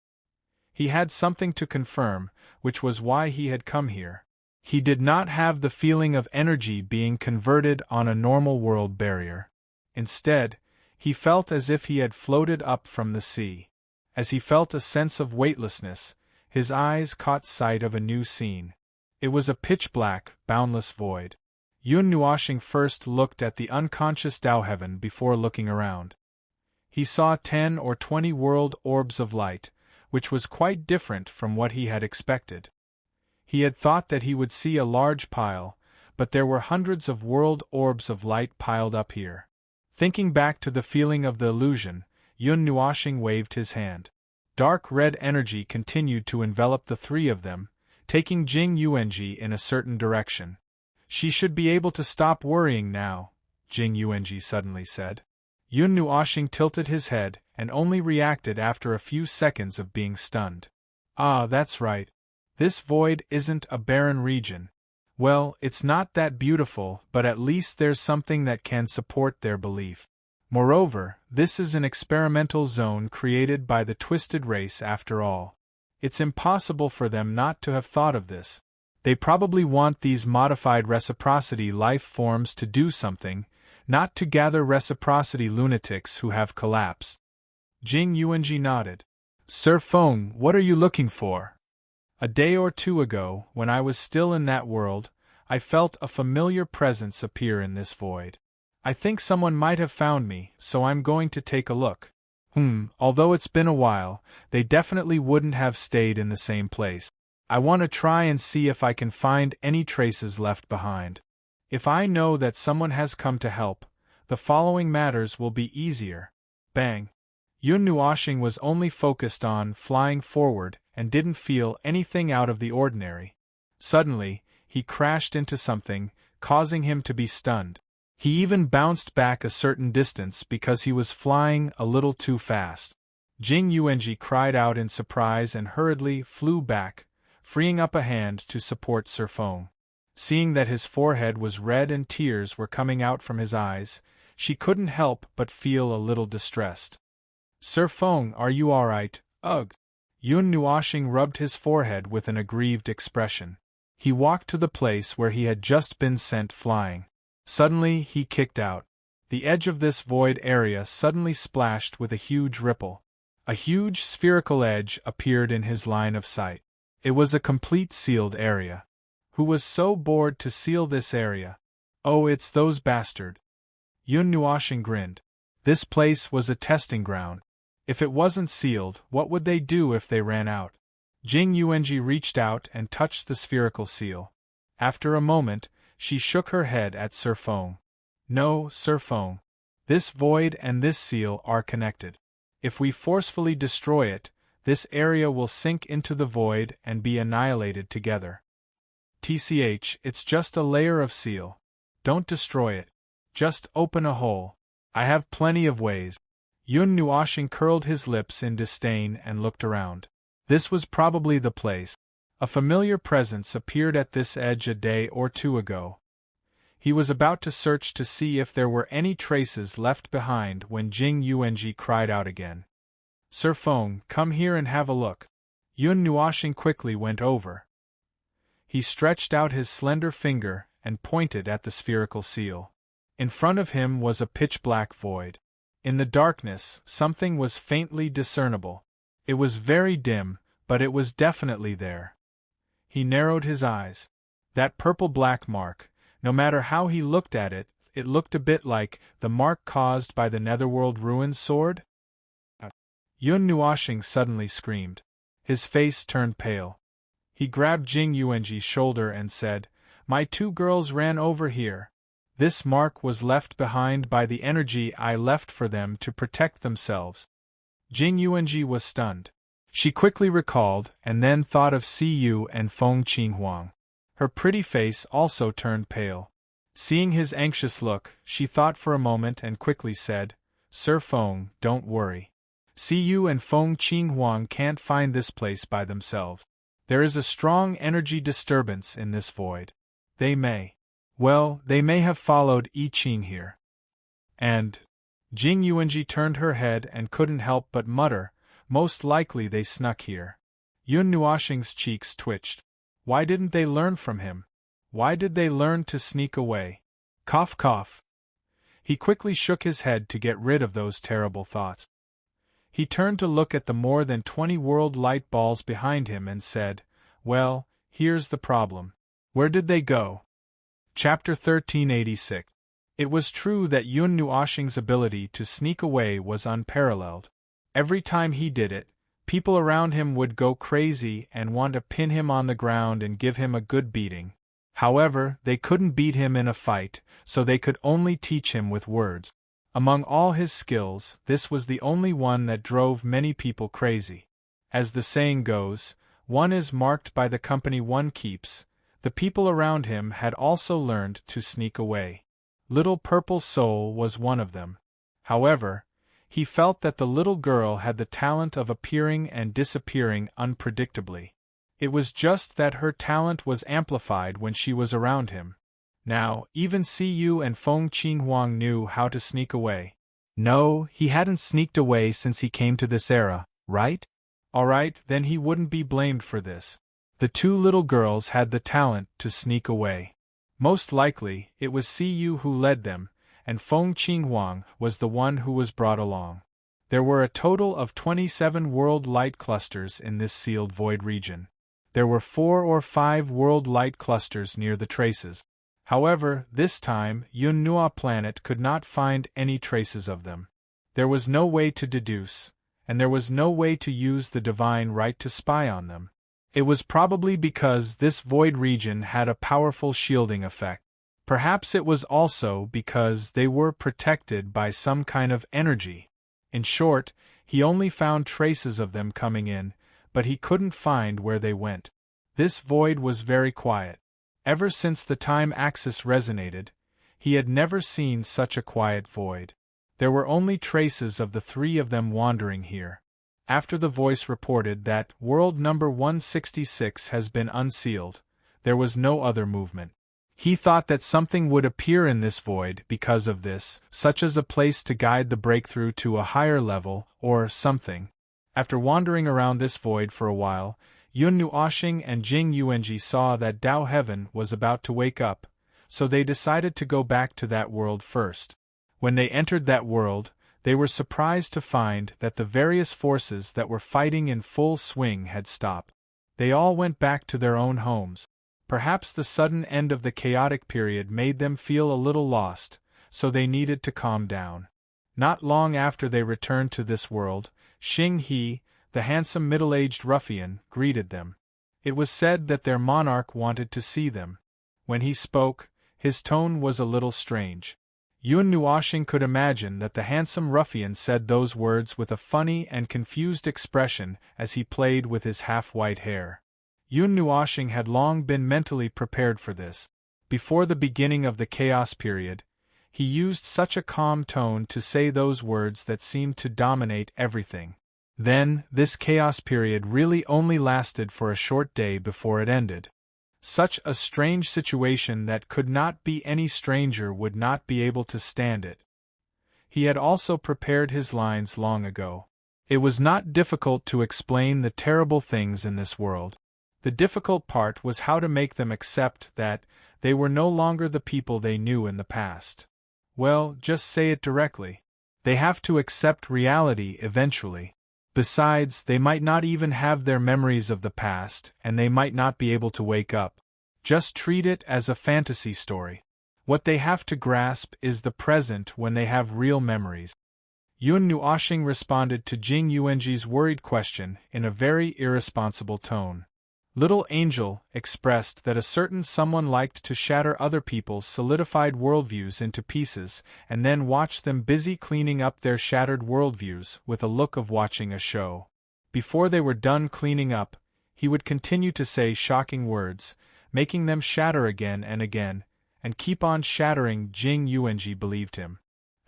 He had something to confirm, which was why he had come here. He did not have the feeling of energy being converted on a normal world barrier. Instead, he felt as if he had floated up from the sea. As he felt a sense of weightlessness, his eyes caught sight of a new scene. It was a pitch-black, boundless void. Yun Nuoxing first looked at the unconscious Tao heaven before looking around. He saw 10 or 20 world orbs of light, which was quite different from what he had expected. He had thought that he would see a large pile, but there were hundreds of world orbs of light piled up here. Thinking back to the feeling of the illusion, Yun Nuoxing waved his hand. Dark red energy continued to envelop the three of them, taking Jing Yuanji in a certain direction. She should be able to stop worrying now, Jing Yuanji suddenly said. Yun Nuoxing tilted his head and only reacted after a few seconds of being stunned. Ah, that's right. This void isn't a barren region. Well, it's not that beautiful, but at least there's something that can support their belief. Moreover, this is an experimental zone created by the twisted race after all. It's impossible for them not to have thought of this. They probably want these modified reciprocity life forms to do something, not to gather reciprocity lunatics who have collapsed. Jing Yuanji nodded. Sir Feng, what are you looking for? A day or two ago, when I was still in that world, I felt a familiar presence appear in this void. I think someone might have found me, so I'm going to take a look. Although it's been a while, they definitely wouldn't have stayed in the same place. I want to try and see if I can find any traces left behind. If I know that someone has come to help, the following matters will be easier. Bang! Yun Nuoshing was only focused on flying forward and didn't feel anything out of the ordinary. Suddenly, he crashed into something, causing him to be stunned. He even bounced back a certain distance because he was flying a little too fast. Jing Yuanji cried out in surprise and hurriedly flew back, freeing up a hand to support Sir Feng. Seeing that his forehead was red and tears were coming out from his eyes, she couldn't help but feel a little distressed. Sir Feng, are you all right? Ugh! Yun Nuoshing rubbed his forehead with an aggrieved expression. He walked to the place where he had just been sent flying. Suddenly, he kicked out. The edge of this void area suddenly splashed with a huge ripple. A huge spherical edge appeared in his line of sight. It was a complete sealed area. Who was so bored to seal this area? Oh, it's those bastard. Yun Nuoshing grinned. This place was a testing ground. If it wasn't sealed, what would they do if they ran out? Jing Yuanji reached out and touched the spherical seal. After a moment, she shook her head at Sir Feng. No, Sir Feng. This void and this seal are connected. If we forcefully destroy it, this area will sink into the void and be annihilated together. It's just a layer of seal. Don't destroy it. Just open a hole. I have plenty of ways. Yun Nuoshing curled his lips in disdain and looked around. This was probably the place. A familiar presence appeared at this edge a day or two ago. He was about to search to see if there were any traces left behind when Jing Yuanji cried out again. Sir Feng, come here and have a look. Yun Nuoshing quickly went over. He stretched out his slender finger and pointed at the spherical seal. In front of him was a pitch-black void. In the darkness, something was faintly discernible. It was very dim, but it was definitely there. He narrowed his eyes. That purple-black mark, no matter how he looked at it, it looked a bit like the mark caused by the Netherworld Ruins sword. Yun Nuoshing suddenly screamed. His face turned pale. He grabbed Jing Yuanji's shoulder and said, "My two girls ran over here. This mark was left behind by the energy I left for them to protect themselves." Jing Yuanji was stunned. She quickly recalled and then thought of Siyu and Feng Qinghuang. Her pretty face also turned pale. Seeing his anxious look, she thought for a moment and quickly said, "Sir Feng, don't worry. Siyu and Feng Qinghuang can't find this place by themselves. There is a strong energy disturbance in this void. They may have followed I Ching here." And Jing Yuanji turned her head and couldn't help but mutter, "Most likely they snuck here." Yun Nuoshing's cheeks twitched. Why didn't they learn from him? Why did they learn to sneak away? Cough cough. He quickly shook his head to get rid of those terrible thoughts. He turned to look at the more than 20 world light balls behind him and said, "Well, here's the problem. Where did they go?" Chapter 1386. It was true that Yun Nuoshing's ability to sneak away was unparalleled. Every time he did it, people around him would go crazy and want to pin him on the ground and give him a good beating. However, they couldn't beat him in a fight, so they could only teach him with words. Among all his skills, this was the only one that drove many people crazy. As the saying goes, one is marked by the company one keeps. The people around him had also learned to sneak away. Little Purple Soul was one of them. However, he felt that the little girl had the talent of appearing and disappearing unpredictably. It was just that her talent was amplified when she was around him. Now, even Siyu and Feng Qinghuang knew how to sneak away. No, he hadn't sneaked away since he came to this era, right? Alright, then he wouldn't be blamed for this. The two little girls had the talent to sneak away. Most likely, it was Siyu who led them, and Feng Qinghuang was the one who was brought along. There were a total of 27 world light clusters in this sealed void region. There were 4 or 5 world light clusters near the traces. However, this time, Yun Nua planet could not find any traces of them. There was no way to deduce, and there was no way to use the divine right to spy on them. It was probably because this void region had a powerful shielding effect. Perhaps it was also because they were protected by some kind of energy. In short, he only found traces of them coming in, but he couldn't find where they went. This void was very quiet. Ever since the time axis resonated, he had never seen such a quiet void. There were only traces of the three of them wandering here. After the voice reported that world number 166 has been unsealed, there was no other movement. He thought that something would appear in this void because of this, such as a place to guide the breakthrough to a higher level, or something. After wandering around this void for a while, Yun Nuoshing and Jing Yuanji saw that Dao Heaven was about to wake up, so they decided to go back to that world first. When they entered that world, they were surprised to find that the various forces that were fighting in full swing had stopped. They all went back to their own homes. Perhaps the sudden end of the chaotic period made them feel a little lost, so they needed to calm down. Not long after they returned to this world, Xing He, the handsome middle-aged ruffian, greeted them. It was said that their monarch wanted to see them. When he spoke, his tone was a little strange. Yun Nuoshing could imagine that the handsome ruffian said those words with a funny and confused expression as he played with his half-white hair. Yun Nuoshing had long been mentally prepared for this. Before the beginning of the chaos period, he used such a calm tone to say those words that seemed to dominate everything. Then, this chaos period really only lasted for a short day before it ended. Such a strange situation that could not be any stranger would not be able to stand it. He had also prepared his lines long ago. It was not difficult to explain the terrible things in this world. The difficult part was how to make them accept that they were no longer the people they knew in the past. Well, just say it directly. They have to accept reality eventually. Besides, they might not even have their memories of the past, and they might not be able to wake up. Just treat it as a fantasy story. What they have to grasp is the present when they have real memories. Yun Nuoshing responded to Jing Yuanji's worried question in a very irresponsible tone. Little Angel expressed that a certain someone liked to shatter other people's solidified worldviews into pieces and then watch them busy cleaning up their shattered worldviews with a look of watching a show. Before they were done cleaning up, he would continue to say shocking words, making them shatter again, and keep on shattering. Jing Yuanji believed him.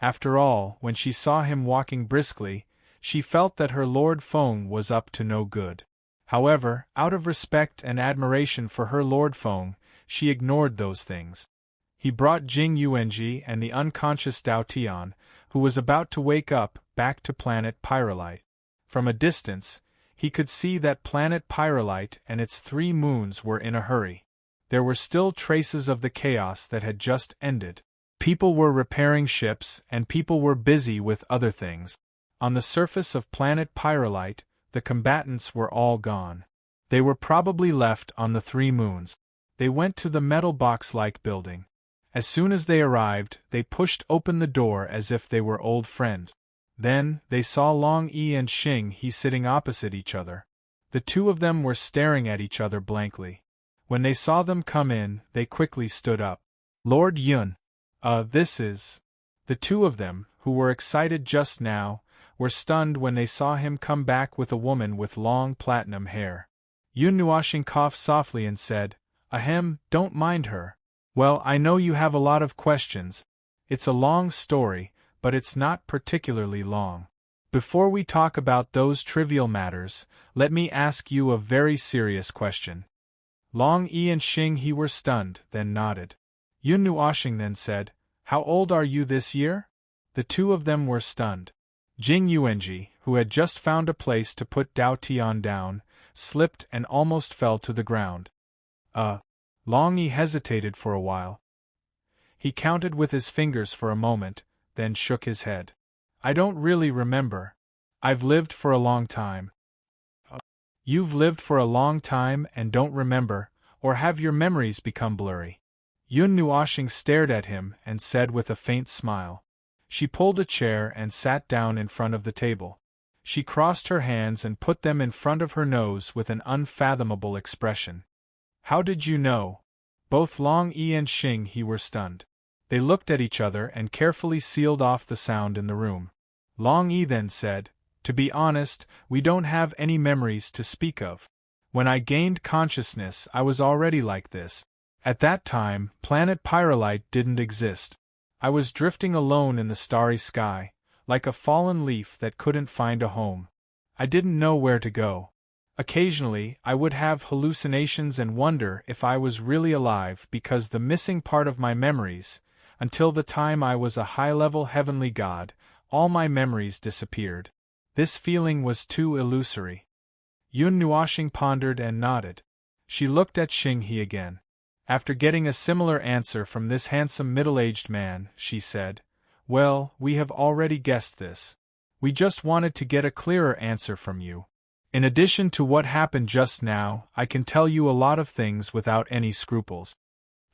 After all, when she saw him walking briskly, she felt that her Lord Feng was up to no good. However, out of respect and admiration for her Lord Feng, she ignored those things. He brought Jing Yuanji and the unconscious Dao Tian, who was about to wake up, back to planet Pyrolite. From a distance, he could see that planet Pyrolite and its 3 moons were in a hurry. There were still traces of the chaos that had just ended. People were repairing ships, and people were busy with other things. On the surface of planet Pyrolite, the combatants were all gone. They were probably left on the 3 moons. They went to the metal box-like building. As soon as they arrived, they pushed open the door as if they were old friends. Then, they saw Long Yi and Xing He sitting opposite each other. The two of them were staring at each other blankly. When they saw them come in, they quickly stood up. Lord Yun. This is... The two of them, who were excited just now, were stunned when they saw him come back with a woman with long platinum hair. Yun Nuoshing coughed softly and said, "Ahem, don't mind her. Well, I know you have a lot of questions. It's a long story, but it's not particularly long. Before we talk about those trivial matters, let me ask you a very serious question." Long Yi and Xing He were stunned, then nodded. Yun Nuoshing then said, "How old are you this year?" The two of them were stunned. Jing Yuanji, who had just found a place to put Dao Tian down, slipped and almost fell to the ground. Long Yi hesitated for a while. He counted with his fingers for a moment, then shook his head. "I don't really remember. I've lived for a long time." "You've lived for a long time and don't remember, or have your memories become blurry?" Yun Nuoshing stared at him and said with a faint smile. She pulled a chair and sat down in front of the table. She crossed her hands and put them in front of her nose with an unfathomable expression. How did you know? Both Long Yi and Xing He were stunned. They looked at each other and carefully sealed off the sound in the room. Long Yi then said, "To be honest, we don't have any memories to speak of. When I gained consciousness, I was already like this. At that time, planet Pyrolite didn't exist. I was drifting alone in the starry sky, like a fallen leaf that couldn't find a home. I didn't know where to go. Occasionally, I would have hallucinations and wonder if I was really alive because the missing part of my memories, until the time I was a high-level heavenly god, all my memories disappeared. This feeling was too illusory." Yun Nuoshing pondered and nodded. She looked at Xing He again. After getting a similar answer from this handsome middle-aged man, she said, "Well, we have already guessed this. We just wanted to get a clearer answer from you. In addition to what happened just now, I can tell you a lot of things without any scruples.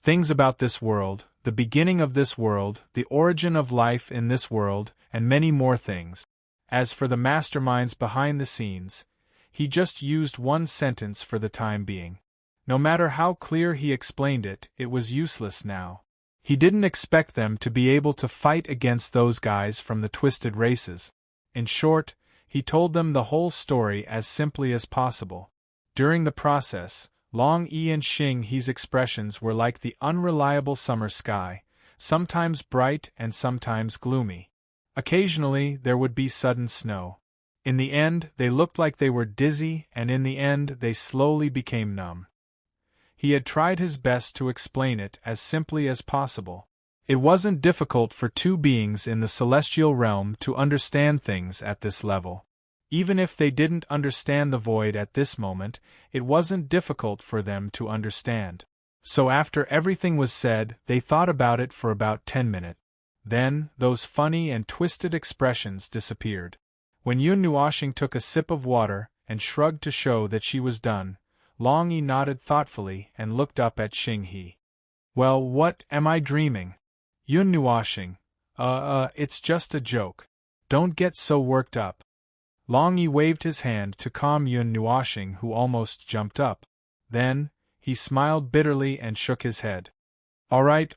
Things about this world, the beginning of this world, the origin of life in this world, and many more things. As for the masterminds behind the scenes, he just used one sentence for the time being. No matter how clear he explained it, it was useless now. He didn't expect them to be able to fight against those guys from the twisted races. In short, he told them the whole story as simply as possible. During the process, Long Yi and Xing He's expressions were like the unreliable summer sky, sometimes bright and sometimes gloomy. Occasionally there would be sudden snow. In the end, they looked like they were dizzy, and in the end they slowly became numb. He had tried his best to explain it as simply as possible. It wasn't difficult for two beings in the celestial realm to understand things at this level. Even if they didn't understand the void at this moment, it wasn't difficult for them to understand. So after everything was said, they thought about it for about 10 minutes. Then, those funny and twisted expressions disappeared. When Yun Nuoshing took a sip of water and shrugged to show that she was done, Long Yi nodded thoughtfully and looked up at Xing He. "Well, what, am I dreaming?" Yun Nuoshing, it's just a joke. Don't get so worked up." Long Yi waved his hand to calm Yun Nuoshing, who almost jumped up. Then, he smiled bitterly and shook his head. All right.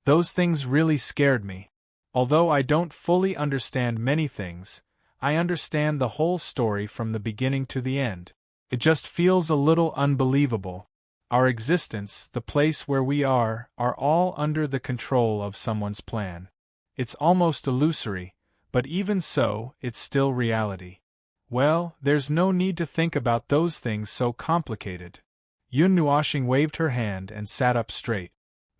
Those things really scared me. Although I don't fully understand many things, I understand the whole story from the beginning to the end. It just feels a little unbelievable. Our existence, the place where we are all under the control of someone's plan. It's almost illusory, but even so, it's still reality. Well, there's no need to think about those things so complicated. Yun Nuoshing waved her hand and sat up straight.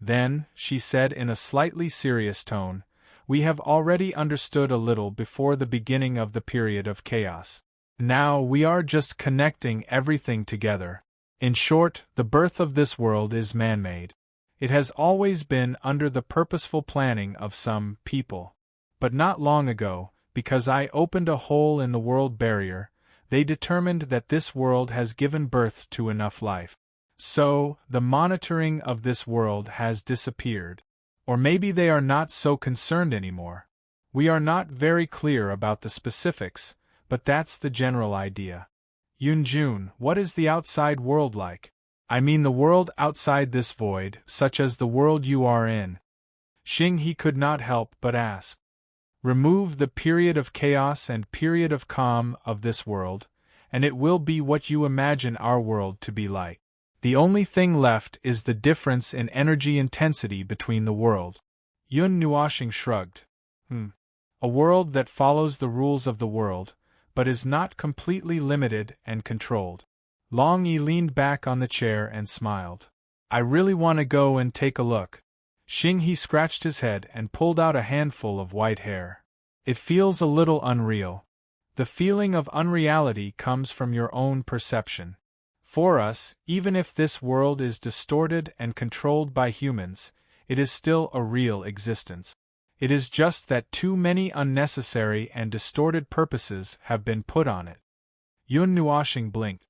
Then, she said in a slightly serious tone, "We have already understood a little before the beginning of the period of chaos. Now we are just connecting everything together. In short, the birth of this world is man-made. It has always been under the purposeful planning of some people. But not long ago, because I opened a hole in the world barrier, they determined that this world has given birth to enough life. So, the monitoring of this world has disappeared. Or maybe they are not so concerned anymore. We are not very clear about the specifics, but that's the general idea." "Yunjun, what is the outside world like? I mean the world outside this void, such as the world you are in." Xing He could not help but ask. "Remove the period of chaos and period of calm of this world, and it will be what you imagine our world to be like. The only thing left is the difference in energy intensity between the worlds." Yun Nuoshing shrugged. A world that follows the rules of the world, but is not completely limited and controlled." Long Yi leaned back on the chair and smiled. "I really want to go and take a look." Xing He scratched his head and pulled out a handful of white hair. "It feels a little unreal. The feeling of unreality comes from your own perception. For us, even if this world is distorted and controlled by humans, it is still a real existence. It is just that too many unnecessary and distorted purposes have been put on it." Yun Nuoshing blinked.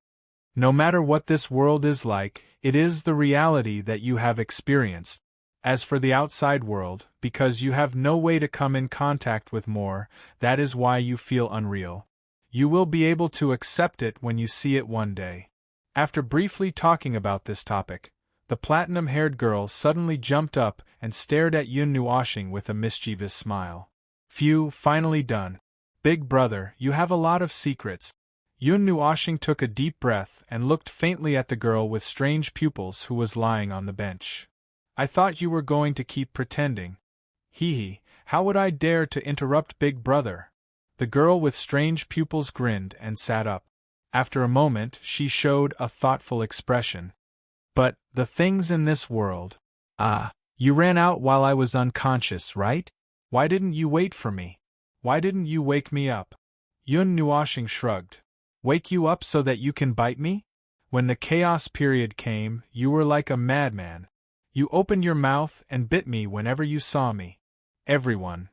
No matter what this world is like, it is the reality that you have experienced. As for the outside world, because you have no way to come in contact with more, that is why you feel unreal. You will be able to accept it when you see it one day. After briefly talking about this topic, the platinum-haired girl suddenly jumped up and stared at Yun Nuoshing with a mischievous smile. Phew, finally done. Big brother, you have a lot of secrets. Yun Nuoshing took a deep breath and looked faintly at the girl with strange pupils who was lying on the bench. I thought you were going to keep pretending. Hee, how would I dare to interrupt big brother? The girl with strange pupils grinned and sat up. After a moment, she showed a thoughtful expression. But, the things in this world. You ran out while I was unconscious, right? Why didn't you wait for me? Why didn't you wake me up? Yun Nuoshing shrugged. Wake you up so that you can bite me? When the chaos period came, you were like a madman. You opened your mouth and bit me whenever you saw me. Everyone.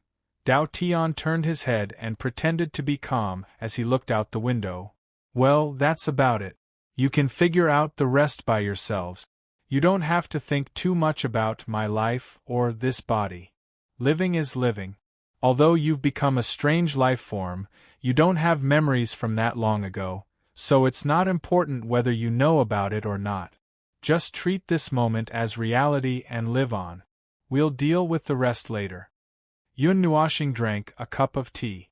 Dao Tian turned his head and pretended to be calm as he looked out the window. Well, that's about it. You can figure out the rest by yourselves. You don't have to think too much about my life or this body. Living is living. Although you've become a strange life form, you don't have memories from that long ago, so it's not important whether you know about it or not. Just treat this moment as reality and live on. We'll deal with the rest later. Yun Nuoshing drank a cup of tea.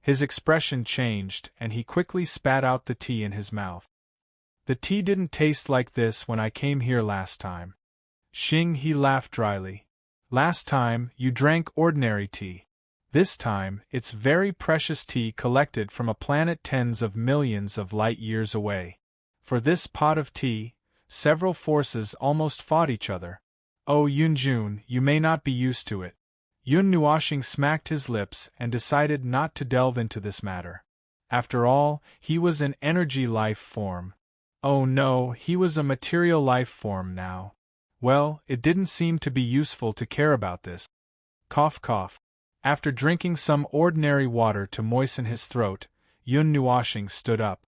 His expression changed and he quickly spat out the tea in his mouth. The tea didn't taste like this when I came here last time. Xing, he laughed dryly. Last time, you drank ordinary tea. This time, it's very precious tea collected from a planet tens of millions of light years away. For this pot of tea, several forces almost fought each other. Oh Yunjun, you may not be used to it. Yun Nuoshing smacked his lips and decided not to delve into this matter. After all, he was an energy life form. Oh no, he was a material life form now. Well, it didn't seem to be useful to care about this. Cough cough. After drinking some ordinary water to moisten his throat, Yun Nuoshing stood up.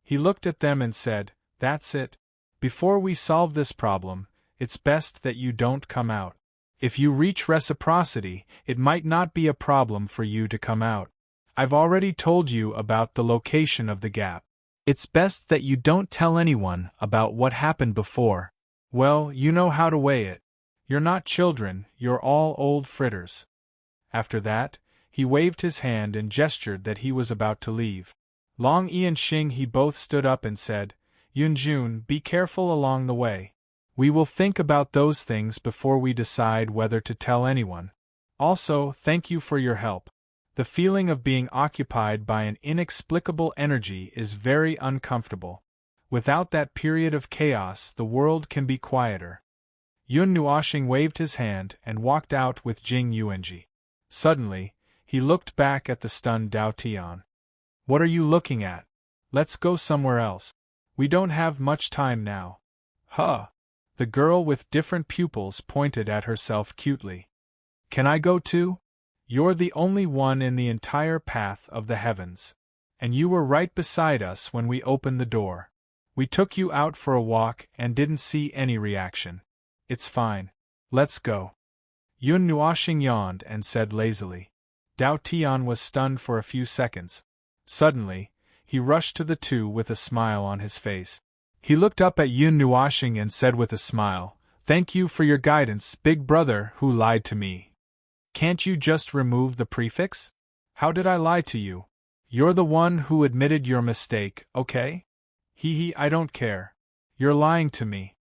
He looked at them and said, That's it. Before we solve this problem, it's best that you don't come out. If you reach reciprocity, it might not be a problem for you to come out. I've already told you about the location of the gap. It's best that you don't tell anyone about what happened before. Well, you know how to weigh it. You're not children, you're all old fritters. After that, he waved his hand and gestured that he was about to leave. Long Yi and Xing he both stood up and said, Yunjun, be careful along the way. We will think about those things before we decide whether to tell anyone. Also, thank you for your help. The feeling of being occupied by an inexplicable energy is very uncomfortable. Without that period of chaos, the world can be quieter. Yun Nuoshing waved his hand and walked out with Jing Yuanji. Suddenly, he looked back at the stunned Dao Tian. What are you looking at? Let's go somewhere else. We don't have much time now. Huh. The girl with different pupils pointed at herself cutely. Can I go too? You're the only one in the entire path of the heavens. And you were right beside us when we opened the door. We took you out for a walk and didn't see any reaction. It's fine. Let's go. Yun Nuoshing yawned and said lazily. Dao Tian was stunned for a few seconds. Suddenly, he rushed to the two with a smile on his face. He looked up at Yun Nuoshing and said with a smile, Thank you for your guidance, big brother who lied to me. Can't you just remove the prefix? How did I lie to you? You're the one who admitted your mistake, okay? I don't care. You're lying to me.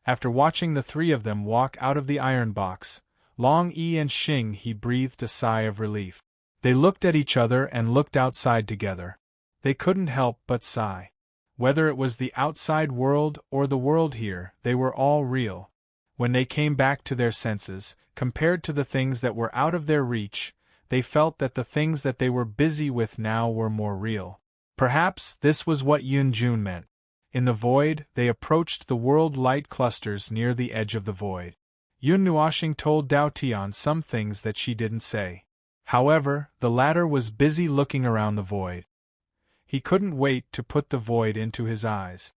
After watching the three of them walk out of the iron box, Long Yi and Xing he breathed a sigh of relief. They looked at each other and looked outside together. They couldn't help but sigh. Whether it was the outside world or the world here, they were all real. When they came back to their senses, compared to the things that were out of their reach, they felt that the things that they were busy with now were more real. Perhaps this was what Yunjun meant. In the void, they approached the world light clusters near the edge of the void. Yun Nuoshing told Dao Tian some things that she didn't say. However, the latter was busy looking around the void. He couldn't wait to put the void into his eyes.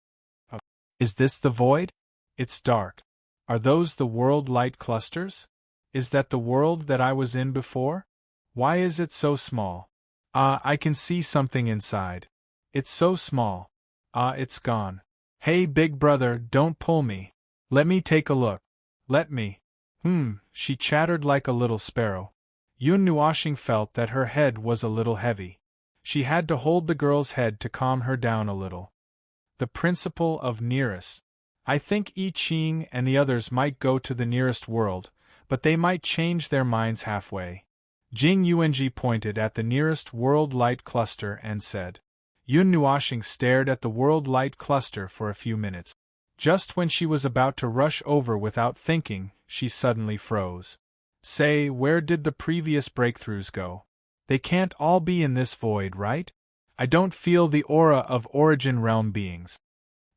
Oh, is this the void? It's dark. Are those the world light clusters? Is that the world that I was in before? Why is it so small? Ah, I can see something inside. It's so small. Ah, it's gone. Hey, big brother, don't pull me. Let me take a look. Let me. She chattered like a little sparrow. Yun Nuashing felt that her head was a little heavy. She had to hold the girl's head to calm her down a little. The principle of nearest. I think I Ching and the others might go to the nearest world, but they might change their minds halfway. Jing Yuanji pointed at the nearest world light cluster and said. Yun Nuashing stared at the world light cluster for a few minutes. Just when she was about to rush over without thinking, she suddenly froze. Say, where did the previous breakthroughs go? They can't all be in this void, right? I don't feel the aura of origin realm beings.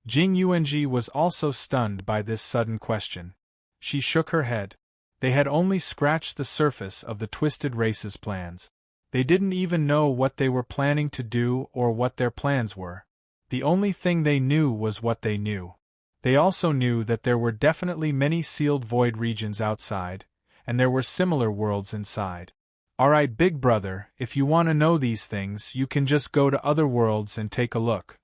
Jing Yuanji was also stunned by this sudden question. She shook her head. They had only scratched the surface of the Twisted Race's plans. They didn't even know what they were planning to do or what their plans were. The only thing they knew was what they knew. They also knew that there were definitely many sealed void regions outside, and there were similar worlds inside. Alright, big brother, if you want to know these things, you can just go to other worlds and take a look.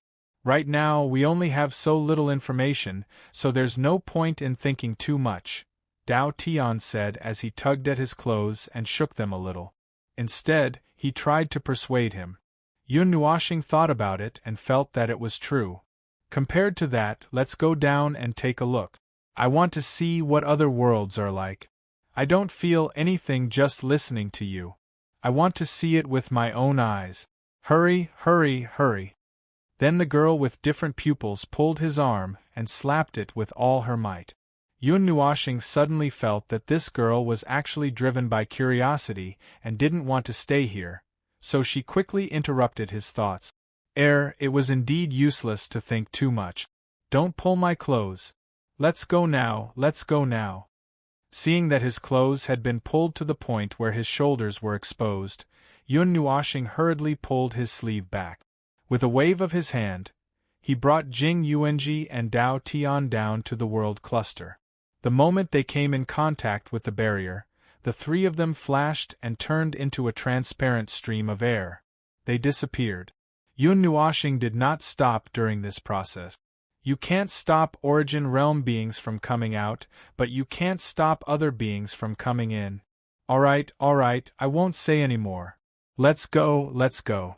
Right now, we only have so little information, so there's no point in thinking too much, Dao Tian said as he tugged at his clothes and shook them a little. Instead, he tried to persuade him. Yun Nuashing thought about it and felt that it was true. Compared to that, let's go down and take a look. I want to see what other worlds are like. I don't feel anything just listening to you. I want to see it with my own eyes. Hurry, hurry, hurry. Then the girl with different pupils pulled his arm and slapped it with all her might. Yun Nuashing suddenly felt that this girl was actually driven by curiosity and didn't want to stay here, so she quickly interrupted his thoughts. It was indeed useless to think too much. Don't pull my clothes. Let's go now, let's go now. Seeing that his clothes had been pulled to the point where his shoulders were exposed, Yun Nuashing hurriedly pulled his sleeve back. With a wave of his hand, he brought Jing Yuanji and Dao Tian down to the world cluster. The moment they came in contact with the barrier, the three of them flashed and turned into a transparent stream of air. They disappeared. Yun Nuashing did not stop during this process. You can't stop origin realm beings from coming out, but you can't stop other beings from coming in. Alright, I won't say any more. Let's go, let's go.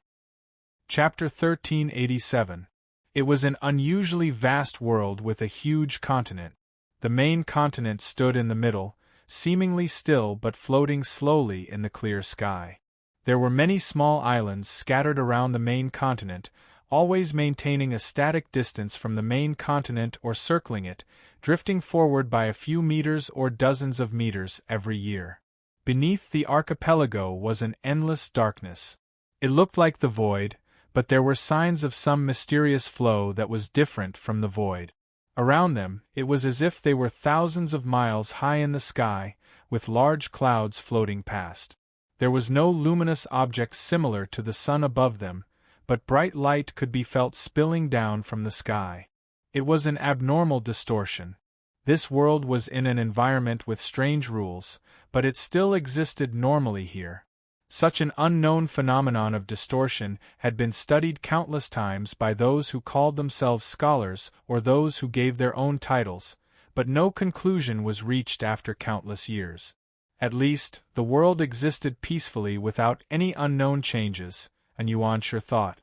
Chapter 1387. It was an unusually vast world with a huge continent. The main continent stood in the middle, seemingly still but floating slowly in the clear sky. There were many small islands scattered around the main continent, always maintaining a static distance from the main continent or circling it, drifting forward by a few meters or dozens of meters every year. Beneath the archipelago was an endless darkness. It looked like the void, but there were signs of some mysterious flow that was different from the void. Around them, it was as if they were thousands of miles high in the sky, with large clouds floating past. There was no luminous object similar to the sun above them, but bright light could be felt spilling down from the sky. It was an abnormal distortion. This world was in an environment with strange rules, but it still existed normally here. Such an unknown phenomenon of distortion had been studied countless times by those who called themselves scholars or those who gave their own titles, but no conclusion was reached after countless years. At least, the world existed peacefully without any unknown changes, and Yuanshi thought.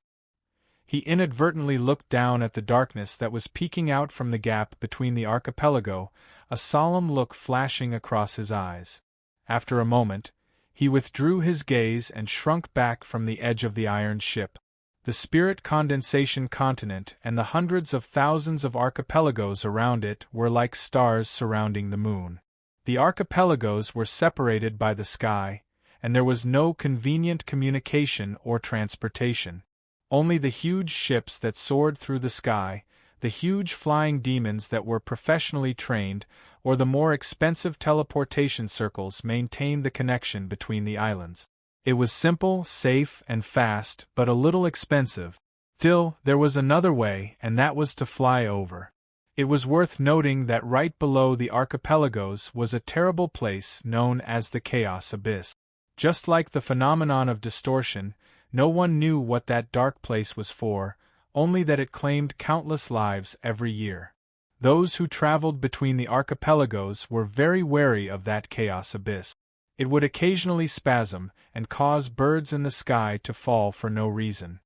He inadvertently looked down at the darkness that was peeking out from the gap between the archipelago, a solemn look flashing across his eyes. After a moment, he withdrew his gaze and shrunk back from the edge of the iron ship. The spirit condensation continent and the hundreds of thousands of archipelagos around it were like stars surrounding the moon. The archipelagos were separated by the sky, and there was no convenient communication or transportation. Only the huge ships that soared through the sky, the huge flying demons that were professionally trained, or the more expensive teleportation circles maintained the connection between the islands. It was simple, safe, and fast, but a little expensive, Still, there was another way, and that was to fly over. It was worth noting that right below the archipelagos was a terrible place known as the Chaos Abyss. Just like the phenomenon of distortion, no one knew what that dark place was for, only that it claimed countless lives every year. Those who traveled between the archipelagos were very wary of that Chaos Abyss. It would occasionally spasm and cause birds in the sky to fall for no reason.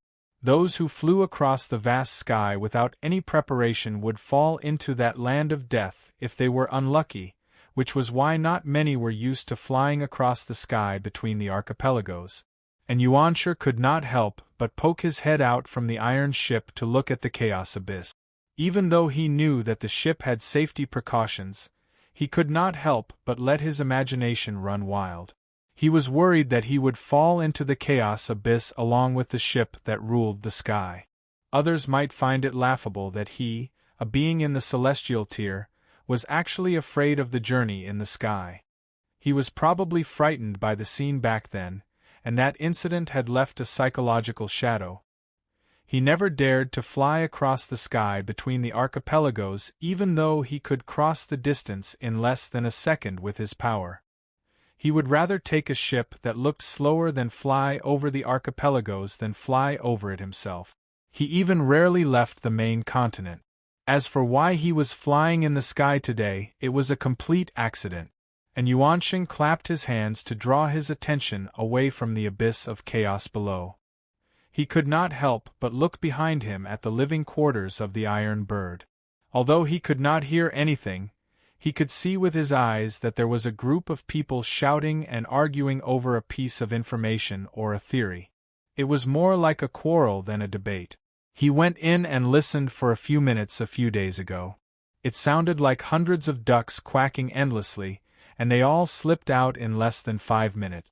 Those who flew across the vast sky without any preparation would fall into that land of death if they were unlucky, which was why not many were used to flying across the sky between the archipelagos. And Yuanshi could not help but poke his head out from the iron ship to look at the Chaos Abyss. Even though he knew that the ship had safety precautions, he could not help but let his imagination run wild. He was worried that he would fall into the Chaos Abyss along with the ship that ruled the sky. Others might find it laughable that he, a being in the celestial tier, was actually afraid of the journey in the sky. He was probably frightened by the scene back then, and that incident had left a psychological shadow. He never dared to fly across the sky between the archipelagos even though he could cross the distance in less than a second with his power. He would rather take a ship that looked slower than fly over the archipelagos than fly over it himself. He even rarely left the main continent. As for why he was flying in the sky today, it was a complete accident, and Yuanshi clapped his hands to draw his attention away from the abyss of chaos below. He could not help but look behind him at the living quarters of the Iron Bird. Although he could not hear anything, he could see with his eyes that there was a group of people shouting and arguing over a piece of information or a theory. It was more like a quarrel than a debate. He went in and listened for a few minutes a few days ago. It sounded like hundreds of ducks quacking endlessly, and they all slipped out in less than 5 minutes.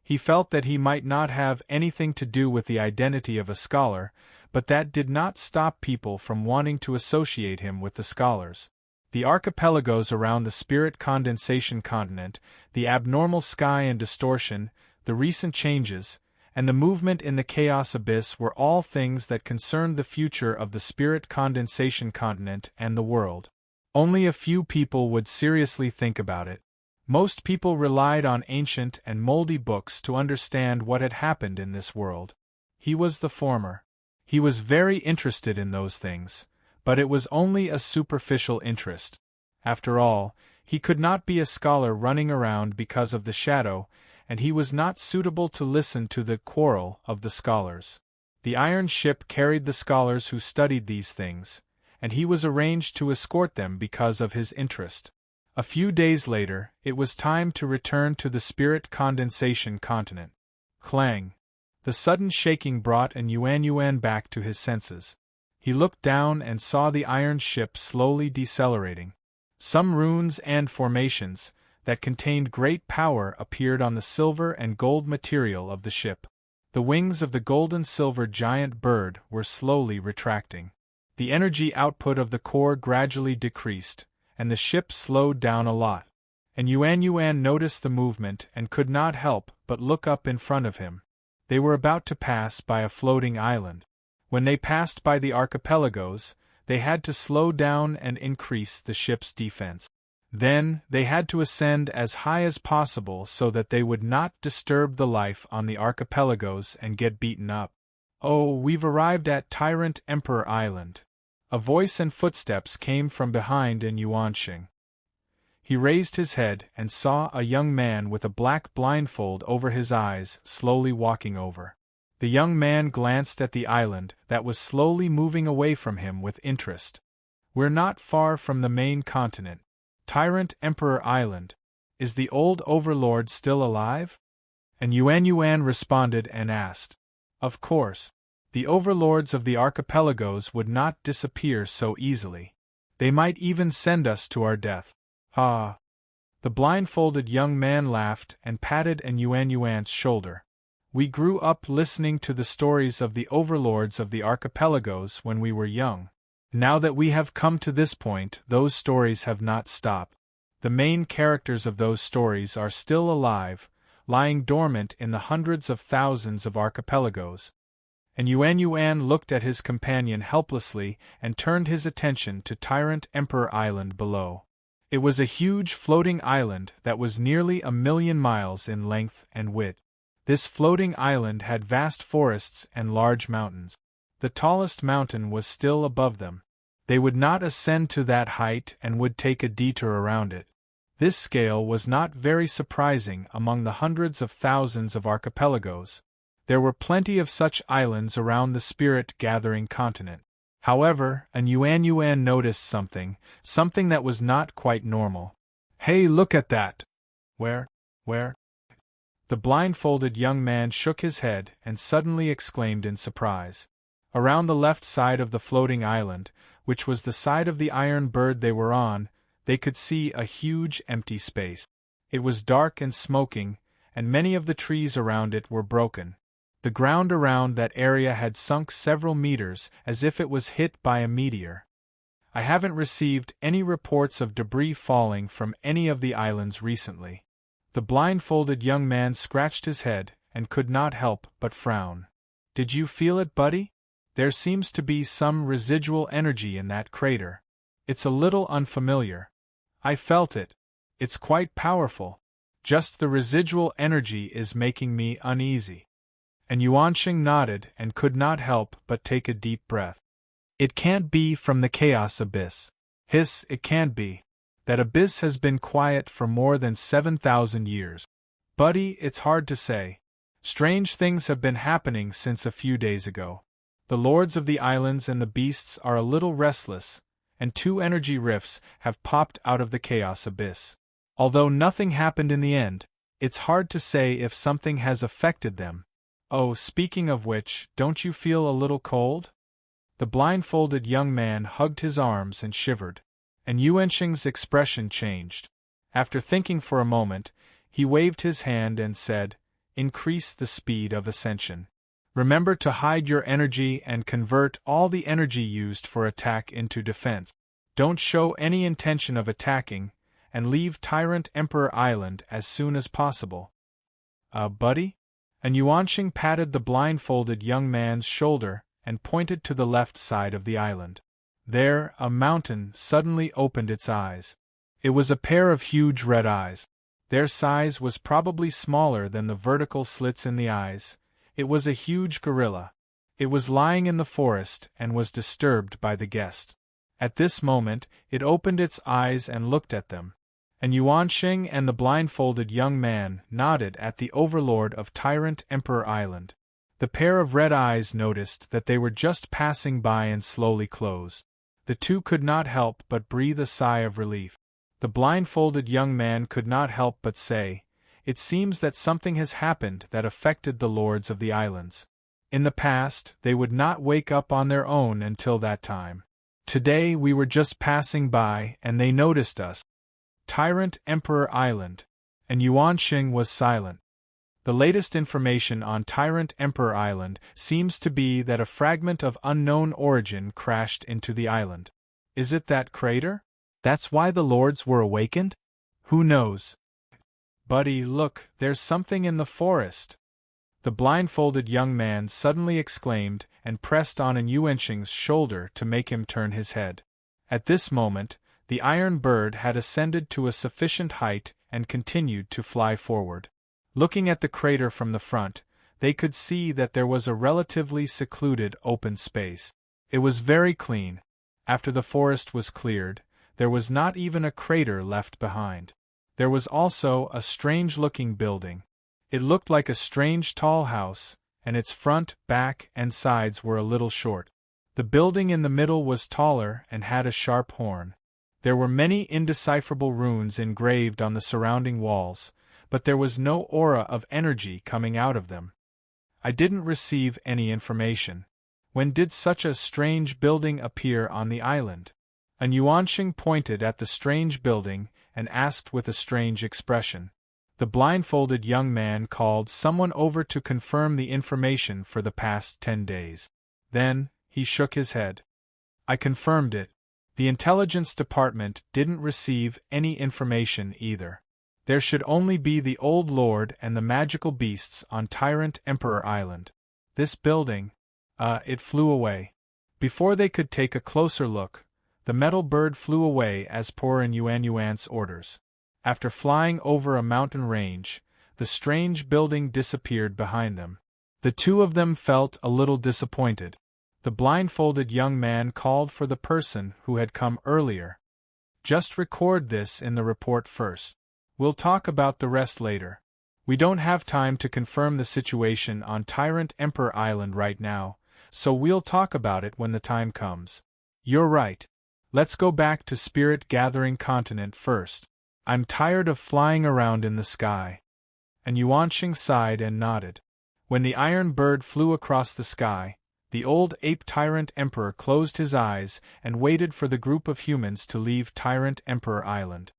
He felt that he might not have anything to do with the identity of a scholar, but that did not stop people from wanting to associate him with the scholars. The archipelagos around the spirit condensation continent, the abnormal sky and distortion, the recent changes, and the movement in the chaos abyss were all things that concerned the future of the spirit condensation continent and the world. Only a few people would seriously think about it. Most people relied on ancient and moldy books to understand what had happened in this world. He was the former. He was very interested in those things, but it was only a superficial interest. After all, he could not be a scholar running around because of the shadow, and he was not suitable to listen to the quarrel of the scholars. The iron ship carried the scholars who studied these things, and he was arranged to escort them because of his interest. A few days later, it was time to return to the spirit condensation continent. Clang! The sudden shaking brought an Yuan back to his senses. He looked down and saw the iron ship slowly decelerating. Some runes and formations that contained great power appeared on the silver and gold material of the ship. The wings of the gold-and-silver giant bird were slowly retracting. The energy output of the core gradually decreased, and the ship slowed down a lot. And Yuan noticed the movement and could not help but look up in front of him. They were about to pass by a floating island. When they passed by the archipelagos, they had to slow down and increase the ship's defense. Then, they had to ascend as high as possible so that they would not disturb the life on the archipelagos and get beaten up. "Oh, we've arrived at Tyrant Emperor Island." A voice and footsteps came from behind in Yuanshi. He raised his head and saw a young man with a black blindfold over his eyes slowly walking over. The young man glanced at the island that was slowly moving away from him with interest. "We're not far from the main continent. Tyrant Emperor Island. Is the old overlord still alive?" And Yuan responded and asked. "Of course. The overlords of the archipelagos would not disappear so easily. They might even send us to our death." "Ah." The blindfolded young man laughed and patted Yuan's shoulder. "We grew up listening to the stories of the overlords of the archipelagos when we were young. Now that we have come to this point, those stories have not stopped. The main characters of those stories are still alive, lying dormant in the hundreds of thousands of archipelagos. And Yuan looked at his companion helplessly and turned his attention to Tyrant Emperor Island below. It was a huge floating island that was nearly 1,000,000 miles in length and width. This floating island had vast forests and large mountains. The tallest mountain was still above them. They would not ascend to that height and would take a detour around it. This scale was not very surprising among the hundreds of thousands of archipelagos. There were plenty of such islands around the spirit-gathering continent. However, Yuan noticed something that was not quite normal. "Hey, look at that!" Where? The blindfolded young man shook his head and suddenly exclaimed in surprise. Around the left side of the floating island, which was the side of the iron bird they were on, they could see a huge empty space. It was dark and smoking, and many of the trees around it were broken. The ground around that area had sunk several meters as if it was hit by a meteor. I haven't received any reports of debris falling from any of the islands recently. The blindfolded young man scratched his head and could not help but frown. "Did you feel it, buddy? There seems to be some residual energy in that crater. It's a little unfamiliar." "I felt it. It's quite powerful. Just the residual energy is making me uneasy." And Yuan nodded and could not help but take a deep breath. "It can't be from the chaos abyss. It can't be. That abyss has been quiet for more than 7,000 years. Buddy, it's hard to say. Strange things have been happening since a few days ago. The lords of the islands and the beasts are a little restless, and 2 energy rifts have popped out of the chaos abyss. Although nothing happened in the end, it's hard to say if something has affected them. Oh, speaking of which, don't you feel a little cold?" The blindfolded young man hugged his arms and shivered, and Yuan's expression changed. After thinking for a moment, he waved his hand and said, "Increase the speed of ascension. Remember to hide your energy and convert all the energy used for attack into defense. Don't show any intention of attacking, and leave Tyrant Emperor Island as soon as possible." Buddy?" And Yuan patted the blindfolded young man's shoulder and pointed to the left side of the island. There, a mountain suddenly opened its eyes. It was a pair of huge red eyes. Their size was probably smaller than the vertical slits in the eyes. It was a huge gorilla. It was lying in the forest and was disturbed by the guest. At this moment, it opened its eyes and looked at them. And Yuan and the blindfolded young man nodded at the overlord of Tyrant Emperor Island. The pair of red eyes noticed that they were just passing by and slowly closed. The two could not help but breathe a sigh of relief. The blindfolded young man could not help but say, "It seems that something has happened that affected the lords of the islands. In the past, they would not wake up on their own until that time. Today we were just passing by and they noticed us." Tyrant Emperor Island. And Yuan was silent. The latest information on Tyrant Emperor Island seems to be that a fragment of unknown origin crashed into the island. Is it that crater? That's why the lords were awakened? Who knows? "Buddy, look, there's something in the forest!" The blindfolded young man suddenly exclaimed and pressed on Yuan's shoulder to make him turn his head. At this moment, the iron bird had ascended to a sufficient height and continued to fly forward. Looking at the crater from the front, they could see that there was a relatively secluded open space. It was very clean. After the forest was cleared, there was not even a crater left behind. There was also a strange-looking building. It looked like a strange tall house, and its front, back, and sides were a little short. The building in the middle was taller and had a sharp horn. There were many indecipherable runes engraved on the surrounding walls, but there was no aura of energy coming out of them. I didn't receive any information. When did such a strange building appear on the island? And Yuan pointed at the strange building and asked with a strange expression. The blindfolded young man called someone over to confirm the information for the past 10 days. Then, he shook his head. "I confirmed it. The intelligence department didn't receive any information either. There should only be the old lord and the magical beasts on Tyrant Emperor Island. This building, It flew away. Before they could take a closer look, the metal bird flew away as per Yuan's orders. After flying over a mountain range, the strange building disappeared behind them. The two of them felt a little disappointed. The blindfolded young man called for the person who had come earlier. Just record this in the report first. We'll talk about the rest later. We don't have time to confirm the situation on Tyrant Emperor Island right now, so we'll talk about it when the time comes. You're right. Let's go back to Spirit Gathering Continent first. I'm tired of flying around in the sky. And Yuanqing sighed and nodded. When the iron bird flew across the sky, the old ape Tyrant Emperor closed his eyes and waited for the group of humans to leave Tyrant Emperor Island.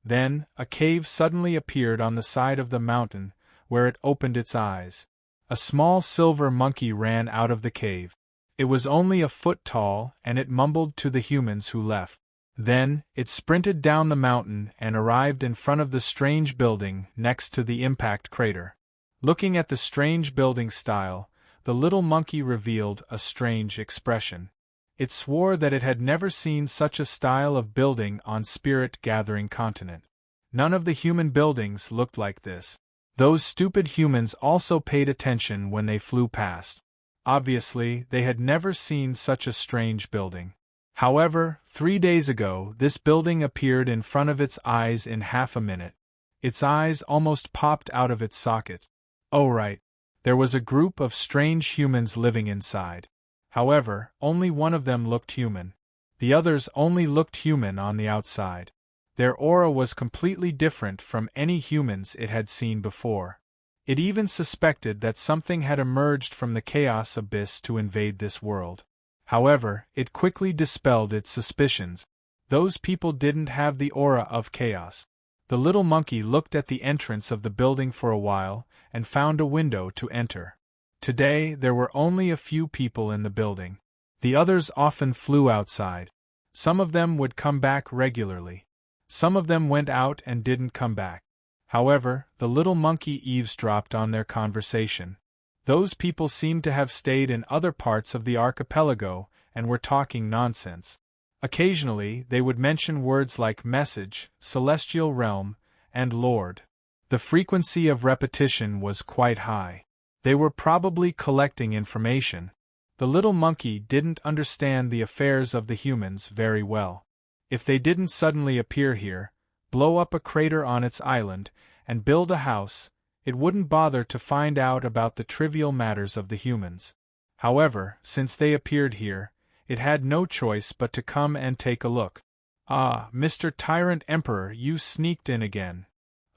Then, a cave suddenly appeared on the side of the mountain, where it opened its eyes. A small silver monkey ran out of the cave. It was only a foot tall, and it mumbled to the humans who left. Then, it sprinted down the mountain and arrived in front of the strange building next to the impact crater. Looking at the strange building style, the little monkey revealed a strange expression. It swore that it had never seen such a style of building on Spirit Gathering Continent. None of the human buildings looked like this. Those stupid humans also paid attention when they flew past. Obviously, they had never seen such a strange building. However, 3 days ago, this building appeared in front of its eyes in half a minute. Its eyes almost popped out of its socket. Oh right. There was a group of strange humans living inside. However, only one of them looked human. The others only looked human on the outside. Their aura was completely different from any humans it had seen before. It even suspected that something had emerged from the chaos abyss to invade this world. However, it quickly dispelled its suspicions. Those people didn't have the aura of chaos. The little monkey looked at the entrance of the building for a while and found a window to enter. Today, there were only a few people in the building. The others often flew outside. Some of them would come back regularly. Some of them went out and didn't come back. However, the little monkey eavesdropped on their conversation. Those people seemed to have stayed in other parts of the archipelago and were talking nonsense. Occasionally, they would mention words like message, celestial realm, and lord. The frequency of repetition was quite high. They were probably collecting information. The little monkey didn't understand the affairs of the humans very well. If they didn't suddenly appear here, blow up a crater on its island, and build a house, it wouldn't bother to find out about the trivial matters of the humans. However, since they appeared here, it had no choice but to come and take a look. Ah, Mr. Tyrant Emperor, you sneaked in again.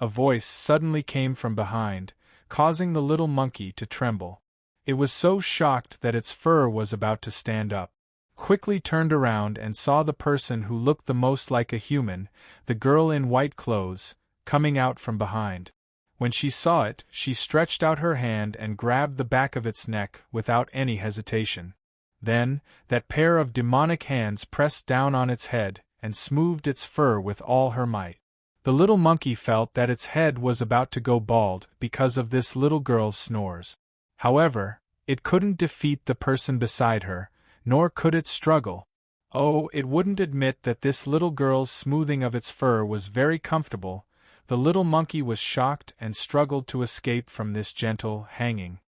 A voice suddenly came from behind, causing the little monkey to tremble. It was so shocked that its fur was about to stand up. Quickly turned around and saw the person who looked the most like a human, the girl in white clothes, coming out from behind. When she saw it, she stretched out her hand and grabbed the back of its neck without any hesitation. Then, that pair of demonic hands pressed down on its head and smoothed its fur with all her might. The little monkey felt that its head was about to go bald because of this little girl's snores. However, it couldn't defeat the person beside her, nor could it struggle. Oh, it wouldn't admit that this little girl's smoothing of its fur was very comfortable. The little monkey was shocked and struggled to escape from this gentle hanging.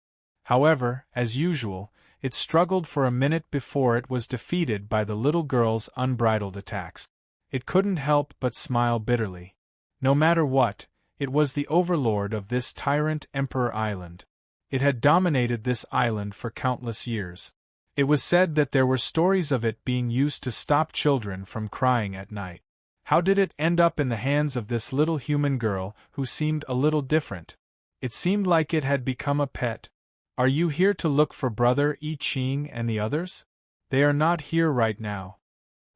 However, as usual, it struggled for a minute before it was defeated by the little girl's unbridled attacks. It couldn't help but smile bitterly. No matter what, it was the overlord of this Tyrant Emperor Island. It had dominated this island for countless years. It was said that there were stories of it being used to stop children from crying at night. How did it end up in the hands of this little human girl who seemed a little different? It seemed like it had become a pet. Are you here to look for Brother I Ching and the others? They are not here right now.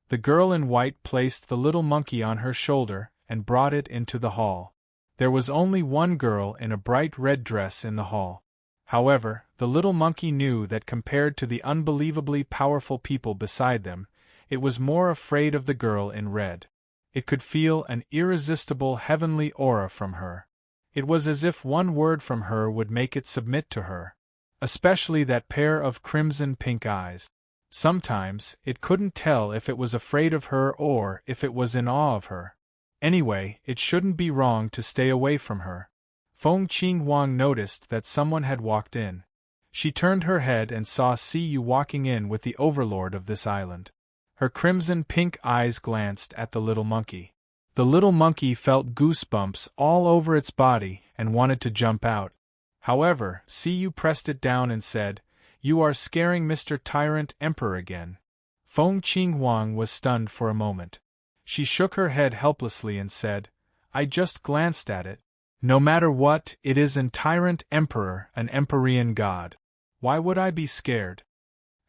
The girl in white placed the little monkey on her shoulder and brought it into the hall. There was only one girl in a bright red dress in the hall. However, the little monkey knew that compared to the unbelievably powerful people beside them, it was more afraid of the girl in red. It could feel an irresistible heavenly aura from her. It was as if one word from her would make it submit to her. Especially that pair of crimson-pink eyes. Sometimes, it couldn't tell if it was afraid of her or if it was in awe of her. Anyway, it shouldn't be wrong to stay away from her. Feng Qinghang noticed that someone had walked in. She turned her head and saw Siyu walking in with the overlord of this island. Her crimson-pink eyes glanced at the little monkey. The little monkey felt goosebumps all over its body and wanted to jump out. However, Siyu pressed it down and said, "You are scaring Mr. Tyrant Emperor again." Feng Qinghang was stunned for a moment. She shook her head helplessly and said, "I just glanced at it. No matter what, it is an Tyrant Emperor, an Empyrean god. Why would I be scared?"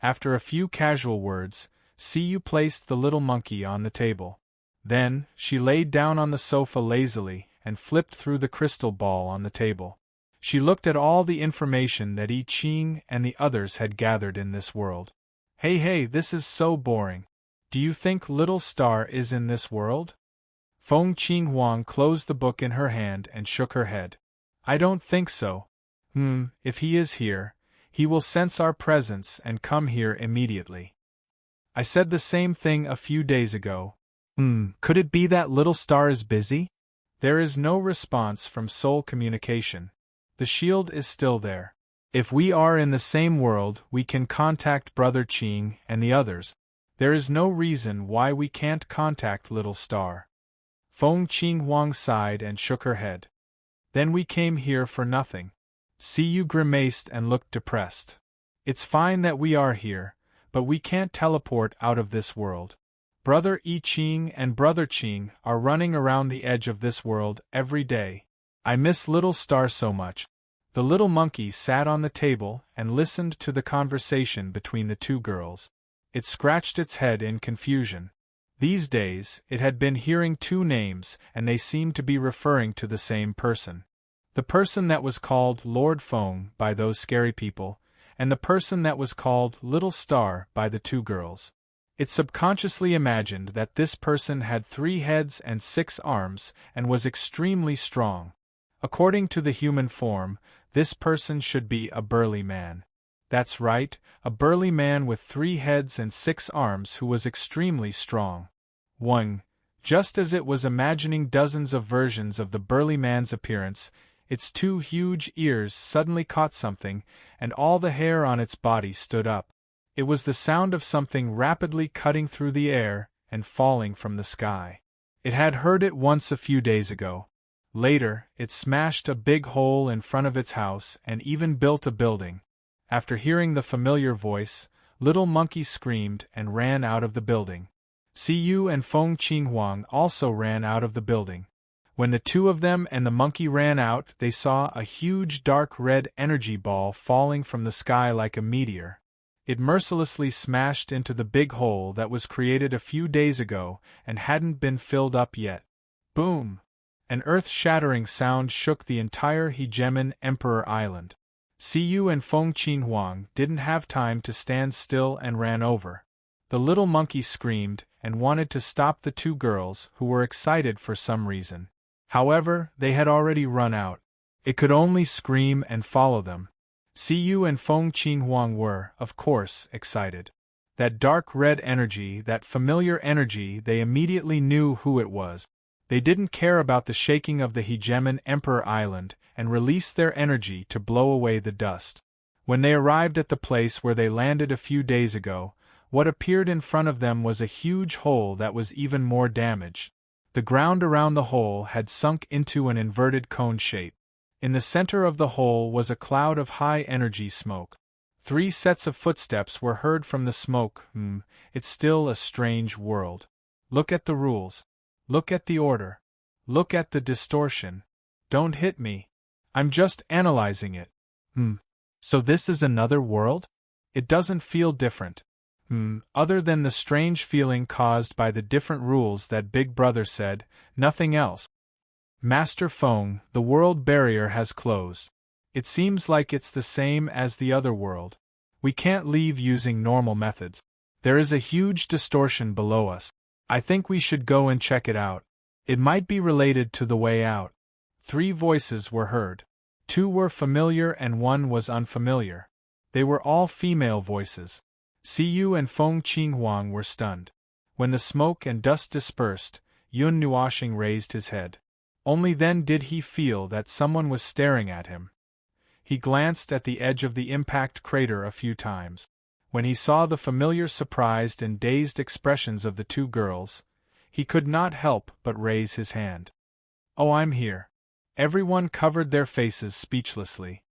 After a few casual words, Siyu placed the little monkey on the table. Then, she laid down on the sofa lazily and flipped through the crystal ball on the table. She looked at all the information that I Ching and the others had gathered in this world. Hey, this is so boring. Do you think Little Star is in this world? Feng Qinghang closed the book in her hand and shook her head. I don't think so. If he is here, he will sense our presence and come here immediately. I said the same thing a few days ago. Could it be that Little Star is busy? There is no response from soul communication. The shield is still there. If we are in the same world, we can contact Brother Qing and the others. There is no reason why we can't contact Little Star. Feng Qinghang sighed and shook her head. Then we came here for nothing. Siyu grimaced and looked depressed. It's fine that we are here, but we can't teleport out of this world. Brother I Ching and Brother Qing are running around the edge of this world every day. I miss Little Star so much. The little monkey sat on the table and listened to the conversation between the two girls. It scratched its head in confusion. These days, it had been hearing two names, and they seemed to be referring to the same person. The person that was called Lord Feng by those scary people, and the person that was called Little Star by the two girls. It subconsciously imagined that this person had 3 heads and 6 arms, and was extremely strong. According to the human form, this person should be a burly man. That's right, a burly man with 3 heads and 6 arms who was extremely strong. 1. Just as it was imagining dozens of versions of the burly man's appearance, its 2 huge ears suddenly caught something, and all the hair on its body stood up. It was the sound of something rapidly cutting through the air and falling from the sky. It had heard it once a few days ago. Later, it smashed a big hole in front of its house and even built a building. After hearing the familiar voice, Little Monkey screamed and ran out of the building. Siyu and Feng Qinghang also ran out of the building. When the two of them and the monkey ran out, they saw a huge dark red energy ball falling from the sky like a meteor. It mercilessly smashed into the big hole that was created a few days ago and hadn't been filled up yet. Boom! An earth-shattering sound shook the entire Hegemon Emperor Island. Siyu and Feng Qinhuang didn't have time to stand still and ran over. The little monkey screamed and wanted to stop the two girls who were excited for some reason. However, they had already run out. It could only scream and follow them. Siyu and Feng Qinhuang were, of course, excited. That dark red energy, that familiar energy, they immediately knew who it was. They didn't care about the shaking of the Hegemon Emperor Island and released their energy to blow away the dust. When they arrived at the place where they landed a few days ago, what appeared in front of them was a huge hole that was even more damaged. The ground around the hole had sunk into an inverted cone shape. In the center of the hole was a cloud of high-energy smoke. 3 sets of footsteps were heard from the smoke. It's still a strange world. Look at the rules. Look at the order. Look at the distortion. Don't hit me. I'm just analyzing it. So this is another world? It doesn't feel different. Other than the strange feeling caused by the different rules that Big Brother said, nothing else. Master Feng, the world barrier has closed. It seems like it's the same as the other world. We can't leave using normal methods. There is a huge distortion below us. I think we should go and check it out. It might be related to the way out. 3 voices were heard. 2 were familiar and 1 was unfamiliar. They were all female voices. Siyu and Feng Qinghuang were stunned. When the smoke and dust dispersed, Yun Nuoxing raised his head. Only then did he feel that someone was staring at him. He glanced at the edge of the impact crater a few times. When he saw the familiar surprised and dazed expressions of the two girls, he could not help but raise his hand. "Oh, I'm here." Everyone covered their faces speechlessly.